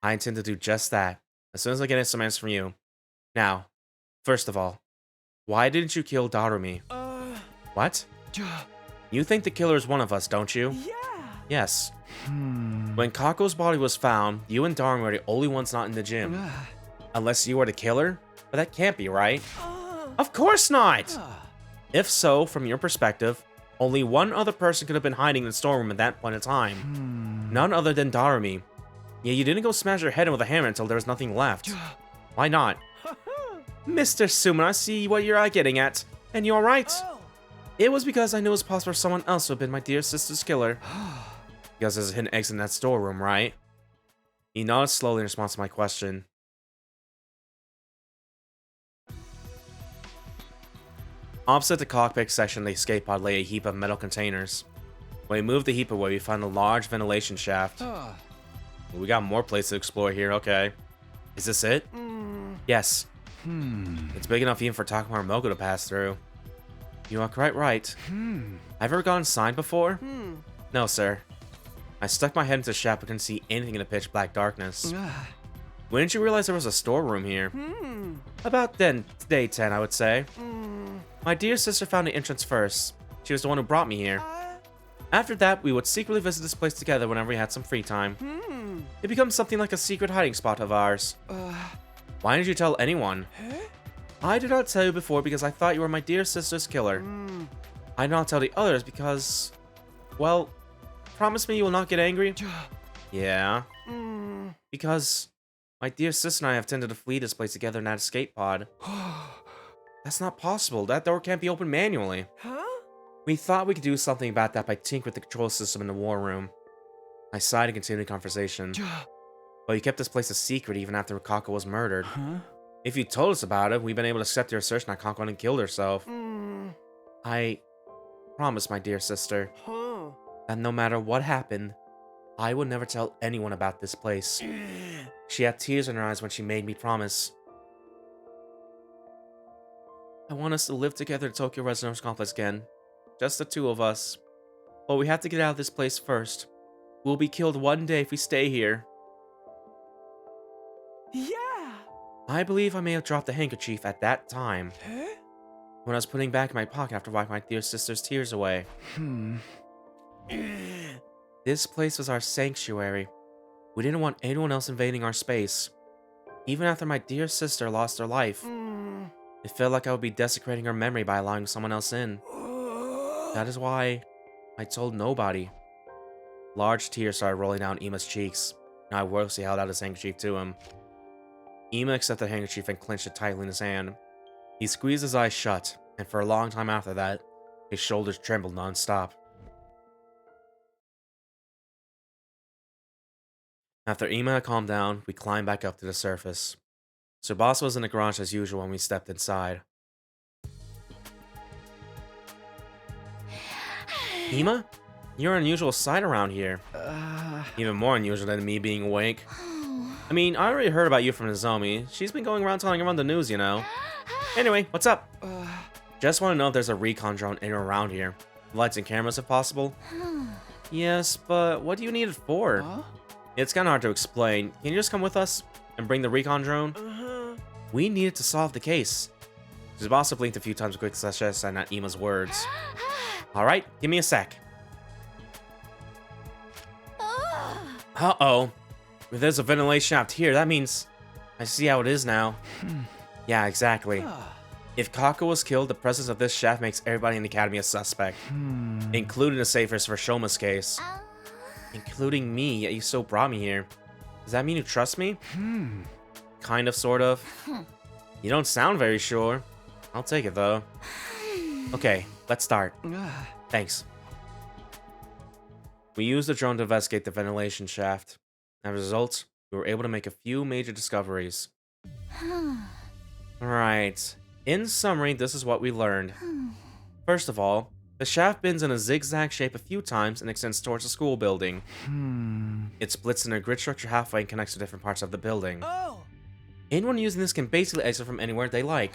S12: intend to do just that, as soon as I get some answers from you. Now, first of all, why didn't you kill Darumi? What? You think the killer is one of us, don't you?
S7: Yeah.
S12: Yes. When Kako's body was found, you and Darumi were the only ones not in the gym. Unless you were the killer? But that can't be right. Of course not! If so, from your perspective, only one other person could have been hiding in the storeroom at that point in time. None other than Darumi. Yeah, you didn't go smash her head in with a hammer until there was nothing left. Why not? Mr. Suman, I see what you're getting at. And you're right. It was because I knew it was possible someone else would have been my dear sister's killer. Because there's a hidden exit in that storeroom, right? He nodded slowly in response to my question. Opposite the cockpit section of the escape pod lay a heap of metal containers. When we moved the heap away, we found a large ventilation shaft. We got more places to explore here, okay. Is this it? Yes. It's big enough even for Takuma or Moko to pass through. You are quite right. Have you ever gone inside before? No, sir. I stuck my head into the shaft but couldn't see anything in the pitch black darkness. When did you realize there was a storeroom here? About then, day 10, I would say. My dear sister found the entrance first. She was the one who brought me here. After that, we would secretly visit this place together whenever we had some free time. It becomes something like a secret hiding spot of ours. Why didn't you tell anyone? I did not tell you before because I thought you were my dear sister's killer. I did not tell the others because... Well, promise me you will not get angry? Yeah. Because my dear sister and I have tended to flee this place together in that escape pod. That's not possible. That door can't be opened manually. We thought we could do something about that by tinkering with the control system in the war room. I sighed and continued the conversation. But you kept this place a secret even after Kako was murdered. If you told us about it, we've been able to accept your assertion that Kako hadn't killed herself. I promise, my dear sister, that no matter what happened, I would never tell anyone about this place. She had tears in her eyes when she made me promise. I want us to live together at Tokyo Residence Complex again. Just the two of us. But we have to get out of this place first. We'll be killed one day if we stay here.
S7: Yeah!
S12: I believe I may have dropped the handkerchief at that time. When I was putting it back in my pocket after wiping my dear sister's tears away. This place was our sanctuary. We didn't want anyone else invading our space. Even after my dear sister lost her life. It felt like I would be desecrating her memory by allowing someone else in. That is why I told nobody. Large tears started rolling down Ima's cheeks, and I wordlessly held out his handkerchief to him. Ima accepted the handkerchief and clenched it tightly in his hand. He squeezed his eyes shut, and for a long time after that, his shoulders trembled non-stop. After Ima had calmed down, we climbed back up to the surface. Tsubasa was in the garage as usual when we stepped inside. Ima? You're an unusual sight around here. Even more unusual than me being awake. I mean, I already heard about you from Nozomi. She's been going around telling everyone the news, you know. Anyway, what's up? Just want to know if there's a recon drone in or around here. Lights and cameras if possible. Yes, but what do you need it for? It's kind of hard to explain. Can you just come with us and bring the recon drone? We need it to solve the case. Tsubasa blinked a few times with quick succession at Ima's words. Alright, give me a sec. Uh-oh. If there's a ventilation shaft here, that means... I see how it is now. Yeah, exactly. If Kako was killed, the presence of this shaft makes everybody in the academy a suspect. Including the safers for Shoma's case. Including me, yet you still brought me here. Does that mean you trust me? Kind of, sort of. You don't sound very sure. I'll take it, though. Okay, let's start. Thanks. We used the drone to investigate the ventilation shaft. As a result, we were able to make a few major discoveries. Alright. In summary, this is what we learned. First of all, the shaft bends in a zigzag shape a few times and extends towards the school building. It splits in a grid structure halfway and connects to different parts of the building. Anyone using this can basically exit from anywhere they like.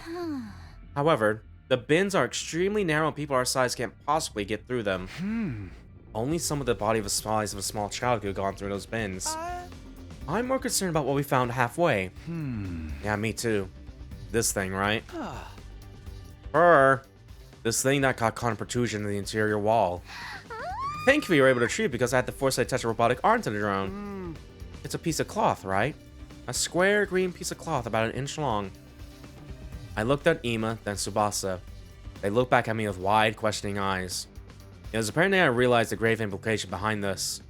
S12: However, the bins are extremely narrow and people our size can't possibly get through them. Only some of the body of the size of a small child could have gone through those bins. I'm more concerned about what we found halfway. Yeah, me too. This thing, right? This thing that got caught in protrusion in the interior wall. Thankfully, you were able to retrieve it because I had the foresight to touch a robotic arm to the drone. It's a piece of cloth, right? A square green piece of cloth about 1 inch long. I looked at Ima, then Tsubasa. They looked back at me with wide, questioning eyes. It was apparent I realized the grave implication behind this.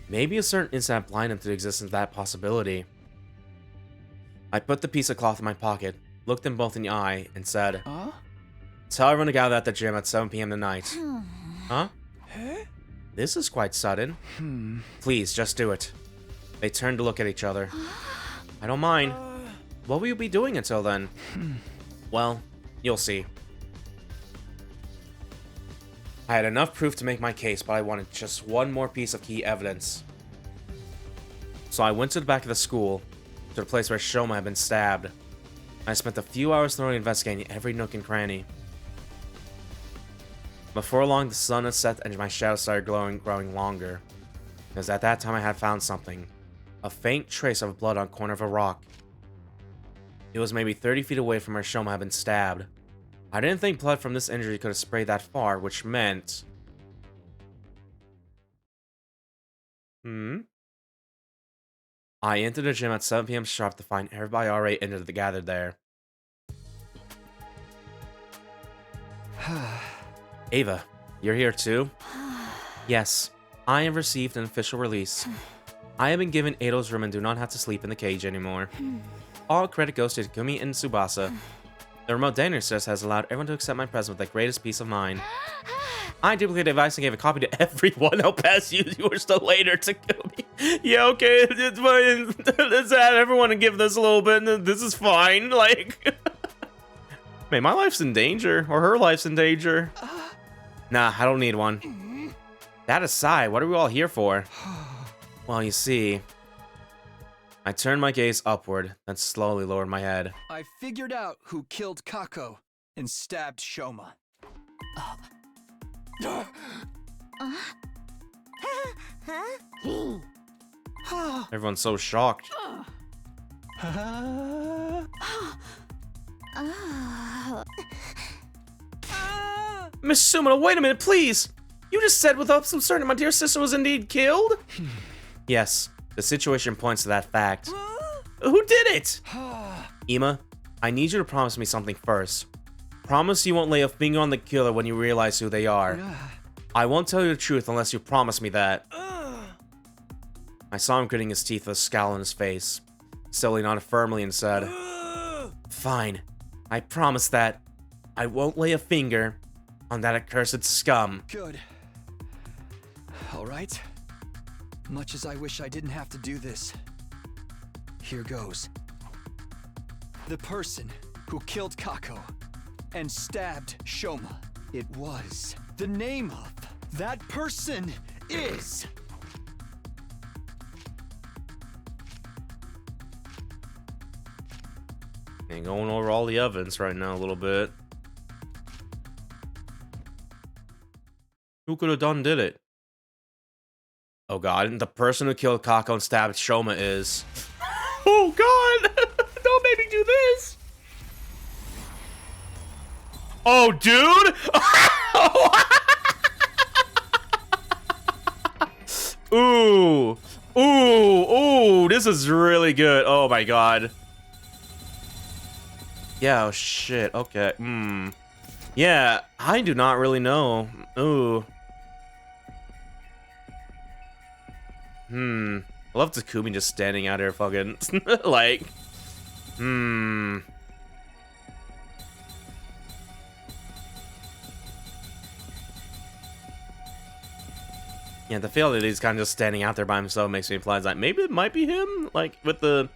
S12: Maybe a certain incident blinded them to the existence of that possibility. I put the piece of cloth in my pocket, looked them both in the eye, and said, Tell everyone to gather at the gym at 7 p.m. tonight. Huh? This is quite sudden. Please, just do it. They turned to look at each other. I don't mind. What will you be doing until then? Well, you'll see. I had enough proof to make my case, but I wanted just one more piece of key evidence. So I went to the back of the school, to the place where Shoma had been stabbed. I spent a few hours thoroughly investigating every nook and cranny. Before long, the sun had set and my shadow started growing longer. Because at that time I had found something. A faint trace of blood on a corner of a rock. It was maybe 30 feet away from where Shoma had been stabbed. I didn't think blood from this injury could have sprayed that far, which meant... I entered the gym at 7 p.m. sharp to find everybody already gathered there. Ava, you're here too? Yes, I have received an official release. I have been given Eido's room and do not have to sleep in the cage anymore. All credit goes to Takumi and Tsubasa. The remote diagnosis has allowed everyone to accept my presence with the greatest peace of mind. I duplicated the advice and gave a copy to everyone. I'll pass you yours till later, Takumi. Yeah, okay, it's fine. Let's add everyone and give this a little bit. This is fine. Like, man, my life's in danger, or her life's in danger. Nah, I don't need one. That aside, what are we all here for? Well, you see, I turned my gaze upward, then slowly lowered my head.
S2: I figured out who killed Kako and stabbed Shoma.
S12: Everyone's so shocked. Miss Sumino, wait a minute, please! You just said with some certainty my dear sister was indeed killed? Yes, the situation points to that fact. Who did it? Ima, I need you to promise me something first. Promise you won't lay a finger on the killer when you realize who they are. I won't tell you the truth unless you promise me that. I saw him gritting his teeth with a scowl on his face. Still he nodded firmly and said, Fine, I promise that I won't lay a finger on that accursed scum.
S2: Good. All right. Much as I wish I didn't have to do this, here goes. The person who killed Kako and stabbed Shoma, it was. The name of that person is...
S12: And going over all the evidence right now a little bit. Who could have did it? Oh god, and the person who killed Kako and stabbed Shoma is... Oh god! Don't make me do this! Oh, dude! Ooh! Ooh! Ooh! This is really good. Oh my god. Yeah, oh shit. Okay. Yeah, I do not really know. Ooh. I love Takumi just standing out here fucking like Yeah, the feel that he's kind of just standing out there by himself makes me imply that maybe it might be him, like with the,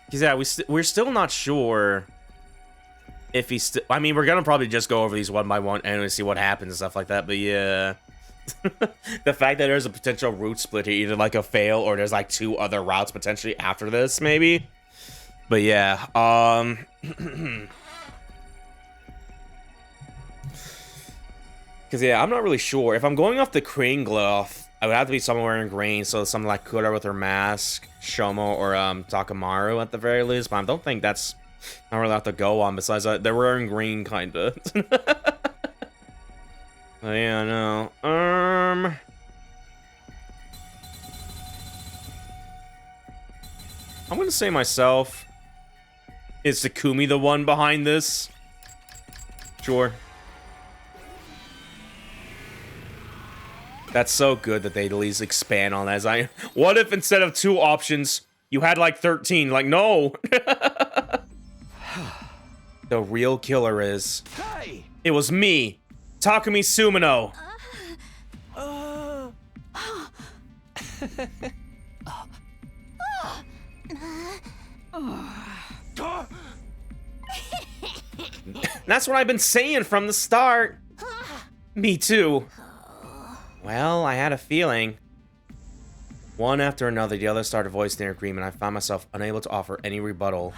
S12: because yeah, we're still not sure if he's still. I mean, we're gonna probably just go over these one by one and see what happens and stuff like that. But yeah, the fact that there's a potential route split here, either like a fail or there's like 2 other routes potentially after this, maybe. But yeah, because yeah, I'm not really sure if I'm going off the Crane Glyph. I would have to be someone wearing green, so something like Kura with her mask, Shomo, or Takamaru at the very least. But I don't think that's not really have to go on. Besides that, they're wearing green, kinda. Yeah, no. I'm gonna say myself. Is Takumi the one behind this? Sure. That's so good that they at least expand on that. What if instead of 2 options, you had like 13? Like, no. The real killer is...
S2: Hey!
S12: It was me, Takumi Sumino. That's what I've been saying from the start. Me too. Well, I had a feeling. One after another, the others started voicing their agreement. I found myself unable to offer any rebuttal.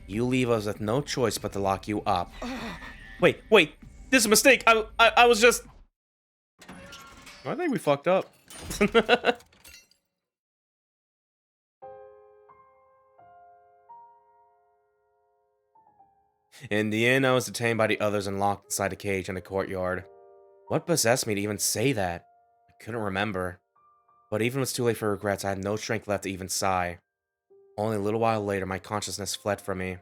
S12: You leave us with no choice but to lock you up. Wait, this is a mistake. I was just... I think we fucked up. In the end, I was detained by the others and locked inside a cage in the courtyard. What possessed me to even say that? I couldn't remember. But even when it was too late for regrets, I had no strength left to even sigh. Only a little while later, my consciousness fled from me.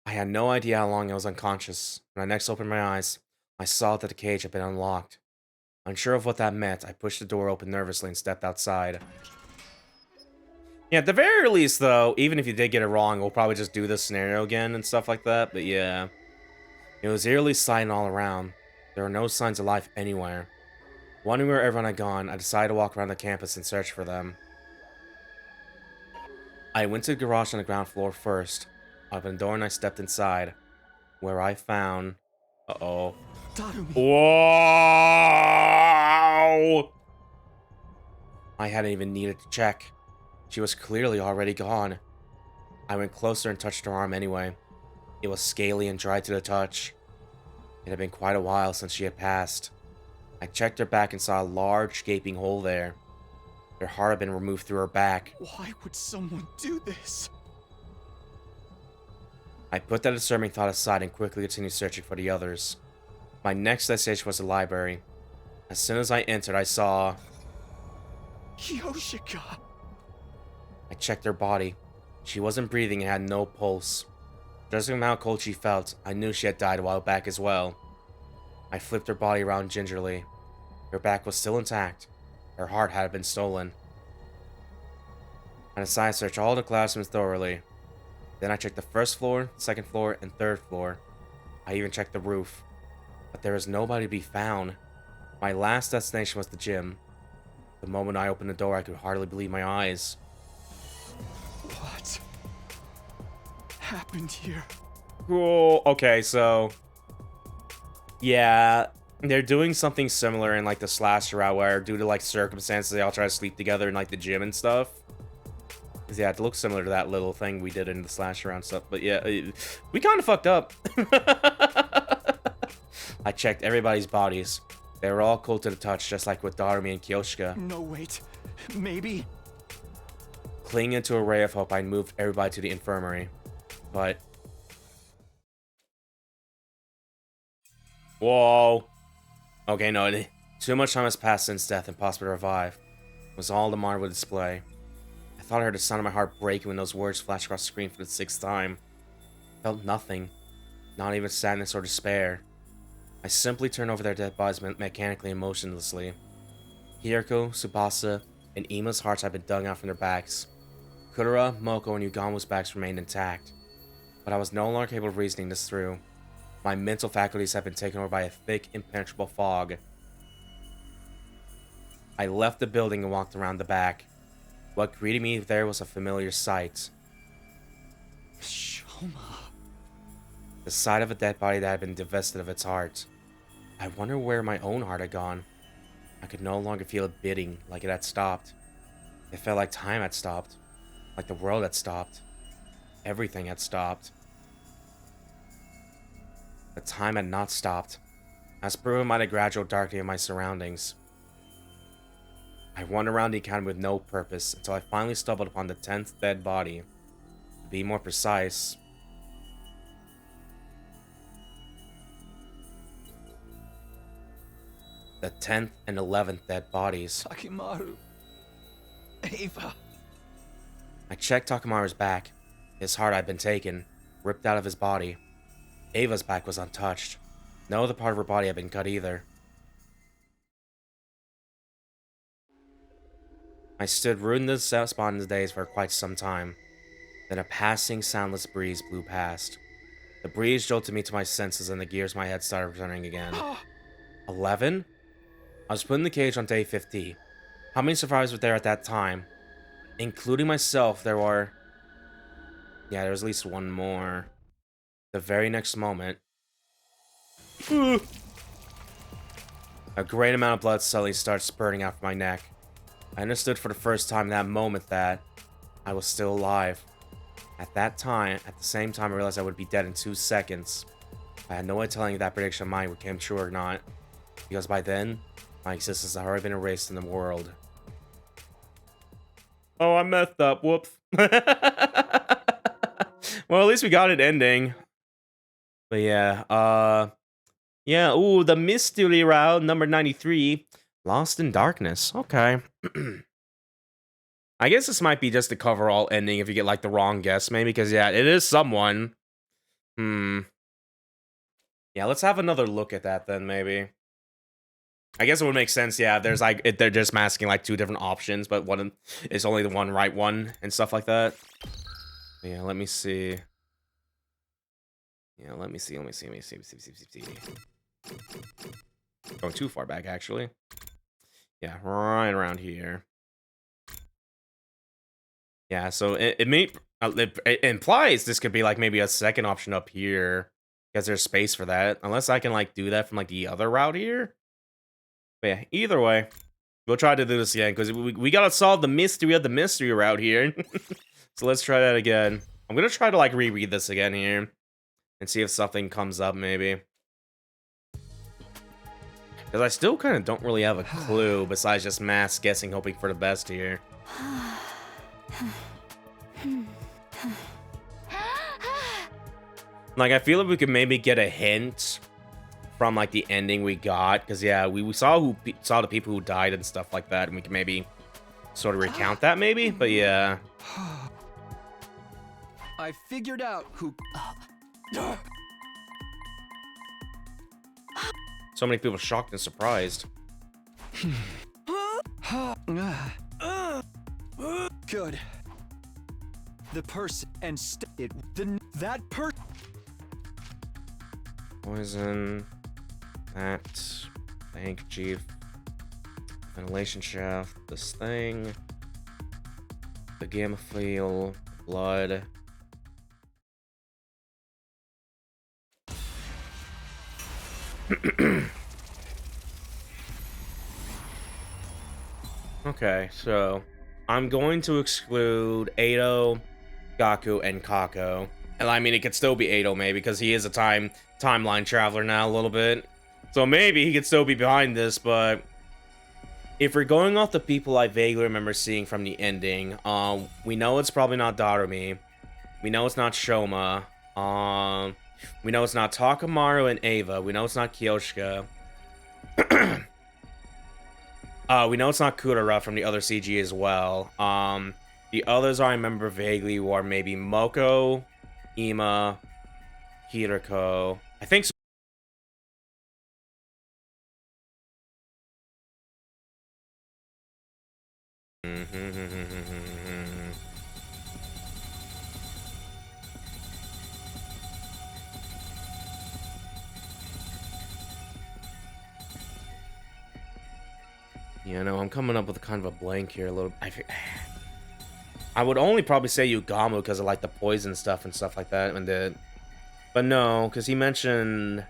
S12: I had no idea how long I was unconscious. When I next opened my eyes, I saw that the cage had been unlocked. Unsure of what that meant, I pushed the door open nervously and stepped outside. Yeah, at the very least, though, even if you did get it wrong, we'll probably just do this scenario again and stuff like that, but yeah. It was eerily silent all around. There were no signs of life anywhere. Wondering where everyone had gone, I decided to walk around the campus and search for them. I went to the garage on the ground floor first. I opened the door and I stepped inside, where I found... Uh-oh. Whoa! I hadn't even needed to check. She was clearly already gone. I went closer and touched her arm anyway. It was scaly and dry to the touch. It had been quite a while since she had passed. I checked her back and saw a large, gaping hole there. Her heart had been removed through her back.
S11: Why would someone do this?
S12: I put that disturbing thought aside and quickly continued searching for the others. My next destination was the library. As soon as I entered, I saw...
S11: Yoshika!
S12: I checked her body. She wasn't breathing and had no pulse. Judging how cold she felt, I knew she had died a while back as well. I flipped her body around gingerly. Her back was still intact. Her heart had been stolen. I decided to search all the classrooms thoroughly. Then I checked the first floor, second floor, and third floor. I even checked the roof. But there was nobody to be found. My last destination was the gym. The moment I opened the door, I could hardly believe my eyes.
S11: What happened here?
S12: Cool. Okay, so... yeah, they're doing something similar in, like, the slasher route where, due to, like, circumstances, they all try to sleep together in, like, the gym and stuff. Yeah, it looks similar to that little thing we did in the slasher round stuff. But yeah, we kind of fucked up. I checked everybody's bodies. They were all cold to the touch, just like with Darumi and Kyoshika.
S11: No, wait. Maybe...
S12: Clinging to a ray of hope, I moved everybody to the infirmary. But... whoa. Okay, no. Too much time has passed since death, impossible to revive. It was all the monitor would display. I thought I heard the sound of my heart breaking when those words flashed across the screen for the 6th time. I felt nothing. Not even sadness or despair. I simply turned over their dead bodies mechanically and motionlessly. Hiriko, Tsubasa, and Ima's hearts had been dug out from their backs. Kudera, Moko, and Yugamu's backs remained intact. But I was no longer capable of reasoning this through. My mental faculties had been taken over by a thick, impenetrable fog. I left the building and walked around the back. What greeted me there was a familiar sight.
S11: Shoma.
S12: The sight of a dead body that had been divested of its heart. I wonder where my own heart had gone. I could no longer feel it beating, like it had stopped. It felt like time had stopped. Like the world had stopped. Everything had stopped. But time had not stopped, as proven by the gradual darkening of my surroundings. I wandered around the academy with no purpose until I finally stumbled upon the 10th dead body. To be more precise, the 10th and 11th dead bodies.
S11: Takimaru. Ava.
S12: I checked Takamaru's back. His heart had been taken, ripped out of his body. Ava's back was untouched. No other part of her body had been cut either. I stood rooted in this spot in the days for quite some time. Then a passing, soundless breeze blew past. The breeze jolted me to my senses and the gears in my head started turning again. 11? I was put in the cage on day 50. How many survivors were there at that time? Including myself, there were... Yeah, there was at least one more. The very next moment, a great amount of blood suddenly starts spurting out from my neck. I understood for the first time in that moment that I was still alive. At that time, at the same time, I realized I would be dead in 2 seconds. I had no way of telling if that prediction of mine would come true or not, because by then, my existence had already been erased in the world. Oh, I messed up. Whoops. Well, at least we got an ending. But yeah, yeah, ooh, the mystery round number 93, Lost in Darkness. Okay. I guess this might be just a cover-all ending if you get, like, the wrong guess, maybe, because, yeah, it is someone. Yeah, let's have another look at that, then, maybe. I guess it would make sense, yeah, there's, like, they're just masking, like, 2 different options, but one is only the one right one, and stuff like that. Yeah, let me see. Yeah, let me see. Going too far back, actually. Yeah, right around here. Yeah, so it implies this could be, like, maybe a second option up here, because there's space for that. Unless I can, like, do that from, like, the other route here. But yeah, either way, we'll try to do this again, because we gotta solve the mystery of the mystery route here. So let's try that again. I'm gonna try to, like, reread this again here, and see if something comes up, maybe. Because I still kind of don't really have a clue, besides just mass guessing, hoping for the best here. Like, I feel like we could maybe get a hint from, like, the ending we got. Because, yeah, we saw the people who died and stuff like that, and we can maybe sort of recount that, maybe? But, yeah.
S2: I figured out who...
S12: So many people shocked and surprised.
S2: Good. The person and that person.
S12: Poison. That. The handkerchief. Ventilation shaft. This thing. The gamma fleal. Blood. Okay, so I'm going to exclude Ado, Gaku, and Kako. And I mean, it could still be Ado, maybe, because he is a timeline traveler now a little bit. So maybe he could still be behind this, but if we're going off the people I vaguely remember seeing from the ending, we know it's probably not Darumi. We know it's not Shoma. We know it's not Takamaru and Ava. We know it's not Kyoshika. We know it's not Kurara from the other CG as well. The others I remember vaguely were maybe Moko, Ima, Hirako. I think so. You know, I'm coming up with kind of a blank here a little. I would only probably say Yugamu because of like the poison stuff and stuff like that, but no, because he mentioned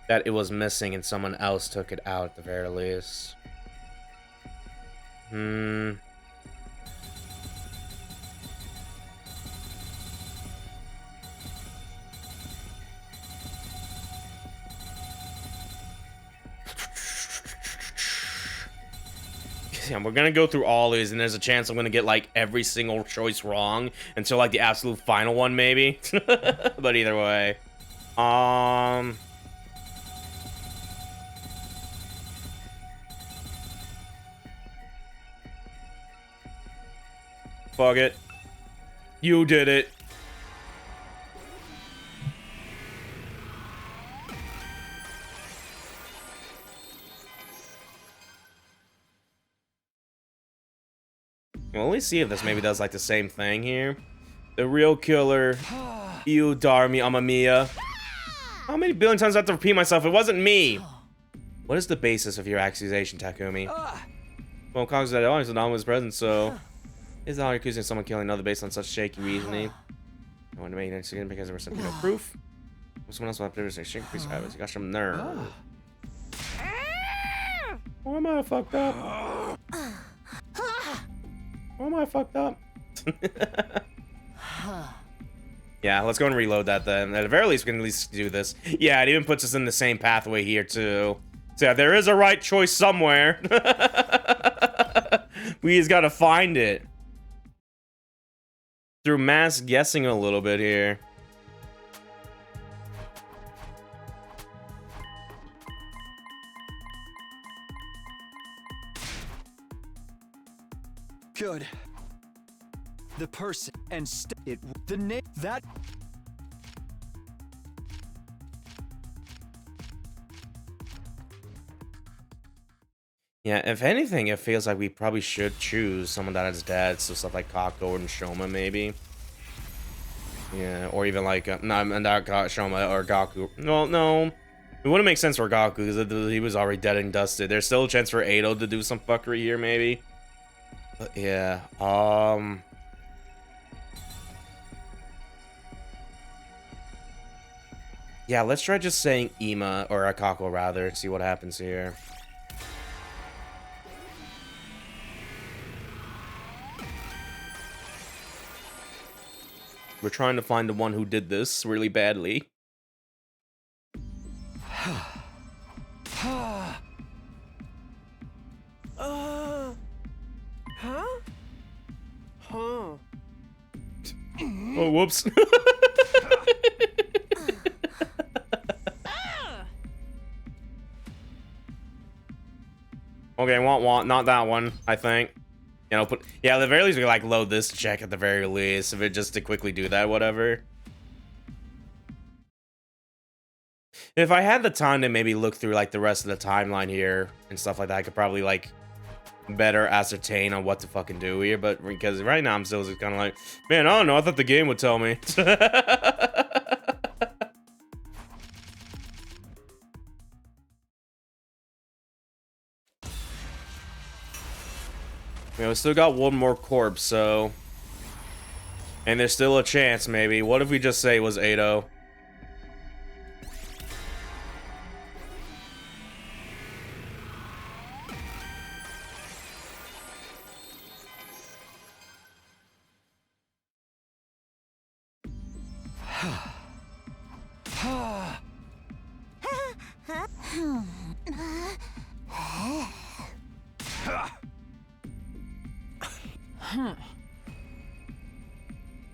S12: that it was missing and someone else took it out at the very least. Yeah, we're gonna go through all these, and there's a chance I'm gonna get like every single choice wrong until like the absolute final one, maybe. But either way, fuck it, you did it. Well, let's see if this maybe does like the same thing here. The real killer, you Darmi Amamiya. How many billion times do I have to repeat myself? It wasn't me. What is the basis of your accusation, Takumi? Well, Kag's that always anomalous presence, so is the accusing someone killing another based on such shaky reasoning? I want to make it again because there was something no proof. Someone else will have to say shrink piece of You got some nerve. Why am I fucked up? Why am I fucked up? Yeah, let's go and reload that then. At the very least, we can at least do this. Yeah, it even puts us in the same pathway here, too. So yeah, there is a right choice somewhere. We just gotta find it. Through mass guessing a little bit here.
S2: Good. The person and the name that.
S12: Yeah, if anything, it feels like we probably should choose someone that is dead, so stuff like Kako and Shoma, maybe. Yeah, or even like, not Shoma or Gaku. Well, no. It wouldn't make sense for Gaku, because he was already dead and dusted. There's still a chance for Edo to do some fuckery here, maybe. But yeah, yeah, let's try just saying Ima, or Akako rather, see what happens here. We're trying to find the one who did this really badly.
S11: Huh? Huh?
S12: Oh, whoops. Okay, want, not that one, I think. You know, yeah, at the very least, we like load this check at the very least, if it just to quickly do that, whatever. If I had the time to maybe look through like the rest of the timeline here and stuff like that, I could probably like better ascertain on what to fucking do here. But because right now I'm still just kind of like, man, I don't know. I thought the game would tell me. You know, we still got one more corpse, so... And there's still a chance, maybe. What if we just say it was Edo?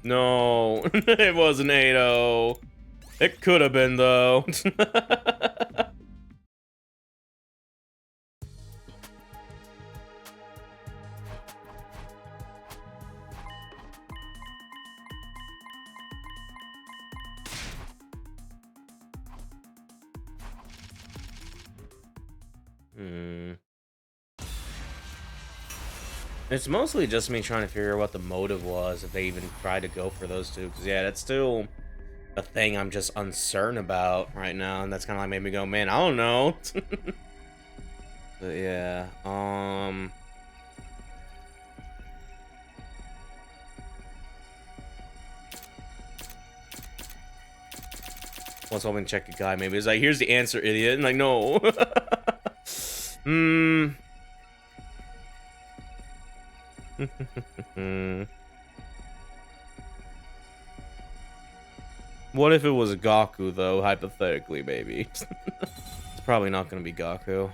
S12: No, it wasn't Edo. It could have been, though. It's mostly just me trying to figure out what the motive was, if they even tried to go for those two. Because, yeah, that's still a thing I'm just uncertain about right now. And that's kind of like made me go, man, I don't know. But, yeah, I was hoping to check a guy. Maybe it's like, here's the answer, idiot. And like, no. What if it was Gaku, though, hypothetically, maybe? It's probably not gonna be Gaku.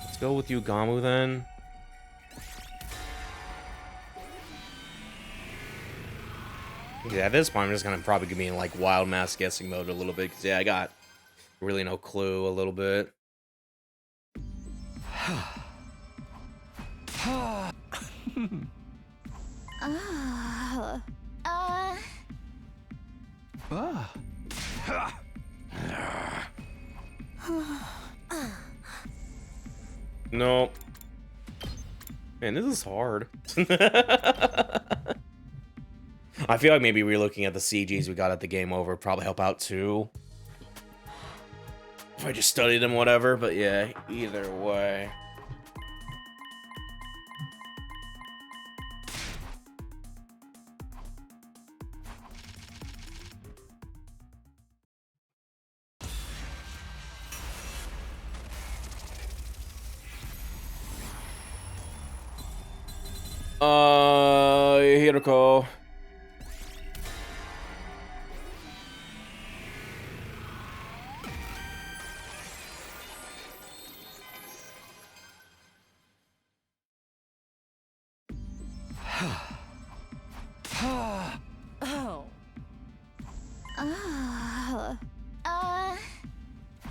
S12: Let's go with Yugamu, then. Yeah, at this point, I'm just gonna probably be in like wild mass guessing mode a little bit, because yeah, I got really no clue a little bit. No. Man, this is hard. I feel like maybe relooking at the CGs we got at the game over would probably help out too. if I just studied him, whatever. But yeah, either way. Hiroko.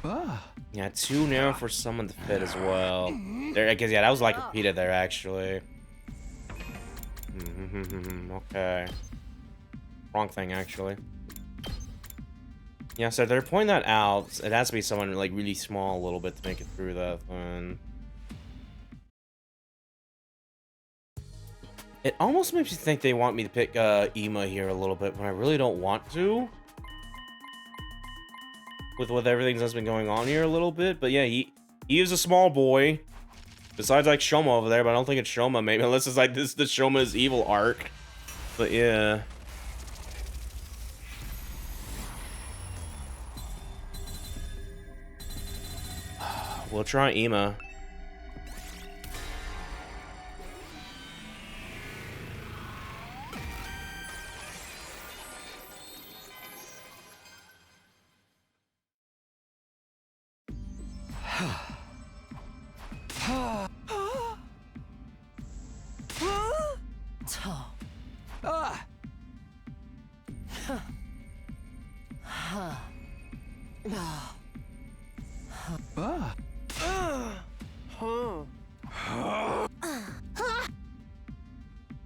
S13: Oh.
S12: Yeah, too narrow for someone to fit as well. There, I guess, yeah, that was like repeated there, actually. Okay. Wrong thing, actually. Yeah, so they're pointing that out. It has to be someone, like, really small a little bit to make it through that one. It almost makes me think they want me to pick Ima here a little bit, when I really don't want to. With everything that's been going on here a little bit. But yeah, he is a small boy. Besides, like, Shoma over there, but I don't think it's Shoma, maybe. Unless it's, like, the Shoma's evil arc. But yeah. We'll try Ima.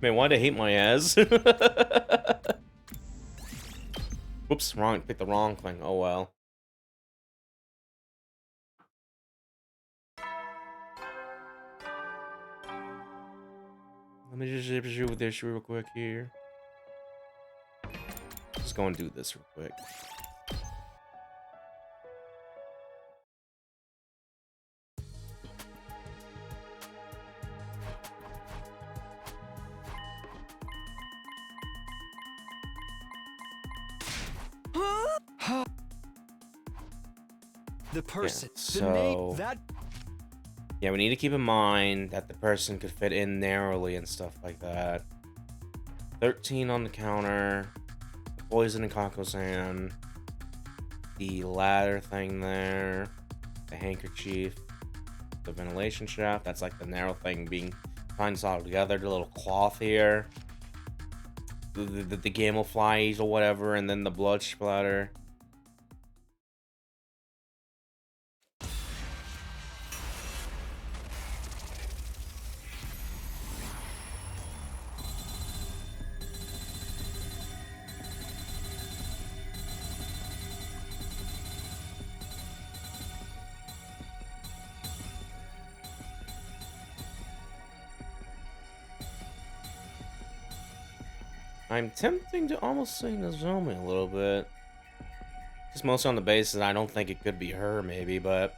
S12: Man, why'd I hate my ass? Whoops, wrong. Picked the wrong thing. Oh well. Let me just zip with this real quick here. Just go and do this real quick.
S2: The person,
S12: yeah,
S2: the name, that.
S12: Yeah, we need to keep in mind that the person could fit in narrowly and stuff like that. 13 on the counter. Poison and Kako-san. The ladder thing there. The handkerchief. The ventilation shaft. That's like the narrow thing being kind of soldered together. The little cloth here. The camouflage or whatever. And then the blood splatter. I'm tempting to almost say Nozomi a little bit. Just mostly on the basis I don't think it could be her, maybe, but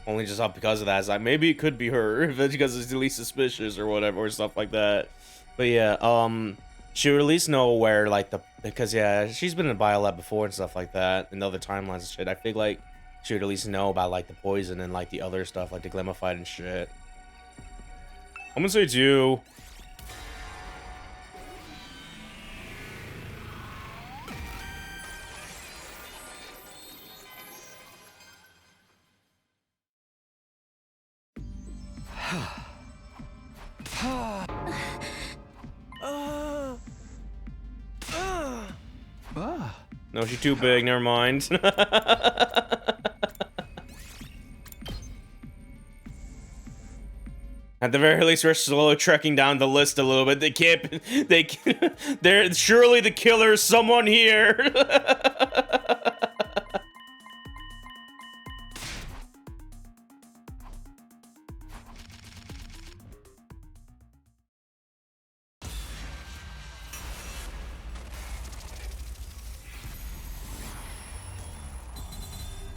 S12: only just up because of that. It's like, maybe it could be her, if it's because it's the least suspicious or whatever, or stuff like that. But yeah, she would at least know where, like, because yeah, she's been in a biolab before and stuff like that, and other timelines and shit. I feel like she would at least know about, like, the poison and, like, the other stuff, like the glimmified and shit. I'm gonna say it's you. No, she's too big, never mind. At the very least, we're slowly trekking down the list a little bit. They're surely the killer is someone here.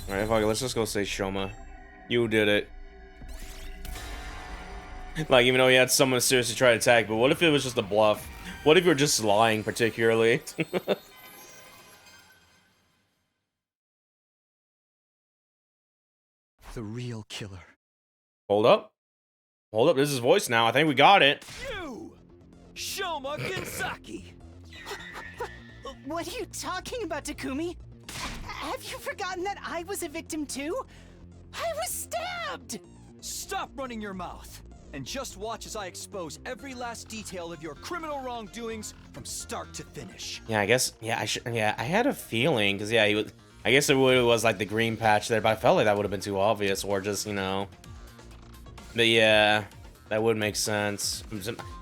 S12: Alright, fuck it, let's just go say Shoma. You did it. Like, even though he had someone seriously try to attack, but what if it was just a bluff? What if you were just lying, particularly?
S2: The real killer.
S12: Hold up. Hold up, this is his voice now. I think we got it.
S7: You! Shoma Gensaki!
S14: What are you talking about, Takumi? Have you forgotten that I was a victim too? I was stabbed!
S2: Stop running your mouth! And just watch as I expose every last detail of your criminal wrongdoings from start to finish.
S12: Yeah, I guess, yeah, I had a feeling, because, yeah, he was, I guess it was, like, the green patch there, but I felt like that would have been too obvious, or just, you know. But, yeah, that would make sense.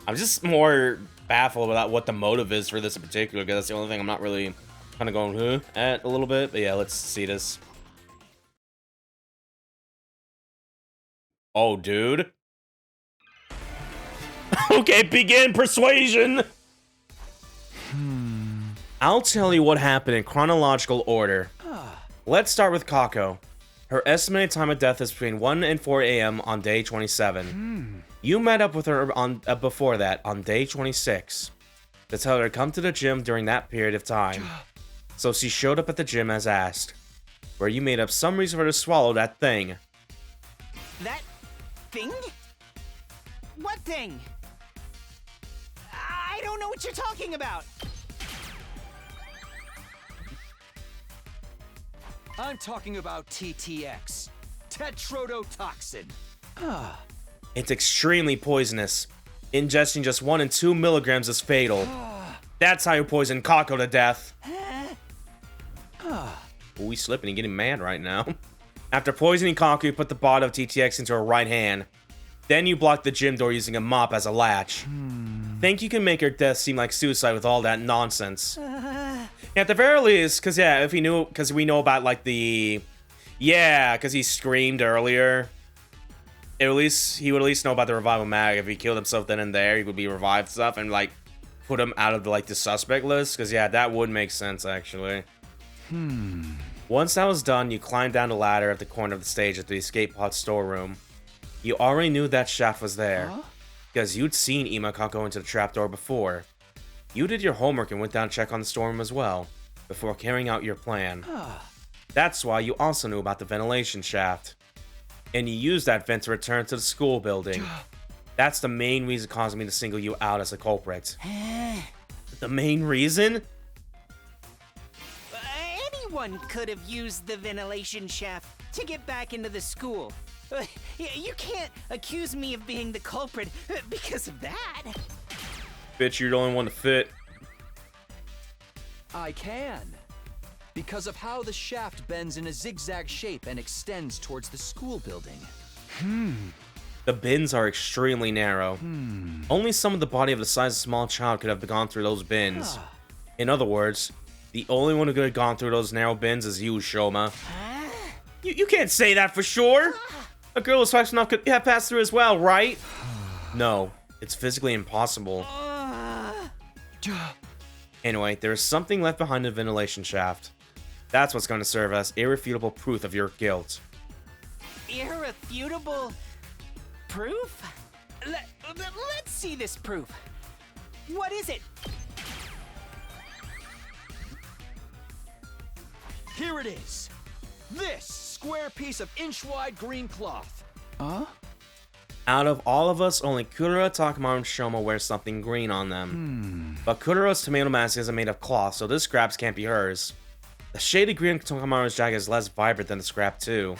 S12: I'm just more baffled about what the motive is for this in particular, because that's the only thing I'm not really kind of going, at a little bit. But, yeah, let's see this. Oh, dude. Okay, begin persuasion! I'll tell you what happened in chronological order. Let's start with Kako. Her estimated time of death is between 1 and 4 a.m. on day 27. You met up with her on before that, on day 26. To tell her to come to the gym during that period of time. So she showed up at the gym as asked, where you made up some reason for her to swallow that thing.
S14: That thing? What thing? I don't know what you're talking about.
S2: I'm talking about TTX. Tetrodotoxin.
S12: It's extremely poisonous. Ingesting just 1 and 2 milligrams is fatal. That's how you poison Kako to death. Ooh, he's slipping and getting mad right now. After poisoning Kako, you put the bottle of TTX into her right hand. Then you block the gym door using a mop as a latch. Think you can make her death seem like suicide with all that nonsense. Yeah, at the very least, because, yeah, if he knew, because we know about, like, the... Yeah, because he screamed earlier. He would at least know about the revival mag. If he killed himself then and there, he would be revived stuff and, like, put him out of, the, like, the suspect list. Because, yeah, that would make sense, actually. Once that was done, you climbed down the ladder at the corner of the stage at the escape pod storeroom. You already knew that shaft was there, because you'd seen Imaka go into the trapdoor before. You did your homework and went down to check on the storeroom as well, before carrying out your plan. That's why you also knew about the ventilation shaft. And you used that vent to return to the school building. That's the main reason causing me to single you out as a culprit. The main reason?
S14: Anyone could have used the ventilation shaft to get back into the school. You can't accuse me of being the culprit because of that.
S12: Bitch, you're the only one to fit.
S2: I can. Because of how the shaft bends in a zigzag shape and extends towards the school building.
S12: The bins are extremely narrow. Only some of the body of the size of a small child could have gone through those bins. In other words, the only one who could have gone through those narrow bins is you, Shoma. You can't say that for sure. A girl who's fast enough could have passed through as well, right? No, it's physically impossible. Anyway, there is something left behind the ventilation shaft. That's what's going to serve as irrefutable proof of your guilt.
S14: Irrefutable proof? Let's see this proof. What is it?
S2: Here it is. This square piece of inch-wide green cloth.
S12: Out of all of us, only Kurura, Takamaru, and Shoma wear something green on them. But Kurura's tomato mask isn't made of cloth, so this scraps can't be hers. The shade of green in Takamaru's jacket is less vibrant than the scrap, too.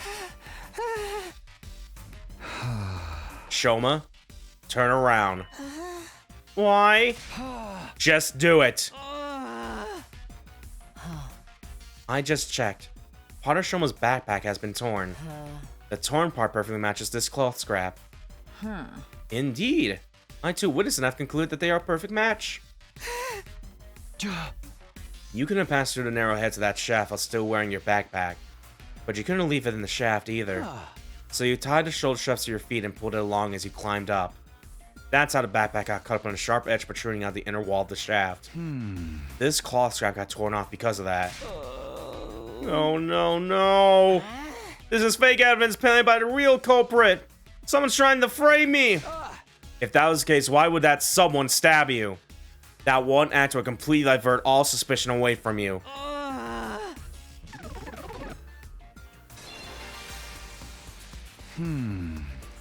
S12: Shoma, turn around. Why? Just do it. I just checked. Part of Shoma's backpack has been torn. The torn part perfectly matches this cloth scrap. Indeed. I too witnessed and have concluded that they are a perfect match. You couldn't pass through the narrow heads of that shaft while still wearing your backpack. But you couldn't leave it in the shaft either. So you tied the shoulder straps to your feet and pulled it along as you climbed up. That's how the backpack got cut up on a sharp edge protruding out the inner wall of the shaft. This cloth scrap got torn off because of that.
S1: Oh, no, no. This is fake evidence planted by the real culprit. Someone's trying to frame me. If that was the case, why would that someone stab you? That one act would completely divert all suspicion away from you.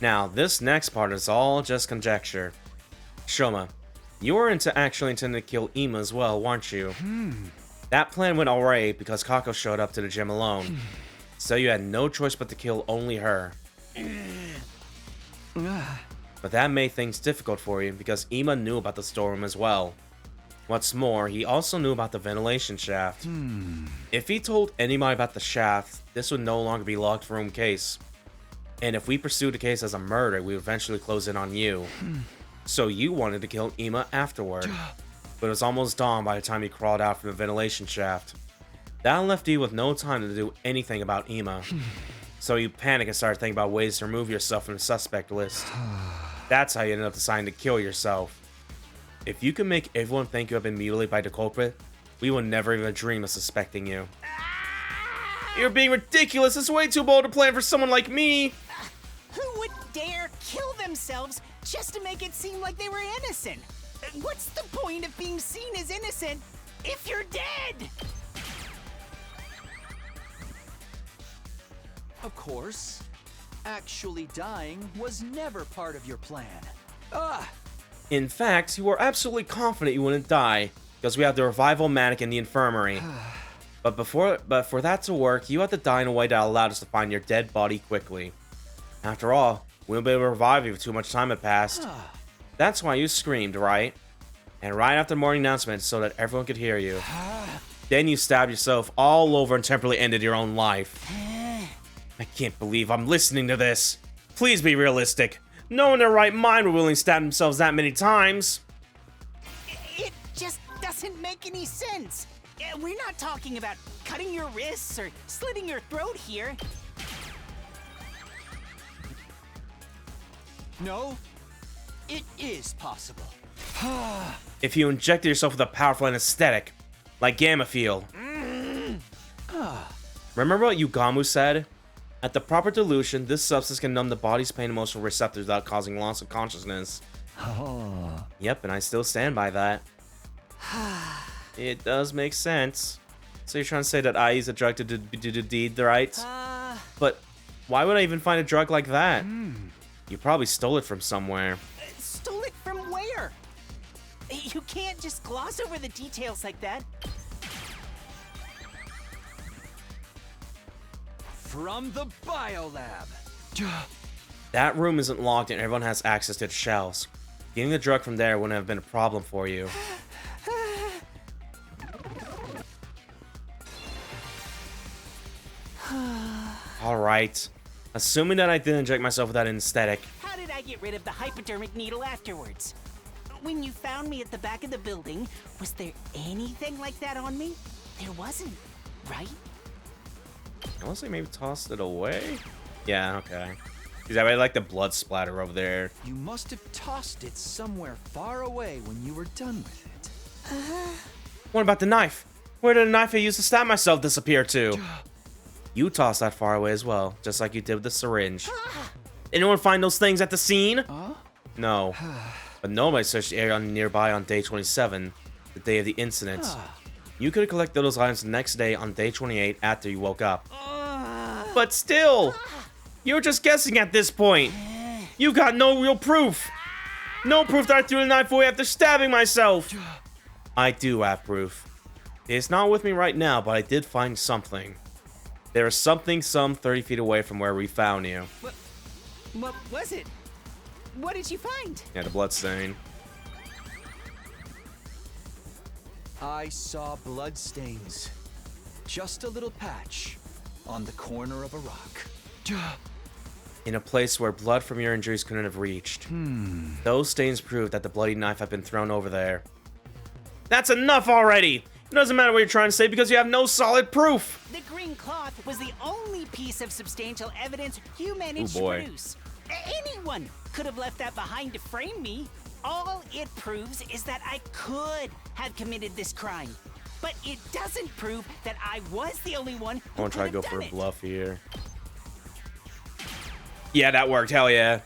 S1: Now, this next part is all just conjecture. Shoma, you were actually intending to kill Ima as well, weren't you? That plan went alright because Kako showed up to the gym alone. So you had no choice but to kill only her. But that made things difficult for you because Ima knew about the storeroom as well. What's more, he also knew about the ventilation shaft. If he told anybody about the shaft, this would no longer be a locked room case. And if we pursued the case as a murder, we would eventually close in on you. So you wanted to kill Ima afterward. But it was almost dawn by the time he crawled out from the ventilation shaft. That left you with no time to do anything about Ima. So you panicked and started thinking about ways to remove yourself from the suspect list. That's how you ended up deciding to kill yourself. If you can make everyone think you have been mutilated by the culprit, we will never even dream of suspecting you. You're being ridiculous. It's way too bold to plan for someone like me.
S14: Who would dare kill themselves just to make it seem like they were innocent? What's the point of being seen as innocent if you're dead?
S2: Of course, actually dying was never part of your plan.
S1: In fact, you were absolutely confident you wouldn't die, because we have the revival manic in the infirmary. But for that to work, you had to die in a way that allowed us to find your dead body quickly. After all, we wouldn't be able to revive you if too much time had passed. That's why you screamed, right? And right after the morning announcement so that everyone could hear you. Then you stabbed yourself all over and temporarily ended your own life. I can't believe I'm listening to this. Please be realistic. No one in their right mind would willingly stab themselves that many times.
S14: It just doesn't make any sense. We're not talking about cutting your wrists or slitting your throat here.
S2: No, it is possible.
S1: If you injected yourself with a powerful anesthetic, like Gamma Feel. Remember what Yugamu said? At the proper dilution, this substance can numb the body's pain emotional receptors without causing loss of consciousness. Yep, and I still stand by that. It does make sense. So you're trying to say that I use a drug to do the deed, right? But why would I even find a drug like that? You probably stole it from somewhere.
S14: Stole it from where? You can't just gloss over the details like that.
S2: From the biolab.
S1: That room isn't locked and everyone has access to the shelves. Getting the drug from there wouldn't have been a problem for you. Alright. Assuming that I didn't inject myself with that anesthetic.
S14: How did I get rid of the hypodermic needle afterwards? When you found me at the back of the building, was there anything like that on me? There wasn't, right?
S1: I want to say maybe tossed it away? Yeah, okay. Because I like the blood splatter over there.
S2: You must have tossed it somewhere far away when you were done with it.
S1: What about the knife? Where did the knife I used to stab myself disappear to? You tossed that far away as well, just like you did with the syringe. Anyone find those things at the scene? No. But nobody searched the area nearby on day 27, the day of the incident. You could have collected those items the next day on day 28 after you woke up. But still, you're just guessing at this point. You got no real proof. No proof that I threw the knife away after stabbing myself. I do have proof. It's not with me right now, but I did find something. There is something some 30 feet away from where we found you.
S14: What was it? What did you find?
S1: Yeah, the blood stain.
S2: I saw blood stains. Just a little patch on the corner of a rock.
S1: In a place where blood from your injuries couldn't have reached. Those stains prove that the bloody knife had been thrown over there. That's enough already! It doesn't matter what you're trying to say because you have no solid proof!
S14: The green cloth was the only piece of substantial evidence you managed to produce. Anyone could have left that behind to frame me. All it proves is that I could have committed this crime. but it doesn't prove that I was the only one who
S12: I want to try to go
S14: could
S12: for
S14: have
S12: a
S14: done it.
S12: bluff here. Yeah, that worked. Hell yeah.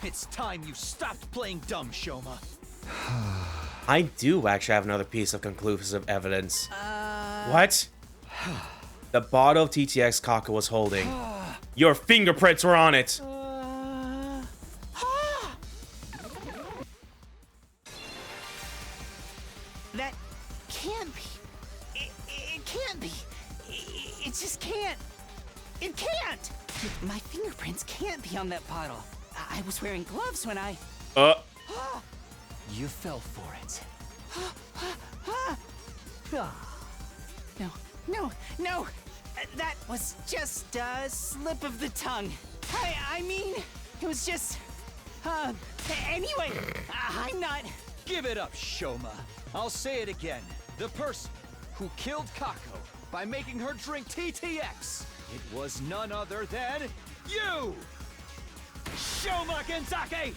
S7: It's time you stopped playing dumb, Shoma.
S12: I do actually have another piece of conclusive evidence. What? The bottle of TTX Kako was holding. Your fingerprints were on it.
S14: That can't be. It can't be. It just can't. It can't. My fingerprints can't be on that bottle. I was wearing gloves when I.
S2: You fell for it.
S14: No. That was just a slip of the tongue. I mean, it was just. Anyway, I'm not.
S7: Give it up, Shoma. I'll say it again. The person who killed Kako by making her drink TTX, it was none other than you! Shoma Genzake!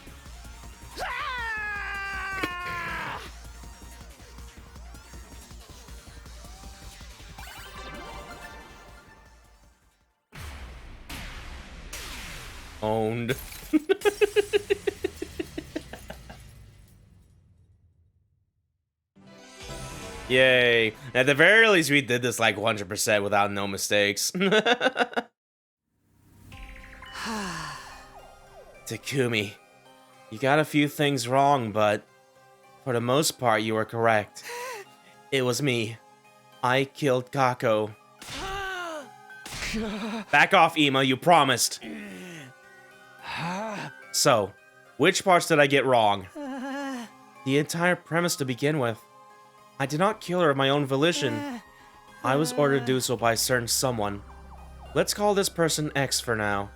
S12: Owned. Yay. At the very least, we did this like 100% without no mistakes. Takumi, you got a few things wrong, but for the most part, you were correct. It was me. I killed Kako. Back off, Ima, you promised. So, which parts did I get wrong? The entire premise to begin with. I did not kill her of my own volition. I was ordered to do so by a certain someone. Let's call this person X for now.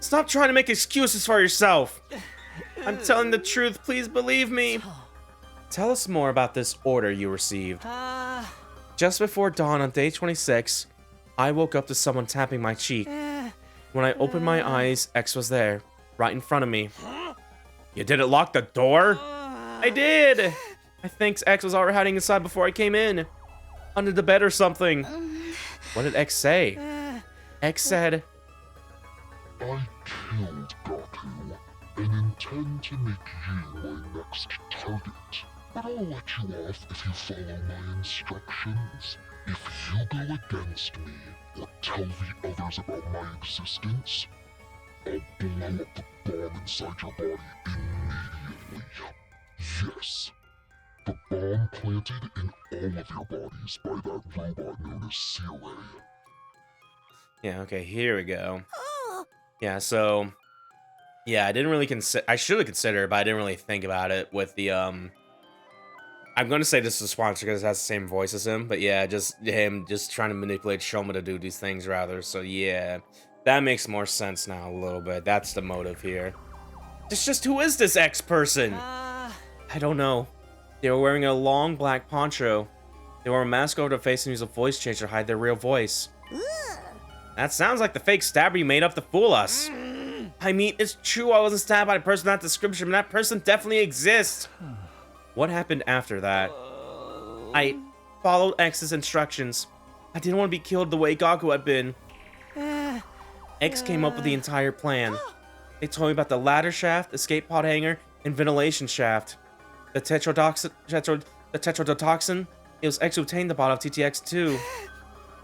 S12: Stop trying to make excuses for yourself. I'm telling the truth, please believe me. Tell us more about this order you received. Just before dawn on day 26, I woke up to someone tapping my cheek. When I opened my eyes, X was there, right in front of me. You didn't lock the door? I did! I think X was already hiding inside before I came in. Under the bed or something. What did X say? X said,
S15: I killed Gaku and intend to make you my next target. But I'll let you off if you follow my instructions. If you go against me or tell the others about my existence, I'll blow up the bomb inside your body immediately. Yes, the bomb planted in all of your bodies by that robot known as Seaway.
S12: yeah, okay, here we go. Yeah, so, yeah, I didn't really consider, I should have considered, but I didn't really think about it with the, I'm going to say this is a sponsor because it has the same voice as him, but yeah, just him just trying to manipulate Shoma to do these things rather, so yeah, that makes more sense now a little bit. That's the motive here. It's just, who is this X person? I don't know. They were wearing a long black poncho. They wore a mask over their face and used a voice changer to hide their real voice. That sounds like the fake stabber you made up to fool us. I mean, it's true I wasn't stabbed by a person in that description, but that person definitely exists. What happened after that? I followed X's instructions. I didn't want to be killed the way Gaku had been. X came up with the entire plan. They told me about the ladder shaft, escape pod hanger, and ventilation shaft. The tetrodotoxin, it was X who obtained the bottle of TTX-2.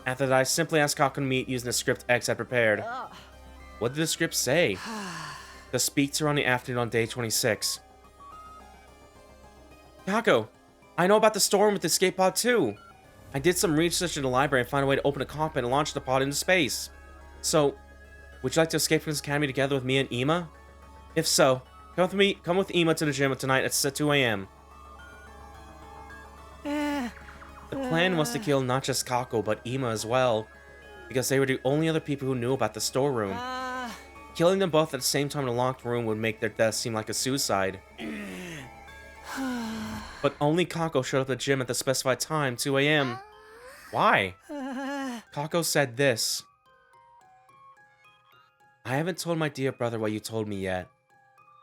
S12: After that, I simply asked Gaku to meet using the script X had prepared. What did the script say? The speaks are on the afternoon on day 26. Gaku, I know about the storm with the escape pod too. I did some research in the library and found a way to open a cockpit and launch the pod into space. So, would you like to escape from this academy together with me and Ima? If so, come with Ima to the gym tonight at 2 a.m. The plan was to kill not just Kako, but Ima as well, because they were the only other people who knew about the storeroom. Killing them both at the same time in a locked room would make their death seem like a suicide. But only Kako showed up at the gym at the specified time, 2 a.m. Why? Kako said this. I haven't told my dear brother what you told me yet.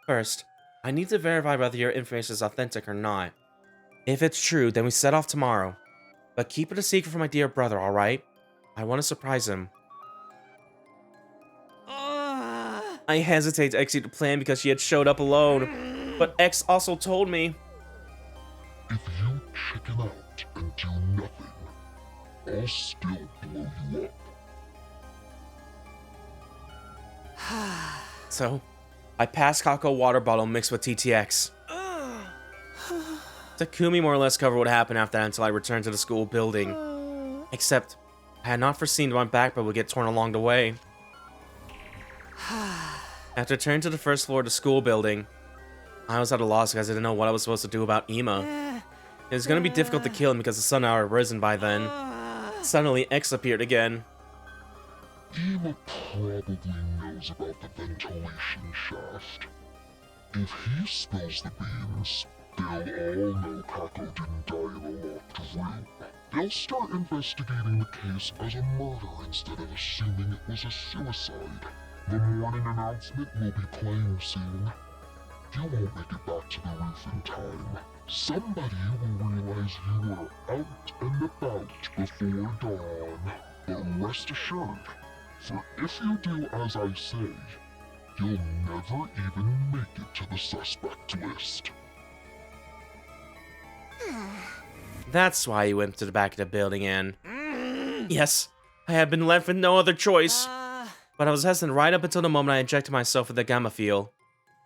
S12: First, I need to verify whether your information is authentic or not. If it's true, then we set off tomorrow. But keep it a secret from my dear brother, alright? I want to surprise him. I hesitate to execute the plan because she had showed up alone. But X also told me...
S15: If you chicken out and do nothing, I'll still blow you up.
S12: So, I passed Kako water bottle mixed with TTX. Takumi more or less covered what happened after that until I returned to the school building. Except, I had not foreseen my backpack would get torn along the way. After returning to the first floor of the school building, I was at a loss because I didn't know what I was supposed to do about Ima. It was going to be difficult to kill him because the sun had already risen by then. Suddenly, X appeared again.
S15: Ima probably knows about the ventilation shaft. If he spills the beans, they'll all know Kako didn't die in a locked room. They'll start investigating the case as a murder instead of assuming it was a suicide. The morning announcement will be playing soon. You won't make it back to the roof in time. Somebody will realize you were out and about before dawn. But rest assured, for if you do as I say, you'll never even make it to the suspect list.
S12: That's why you went to the back of the building and... Yes, I had been left with no other choice. But I was hesitant right up until the moment I injected myself with the gamma field.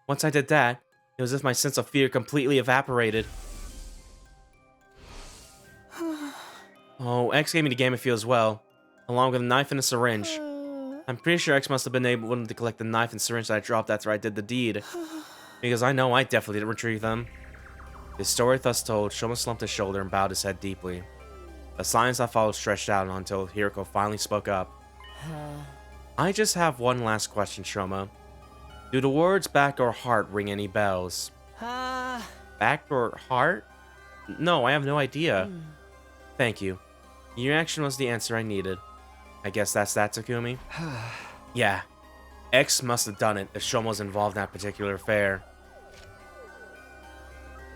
S12: Once I did that, it was as if my sense of fear completely evaporated. Oh, X gave me the gamma field as well, along with a knife and a syringe. I'm pretty sure X must have been able to collect the knife and syringe that I dropped after I did the deed. Because I know I definitely didn't retrieve them. The story thus told, Shoma slumped his shoulder and bowed his head deeply. The silence that followed stretched out until Hiroko finally spoke up. I just have one last question, Shoma. Do the words back or heart ring any bells? Back or heart? No, I have no idea. Thank you. Your action was the answer I needed. I guess that's that, Takumi? Yeah. X must have done it if Shoma was involved in that particular affair.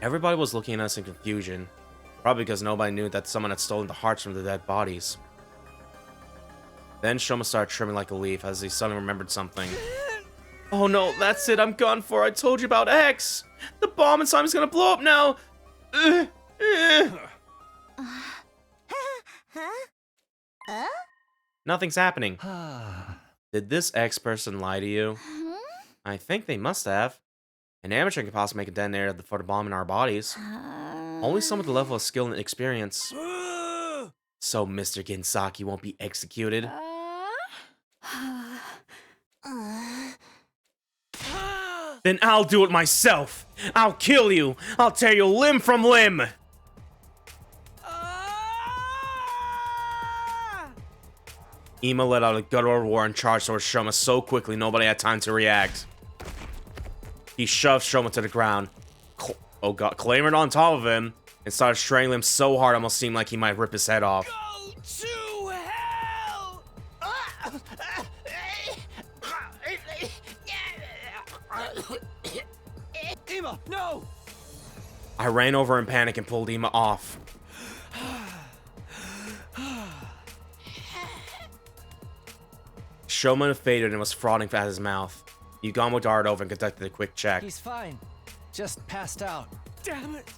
S12: Everybody was looking at us in confusion. Probably because nobody knew that someone had stolen the hearts from the dead bodies. Then Shoma started trimming like a leaf as he suddenly remembered something. Oh no, that's it, I'm gone for. I told you about X! The bomb inside is gonna blow up now! Nothing's happening. Did this X person lie to you? I think they must have. An amateur can possibly make a detonator for the bomb in our bodies. Only someone with the level of skill and experience. So Mr. Ginsaki won't be executed. Then I'll do it myself! I'll kill you! I'll tear you limb from limb! Ima let out a guttural roar and charged towards Shoma so quickly nobody had time to react. He shoved Shoma to the ground, clambered on top of him, and started strangling him so hard it almost seemed like he might rip his head off.
S7: Go to hell! Ima, no!
S12: I ran over in panic and pulled Ima off. Shoma faded and was frothing at his mouth. Yugamo darted over and conducted a quick check.
S5: He's fine. Just passed out.
S7: Damn it!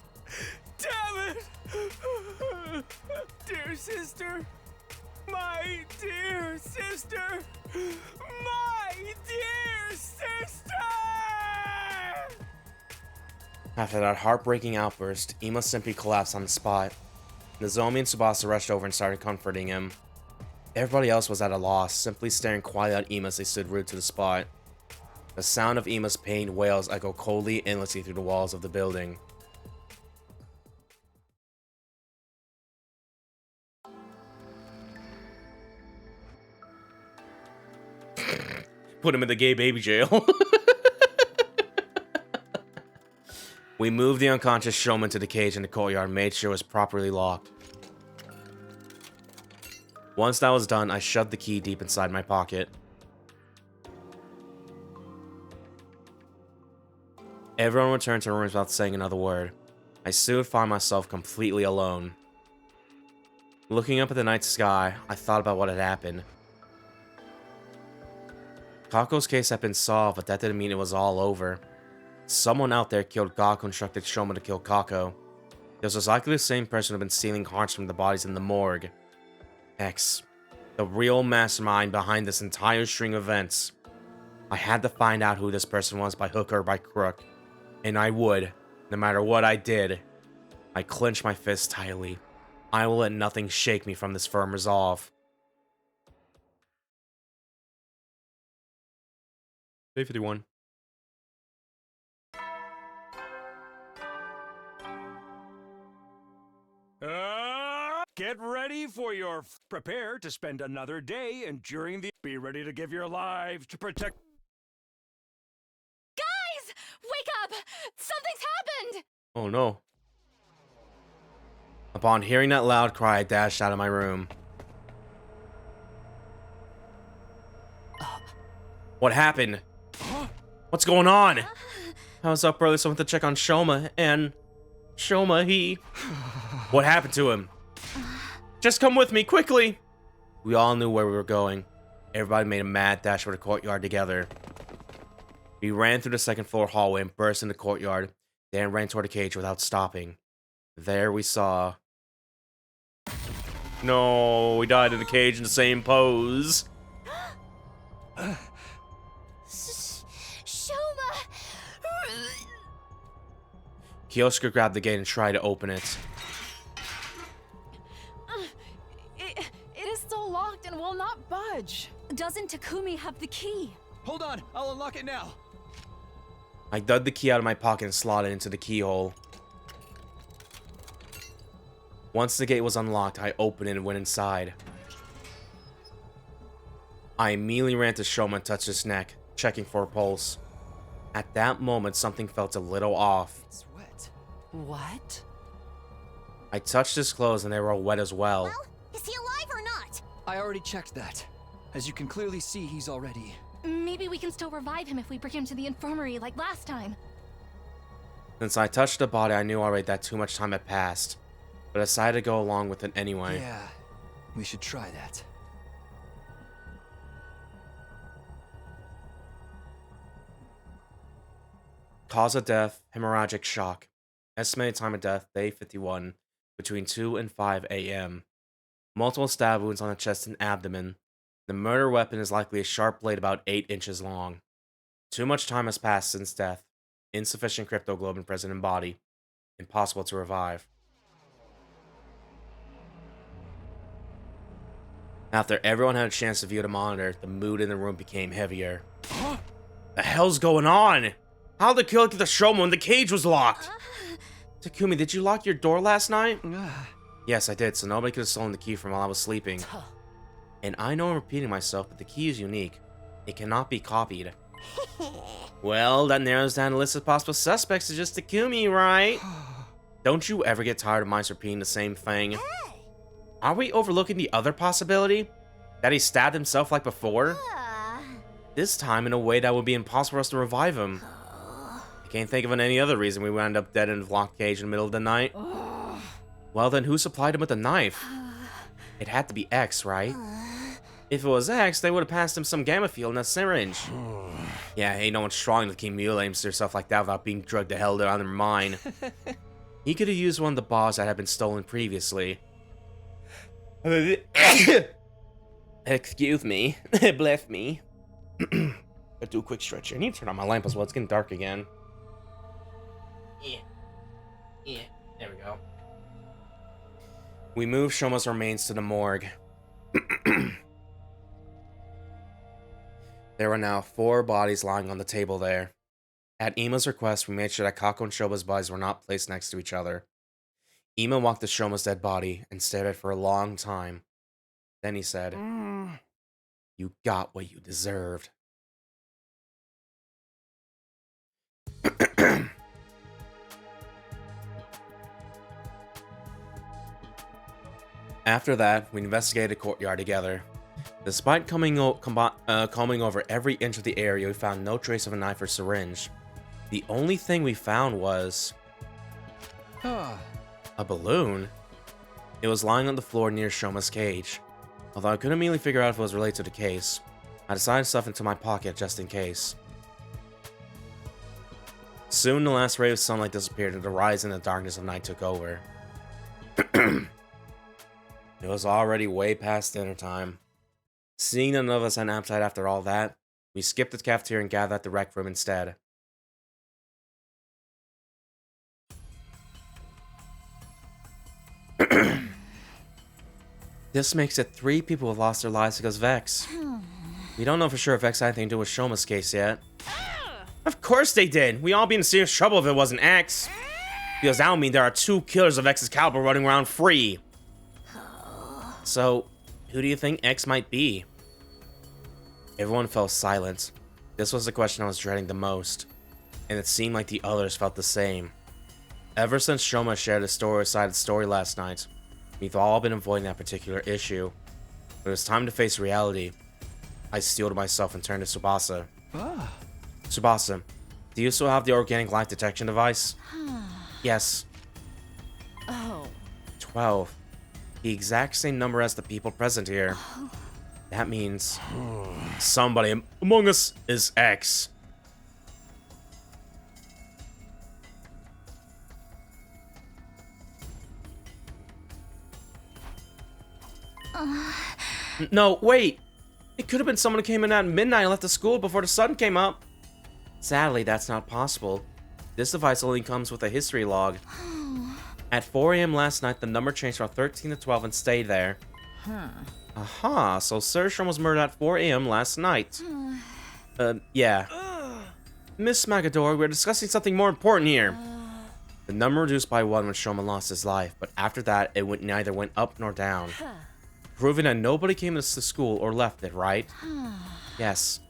S7: Damn it! Dear sister! My dear sister! My dear sister!
S12: After that heartbreaking outburst, Ima simply collapsed on the spot. Nozomi and Tsubasa rushed over and started comforting him. Everybody else was at a loss, simply staring quietly at Ima as they stood rooted to the spot. The sound of Ima's pained wails echoed coldly and endlessly through the walls of the building. Put him in the gay baby jail. We moved the unconscious Shoma to the cage in the courtyard and made sure it was properly locked. Once that was done, I shoved the key deep inside my pocket. Everyone returned to their rooms without saying another word. I soon found myself completely alone. Looking up at the night sky, I thought about what had happened. Kako's case had been solved, but that didn't mean it was all over. Someone out there killed Gaku and instructed Shoma to kill Kako. This was likely the same person who had been stealing hearts from the bodies in the morgue. X. The real mastermind behind this entire string of events. I had to find out who this person was by hook or by crook. And I would, no matter what I did. I clenched my fist tightly. I will let nothing shake me from this firm resolve. Day 51.
S4: Get ready for your prepare to spend another day enduring the. Be ready to give your lives to protect.
S8: Guys! Wake up! Something's happened!
S12: Oh no. Upon hearing that loud cry, I dashed out of my room. What happened? What's going on? I was up early so I went to check on Shoma, and Shoma, he... What happened to him? Just come with me, quickly! We all knew where we were going. Everybody made a mad dash for the courtyard together. We ran through the second floor hallway and burst into the courtyard, then ran toward the cage without stopping. There we saw... No, we died in the cage in the same pose.
S6: Shoma!
S12: Kyosuke grabbed the gate and tried to open it.
S9: It is still locked and will not budge.
S8: Doesn't Takumi have the key?
S7: Hold on, I'll unlock it now.
S12: I dug the key out of my pocket and slotted it into the keyhole. Once the gate was unlocked, I opened it and went inside. I immediately ran to Shoma and touched his neck, checking for a pulse. At that moment, something felt a little off.
S7: It's wet.
S9: What?
S12: I touched his clothes and they were all wet as well.
S6: Well, is he alive or not?
S7: I already checked that. As you can clearly see, he's already...
S8: Maybe we can still revive him if we bring him to the infirmary like last time.
S12: Since I touched the body, I knew already that too much time had passed. But I decided to go along with it anyway.
S7: Yeah, we should try that.
S12: Cause of death, hemorrhagic shock. Estimated time of death, day 51, between 2 and 5 a.m. Multiple stab wounds on the chest and abdomen. The murder weapon is likely a sharp blade about 8 inches long. Too much time has passed since death. Insufficient cryptoglobin present in body. Impossible to revive. After everyone had a chance to view the monitor, the mood in the room became heavier. The hell's going on? How'd the killer get the Shoma when the cage was locked? Takumi, did you lock your door last night? Yes, I did, so nobody could have stolen the key from while I was sleeping. And I know I'm repeating myself, but the key is unique. It cannot be copied. Well, that narrows down the list of possible suspects to just Takumi, right? Don't you ever get tired of mice repeating the same thing? Are we overlooking the other possibility? That he stabbed himself like before? This time in a way that would be impossible for us to revive him. I can't think of any other reason we wound up dead in a locked cage in the middle of the night. Well then, who supplied him with the knife? It had to be X, right? If it was X, they would have passed him some gamma fuel in a syringe. Yeah, ain't no one strong to keep mutilating herself like that without being drugged to hell out of their mind. He could have used one of the bars that had been stolen previously. Excuse me. Bless me. I'll do a quick stretch here. I need to turn on my lamp as well. It's getting dark again. Yeah. There we go. We moved Shoma's remains to the morgue. There were now 4 bodies lying on the table there. At Ima's request, we made sure that Kako and Shoma's bodies were not placed next to each other. Ima walked to Shoma's dead body and stared at it for a long time. Then he said, "You got what you deserved." After that, we investigated the courtyard together. Despite combing over every inch of the area, we found no trace of a knife or syringe. The only thing we found was A balloon? It was lying on the floor near Shoma's cage. Although I couldn't immediately figure out if it was related to the case, I decided to stuff it into my pocket just in case. Soon the last ray of sunlight disappeared and the rise in the darkness of night took over. It was already way past dinner time. Seeing that none of us had an appetite after all that, we skipped the cafeteria and gathered at the rec room instead. This makes it 3 people who have lost their lives because of X. We don't know for sure if X had anything to do with Shoma's case yet. Of course they did! We'd all be in serious trouble if it wasn't X. Because that would mean there are 2 killers of X's caliber running around free. So, who do you think X might be? Everyone fell silent. This was the question I was dreading the most. And it seemed like the others felt the same. Ever since Shoma shared a side of the story last night, we've all been avoiding that particular issue. It was time to face reality. I steeled myself and turned to Tsubasa. Tsubasa, do you still have the organic life detection device? Yes.
S13: Oh.
S12: 12. The exact same number as the people present here. That means somebody among us is X. No, wait! It could have been someone who came in at midnight and left the school before the sun came up. Sadly, that's not possible. This device only comes with a history log. At 4 AM last night, the number changed from 13 to 12 and stayed there. Aha, so Sir Shom was murdered at 4 AM last night. Yeah. Miss Magador, we're discussing something more important here. The number reduced by 1 when Shoma lost his life, but after that, it neither went up nor down. Proving that nobody came to the school or left it, right? Yes.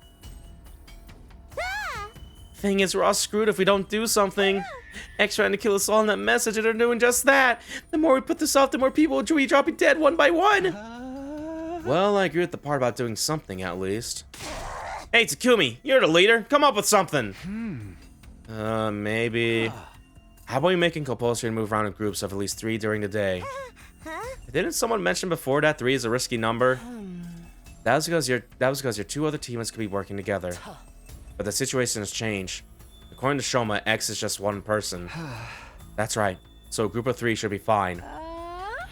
S12: Thing is, we're all screwed if we don't do something. X trying to kill us all in that message, and they're doing just that. The more we put this off, the more people will be dropping dead one by one. Well, I agree with the part about doing something, at least. Hey, Takumi, you're the leader. Come up with something. Maybe... How about you making compulsory to move around in groups of at least 3 during the day? Didn't someone mention before that 3 is a risky number? That was because your 2 other teammates could be working together. But the situation has changed. According to Shoma, X is just 1 person. That's right. So a group of 3 should be fine.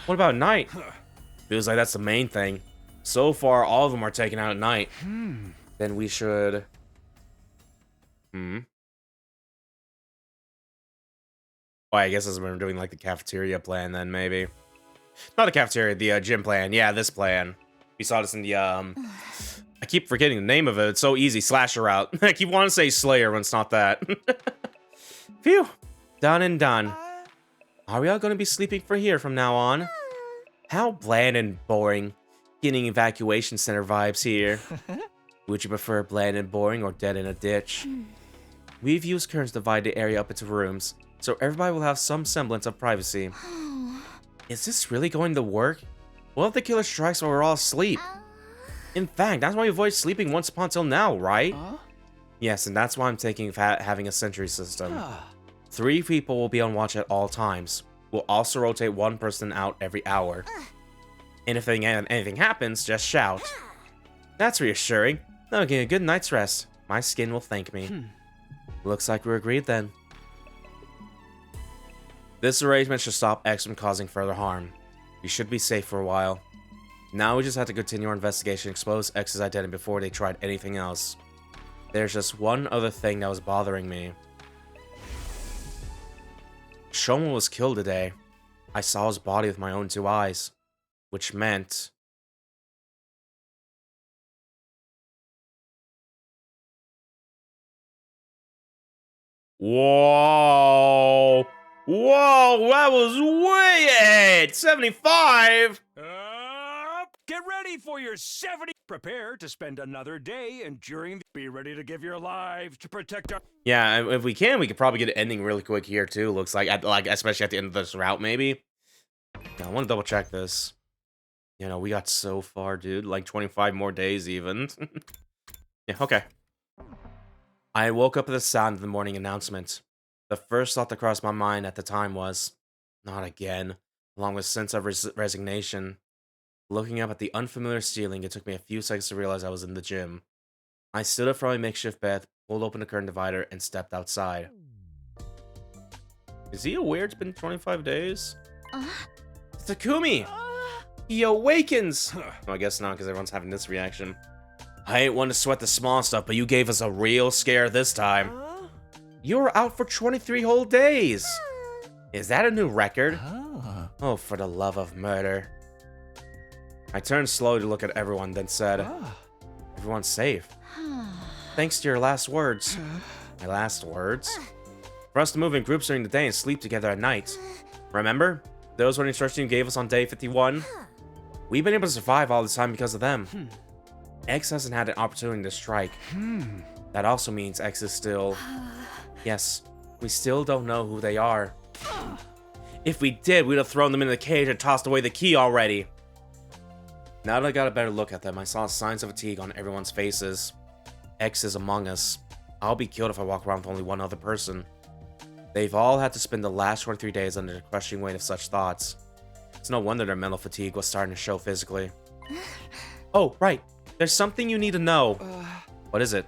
S12: What about night? Feels like that's the main thing. So far, all of them are taken out at night. Then we should... Oh, I guess as we're doing like the cafeteria plan then, maybe. Not the cafeteria, the gym plan. Yeah, this plan. We saw this in the, I keep forgetting the name of it. It's so easy. Slasher route. I keep wanting to say Slayer when it's not that. Phew. Done and done. Are we all going to be sleeping for here from now on? How bland and boring. Getting evacuation center vibes here. Would you prefer bland and boring or dead in a ditch? We've used curtains to divide the area up into rooms, so everybody will have some semblance of privacy. Is this really going to work? What if the killer strikes while we're all asleep? In fact, that's why we avoid sleeping once upon till now, right? Yes, and that's why I'm taking having a sentry system. 3 people will be on watch at all times. We'll also rotate 1 person out every hour. And if anything happens, just shout. That's reassuring. That'll give you a good night's rest. My skin will thank me. Looks like we're agreed then. This arrangement should stop X from causing further harm. We should be safe for a while. Now we just have to continue our investigation and expose X's identity before they tried anything else. There's just one other thing that was bothering me. Shoma was killed today. I saw his body with my own 2 eyes. Which meant... Whoa! Whoa, that was way ahead! 75?
S4: Get ready for your 70. Prepare to spend another day enduring. Be ready to give your lives to protect our.
S12: Yeah, if we can, we could probably get an ending really quick here too. Looks like, especially at the end of this route, maybe. Yeah, I want to double check this. You know, we got so far, dude. Like 25 more days, even. Yeah, okay. I woke up to the sound of the morning announcement. The first thought that crossed my mind at the time was, Not again. Along with a sense of resignation. Looking up at the unfamiliar ceiling, it took me a few seconds to realize I was in the gym. I stood up from my makeshift bed, pulled open the curtain divider, and stepped outside. Is he aware it's been 25 days? Takumi! He awakens! Well, I guess not, because everyone's having this reaction. I ain't one to sweat the small stuff, but you gave us a real scare this time. You were out for 23 whole days! Is that a new record? Oh, for the love of murder. I turned slowly to look at everyone, then said, Everyone's safe. Thanks to your last words. My last words? For us to move in groups during the day and sleep together at night. Remember? Those were the instructions you gave us on day 51? We've been able to survive all this time because of them. X hasn't had an opportunity to strike. That also means X is still... Yes, we still don't know who they are. If we did, we'd have thrown them in the cage and tossed away the key already. Now that I got a better look at them, I saw signs of fatigue on everyone's faces. X is among us. I'll be killed if I walk around with only one other person. They've all had to spend the last 23 days under the crushing weight of such thoughts. It's no wonder their mental fatigue was starting to show physically. Oh, right. There's something you need to know. What is it?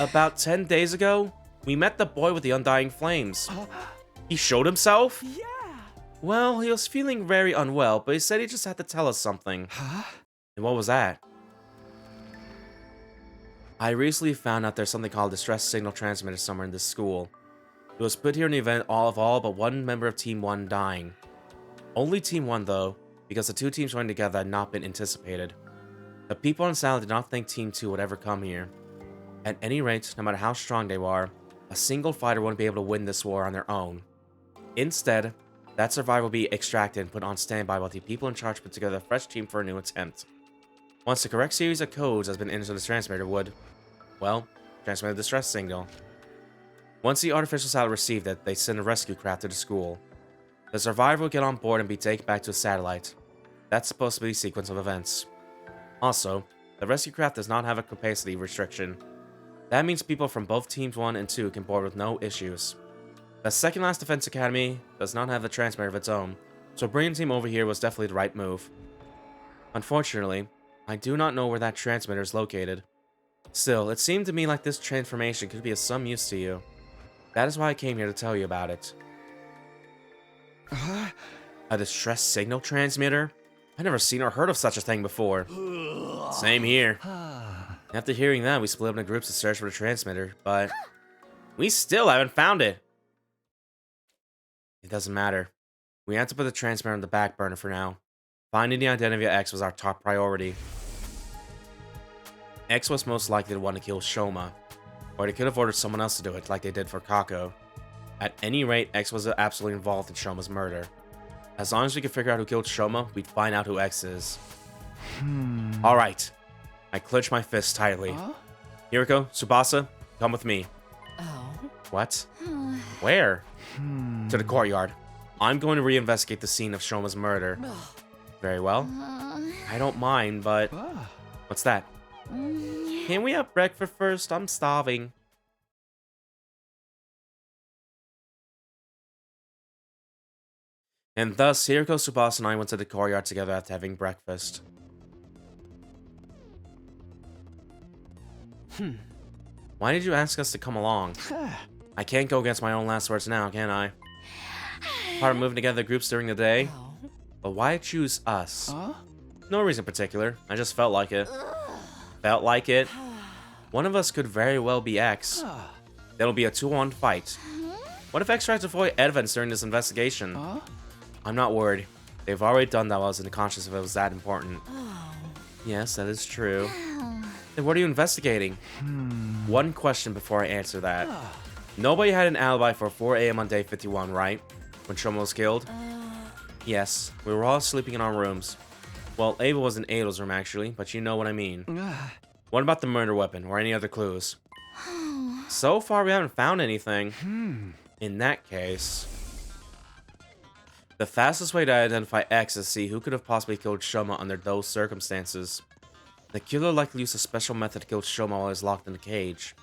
S12: About 10 days ago, we met the boy with the undying flames. He showed himself?
S11: Yeah.
S12: Well, he was feeling very unwell, but he said he just had to tell us something. And what was that? I recently found out there's something called a distress signal transmitter somewhere in this school. It was put here in the event of all but one member of Team 1 dying. Only Team 1 though, because the two teams joining together had not been anticipated. The people on Salad did not think Team 2 would ever come here. At any rate, no matter how strong they are, a single fighter wouldn't be able to win this war on their own. Instead, that survivor will be extracted and put on standby while the people in charge put together a fresh team for a new attempt. Once the correct series of codes has been entered, the transmitter would, well, transmit a distress signal. Once the artificial satellite received it, they send a rescue craft to the school. The survivor will get on board and be taken back to a satellite. That's supposed to be the sequence of events. Also, the rescue craft does not have a capacity restriction. That means people from both teams 1 and 2 can board with no issues. The second last defense academy does not have a transmitter of its own, so bringing the team over here was definitely the right move. Unfortunately, I do not know where that transmitter is located. Still, it seemed to me like this transformation could be of some use to you. That is why I came here to tell you about it. A distress signal transmitter? I've never seen or heard of such a thing before. Same here. After hearing that, we split up into groups to search for the transmitter, but we still haven't found it. It doesn't matter. We had to put the transmitter on the back burner for now. Finding the identity of X was our top priority. X was most likely the one to kill Shoma, or they could have ordered someone else to do it like they did for Kako. At any rate, X was absolutely involved in Shoma's murder. As long as we could figure out who killed Shoma, we'd find out who X is. Alright. I clenched my fist tightly. Hiriko, Tsubasa, come with me.
S13: Oh.
S12: What? Where? To the courtyard. I'm going to reinvestigate the scene of Shoma's murder. Very well. I don't mind, but... What's that? Can we have breakfast first? I'm starving. And thus, Hiriko, Tsubasa, and I went to the courtyard together after having breakfast. Why did you ask us to come along? I can't go against my own last words now, can I? Part of moving together groups during the day. But why choose us? No reason in particular. I just felt like it. Felt like it. One of us could very well be X. That'll be a 2-on fight. What if X tries to avoid evidence during this investigation? I'm not worried. They've already done that while I was unconscious if it was that important. Yes, that is true. Then what are you investigating? One question before I answer that. Nobody had an alibi for 4 AM on day 51, right? When Shoma was killed? Yes, we were all sleeping in our rooms. Well, Ava was in Adel's room actually, but you know what I mean. What about the murder weapon or any other clues? So far we haven't found anything. In that case... The fastest way to identify X is to see who could have possibly killed Shoma under those circumstances. The killer likely used a special method to kill Shoma while he was locked in the cage.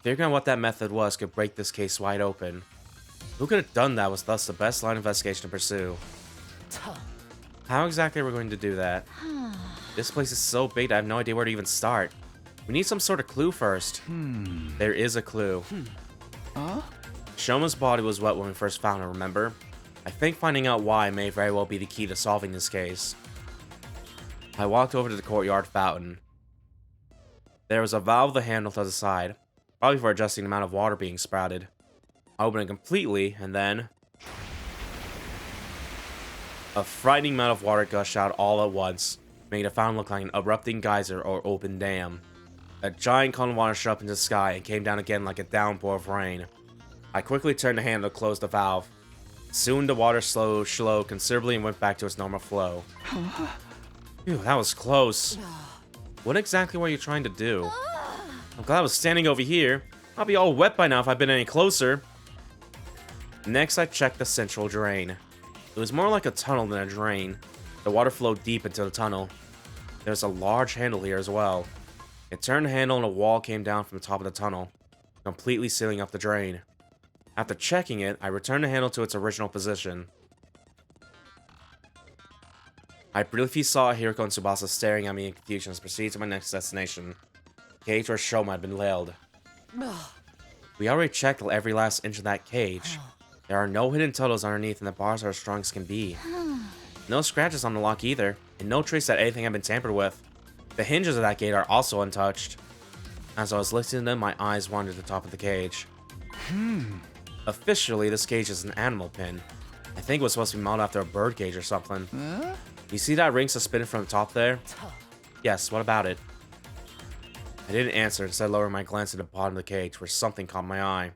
S12: Figuring out what that method was could break this case wide open. Who could have done that was thus the best line of investigation to pursue. How exactly are we going to do that? This place is so big that I have no idea where to even start. We need some sort of clue first. There is a clue. Shoma's body was wet when we first found her, remember? I think finding out why may very well be the key to solving this case. I walked over to the courtyard fountain. There was a valve with a handle to the side, probably for adjusting the amount of water being sprouted. I opened it completely, and then a frightening amount of water gushed out all at once, making the fountain look like an erupting geyser or open dam. A giant column of water shot up into the sky and came down again like a downpour of rain. I quickly turned the handle to close the valve. Soon the water slowed considerably and went back to its normal flow. Phew, that was close. What exactly were you trying to do? I'm glad I was standing over here. I'll be all wet by now if I'd been any closer. Next, I checked the central drain. It was more like a tunnel than a drain. The water flowed deep into the tunnel. There's a large handle here as well. It turned the handle and a wall came down from the top of the tunnel, completely sealing up the drain. After checking it, I returned the handle to its original position. I briefly saw Hiriko and Tsubasa staring at me in confusion as I proceeded to my next destination, the cage where Shoma had been lailed. We already checked every last inch of that cage. There are no hidden tunnels underneath and the bars are as strong as can be. No scratches on the lock either, and no trace that anything had been tampered with. The hinges of that gate are also untouched. As I was listening to them, my eyes wandered to the top of the cage. Officially, this cage is an animal pen. I think it was supposed to be modeled after a bird cage or something. You see that ring suspended from the top there? Yes, what about it? I didn't answer, instead lowering my glance at the bottom of the cage, where something caught my eye.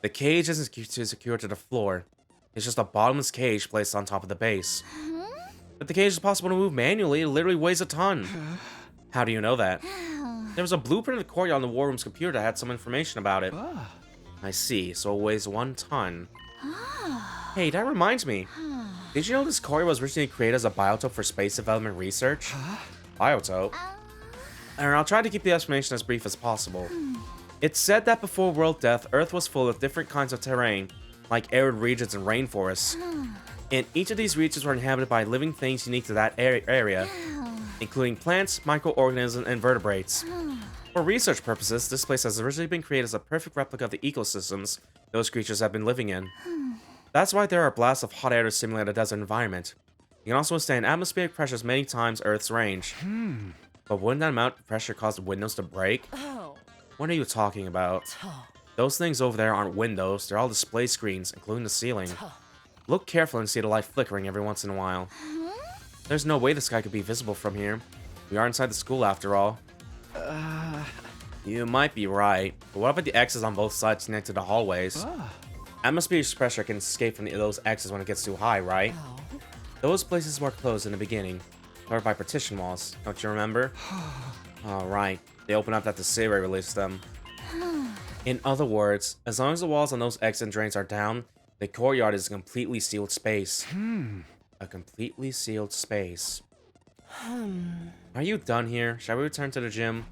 S12: The cage isn't secured to the floor. It's just a bottomless cage placed on top of the base. But the cage is possible to move manually. It literally weighs a ton. How do you know that? There was a blueprint of the courtyard on the war room's computer that had some information about it. I see, so it weighs 1 ton. Hey, that reminds me. Did you know this courtyard was originally created as a biotope for space development research? Biotope? And I'll try to keep the explanation as brief as possible. It's said that before world death, Earth was full of different kinds of terrain, like arid regions and rainforests. And each of these regions were inhabited by living things unique to that area, including plants, microorganisms, and vertebrates. For research purposes, this place has originally been created as a perfect replica of the ecosystems those creatures have been living in. That's why there are blasts of hot air to simulate a desert environment. You can also withstand atmospheric pressures many times Earth's range. But wouldn't that amount of pressure cause the windows to break? What are you talking about? Those things over there aren't windows, they're all display screens, including the ceiling. Look carefully and see the light flickering every once in a while. There's no way the sky could be visible from here. We are inside the school after all. You might be right, but what about the X's on both sides connected to the hallways? Atmospheric pressure can escape from those X's when it gets too high, right? Those places were closed in the beginning, covered by partition walls, don't you remember? Alright, they opened up after Siri released them. In other words, as long as the walls on those exits and drains are down, the courtyard is a completely sealed space. A completely sealed space. Are you done here? Shall we return to the gym?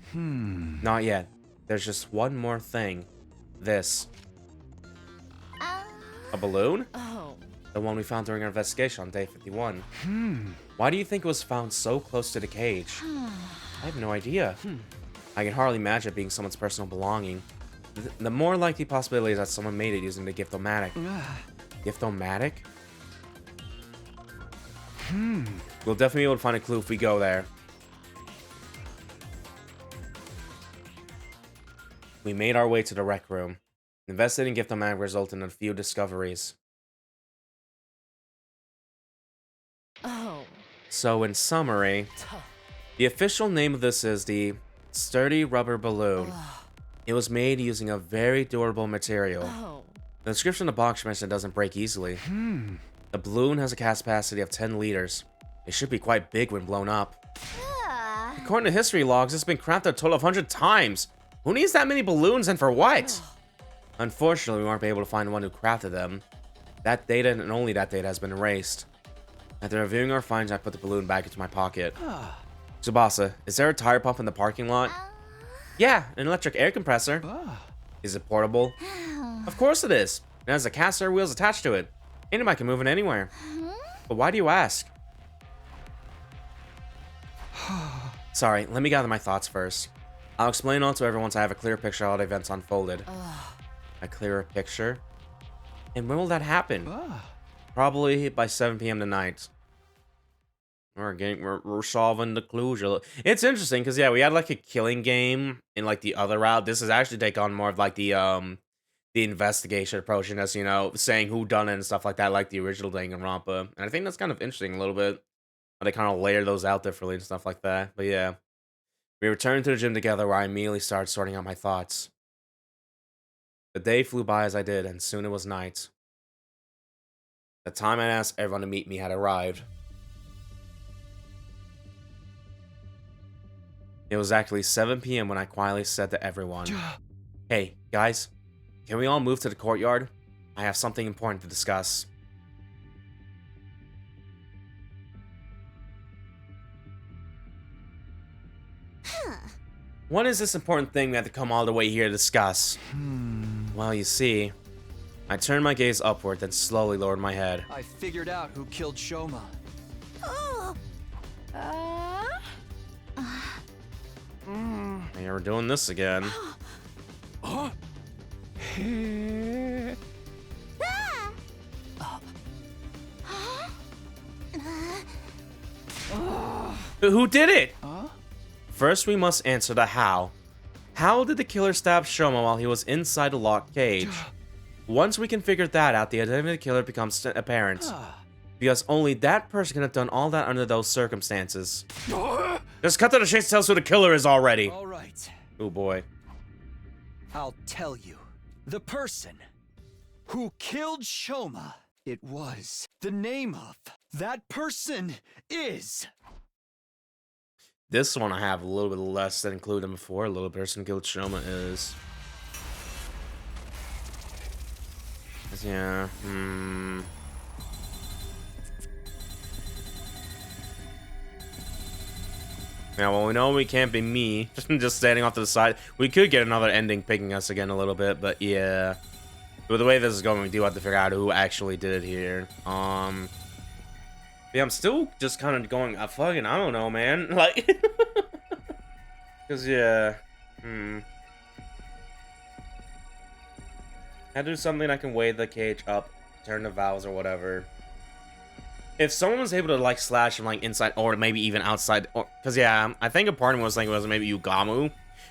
S12: Not yet. There's just one more thing. This. A balloon? The one we found during our investigation on day 51. Why do you think it was found so close to the cage? I have no idea. I can hardly imagine it being someone's personal belonging. The more likely possibility is that someone made it using the Gift-O-Matic. Gift-O-Matic? We'll definitely be able to find a clue if we go there. We made our way to the rec room. Investigating Gift-O-Matic resulted in a few discoveries. So in summary, the official name of this is the Sturdy Rubber Balloon. It was made using a very durable material. The description of the box mentioned it doesn't break easily. The balloon has a capacity of 10 liters. It should be quite big when blown up. According to history logs, it's been crafted a total of 100 times. Who needs that many balloons and for what? Unfortunately, we weren't able to find one who crafted them. That data and only that data has been erased. After reviewing our finds, I put the balloon back into my pocket. Tsubasa, is there a tire pump in the parking lot? Yeah, an electric air compressor. Is it portable? Of course it is. It has a caster wheels attached to it. Anybody can move it anywhere. But why do you ask? Sorry, let me gather my thoughts first. I'll explain all to everyone once I have a clear picture of how the events unfolded. A clearer picture? And when will that happen? Probably by 7 p.m. tonight. We're solving the clues. It's interesting because yeah, we had like a killing game in like the other route. This is actually take on more of like the investigation approaching us, you know, saying who done it and stuff like that, like the original Danganronpa. And I think that's kind of interesting a little bit. How they kind of layer those out differently and stuff like that. But yeah. We returned to the gym together where I immediately started sorting out my thoughts. The day flew by as I did, and soon it was night. The time I asked everyone to meet me had arrived. It was actually 7 p.m. when I quietly said to everyone, "Hey, guys, can we all move to the courtyard? I have something important to discuss." What is this important thing we have to come all the way here to discuss? Well, you see, I turned my gaze upward, then slowly lowered my head.
S2: I figured out who killed Shoma.
S12: Hey, we're doing this again. Who did it? First, we must answer the how. How did the killer stab Shoma while he was inside the locked cage? Once we can figure that out, the identity of the killer becomes apparent. Because only that person can have done all that under those circumstances. Just cut to the chase and tell us who the killer is already.
S2: All right.
S12: Oh boy.
S2: I'll tell you. The person who killed Shoma. It was. The name of that person is...
S12: This one I have a little bit less than included before. A little person killed Shoma is... Yeah, Yeah, well, we know we can't be me. Just standing off to the side. We could get another ending picking us again a little bit, but yeah. With the way this is going, we do have to figure out who actually did it here. Yeah, I'm still just kind of going, I don't know, man. Like, because, yeah. I do something I can weigh the cage up, turn the valves or whatever. If someone was able to, like, slash him, like, inside or maybe even outside, because, yeah, I think a part of me was thinking it was maybe Yugamu,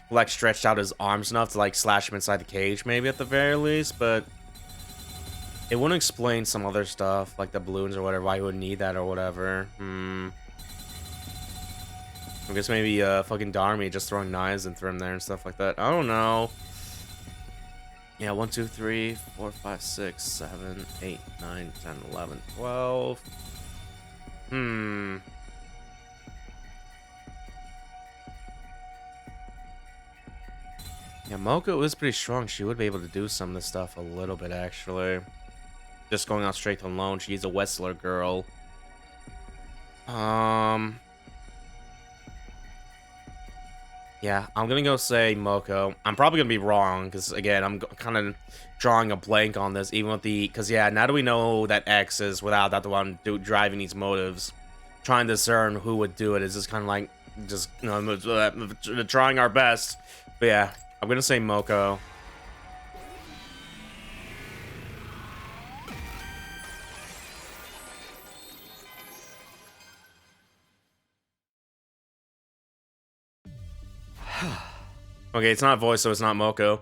S12: who, like, stretched out his arms enough to, like, slash him inside the cage, maybe at the very least, but it wouldn't explain some other stuff, like the balloons or whatever, why he would need that or whatever. I guess maybe fucking Darmy just throwing knives and threw him there and stuff like that. I don't know. Yeah, 1, 2, 3, 4, 5, 6, 7, 8, 9, 10, 11, 12. Yeah, Moko is pretty strong. She would be able to do some of this stuff a little bit, actually. Just going out straight alone. She's a Westler girl. Yeah, I'm gonna go say Moko. I'm probably gonna be wrong, because, again, I'm kind of drawing a blank on this, even with the... Because, yeah, now that we know that X is, without that the one driving these motives, trying to discern who would do it is just kind of like, just, you know, trying our best. But, yeah, I'm gonna say Moko. Okay, it's not voice, so it's not Moko.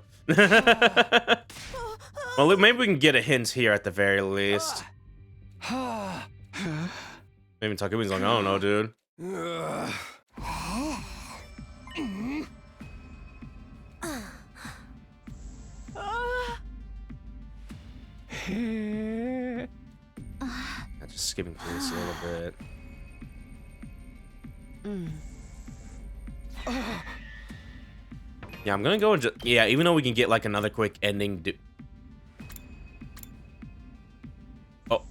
S12: Well, maybe we can get a hint here at the very least. Maybe Takumi's like, I don't know, dude. I'm just skipping through this a little bit. Yeah, I'm gonna go and just... Yeah, even though we can get, like, another quick ending... Oh.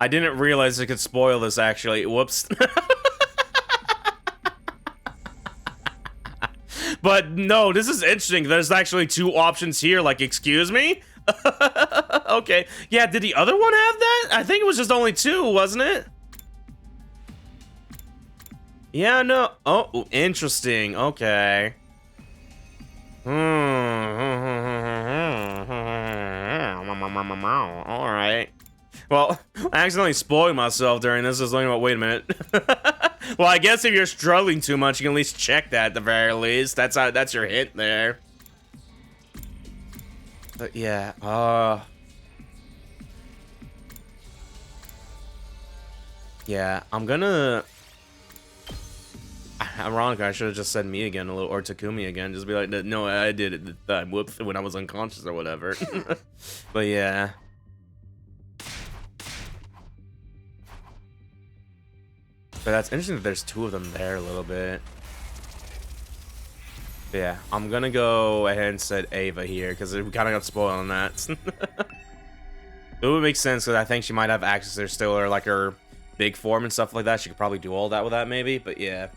S12: I didn't realize it could spoil this, actually. Whoops.
S1: But no, this is interesting. There's actually 2 options here. Like, excuse me? Okay. Yeah, did the other one have that? I think it was just only 2, wasn't it? Yeah, no. Oh, interesting. Okay. Alright. Well, I accidentally spoiled myself during this. I was thinking about, wait a minute. Well, I guess if you're struggling too much, you can at least check that at the very least. That's your hint there. But yeah, yeah, I'm gonna... Ironically, I should have just said me again, or Takumi again. Just be like, no, I did it this time. Whoops, when I was unconscious or whatever. But yeah. But that's interesting that there's 2 of them there a little bit. But yeah, I'm gonna go ahead and set Ava here, because we kind of got spoiled on that. It would make sense, because I think she might have access to her still, or like her big form and stuff like that. She could probably do all that with that, maybe. But yeah.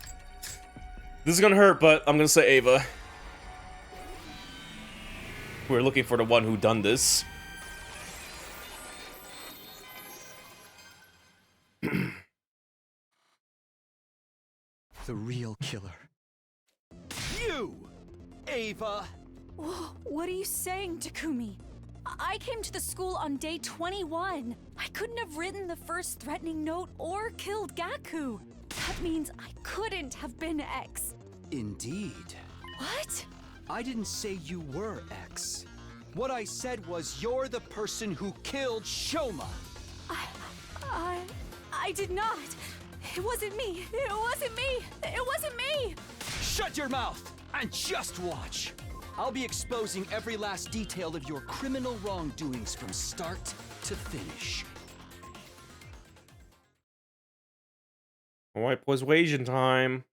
S1: This is gonna hurt, but I'm gonna say Ava. We're looking for the one who done this.
S2: The real killer.
S7: You! Ava!
S8: What are you saying, Takumi? I came to the school on day 21. I couldn't have written the first threatening note or killed Gaku. That means I couldn't have been X.
S2: Indeed.
S8: What?
S2: I didn't say you were X. What I said was you're the person who killed Shoma.
S8: I did not. It wasn't me. It wasn't me. It wasn't me.
S2: Shut your mouth and just watch. I'll be exposing every last detail of your criminal wrongdoings from start to finish.
S1: Alright, persuasion time.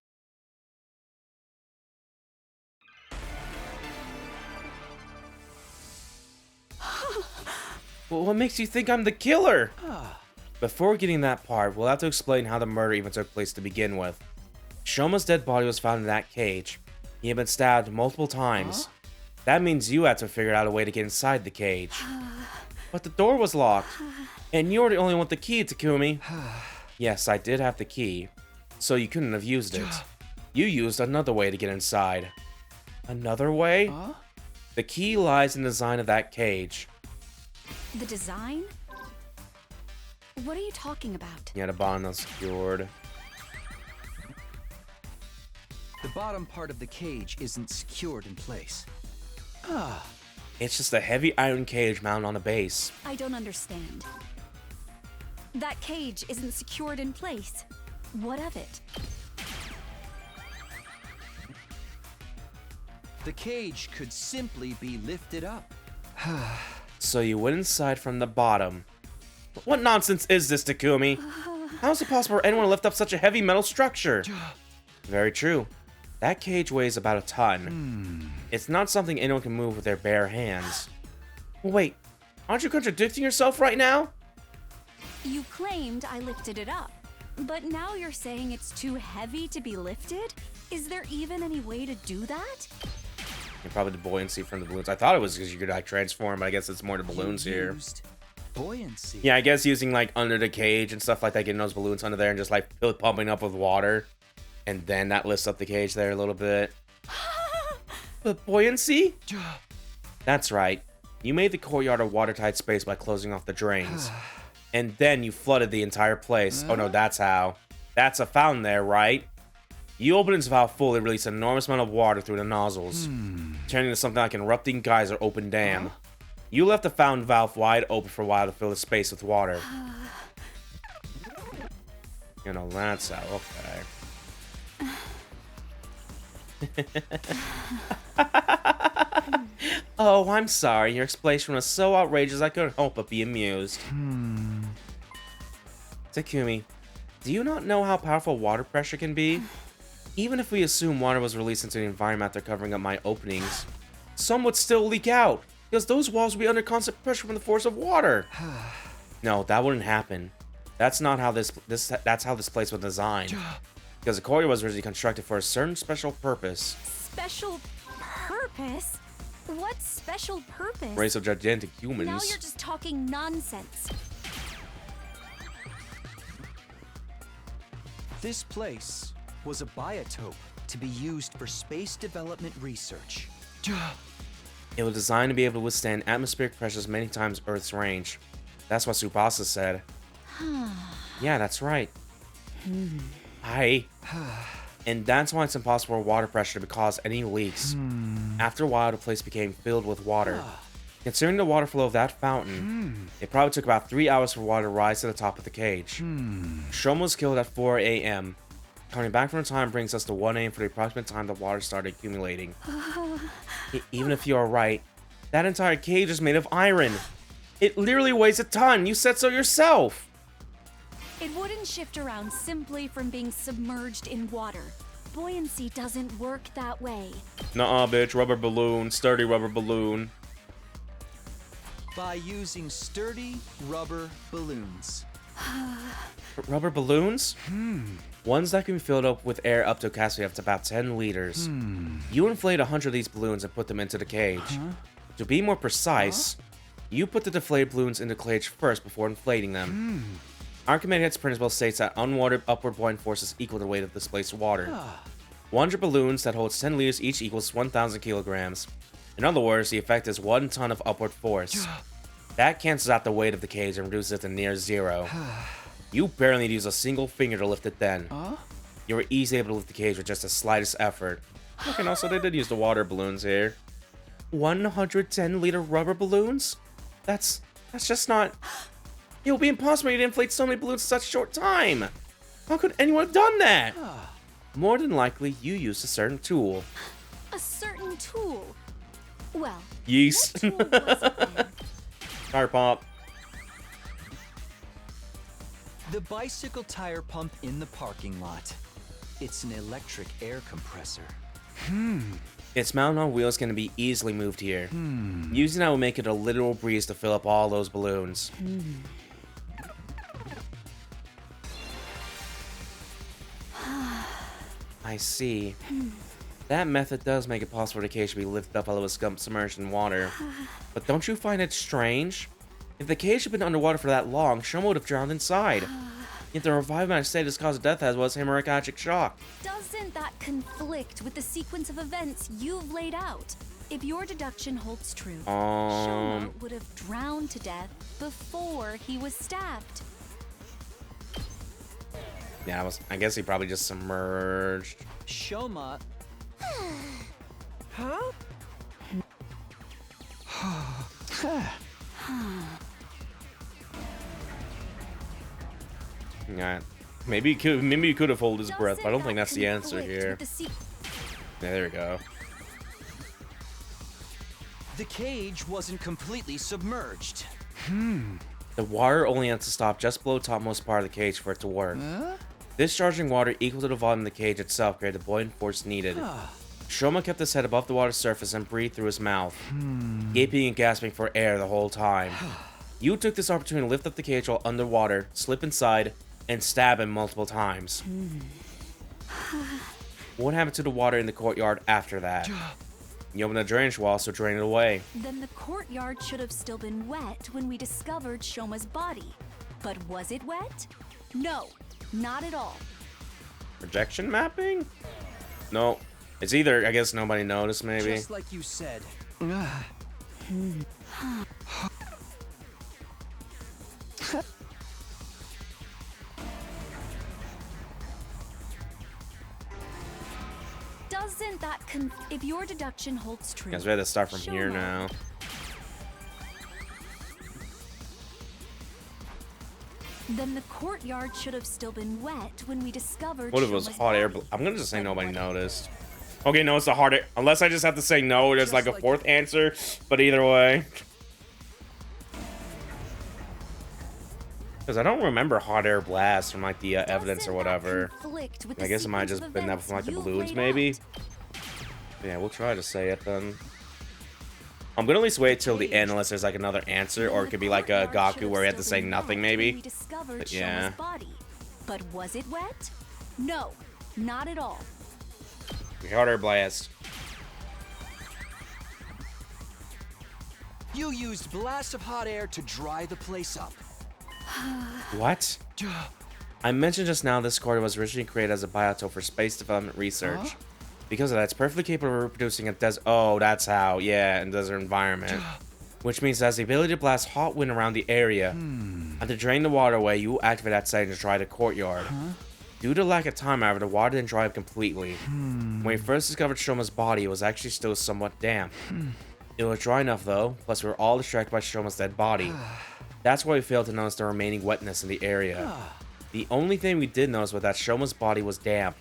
S1: Well, what makes you think I'm the killer? Before getting that part, we'll have to explain how the murder even took place to begin with. Shoma's dead body was found in that cage. He had been stabbed multiple times. That means you had to figure out a way to get inside the cage. But the door was locked. And you're the only one with the key, Takumi. Yes, I did have the key. So you couldn't have used it. You used another way to get inside. Another way? The key lies in the design of that cage.
S8: The design? What are you talking about?
S1: Yeah, the bottom that's secured.
S2: The bottom part of the cage isn't secured in place.
S1: It's just a heavy iron cage mounted on a base.
S8: I don't understand. That cage isn't secured in place. What of it?
S2: The cage could simply be lifted up.
S1: So you went inside from the bottom. What nonsense is this, Takumi? How is it possible for anyone to lift up such a heavy metal structure? Very true. That cage weighs about a ton. It's not something anyone can move with their bare hands. Wait, aren't you contradicting yourself right now?
S8: You claimed I lifted it up, but now you're saying it's too heavy to be lifted? Is there even any way to do that?
S1: And probably the buoyancy from the balloons. I thought it was because you could like transform, but I guess it's more the balloons here.
S2: Buoyancy.
S1: Yeah, I guess using like under the cage and stuff like that, getting those balloons under there and just like pumping up with water. And then that lifts up the cage there a little bit. But buoyancy? That's right. You made the courtyard a watertight space by closing off the drains. And then you flooded the entire place. Oh no, that's how. That's a fountain there, right? You open its valve fully, release an enormous amount of water through the nozzles, turning into something like an erupting geyser open dam. You left the fountain valve wide open for a while to fill the space with water. You know, that's how, okay. Oh, I'm sorry. Your explanation was so outrageous I couldn't help but be amused. Takumi, do you not know how powerful water pressure can be? Even if we assume water was released into the environment after covering up my openings, some would still leak out, because those walls would be under constant pressure from the force of water. No, that wouldn't happen. That's not how that's how this place was designed.
S12: Because the courtyard was originally constructed for a certain special purpose.
S8: Special purpose? What special purpose?
S12: Race of gigantic humans.
S8: Now you're just talking nonsense.
S2: This place was a biotope to be used for space development research.
S12: It was designed to be able to withstand atmospheric pressures many times Earth's range. That's what Tsubasa said. Yeah, that's right. And that's why it's impossible for water pressure to cause any leaks. After a while, the place became filled with water. Considering the water flow of that fountain, it probably took about 3 hours for water to rise to the top of the cage. Shoma was killed at 4 a.m. Counting back from the time brings us to 1 a.m. for the approximate time the water started accumulating. Even if you are right, that entire cage is made of iron. It literally weighs a ton. You said so yourself.
S8: It wouldn't shift around simply from being submerged in water. Buoyancy doesn't work that way.
S12: Nuh-uh, bitch. Rubber balloon. Sturdy rubber balloon.
S2: By using sturdy rubber balloons.
S12: Rubber balloons? Ones that can be filled up with air up to a capacity of about 10 liters. You inflate 100 of these balloons and put them into the cage. To be more precise, you put the deflated balloons in the cage first before inflating them. Archimedes' principle states that unwatered upward buoyant force is equal to the weight of displaced water. 100 balloons that holds 10 liters each equals 1,000 kilograms. In other words, the effect is 1 ton of upward force. That cancels out the weight of the cage and reduces it to near zero. You barely need to use a single finger to lift it then. You were easily able to lift the cage with just the slightest effort. Okay, also they did use the water balloons here. 110-liter rubber balloons? That's just not... It would be impossible to inflate so many balloons in such a short time. How could anyone have done that? More than likely, you used a certain tool.
S8: A certain tool? Well,
S12: Yeast.
S8: what tool was it then?
S12: Tire pump.
S2: The bicycle tire pump in the parking lot. It's an electric air compressor.
S12: Its mounted on wheels can be easily moved here. Using that will make it a literal breeze to fill up all those balloons. I see. That method does make it possible for the cage to be lifted up while it was submerged in water. But don't you find it strange? If the cage had been underwater for that long, Shoma would have drowned inside. Yet the revivement status cause of death was hemorrhagic shock.
S8: Doesn't that conflict with the sequence of events you've laid out? If your deduction holds true, Shoma would have drowned to death before he was stabbed.
S12: Yeah, I guess he probably just submerged.
S2: Shoma...
S12: Yeah, maybe he could have held his breath, but I don't think that's the answer here. Yeah, there we go.
S2: The cage wasn't completely submerged.
S12: The water only has to stop just below the topmost part of the cage for it to work. Discharging water equal to the volume of the cage itself created the buoyant force needed. Shoma kept his head above the water's surface and breathed through his mouth, gaping and gasping for air the whole time. You took this opportunity to lift up the cage while underwater, slip inside, and stab him multiple times. What happened to the water in the courtyard after that? You opened the drainage wall, so drain it away.
S8: Then the courtyard should have still been wet when we discovered Shoma's body. But was it wet? No, not at all.
S12: Projection mapping? No. It's either, I guess nobody noticed, maybe.
S2: Just like you said.
S8: Doesn't that if your deduction holds true?
S12: Guess we had to start from here now.
S8: Then the courtyard should have still been wet when we discovered.
S12: What if it was
S8: Shoma's
S12: hot air?
S8: body.
S12: I'm gonna just say nobody noticed. Okay, no, it's a hard air. Unless I just have to say no, there's like a fourth answer. But either way. Because I don't remember hot air blast from like the evidence or whatever. I guess it might have just been that from like the balloons, maybe. Yeah, we'll try to say it then. I'm gonna at least wait till the end unless there's like another answer, or it could be like a Gaku where we had to say nothing, maybe. But yeah.
S8: But was it wet? No, Not at all.
S12: Harder blast.
S2: You used blasts of hot air to dry the place up.
S12: What? I mentioned just now this corridor was originally created as a biotope for space development research.
S2: Huh?
S12: Because of that, it's perfectly capable of reproducing a desert. Oh, that's how. Yeah, in desert environment. Which means it has the ability to blast hot wind around the area. And to drain the water away, you will activate that setting to dry the courtyard. Due to lack of time, however, the water didn't dry up completely. When we first discovered Shoma's body, it was actually still somewhat damp. It was dry enough though, plus we were all distracted by Shoma's dead body. That's why we failed to notice the remaining wetness in the area. The only thing we did notice was that Shoma's body was damp.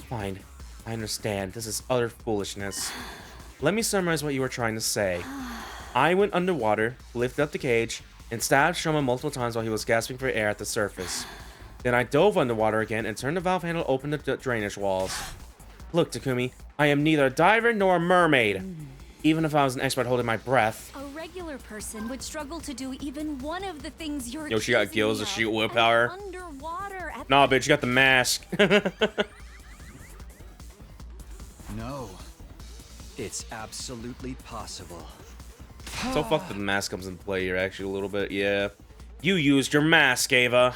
S12: Fine, I understand. This is utter foolishness. Let me summarize what you were trying to say. I went underwater, lifted up the cage, and stabbed Shoma multiple times while he was gasping for air at the surface. Then I dove underwater again and turned the valve handle open to the drainage walls. Look, Takumi, I am neither a diver nor a mermaid. Even if I was an expert holding my breath.
S8: A regular person would struggle to do even one of the things you're
S12: Yo, she got gills to shoot willpower.
S8: Underwater at
S12: Nah, bitch, you got the mask.
S2: No. It's absolutely possible.
S12: So fuck that the mask comes into play here, actually, a little bit, yeah. You used your mask, Ava.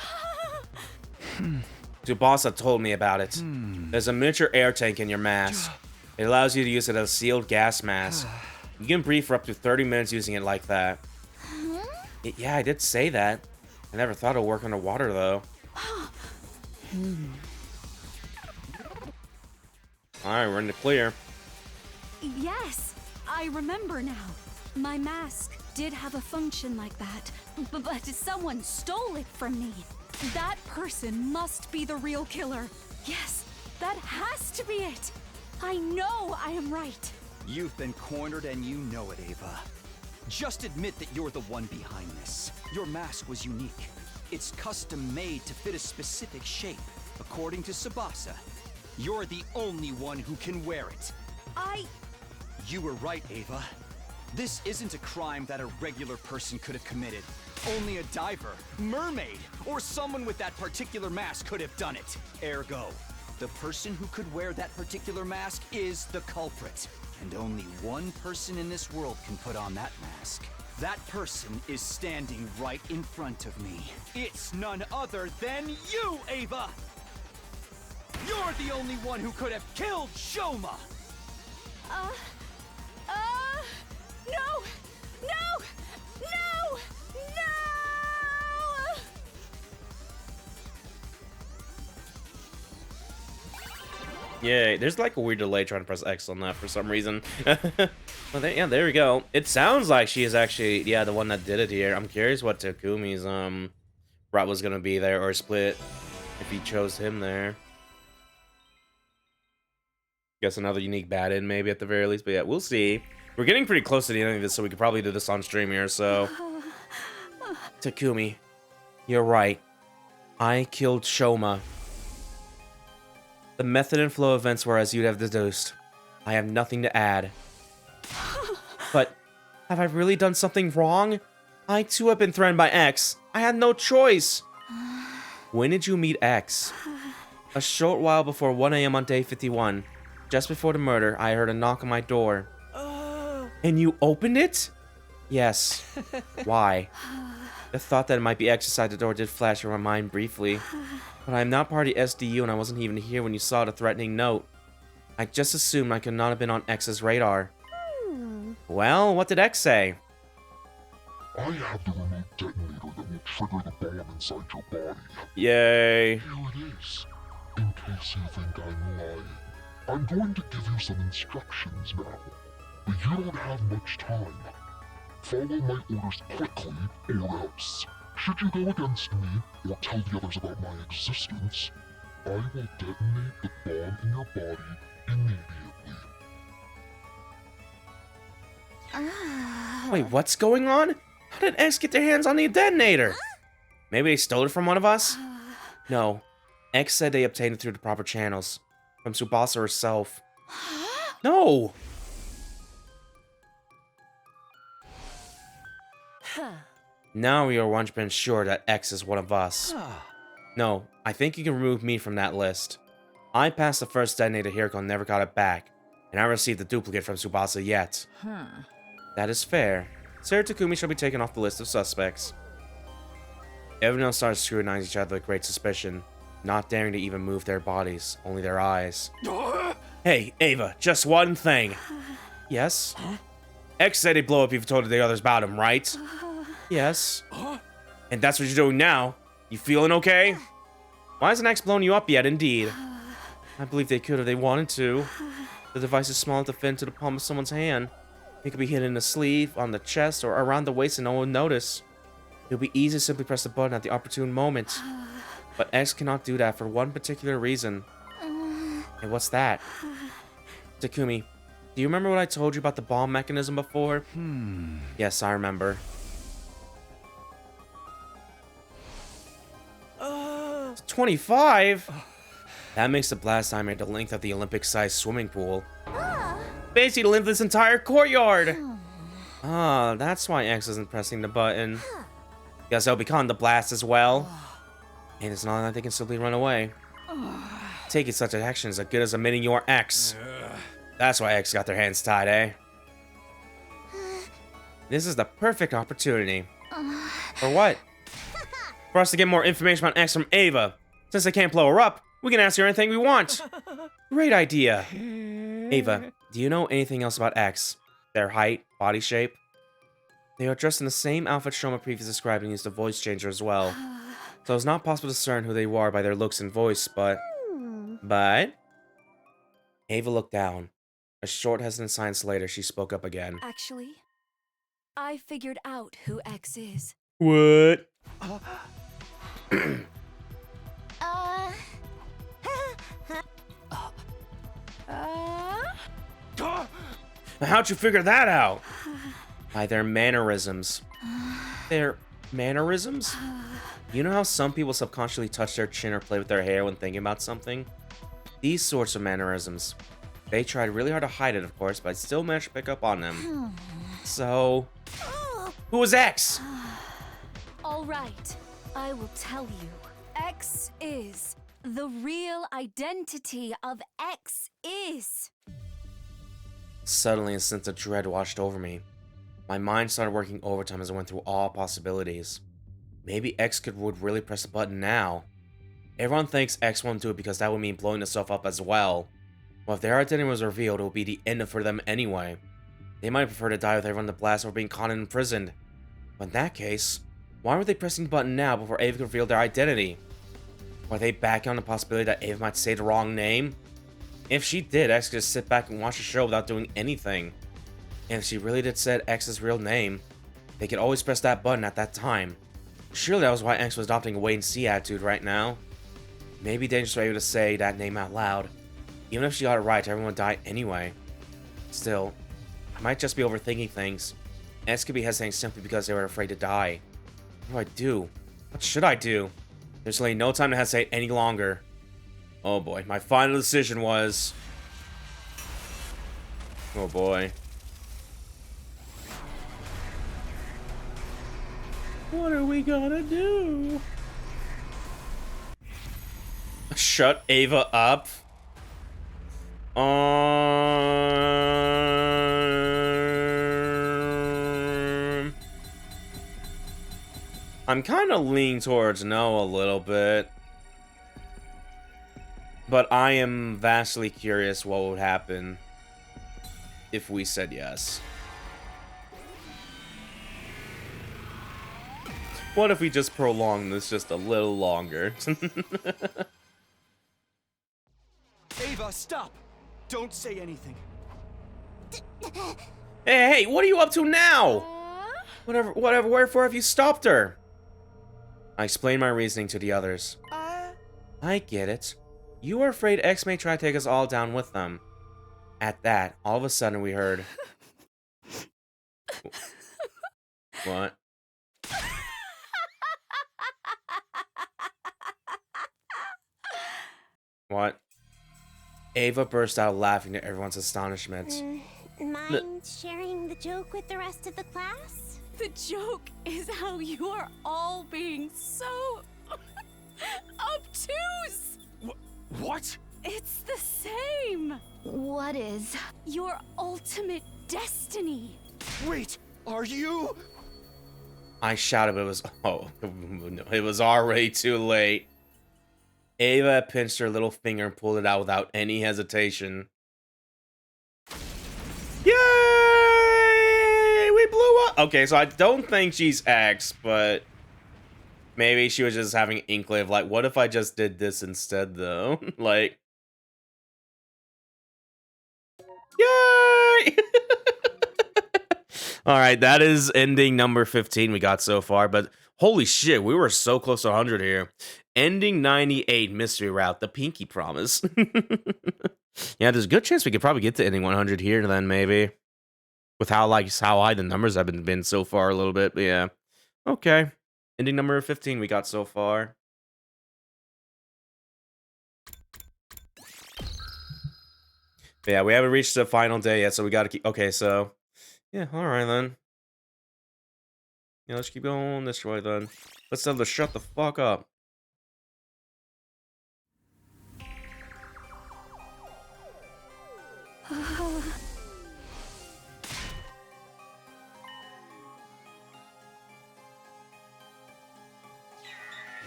S12: Tsubasa told me about it. There's a miniature air tank in your mask. It allows you to use it as a sealed gas mask. You can breathe for up to 30 minutes using it like that. Yeah, I did say that. I never thought it would work underwater, though. Alright, we're in the clear.
S8: Yes, I remember now. My mask did have a function like that, but someone stole it from me. That person must be the real killer. Yes, that has to be it. I know I am right.
S2: You've been cornered and you know it, Ava. Just admit that you're the one behind this. Your mask was unique. It's custom made to fit a specific shape. According to Tsubasa, you're the only one who can wear it. You were right, Ava. This isn't a crime that a regular person could have committed. Only a diver, mermaid, or someone with that particular mask could have done it. Ergo, the person who could wear that particular mask is the culprit. And only one person in this world can put on that mask. That person is standing right in front of me. It's none other than you, Ava! You're the only one who could have killed Shoma!
S8: No! No! No! No!
S12: Yeah, there's like a weird delay trying to press X on that for some reason. Well, there we go. It sounds like she is actually, yeah, the one that did it here. I'm curious what Takumi's route was gonna be there, or split if he chose him there. Guess another unique bad-in maybe at the very least, but yeah, we'll see. We're getting pretty close to the end of this, so we could probably do this on stream here, so... Takumi, you're right. I killed Shoma. The method and flow of events were as you'd have deduced. I have nothing to add. But, have I really done something wrong? I too have been threatened by X. I had no choice. When did you meet X? A short while before 1 AM on day 51. Just before the murder, I heard a knock on my door. And you opened it? Yes. Why? The thought that it might be X inside the door did flash through my mind briefly. But I am not part of the SDU and I wasn't even here when you saw the threatening note. I just assumed I could not have been on X's radar. Well, what did X say?
S15: I have the remote detonator that will trigger the bomb inside your body.
S12: Yay.
S15: Here it is. In case you think I'm lying. I'm going to give you some instructions now. But you don't have much time. Follow my orders quickly, or else. Should you go against me, or tell the others about my existence, I will detonate the bomb in your body immediately.
S12: Wait, what's going on? How did X get their hands on the detonator? Maybe they stole it from one of us? No. X said they obtained it through the proper channels. From Tsubasa herself. No! Now we are 100% sure that X is one of us. No, I think you can remove me from that list. I passed the first detonator Hiriko and never got it back, and I received the duplicate from Tsubasa yet. That is fair. Sarah Takumi shall be taken off the list of suspects. Everyone else started scrutinizing each other with great suspicion, not daring to even move their bodies, only their eyes. Hey, Ava, just one thing. Yes? X said he'd blow up if you told the others about him, right? Yes. And that's what you're doing now. You feeling okay? Why hasn't X blown you up yet, indeed? I believe they could if they wanted to. The device is small enough to fit into the palm of someone's hand. It could be hidden in the sleeve, on the chest, or around the waist and no one would notice. It would be easy to simply press the button at the opportune moment. But X cannot do that for one particular reason. And what's that? Takumi, do you remember what I told you about the bomb mechanism before? Yes, I remember. 25? That makes the blast timer the length of the Olympic-sized swimming pool. Basically the length of this entire courtyard! Ah, that's why X isn't pressing the button. Guess they'll be calling the blast as well. And it's not like they can simply run away. Taking such an action is as good as admitting you're X. That's why X got their hands tied, eh? This is the perfect opportunity. For what? For us to get more information about X from Ava. Since they can't blow her up, we can ask her anything we want. Great idea. Ava, do you know anything else about X? Their height, body shape? They are dressed in the same outfit Shoma previously described and used a voice changer as well. So it's not possible to discern who they are by their looks and voice, but... Ava looked down. A short, hesitant silence later, she spoke up again.
S13: Actually, I figured out who X is.
S12: What? How'd you figure that out? By their mannerisms. Their mannerisms? You know how some people subconsciously touch their chin or play with their hair when thinking about something? These sorts of mannerisms. They tried really hard to hide it, of course, but I still managed to pick up on them. So... who was X?
S13: All right, I will tell you. X is. The real identity of X is.
S12: Suddenly, a sense of dread washed over me. My mind started working overtime as I went through all possibilities. Maybe X would really press the button now. Everyone thinks X won't do it because that would mean blowing itself up as well. Well, if their identity was revealed, it would be the end for them anyway. They might prefer to die with everyone in the blast or being caught and imprisoned. But in that case, why were they pressing the button now before Ava could reveal their identity? Were they backing on the possibility that Ava might say the wrong name? If she did, X could just sit back and watch the show without doing anything. And if she really did say X's real name, they could always press that button at that time. Surely that was why X was adopting a wait-and-see attitude right now. Maybe dangerous for Ava to say that name out loud. Even if she got it right, everyone would die anyway. Still, I might just be overthinking things. X could be hesitating simply because they were afraid to die. What do I do? What should I do? There's really no time to hesitate any longer. Oh boy, my final decision was... oh boy. What are we gonna do? Shut Ava up. I'm kind of leaning towards no a little bit. But I am vastly curious what would happen if we said yes. What if we just prolong this just a little longer?
S7: Ava, stop! Don't say anything.
S12: Hey, what are you up to now? Wherefore have you stopped her? I explained my reasoning to the others. I get it. You are afraid X may try to take us all down with them. At that, all of a sudden we heard... What? What? Ava burst out laughing to everyone's astonishment.
S6: Mind sharing the joke with the rest of the class?
S8: The joke is how you are all being so obtuse.
S7: What?
S6: It's the same!
S8: What is?
S6: Your ultimate destiny!
S11: Wait, are you?
S12: I shouted, but it was... Oh, no, it was already too late. Ava pinched her little finger and pulled it out without any hesitation. Yay! We blew up! Okay, so I don't think she's X, but... Maybe she was just having an inkling of, like, what if I just did this instead, though? Like... Yay! Alright, that is ending number 15 we got so far, but holy shit, we were so close to 100 here. Ending 98, Mystery Route, the Pinky Promise. Yeah, there's a good chance we could probably get to ending 100 here then, maybe. With how high the numbers have been so far a little bit, but yeah. Okay. Ending number 15 we got so far. But yeah, we haven't reached the final day yet, so we gotta keep... Okay, so... Yeah, alright then. Yeah, let's keep going this way then. Let's tell them to shut the fuck up.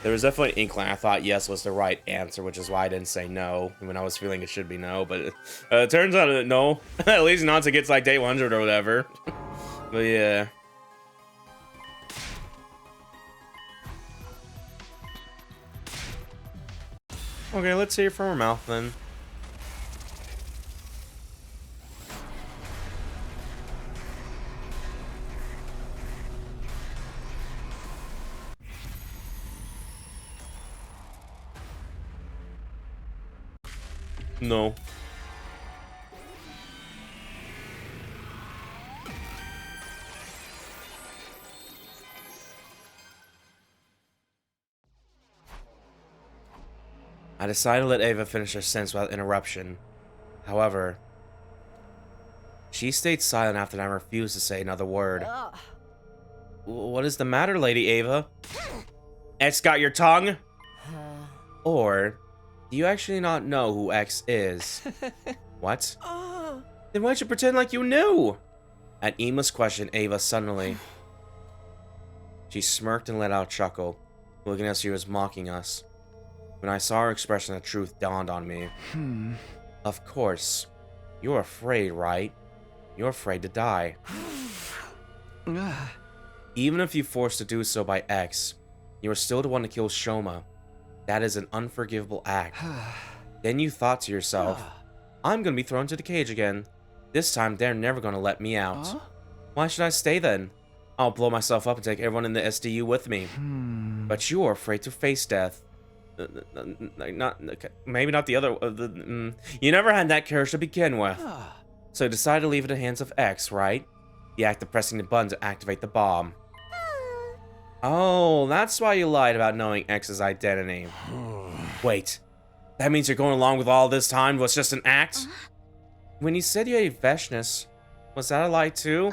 S12: There was definitely an inkling. I thought yes was the right answer, which is why I didn't say no when I was feeling it should be no. But it turns out no. At least not to get to like day 100 or whatever. But yeah. Okay, let's hear from her mouth then. No. I decided to let Ava finish her sentence without interruption. However, she stayed silent after I refused to say another word. What is the matter, Lady Ava? X got your tongue? Or, do you actually not know who X is? What? Then why'd you pretend like you knew? At Emma's question, Ava suddenly... She smirked and let out a chuckle, looking as if she was mocking us. When I saw her expression, the truth dawned on me. Of course. You're afraid, right? You're afraid to die. Even if you forced to do so by X, you are still the one to kill Shoma. That is an unforgivable act. Then you thought to yourself, I'm gonna be thrown to the cage again. This time, they're never gonna let me out. Why should I stay then? I'll blow myself up and take everyone in the SDU with me. But you are afraid to face death. Maybe not the other... You never had that courage to begin with. So you decided to leave it in the hands of X, right? The act of pressing the button to activate the bomb. Oh, that's why you lied about knowing X's identity. Wait, that means you're going along with all this time was just an act? When you said you ate Veshness, was that a lie too?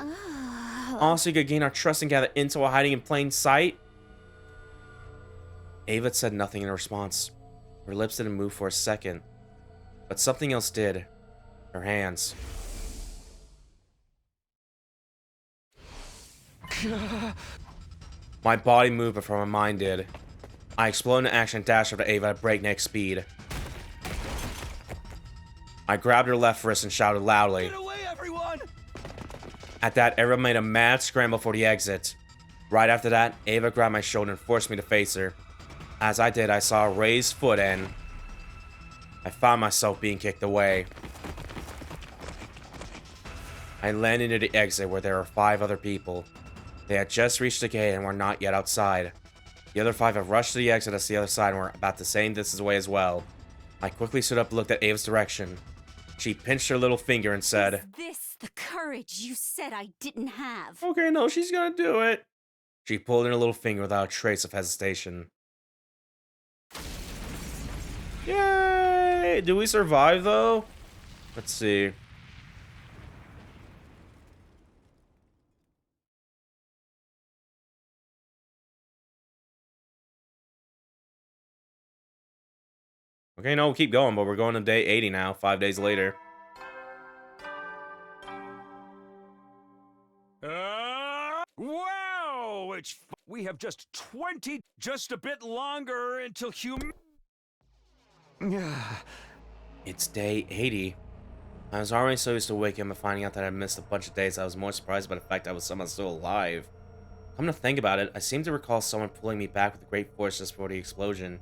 S12: Also, you could gain our trust and gather intel while hiding in plain sight? Ava said nothing in response. Her lips didn't move for a second. But something else did. Her hands. My body moved before my mind did. I exploded into action and dashed over to Ava at breakneck speed. I grabbed her left wrist and shouted loudly.
S11: Get away, everyone!
S12: At that, everyone made a mad scramble for the exit. Right after that, Ava grabbed my shoulder and forced me to face her. As I did, I saw a raised foot and... I found myself being kicked away. I landed near the exit where there were 5 other people. They had just reached the gate and were not yet outside. The other 5 have rushed to the exit as the other side and were about the same distance away as well. I quickly stood up and looked at Ava's direction. She pinched her little finger and said...
S6: Is this the courage you said I didn't have?
S12: Okay, no, she's gonna do it. She pulled in her little finger without a trace of hesitation. Yay! Do we survive, though? Let's see.
S1: Okay, no, we'll keep going, but we're going to day 80 now, 5 days later.
S4: Wow! We have just 20, just a bit longer until
S1: It's day 80. I was already so used to waking up and finding out that I missed a bunch of days. I was more surprised by the fact I was somehow still alive. Come to think about it, I seem to recall someone pulling me back with great force just before the explosion.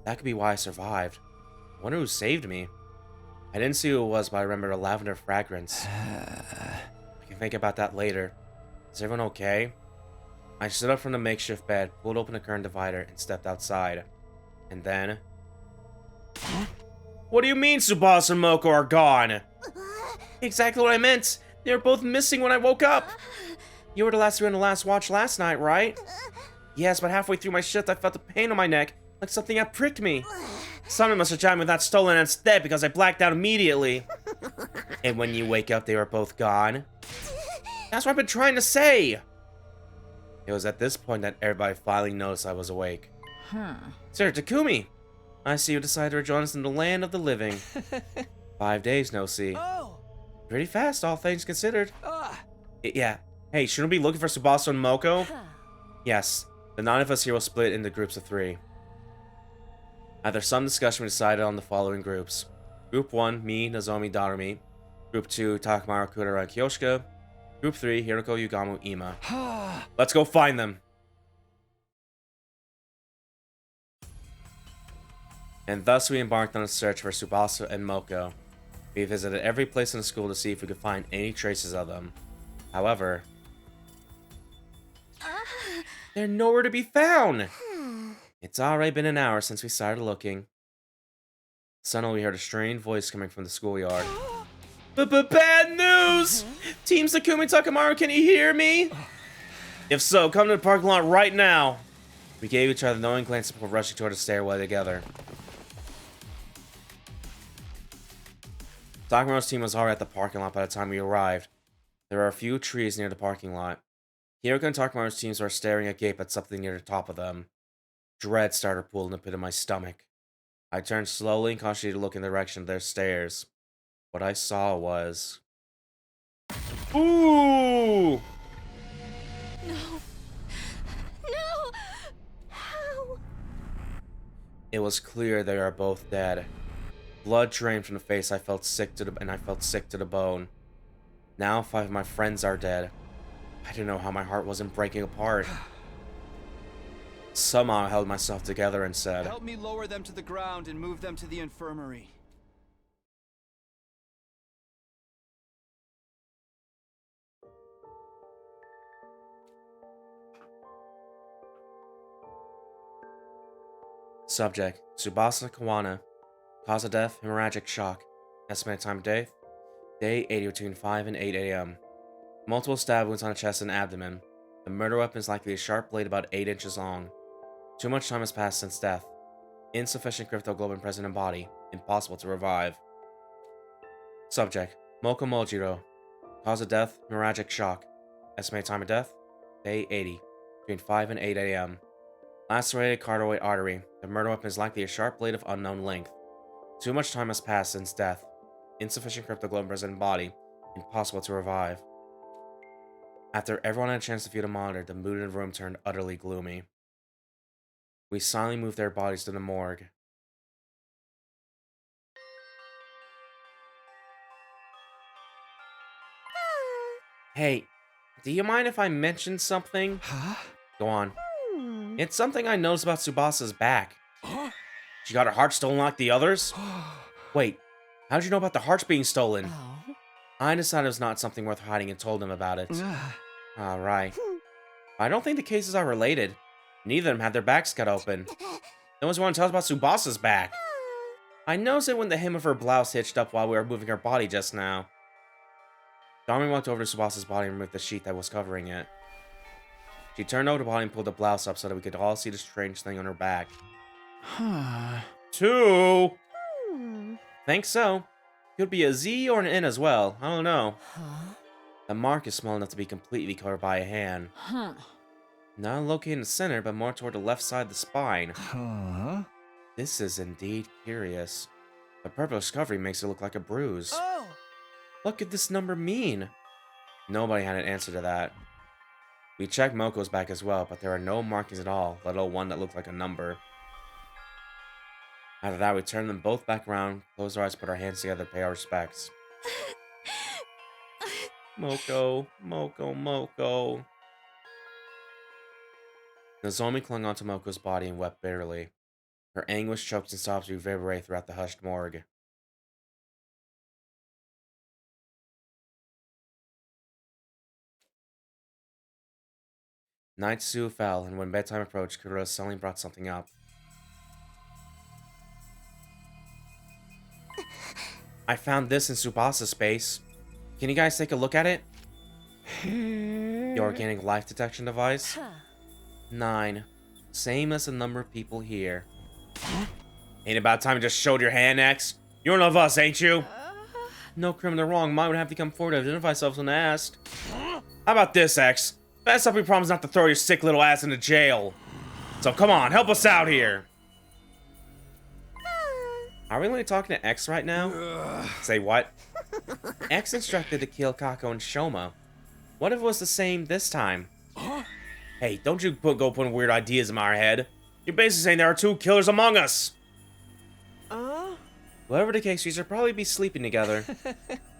S1: That could be why I survived. I wonder who saved me. I didn't see who it was, but I remember the lavender fragrance. I can think about that later. Is everyone okay? I stood up from the makeshift bed, pulled open the current divider, and stepped outside. And then... What do you mean Tsubasa and Moko are gone? Exactly what I meant. They were both missing when I woke up. You were the last three on the last watch last night, right? Yes, but halfway through my shift, I felt a pain on my neck, like something had pricked me. Someone must have jabbed me with that stolen instead because I blacked out immediately. And when you wake up, they were both gone. That's what I've been trying to say. It was at this point that everybody finally noticed I was awake. Sir Takumi, I see you decided to rejoin us in the land of the living. 5 days, no see. Pretty fast, all things considered. Yeah. Hey, shouldn't we be looking for Tsubasa and Moko? Yes. The 9 of us here will split into groups of 3. After some discussion, we decided on the following groups. Group 1, me, Nozomi, Darumi. Group 2, Takamaru, Kudara, and Kyoshika. Group 3, Hiroko, Yugamu, Ima. Let's go find them! And thus we embarked on a search for Tsubasa and Moko. We visited every place in the school to see if we could find any traces of them. However, they're nowhere to be found! It's already been an hour since we started looking. Suddenly we heard a strange voice coming from the schoolyard. Bad news! Team Takumi Takamaru, can you hear me? If so, come to the parking lot right now. We gave each other knowing glances before rushing toward the stairway together. Takamaru's team was already at the parking lot by the time we arrived. There were a few trees near the parking lot. Hiroko and Takamaru's teams were staring agape at something near the top of them. Dread started pulling the pit of my stomach. I turned slowly and cautiously to look in the direction of their stairs. What I saw was... Ooh!
S8: No. No! How?
S1: It was clear they are both dead. Blood drained from the face. I felt sick to the bone. Now 5 of my friends are dead. I didn't know how my heart wasn't breaking apart. Somehow I held myself together and said,
S2: "Help me lower them to the ground and move them to the infirmary."
S1: Subject, Tsubasa Kawana. Cause of death, hemorrhagic shock. Estimated time of death, day 80 between 5 and 8 a.m. Multiple stab wounds on the chest and abdomen. The murder weapon is likely a sharp blade about 8 inches long. Too much time has passed since death. Insufficient cryptoglobin present in body. Impossible to revive. Subject, Moko Mojiro. Cause of death, hemorrhagic shock. Estimated time of death, day 80 between 5 and 8 a.m. Lacerated carotid artery. The murder weapon is likely a sharp blade of unknown length. Too much time has passed since death. Insufficient cryptoglobin present in body. Impossible to revive. After everyone had a chance to view the monitor, the mood in the room turned utterly gloomy. We silently moved their bodies to the morgue. Hey, do you mind if I mention something?
S2: Huh?
S1: Go on. It's something I noticed about Tsubasa's back. She got her heart stolen like the others? Wait, how did you know about the hearts being stolen? I decided it was not something worth hiding and told him about it. Alright. I don't think the cases are related. Neither of them had their backs cut open. No one's want to tell us about Tsubasa's back. I noticed it when the hem of her blouse hitched up while we were moving her body just now. Dami walked over to Tsubasa's body and removed the sheet that was covering it. She turned over the body and pulled the blouse up so that we could all see the strange thing on her back.
S2: Huh.
S1: 2? Think so. Could be a Z or an N as well. I don't know. The mark is small enough to be completely covered by a hand. Not located in the center, but more toward the left side of the spine.
S12: This is indeed curious. The purple discovery makes it look like a bruise.
S14: Oh!
S12: What could this number mean? Nobody had an answer to that. We checked Moko's back as well, but there are no markings at all, let alone one that looked like a number. After that, we turned them both back around, closed our eyes, put our hands together to pay our respects. Moko, Moko, Moko. Nozomi clung onto Moko's body and wept bitterly. Her anguish, chokes, and sobs reverberate throughout the hushed morgue. Night soon fell, and when bedtime approached, Kurura suddenly brought something up. I found this in Tsubasa's space. Can you guys take a look at it? The organic life detection device? 9. Same as the number of people here. Ain't about time you just showed your hand, X. You're one of us, ain't you? No criminal wrong. Mine would have to come forward to identify themselves when asked. How about this, X? Best up we promise not to throw your sick little ass into jail. So come on, help us out here. Are we only talking to X right now? Say what? X instructed to kill Kako and Shoma. What if it was the same this time? Hey, don't you go putting weird ideas in my head. You're basically saying there are 2 killers among us. Whatever the case, we should probably be sleeping together.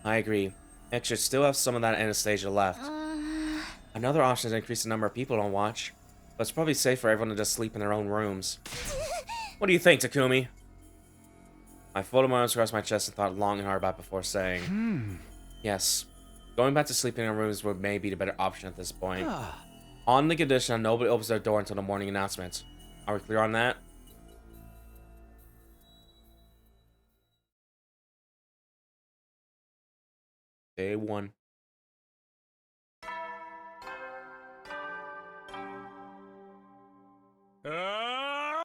S12: I agree. X should still have some of that anesthesia left. Another option is to increase the number of people on watch, but it's probably safe for everyone to just sleep in their own rooms. What do you think, Takumi? I folded my arms across my chest and thought long and hard about before saying, yes, going back to sleeping in our rooms would maybe be the better option at this point. On the condition that nobody opens their door until the morning announcement. Are we clear on that? Day 1.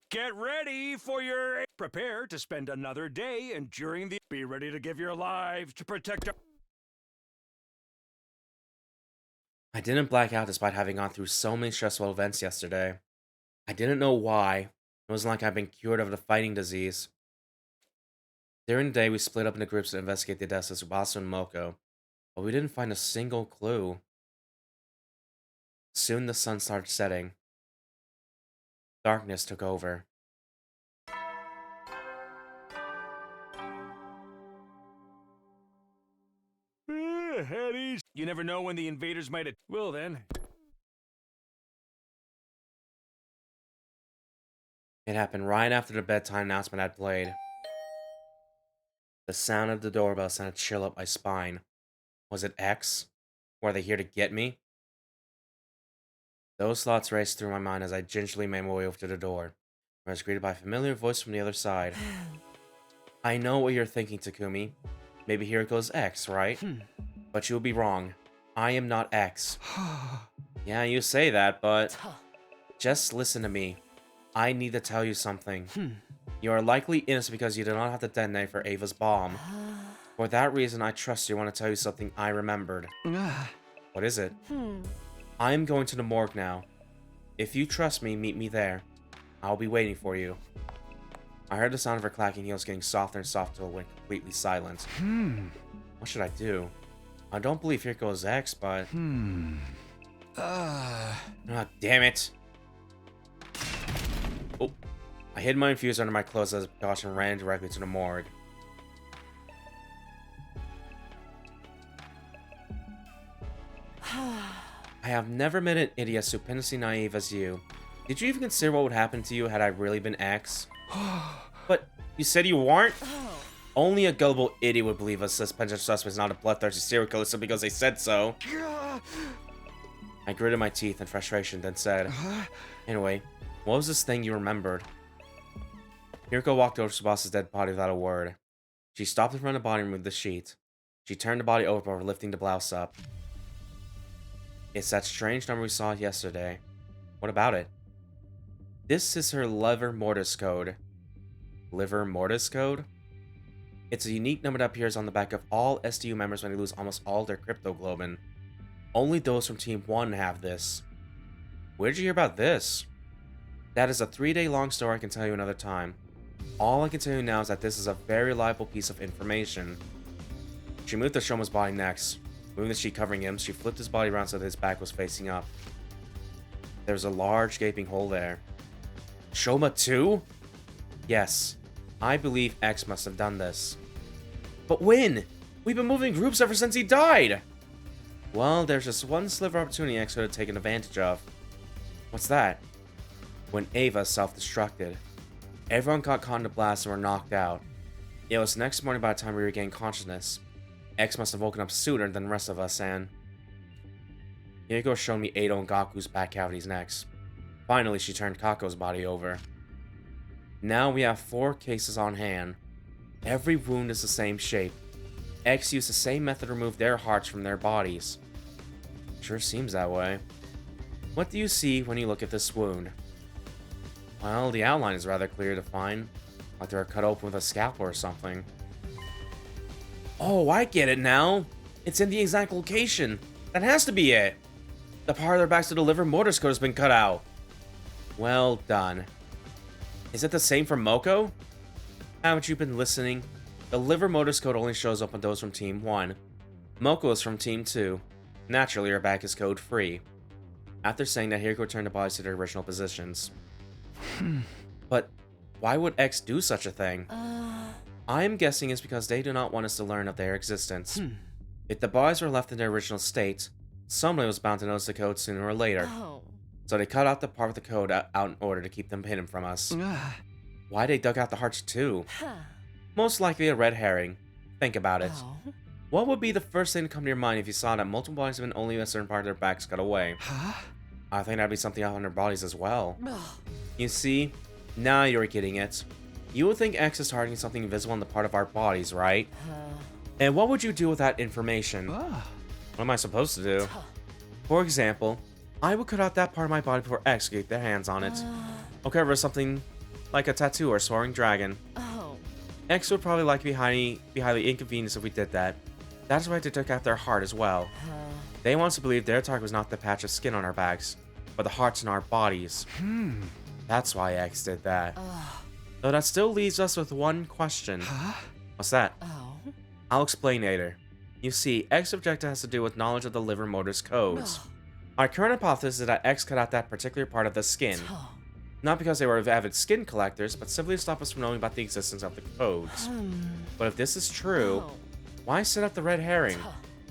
S4: Get ready for your... Prepare to spend another day enduring the... Be ready to give your lives to protect...
S12: I didn't black out despite having gone through so many stressful events yesterday. I didn't know why. It wasn't like I'd been cured of the fighting disease. During the day, we split up into groups to investigate the deaths of Tsubasa and Moko, but we didn't find a single clue. Soon the sun started setting. Darkness took over.
S4: Headies. You never know when the invaders might... Well then...
S12: It happened right after the bedtime announcement had played. The sound of the doorbell sent a chill up my spine. Was it X? Were they here to get me? Those thoughts raced through my mind as I gingerly made my way over to the door, where I was greeted by a familiar voice from the other side. I know what you're thinking, Takumi. Maybe here goes X, right? But you'll be wrong. I am not X. Yeah, you say that, but... Just listen to me. I need to tell you something. You are likely innocent because you did not have to detonate for Ava's bomb. For that reason, I trust you. I want to tell you something I remembered. What is it? I am going to the morgue now. If you trust me, meet me there. I'll be waiting for you. I heard the sound of her clacking heels getting softer and softer until it went completely silent. What should I do? I don't believe here goes X, but... Ah, damn it. Oh, I hid my infuser under my clothes as a precaution and ran directly to the morgue. I have never met an idiot as stupendously naive as you. Did you even consider what would happen to you had I really been X? But you said you weren't? Only a gullible idiot would believe a suspension suspect is not a bloodthirsty serial killer simply because they said so. I gritted my teeth in frustration, then said, anyway, what was this thing you remembered? Hiriko walked over to Tsubasa's dead body without a word. She stopped in front of the body and removed the sheet. She turned the body over, lifting the blouse up. It's that strange number we saw yesterday. What about it? This is her liver mortis code. Liver mortis code? It's a unique number that appears on the back of all SDU members when they lose almost all their cryptoglobin. Only those from Team 1 have this. Where did you hear about this? That is a 3-day long story I can tell you another time. All I can tell you now is that this is a very reliable piece of information. She moved to Shoma's body next. Moving the sheet covering him, she flipped his body around so that his back was facing up. There's a large gaping hole there. Shoma too? Yes. I believe X must have done this. But when? We've been moving groups ever since he died! Well, there's just one sliver of opportunity X could have taken advantage of. What's that? When Ava self-destructed. Everyone got caught in the blast and were knocked out. It was next morning by the time we regained consciousness. X must have woken up sooner than the rest of us, and... Hiko showed me Edo and Gaku's back cavities next. Finally, she turned Kako's body over. Now we have 4 cases on hand. Every wound is the same shape. X used the same method to remove their hearts from their bodies. Sure seems that way. What do you see when you look at this wound? Well, the outline is rather clear to find, like they were cut open with a scalpel or something. Oh, I get it now. It's in the exact location. That has to be it. The part of their backs to the liver mortis code has been cut out. Well done. Is it the same for Moko? Haven't you been listening? The liver mortis code only shows up on those from Team 1. Moko is from Team 2. Naturally, her back is code free. After saying that, Hiko returned the bodies to their original positions. But why would X do such a thing? I am guessing it's because they do not want us to learn of their existence. If the bodies were left in their original state, somebody was bound to notice the code sooner or later. So they cut out the part of the code out in order to keep them hidden from us. Why they dug out the hearts too? Most likely a red herring. Think about it. What would be the first thing to come to your mind if you saw that multiple bodies have been only a certain part of their backs cut away? I think that'd be something out on their bodies as well. You see, now you're getting it. You would think X is targeting something invisible on the part of our bodies, right? And what would you do with that information? What am I supposed to do? For example, I would cut out that part of my body before X could get their hands on it. Okay, or something like a tattoo or a soaring dragon. X would probably like to be highly inconvenienced if we did that. That's why they took out their heart as well. They want us to believe their target was not the patch of skin on our backs, but the hearts in our bodies. That's why X did that. Though that still leaves us with one question. What's that? I'll explain later. You see, X's objective has to do with knowledge of the liver motor's codes. Our current hypothesis is that X cut out that particular part of the skin. Not because they were avid skin collectors, but simply to stop us from knowing about the existence of the codes. But if this is true, why set up the red herring?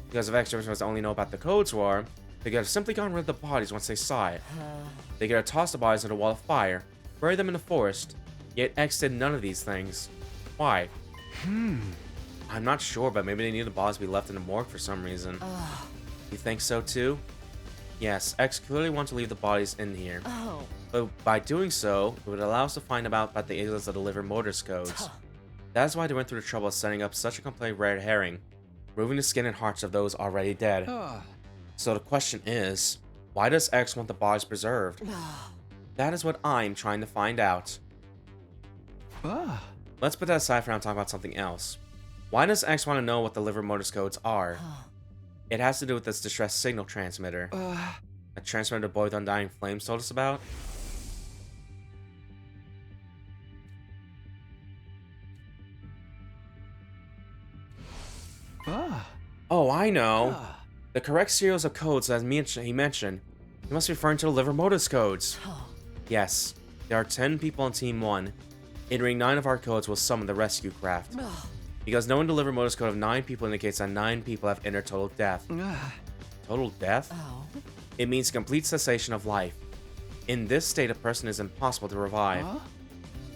S12: Because if X was to only know about the codes war, they could have simply gotten rid of the bodies once they saw it. They could have tossed the bodies into a wall of fire, buried them in the forest, yet X did none of these things. Why? I'm not sure, but maybe they needed the bodies to be left in the morgue for some reason. You think so too? Yes, X clearly wants to leave the bodies in here. But by doing so, it would allow us to find out about the existence of the liver motor's codes. That's why they went through the trouble of setting up such a complete red herring, removing the skin and hearts of those already dead. So the question is, why does X want the bodies preserved? That is what I'm trying to find out. Let's put that aside for now and talk about something else. Why does X want to know what the liver motor's codes are? It has to do with this distress signal transmitter. A transmitter the boy with undying flames told us about? Oh, I know. The correct serials of codes that he mentioned. He must be referring to the liver motor's codes. Yes, there are 10 people on Team 1. Entering 9 of our codes will summon the rescue craft. Because knowing the liver motor's code of 9 people indicates that 9 people have entered total death. Total death? It means complete cessation of life. In this state, a person is impossible to revive.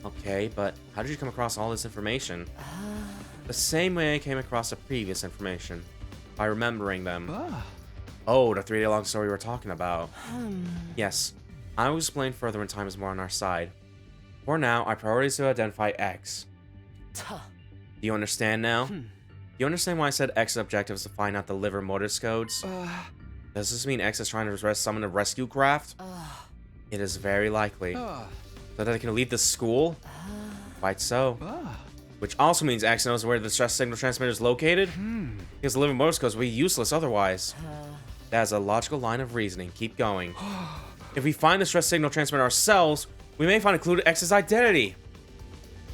S12: Okay, but how did you come across all this information? The same way I came across the previous information. By remembering them. Oh, the 3-day-long story we were talking about. Yes, I will explain further when time is more on our side. For now, our priority is to identify X. Do you understand now? Do you understand why I said X's objective is to find out the liver motor's codes? Does this mean X is trying to summon a rescue craft? It is very likely. So that they can leave the school? Quite so. Which also means X knows where the stress signal transmitter is located? Because the liver motor's codes will be useless otherwise. That is a logical line of reasoning. Keep going. If we find the stress signal transmitter ourselves, we may find a clue to X's identity.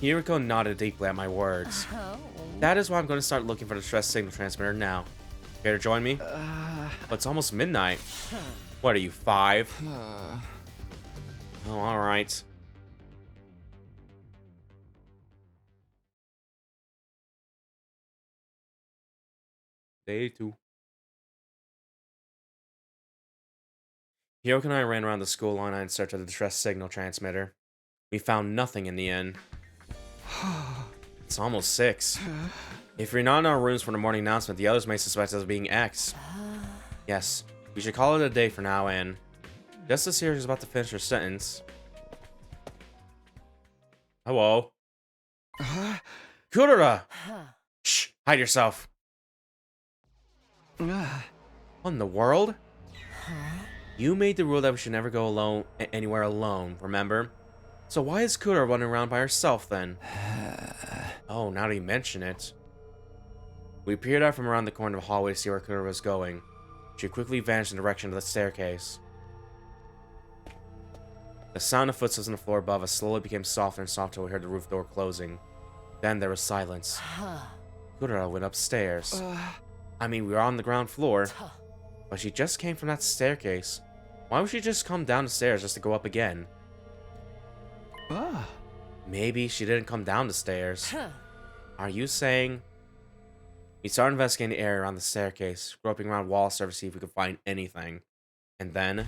S12: Hiriko nodded deeply at my words.
S13: Oh.
S12: That is why I'm going to start looking for the stress signal transmitter now. Care to join me? But it's almost midnight. What are you, 5? Oh, alright. Day 2. Hiroko and I ran around the school line in search of the distress signal transmitter. We found nothing in the end. It's almost 6. If we're not in our rooms for the morning announcement, the others may suspect us of being X. Yes, we should call it a day for now, and just as Hiroko is about to finish her sentence. Hello. Kurara! Shh, hide yourself. What in the world? You made the rule that we should never go alone anywhere alone, remember? So why is Kurara running around by herself then? Oh, now that you mention it. We peered out from around the corner of the hallway to see where Kurara was going. She quickly vanished in the direction of the staircase. The sound of footsteps on the floor above us slowly became softer and softer until we heard the roof door closing. Then there was silence. Kurara went upstairs. I mean, we were on the ground floor. But she just came from that staircase. Why would she just come down the stairs just to go up again? Maybe she didn't come down the stairs. Are you saying... We started investigating the area around the staircase, groping around wall surface to see if we could find anything. And then...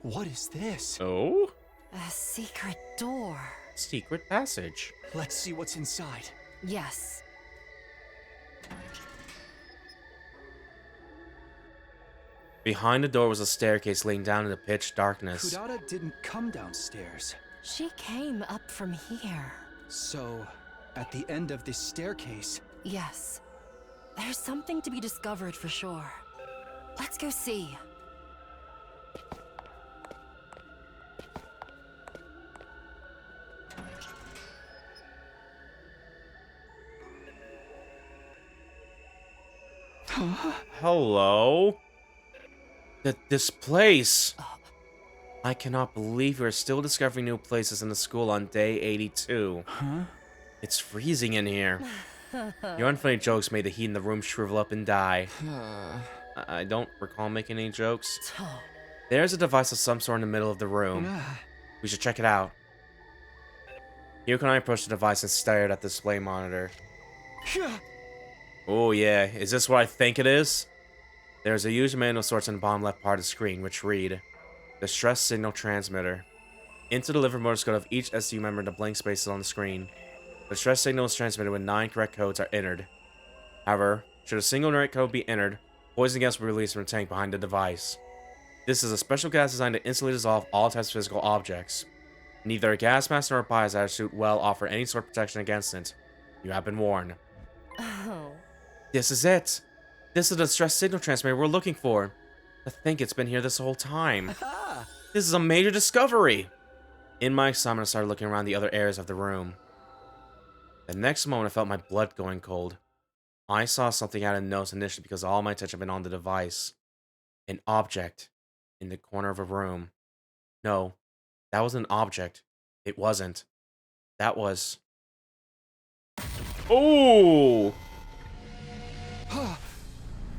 S2: What is this?
S12: Oh?
S13: A secret door.
S12: Secret passage.
S2: Let's see what's inside.
S13: Yes.
S12: Behind the door was a staircase leading down into pitch darkness.
S2: Kurara didn't come downstairs.
S13: She came up from here.
S2: So, at the end of this staircase...
S13: Yes. There's something to be discovered for sure. Let's go see.
S12: Hello? This place. I cannot believe we're still discovering new places in the school on day 82. It's freezing in here. Your unfunny jokes made the heat in the room shrivel up and die. I don't recall making any jokes. There's a device of some sort in the middle of the room. We should check it out. Hiroko and I approached the device and stared at the display monitor. Oh yeah, is this what I think it is? There's a user manual of sorts in the bottom left part of the screen, which read, Distress Signal Transmitter. Enter the delivery modus code of each SU member in the blank spaces on the screen. The distress signal is transmitted when 9 correct codes are entered. However, should a single incorrect code be entered, poison gas will be released from the tank behind the device. This is a special gas designed to instantly dissolve all types of physical objects. Neither a gas mask nor a biohazard suit will offer any sort of protection against it. You have been warned.
S13: Oh.
S12: This is it. This is the distress signal transmitter we're looking for. I think it's been here this whole time. This is a major discovery. In my excitement, I started looking around the other areas of the room. The next moment, I felt my blood going cold. I saw something I hadn't noticed initially because all my attention had been on the device. An object in the corner of a room. No, that wasn't an object. It wasn't. That was... Oh!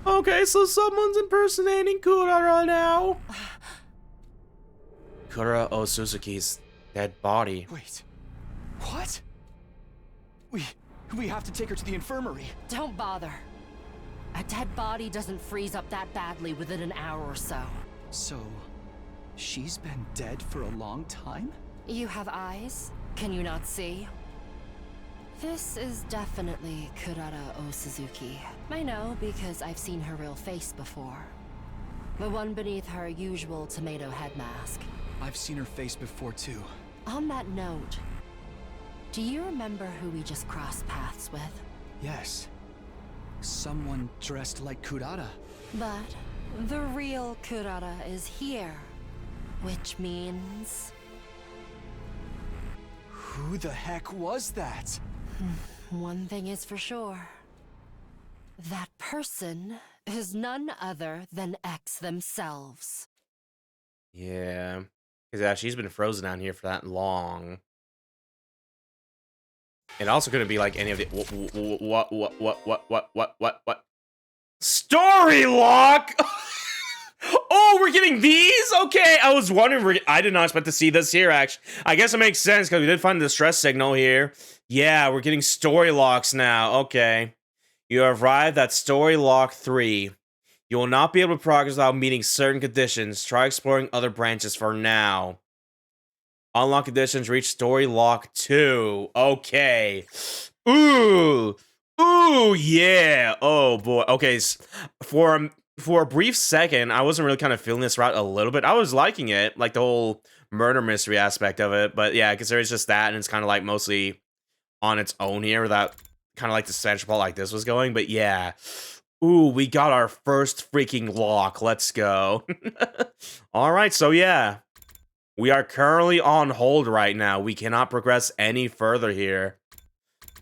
S12: Okay, so someone's impersonating Kurara now. Kurara Suzuki's dead body.
S2: Wait. What? We have to take her to the infirmary.
S13: Don't bother. A dead body doesn't freeze up that badly within an hour or so.
S2: So, she's been dead for a long time?
S13: You have eyes? Can you not see? This is definitely Kurara Suzuki. I know because I've seen her real face before. The one beneath her usual tomato head mask.
S2: I've seen her face before too.
S13: On that note, do you remember who we just crossed paths with?
S2: Yes. Someone dressed like Kurara.
S13: But the real Kurara is here. Which means...
S2: Who the heck was that?
S13: One thing is for sure. That person is none other than X themselves.
S12: Yeah. Because yeah, she's been frozen down here for that long. It also couldn't be like any of the what? Story lock. Oh, we're getting these? Okay, I was wondering. I did not expect to see this here, actually. I guess it makes sense because we did find the distress signal here. Yeah, we're getting story locks now. Okay. You have arrived at story lock 3. You will not be able to progress without meeting certain conditions. Try exploring other branches for now. Unlock conditions, reach story lock 2. Okay. Ooh. Ooh, yeah. Oh, boy. Okay, for a brief second, I wasn't really kind of feeling this route a little bit. I was liking it, like the whole murder mystery aspect of it. But yeah, because there's just that, and it's kind of like mostly on its own here without kind of like the central plot like this was going. But yeah. Ooh, we got our first freaking lock. Let's go. All right, so yeah. We are currently on hold right now. We cannot progress any further here.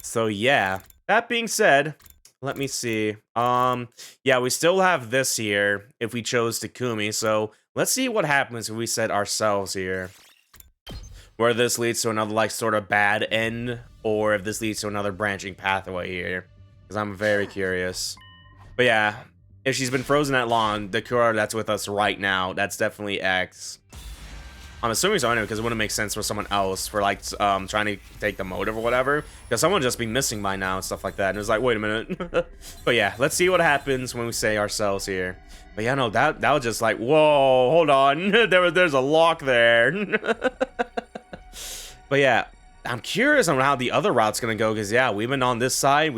S12: So yeah. That being said, let me see. Yeah, we still have this here if we chose Takumi. So let's see what happens if we set ourselves here. Whether this leads to another like sort of bad end, or if this leads to another branching pathway here. Because I'm very curious. But yeah, if she's been frozen that long, the Kura that's with us right now, that's definitely X. I'm assuming so anyway, because it wouldn't make sense for someone else for like trying to take the motive or whatever. Because someone would just be missing by now and stuff like that. And it's like, wait a minute. But yeah, let's see what happens when we say ourselves here. But yeah, no, that was just like, whoa, hold on. There's a lock there. But yeah, I'm curious on how the other route's gonna go, because yeah, we've been on this side.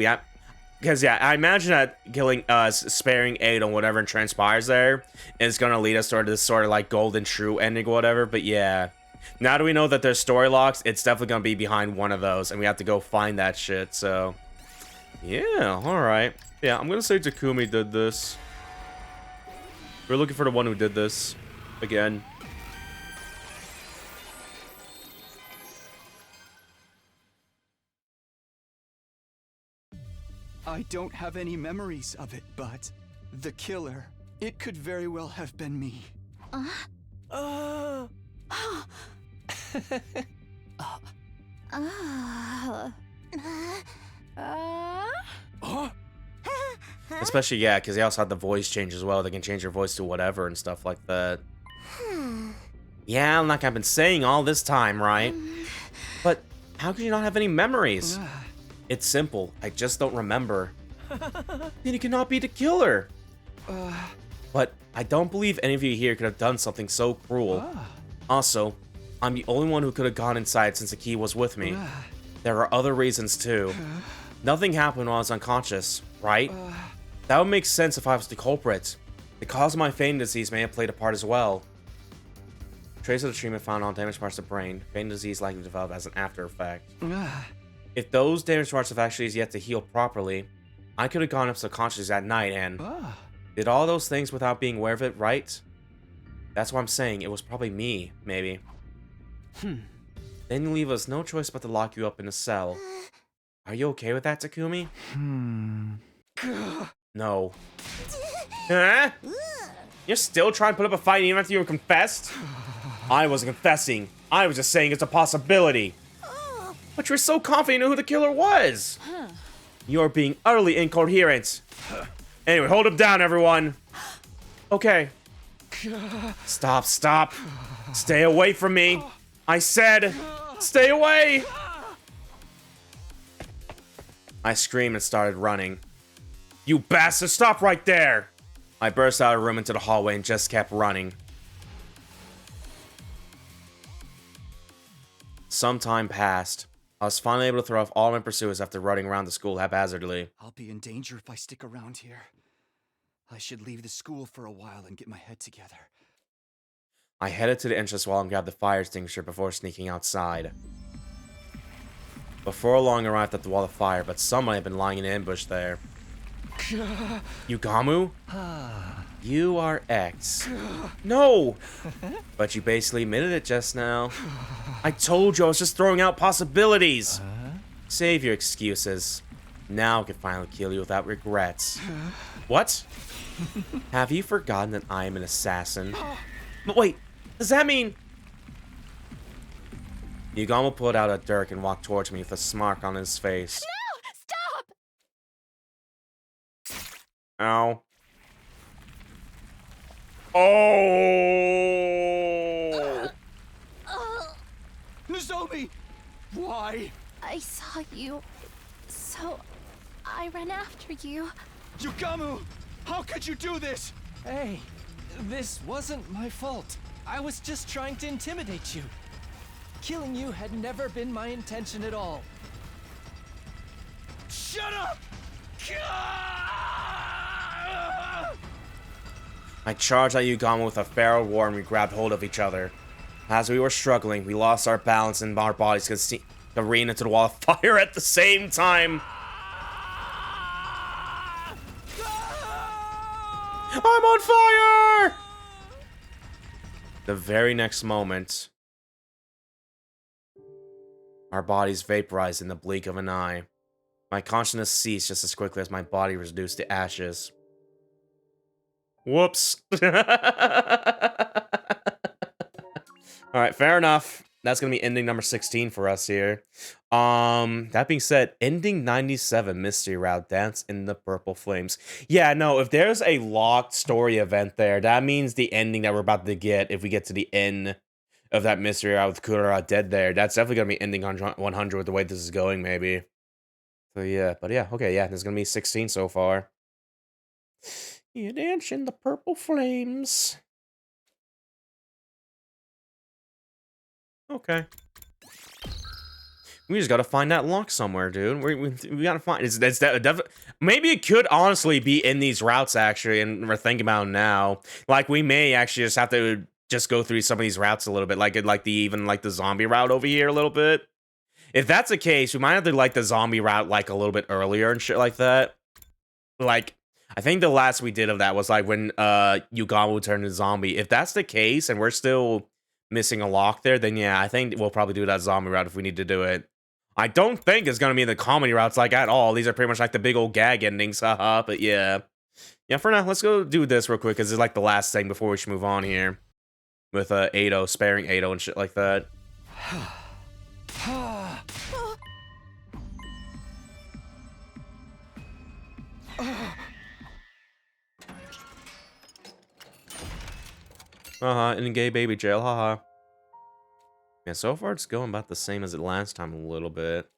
S12: Because, yeah, I imagine that killing, sparing 8 on whatever transpires there is going to lead us toward this sort of, like, golden true ending or whatever. But, yeah. Now that we know that there's story locks, it's definitely going to be behind one of those. And we have to go find that shit, so. Yeah, alright. Yeah, I'm going to say Takumi did this. We're looking for the one who did this. Again.
S2: I don't have any memories of it, but the killer, it could very well have been me.
S12: Especially, yeah, because they also had the voice change as well. They can change your voice to whatever and stuff like that. Yeah, like I've been saying all this time, right? But how could you not have any memories? It's simple. I just don't remember. Then you cannot be the killer. But I don't believe any of you here could have done something so cruel. Also, I'm the only one who could have gone inside since the key was with me. There are other reasons too. Nothing happened while I was unconscious, right? That would make sense if I was the culprit. The cause of my fainting disease may have played a part as well. Trace of the treatment found on damaged parts of the brain. Fainting disease likely to develop as an after effect. If those damaged parts have actually yet to heal properly, I could have gone up subconscious that night and did all those things without being aware of it, right? That's what I'm saying. It was probably me, maybe. Then you leave us no choice but to lock you up in a cell. Are you okay with that, Takumi? No. Huh? You're still trying to put up a fight even after you were confessed? I wasn't confessing. I was just saying it's a possibility. But you're so confident you knew who the killer was. You're being utterly incoherent. Anyway, hold him down, everyone. Okay. Stop. Stay away from me. I said, stay away. I screamed and started running. You bastard, stop right there. I burst out of the room into the hallway and just kept running. Some time passed. I was finally able to throw off all my pursuers after running around the school haphazardly.
S2: I'll be in danger if I stick around here. I should leave the school for a while and get my head together.
S12: I headed to the entrance wall and grabbed the fire extinguisher before sneaking outside. Before long, I arrived at the wall of fire, but someone had been lying in ambush there. Yugamu? You are X. No! But you basically admitted it just now. I told you I was just throwing out possibilities. Save your excuses. Now I can finally kill you without regrets. What? Have you forgotten that I am an assassin? But wait, Does that mean... Yugamo pulled out a dirk and walked towards me with a smirk on his face.
S8: No! Stop!
S12: Ow. Oh!
S11: Nozomi! Why?
S8: I saw you, so I ran after you.
S11: Yugamu! How could you do this?
S5: Hey, this wasn't my fault. I was just trying to intimidate you. Killing you had never been my intention at all.
S11: Shut up!
S12: I charged at Yugamo with a feral roar and we grabbed hold of each other. As we were struggling, we lost our balance and our bodies could ran into the wall of fire at the same time. I'm on fire! The very next moment, our bodies vaporized in the blink of an eye. My consciousness ceased just as quickly as my body was reduced to ashes. Whoops. Alright, fair enough. That's gonna be ending number 16 for us here. That being said, ending 97, Mystery Route, Dance in the Purple Flames. Yeah, no, if there's a locked story event there, that means the ending that we're about to get, if we get to the end of that Mystery Route with Kurara dead there, that's definitely gonna be ending on 100 with the way this is going, maybe. So yeah, but yeah, okay, yeah, there's gonna be 16 so far. You dance in the purple flames. Okay. We just gotta find that lock somewhere, dude. We gotta find it's maybe it could honestly be in these routes actually, and we're thinking about it now. Like we may actually just have to just go through some of these routes a little bit, like the zombie route over here a little bit. If that's the case, we might have to like the zombie route like a little bit earlier and shit like that. Like I think the last we did of that was like when Yugamo turned into zombie. If that's the case and we're still missing a lock there, then yeah, I think we'll probably do that zombie route if we need to do it. I don't think it's gonna be the comedy routes like at all. These are pretty much like the big old gag endings, haha. But yeah. Yeah, for now, let's go do this real quick, because it's like the last thing before we should move on here. With Ado, sparing Ado and shit like that. In gay baby jail, haha. Yeah, so far it's going about the same as it last time a little bit.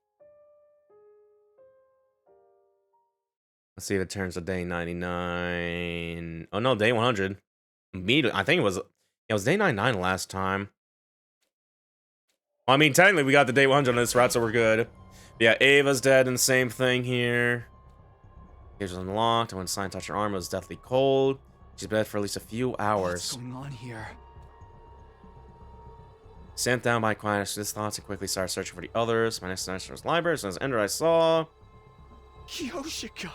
S12: Let's see if it turns to day 99. Oh no, day 100. Immediately, I think it was day 99 last time. Well, I mean, technically we got the day 100 on this route, so we're good. Yeah, Ava's dead and same thing here. Cage was unlocked, and when Sign touched her arm, it was deathly cold. She's been dead for at least a few hours.
S11: What's going on here?
S12: Sent down by quiet his thoughts and quickly started searching for the others. My next destination was library, so as I entered, I saw
S11: Kyoshika.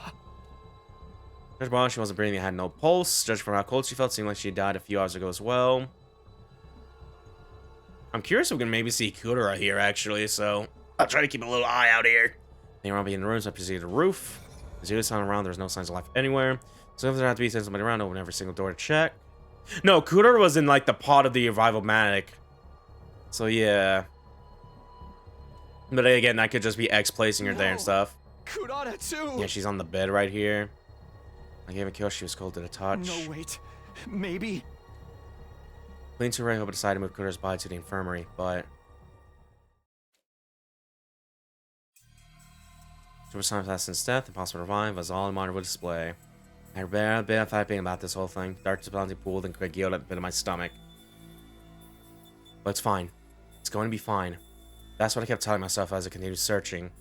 S12: Judge Brown, she wasn't breathing, had no pulse. Judging from how cold she felt, seemed like she died a few hours ago as well. I'm curious if we can maybe see Kudera here, actually, so I'll try to keep a little eye out here. They around being in the rooms, I proceeded to the roof. There's no sound around, there's no signs of life anywhere. So if there had to be somebody around, open every single door to check. No, Kudera was in, like, the pod of the Revival-matic. So, yeah. But again, that could just be X placing her there and stuff.
S11: Kurara too.
S12: Yeah, she's on the bed right here. I gave a kill, she was cold to the touch.
S11: No, wait. Maybe.
S12: Clean to Ray, but decided to move Kudera's body to the infirmary, but... George Simon's last since death, impossible to revive, was all in monitor would display. I had a bit of typing about this whole thing. Dark bounty pooled and quick yelled at the pit of my stomach. But it's fine. It's going to be fine. That's what I kept telling myself as I continued searching.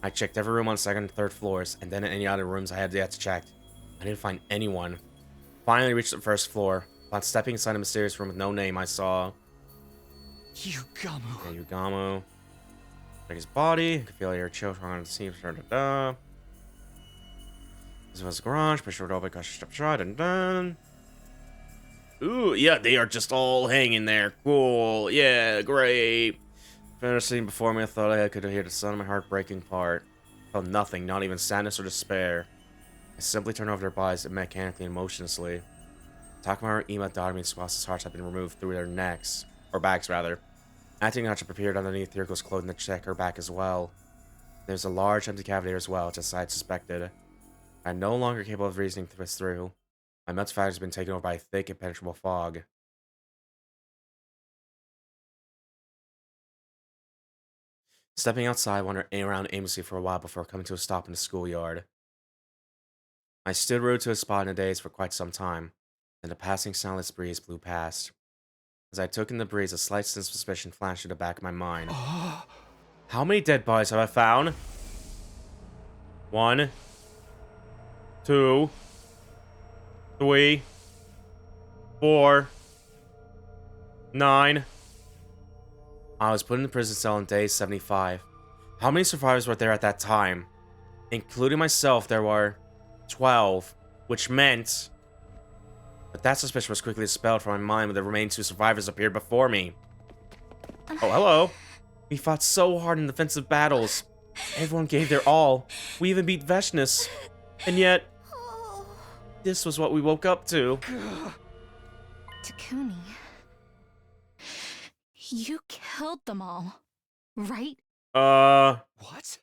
S12: I checked every room on the second and third floors, and then any other rooms I had yet to check. I didn't find anyone. Finally reached the first floor. Upon stepping inside a mysterious room with no name, I saw...
S11: Yugamo.
S12: Yeah, Yugamo. Check his body. I could feel your children on the scene. This was the garage. Push door open because she stepped aside and done. Ooh, yeah, they are just all hanging there. Cool. Yeah, great. Finished scene before me. I thought I could hear the sound of my heart breaking apart. I felt nothing, not even sadness or despair. I simply turned over their bodies mechanically and motionlessly. Takamaru, Ima, Darumi, and Tsubasa's hearts had been removed through their necks, or backs rather. Acting not to appeared underneath Yuriko's clothing to check her back as well. There's a large empty cavity as well, just as I had suspected. I'm no longer capable of reasoning this through. My mental faculty has been taken over by a thick, impenetrable fog. Stepping outside, I wandered around aimlessly for a while before coming to a stop in the schoolyard. I stood rooted to a spot in a daze for quite some time, then a passing soundless breeze blew past. As I took in the breeze, a slight sense of suspicion flashed through the back of my mind. How many dead bodies have I found? 1, 2, 3, 4, 9. I was put in the prison cell on day 75. How many survivors were there at that time? Including myself, there were 12, which meant... But that suspicion was quickly dispelled from my mind when the remaining 2 survivors appeared before me. Oh, hello. We fought so hard in defensive battles. Everyone gave their all. We even beat Veshness. And yet... this was what we woke up to.
S8: Takumi. You killed them all, right?
S11: What?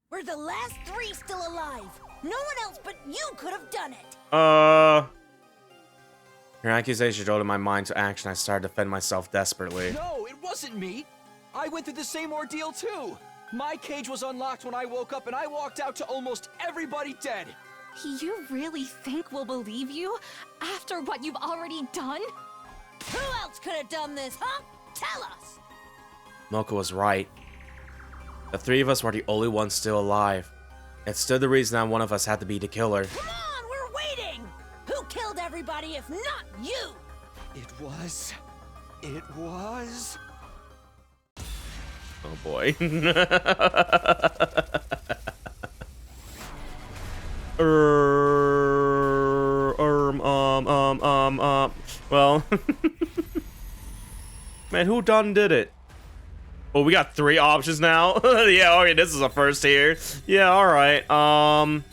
S16: We're the last 3 still alive. No one else but you could have done it.
S12: Her accusation drove my mind to action. I started to defend myself desperately.
S7: No, it wasn't me. I went through the same ordeal too. My cage was unlocked when I woke up and I walked out to almost everybody dead.
S8: You really think we'll believe you after what you've already done?
S16: Who else could have done this, huh? Tell us!
S12: Moko was right. The 3 of us were the only ones still alive. It stood the reason that one of us had to be the killer.
S16: Come on, we're waiting! Who killed everybody if not you?
S7: It was...
S12: Oh boy. Well... Man, who done did it? Oh, we got 3 options now? Yeah, okay, this is a first here. Yeah, alright, I'm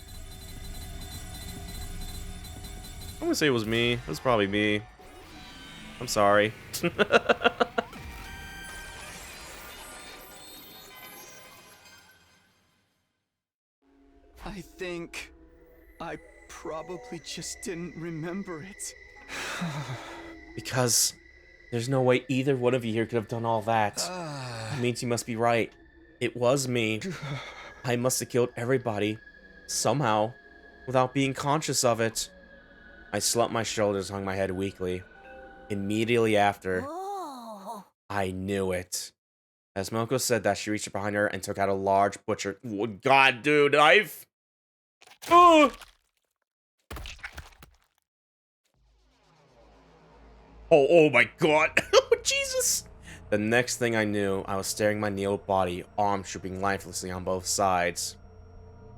S12: gonna say it was me. It was probably me. I'm sorry.
S11: I think I probably just didn't remember it.
S12: Because there's no way either one of you here could have done all that. That means you must be right. It was me. I must have killed everybody, somehow, without being conscious of it. I slumped my shoulders, hung my head weakly. Immediately after, I knew it. As Moko said that, she reached behind her and took out a large butcher... Oh, God, dude, knife! Oh! Oh my God. Oh, Jesus. The next thing I knew, I was staring my kneeled body, arms drooping lifelessly on both sides.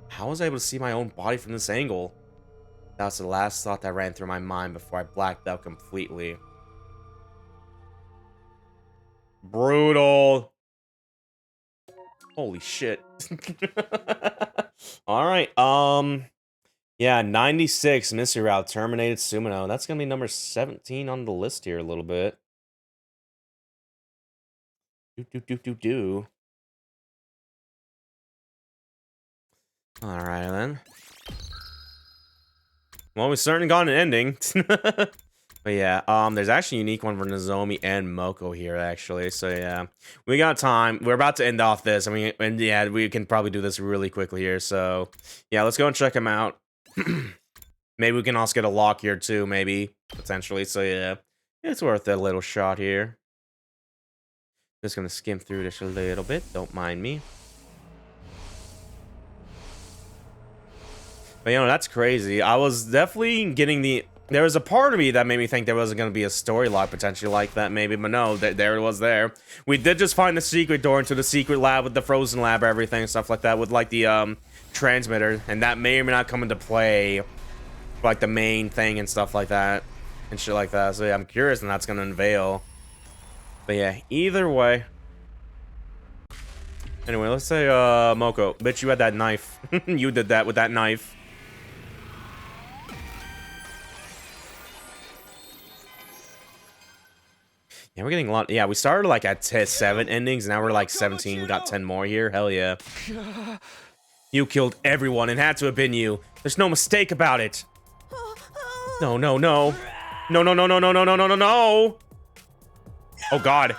S12: How was I able to see my own body from this angle? That was the last thought that ran through my mind before I blacked out completely. Brutal. Holy shit. Alright, yeah, 96, Mystery Route, Terminated Sumino. That's gonna be number 17 on the list here a little bit. Alright then. Well, we certainly got an ending. But yeah, there's actually a unique one for Nozomi and Moko here, actually. So yeah, we got time. We're about to end off this. I mean, and yeah, we can probably do this really quickly here. So yeah, let's go and check them out. Maybe we can also get a lock here too, maybe, potentially. So yeah, it's worth a little shot here. Just gonna skim through this a little bit. Don't mind me. But you know, that's crazy. I was definitely getting the... There was a part of me that made me think there wasn't going to be a story log potentially like that, maybe. But no, there it was there. We did just find the secret door into the secret lab with the frozen lab, everything, stuff like that, with like the transmitter. And that may or may not come into play, like the main thing and stuff like that. And shit like that. So yeah, I'm curious when that's going to unveil. But yeah, either way. Anyway, let's say, Moko, bitch, you had that knife. You did that with that knife. Yeah, we're getting a lot. Yeah, we started like at 7 endings, and now we're like 17. We got 10 more here. Hell yeah. You killed everyone, and had to have been you. There's no mistake about it. No, no, no. No, no, no, no, no, no, no, no, no, no. Oh, God.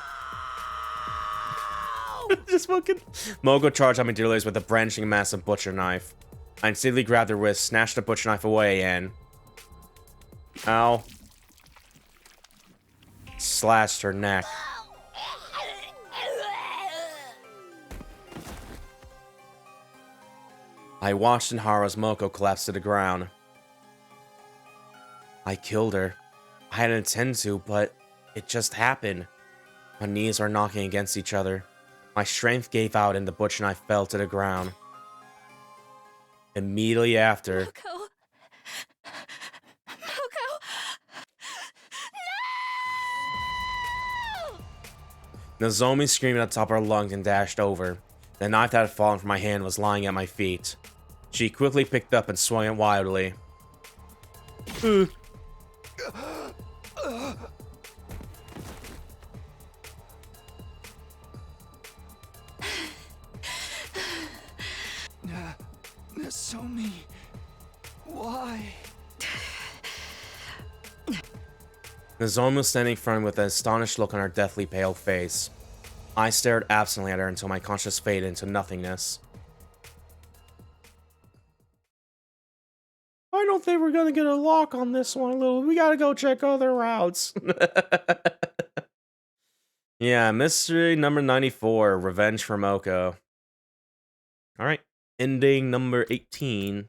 S12: Just fucking... Mogo charged on my dearlies with a branching, massive butcher knife. I instantly grabbed her wrist, snatched the butcher knife away, and... Ow. Slashed her neck. I watched in horror as Moko collapsed to the ground. I killed her. I hadn't intended to, but it just happened. My knees were knocking against each other. My strength gave out and the butcher knife fell to the ground. Immediately after...
S8: Moko! Moko! No!
S12: Nozomi screamed at the top of her lungs and dashed over. The knife that had fallen from my hand was lying at my feet. She quickly picked up and swung it wildly.
S11: Nozomi, why?
S12: Nozomi was standing in front of me with an astonished look on her deathly pale face. I stared absently at her until my conscience faded into nothingness. I don't think we're gonna get a lock on this one, Lil. We gotta go check other routes. Yeah, mystery number 94, Revenge for Moko. Alright, ending number 18.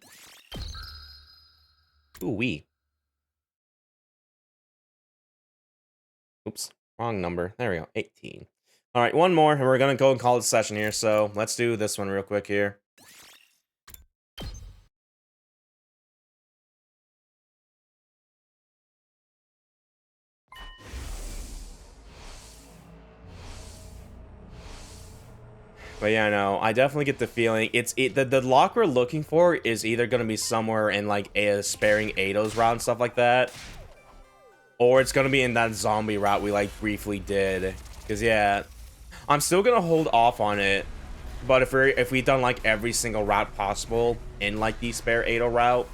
S12: Ooh-wee. Oops, wrong number. There we go, 18. Alright, one more, and we're gonna go and call it a session here, so let's do this one real quick here. But yeah, no, I definitely get the feeling the lock we're looking for is either gonna be somewhere in like a sparing Eido's route and stuff like that, or it's gonna be in that zombie route we like briefly did. Cause yeah, I'm still gonna hold off on it, but if we've done like every single route possible in like the spare Eido route,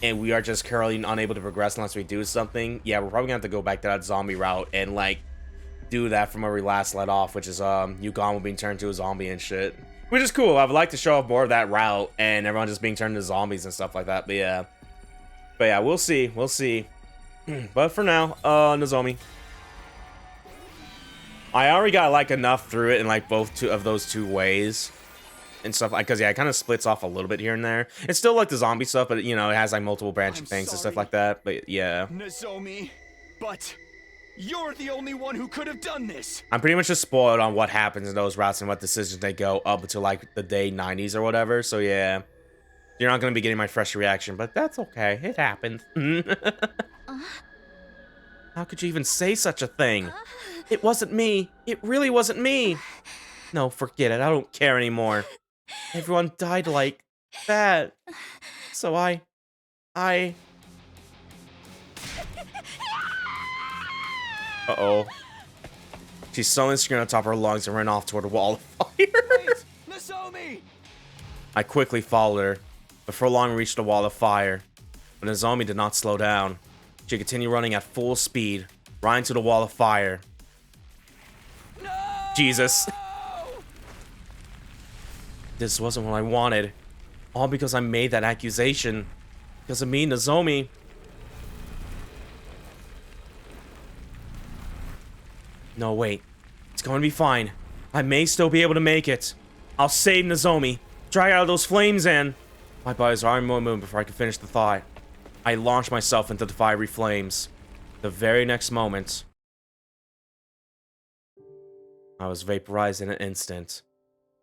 S12: and we are just currently unable to progress unless we do something, yeah, we're probably gonna have to go back to that zombie route and like do that from where we last let off, which is Yugamo being turned to a zombie and shit, which is cool. I would like to show off more of that route and everyone just being turned into zombies and stuff like that. But yeah, we'll see, but for now, Nozomi, I already got like enough through it in like both of those two ways and stuff, like, because yeah, it kind of splits off a little bit here and there. It's still like the zombie stuff, but you know, it has like multiple branching things and stuff like that. But yeah,
S7: Nozomi, but you're the only one who could have done this.
S12: I'm pretty much just spoiled on what happens in those routes and what decisions they go up until like the day 90s or whatever. So yeah, you're not gonna be getting my fresh reaction, but that's okay. It happened. How could you even say such a thing? It wasn't me. It really wasn't me. No, forget it. I don't care anymore. Everyone died like that. So I... Uh-oh. She suddenly screamed on top of her lungs and ran off toward a wall of fire.
S7: Wait, Nozomi!
S12: I quickly followed her. Before long, we reached the wall of fire. But Nozomi did not slow down. She continued running at full speed, right into the wall of fire.
S7: No!
S12: Jesus. This wasn't what I wanted. All because I made that accusation. Because of me, Nozomi. No, wait. It's going to be fine. I may still be able to make it. I'll save Nozomi. Drag out of those flames and... My body's already moving before I can finish the thought. I launched myself into the fiery flames. The very next moment... I was vaporized in an instant.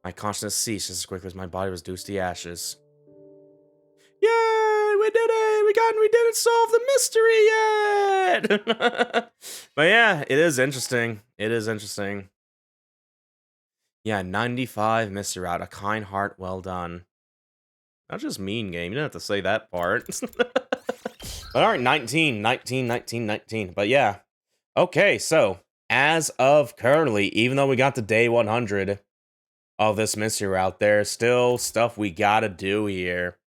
S12: My consciousness ceased as quickly as my body was reduced to ashes. Yay! We did it! We didn't solve the mystery yet! But yeah, it is interesting. It is interesting. Yeah, 95 mystery route. A kind heart, well done. Not just mean game. You didn't have to say that part. But alright, 19. But yeah. Okay, so as of currently, even though we got to day 100 of this mystery route, there's still stuff we gotta do here.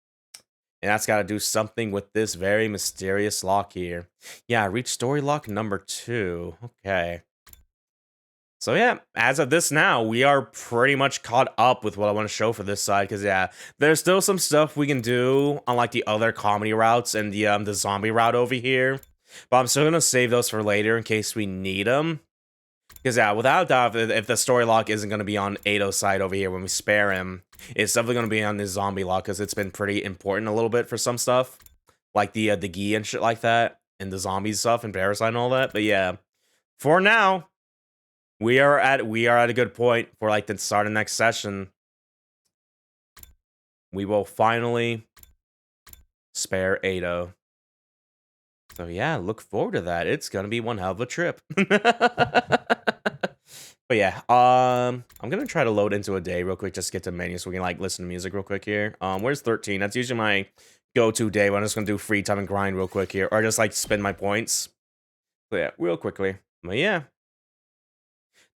S12: And that's gotta do something with this very mysterious lock here. Yeah, reach story lock number 2. Okay. So yeah, as of this now, we are pretty much caught up with what I want to show for this side. Because yeah, there's still some stuff we can do on like the other comedy routes and the zombie route over here. But I'm still gonna save those for later in case we need them. Because yeah, without a doubt, if the story lock isn't gonna be on Ado's side over here when we spare him, it's definitely gonna be on the zombie lock because it's been pretty important a little bit for some stuff, like the gi and shit like that, and the zombie stuff and Parasite and all that. But yeah, for now. We are at a good point for like the start of next session. We will finally spare Ado. So yeah, look forward to that. It's gonna be one hell of a trip. But yeah, I'm gonna try to load into a day real quick, just get to menu so we can like listen to music real quick here. Where's 13? That's usually my go-to day when I'm just gonna do free time and grind real quick here, or just like spend my points. So yeah, real quickly. But yeah.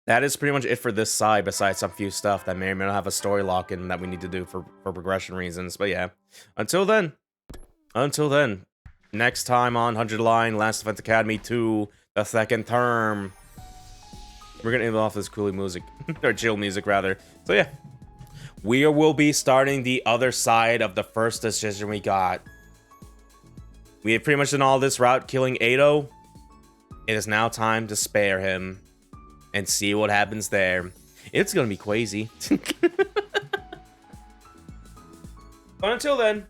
S12: That is pretty much it for this side, besides some few stuff that may or may not have a story lock-in that we need to do for progression reasons. But yeah, until then, next time on 100 Line, Last Defense Academy 2, the second term, we're gonna end off this cool music, or chill music rather. So yeah, we will be starting the other side of the first decision we got. We have pretty much done all this route killing Ado. It is now time to spare him. And see what happens there. It's gonna be crazy. But until then,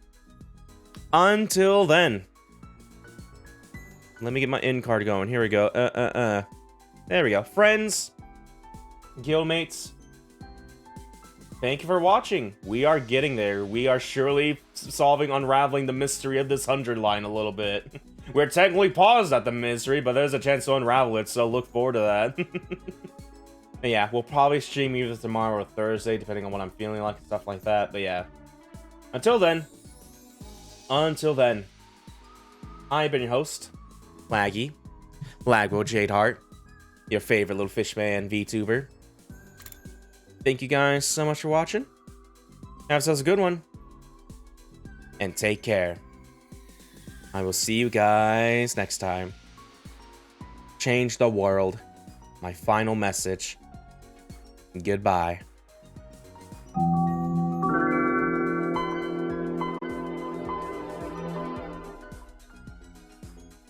S12: let me get my in card going. Here we go. There we go. Friends, guildmates, thank you for watching. We are getting there. We are surely unraveling the mystery of this 100 line a little bit. We're technically paused at the mystery, but there's a chance to unravel it, so look forward to that. And yeah, we'll probably stream either tomorrow or Thursday, depending on what I'm feeling like and stuff like that. But yeah, until then, I've been your host, Laguo Jadeheart, your favorite little fishman VTuber. Thank you guys so much for watching. Have yourselves a good one, and take care. I will see you guys next time. Change the world. My final message. Goodbye.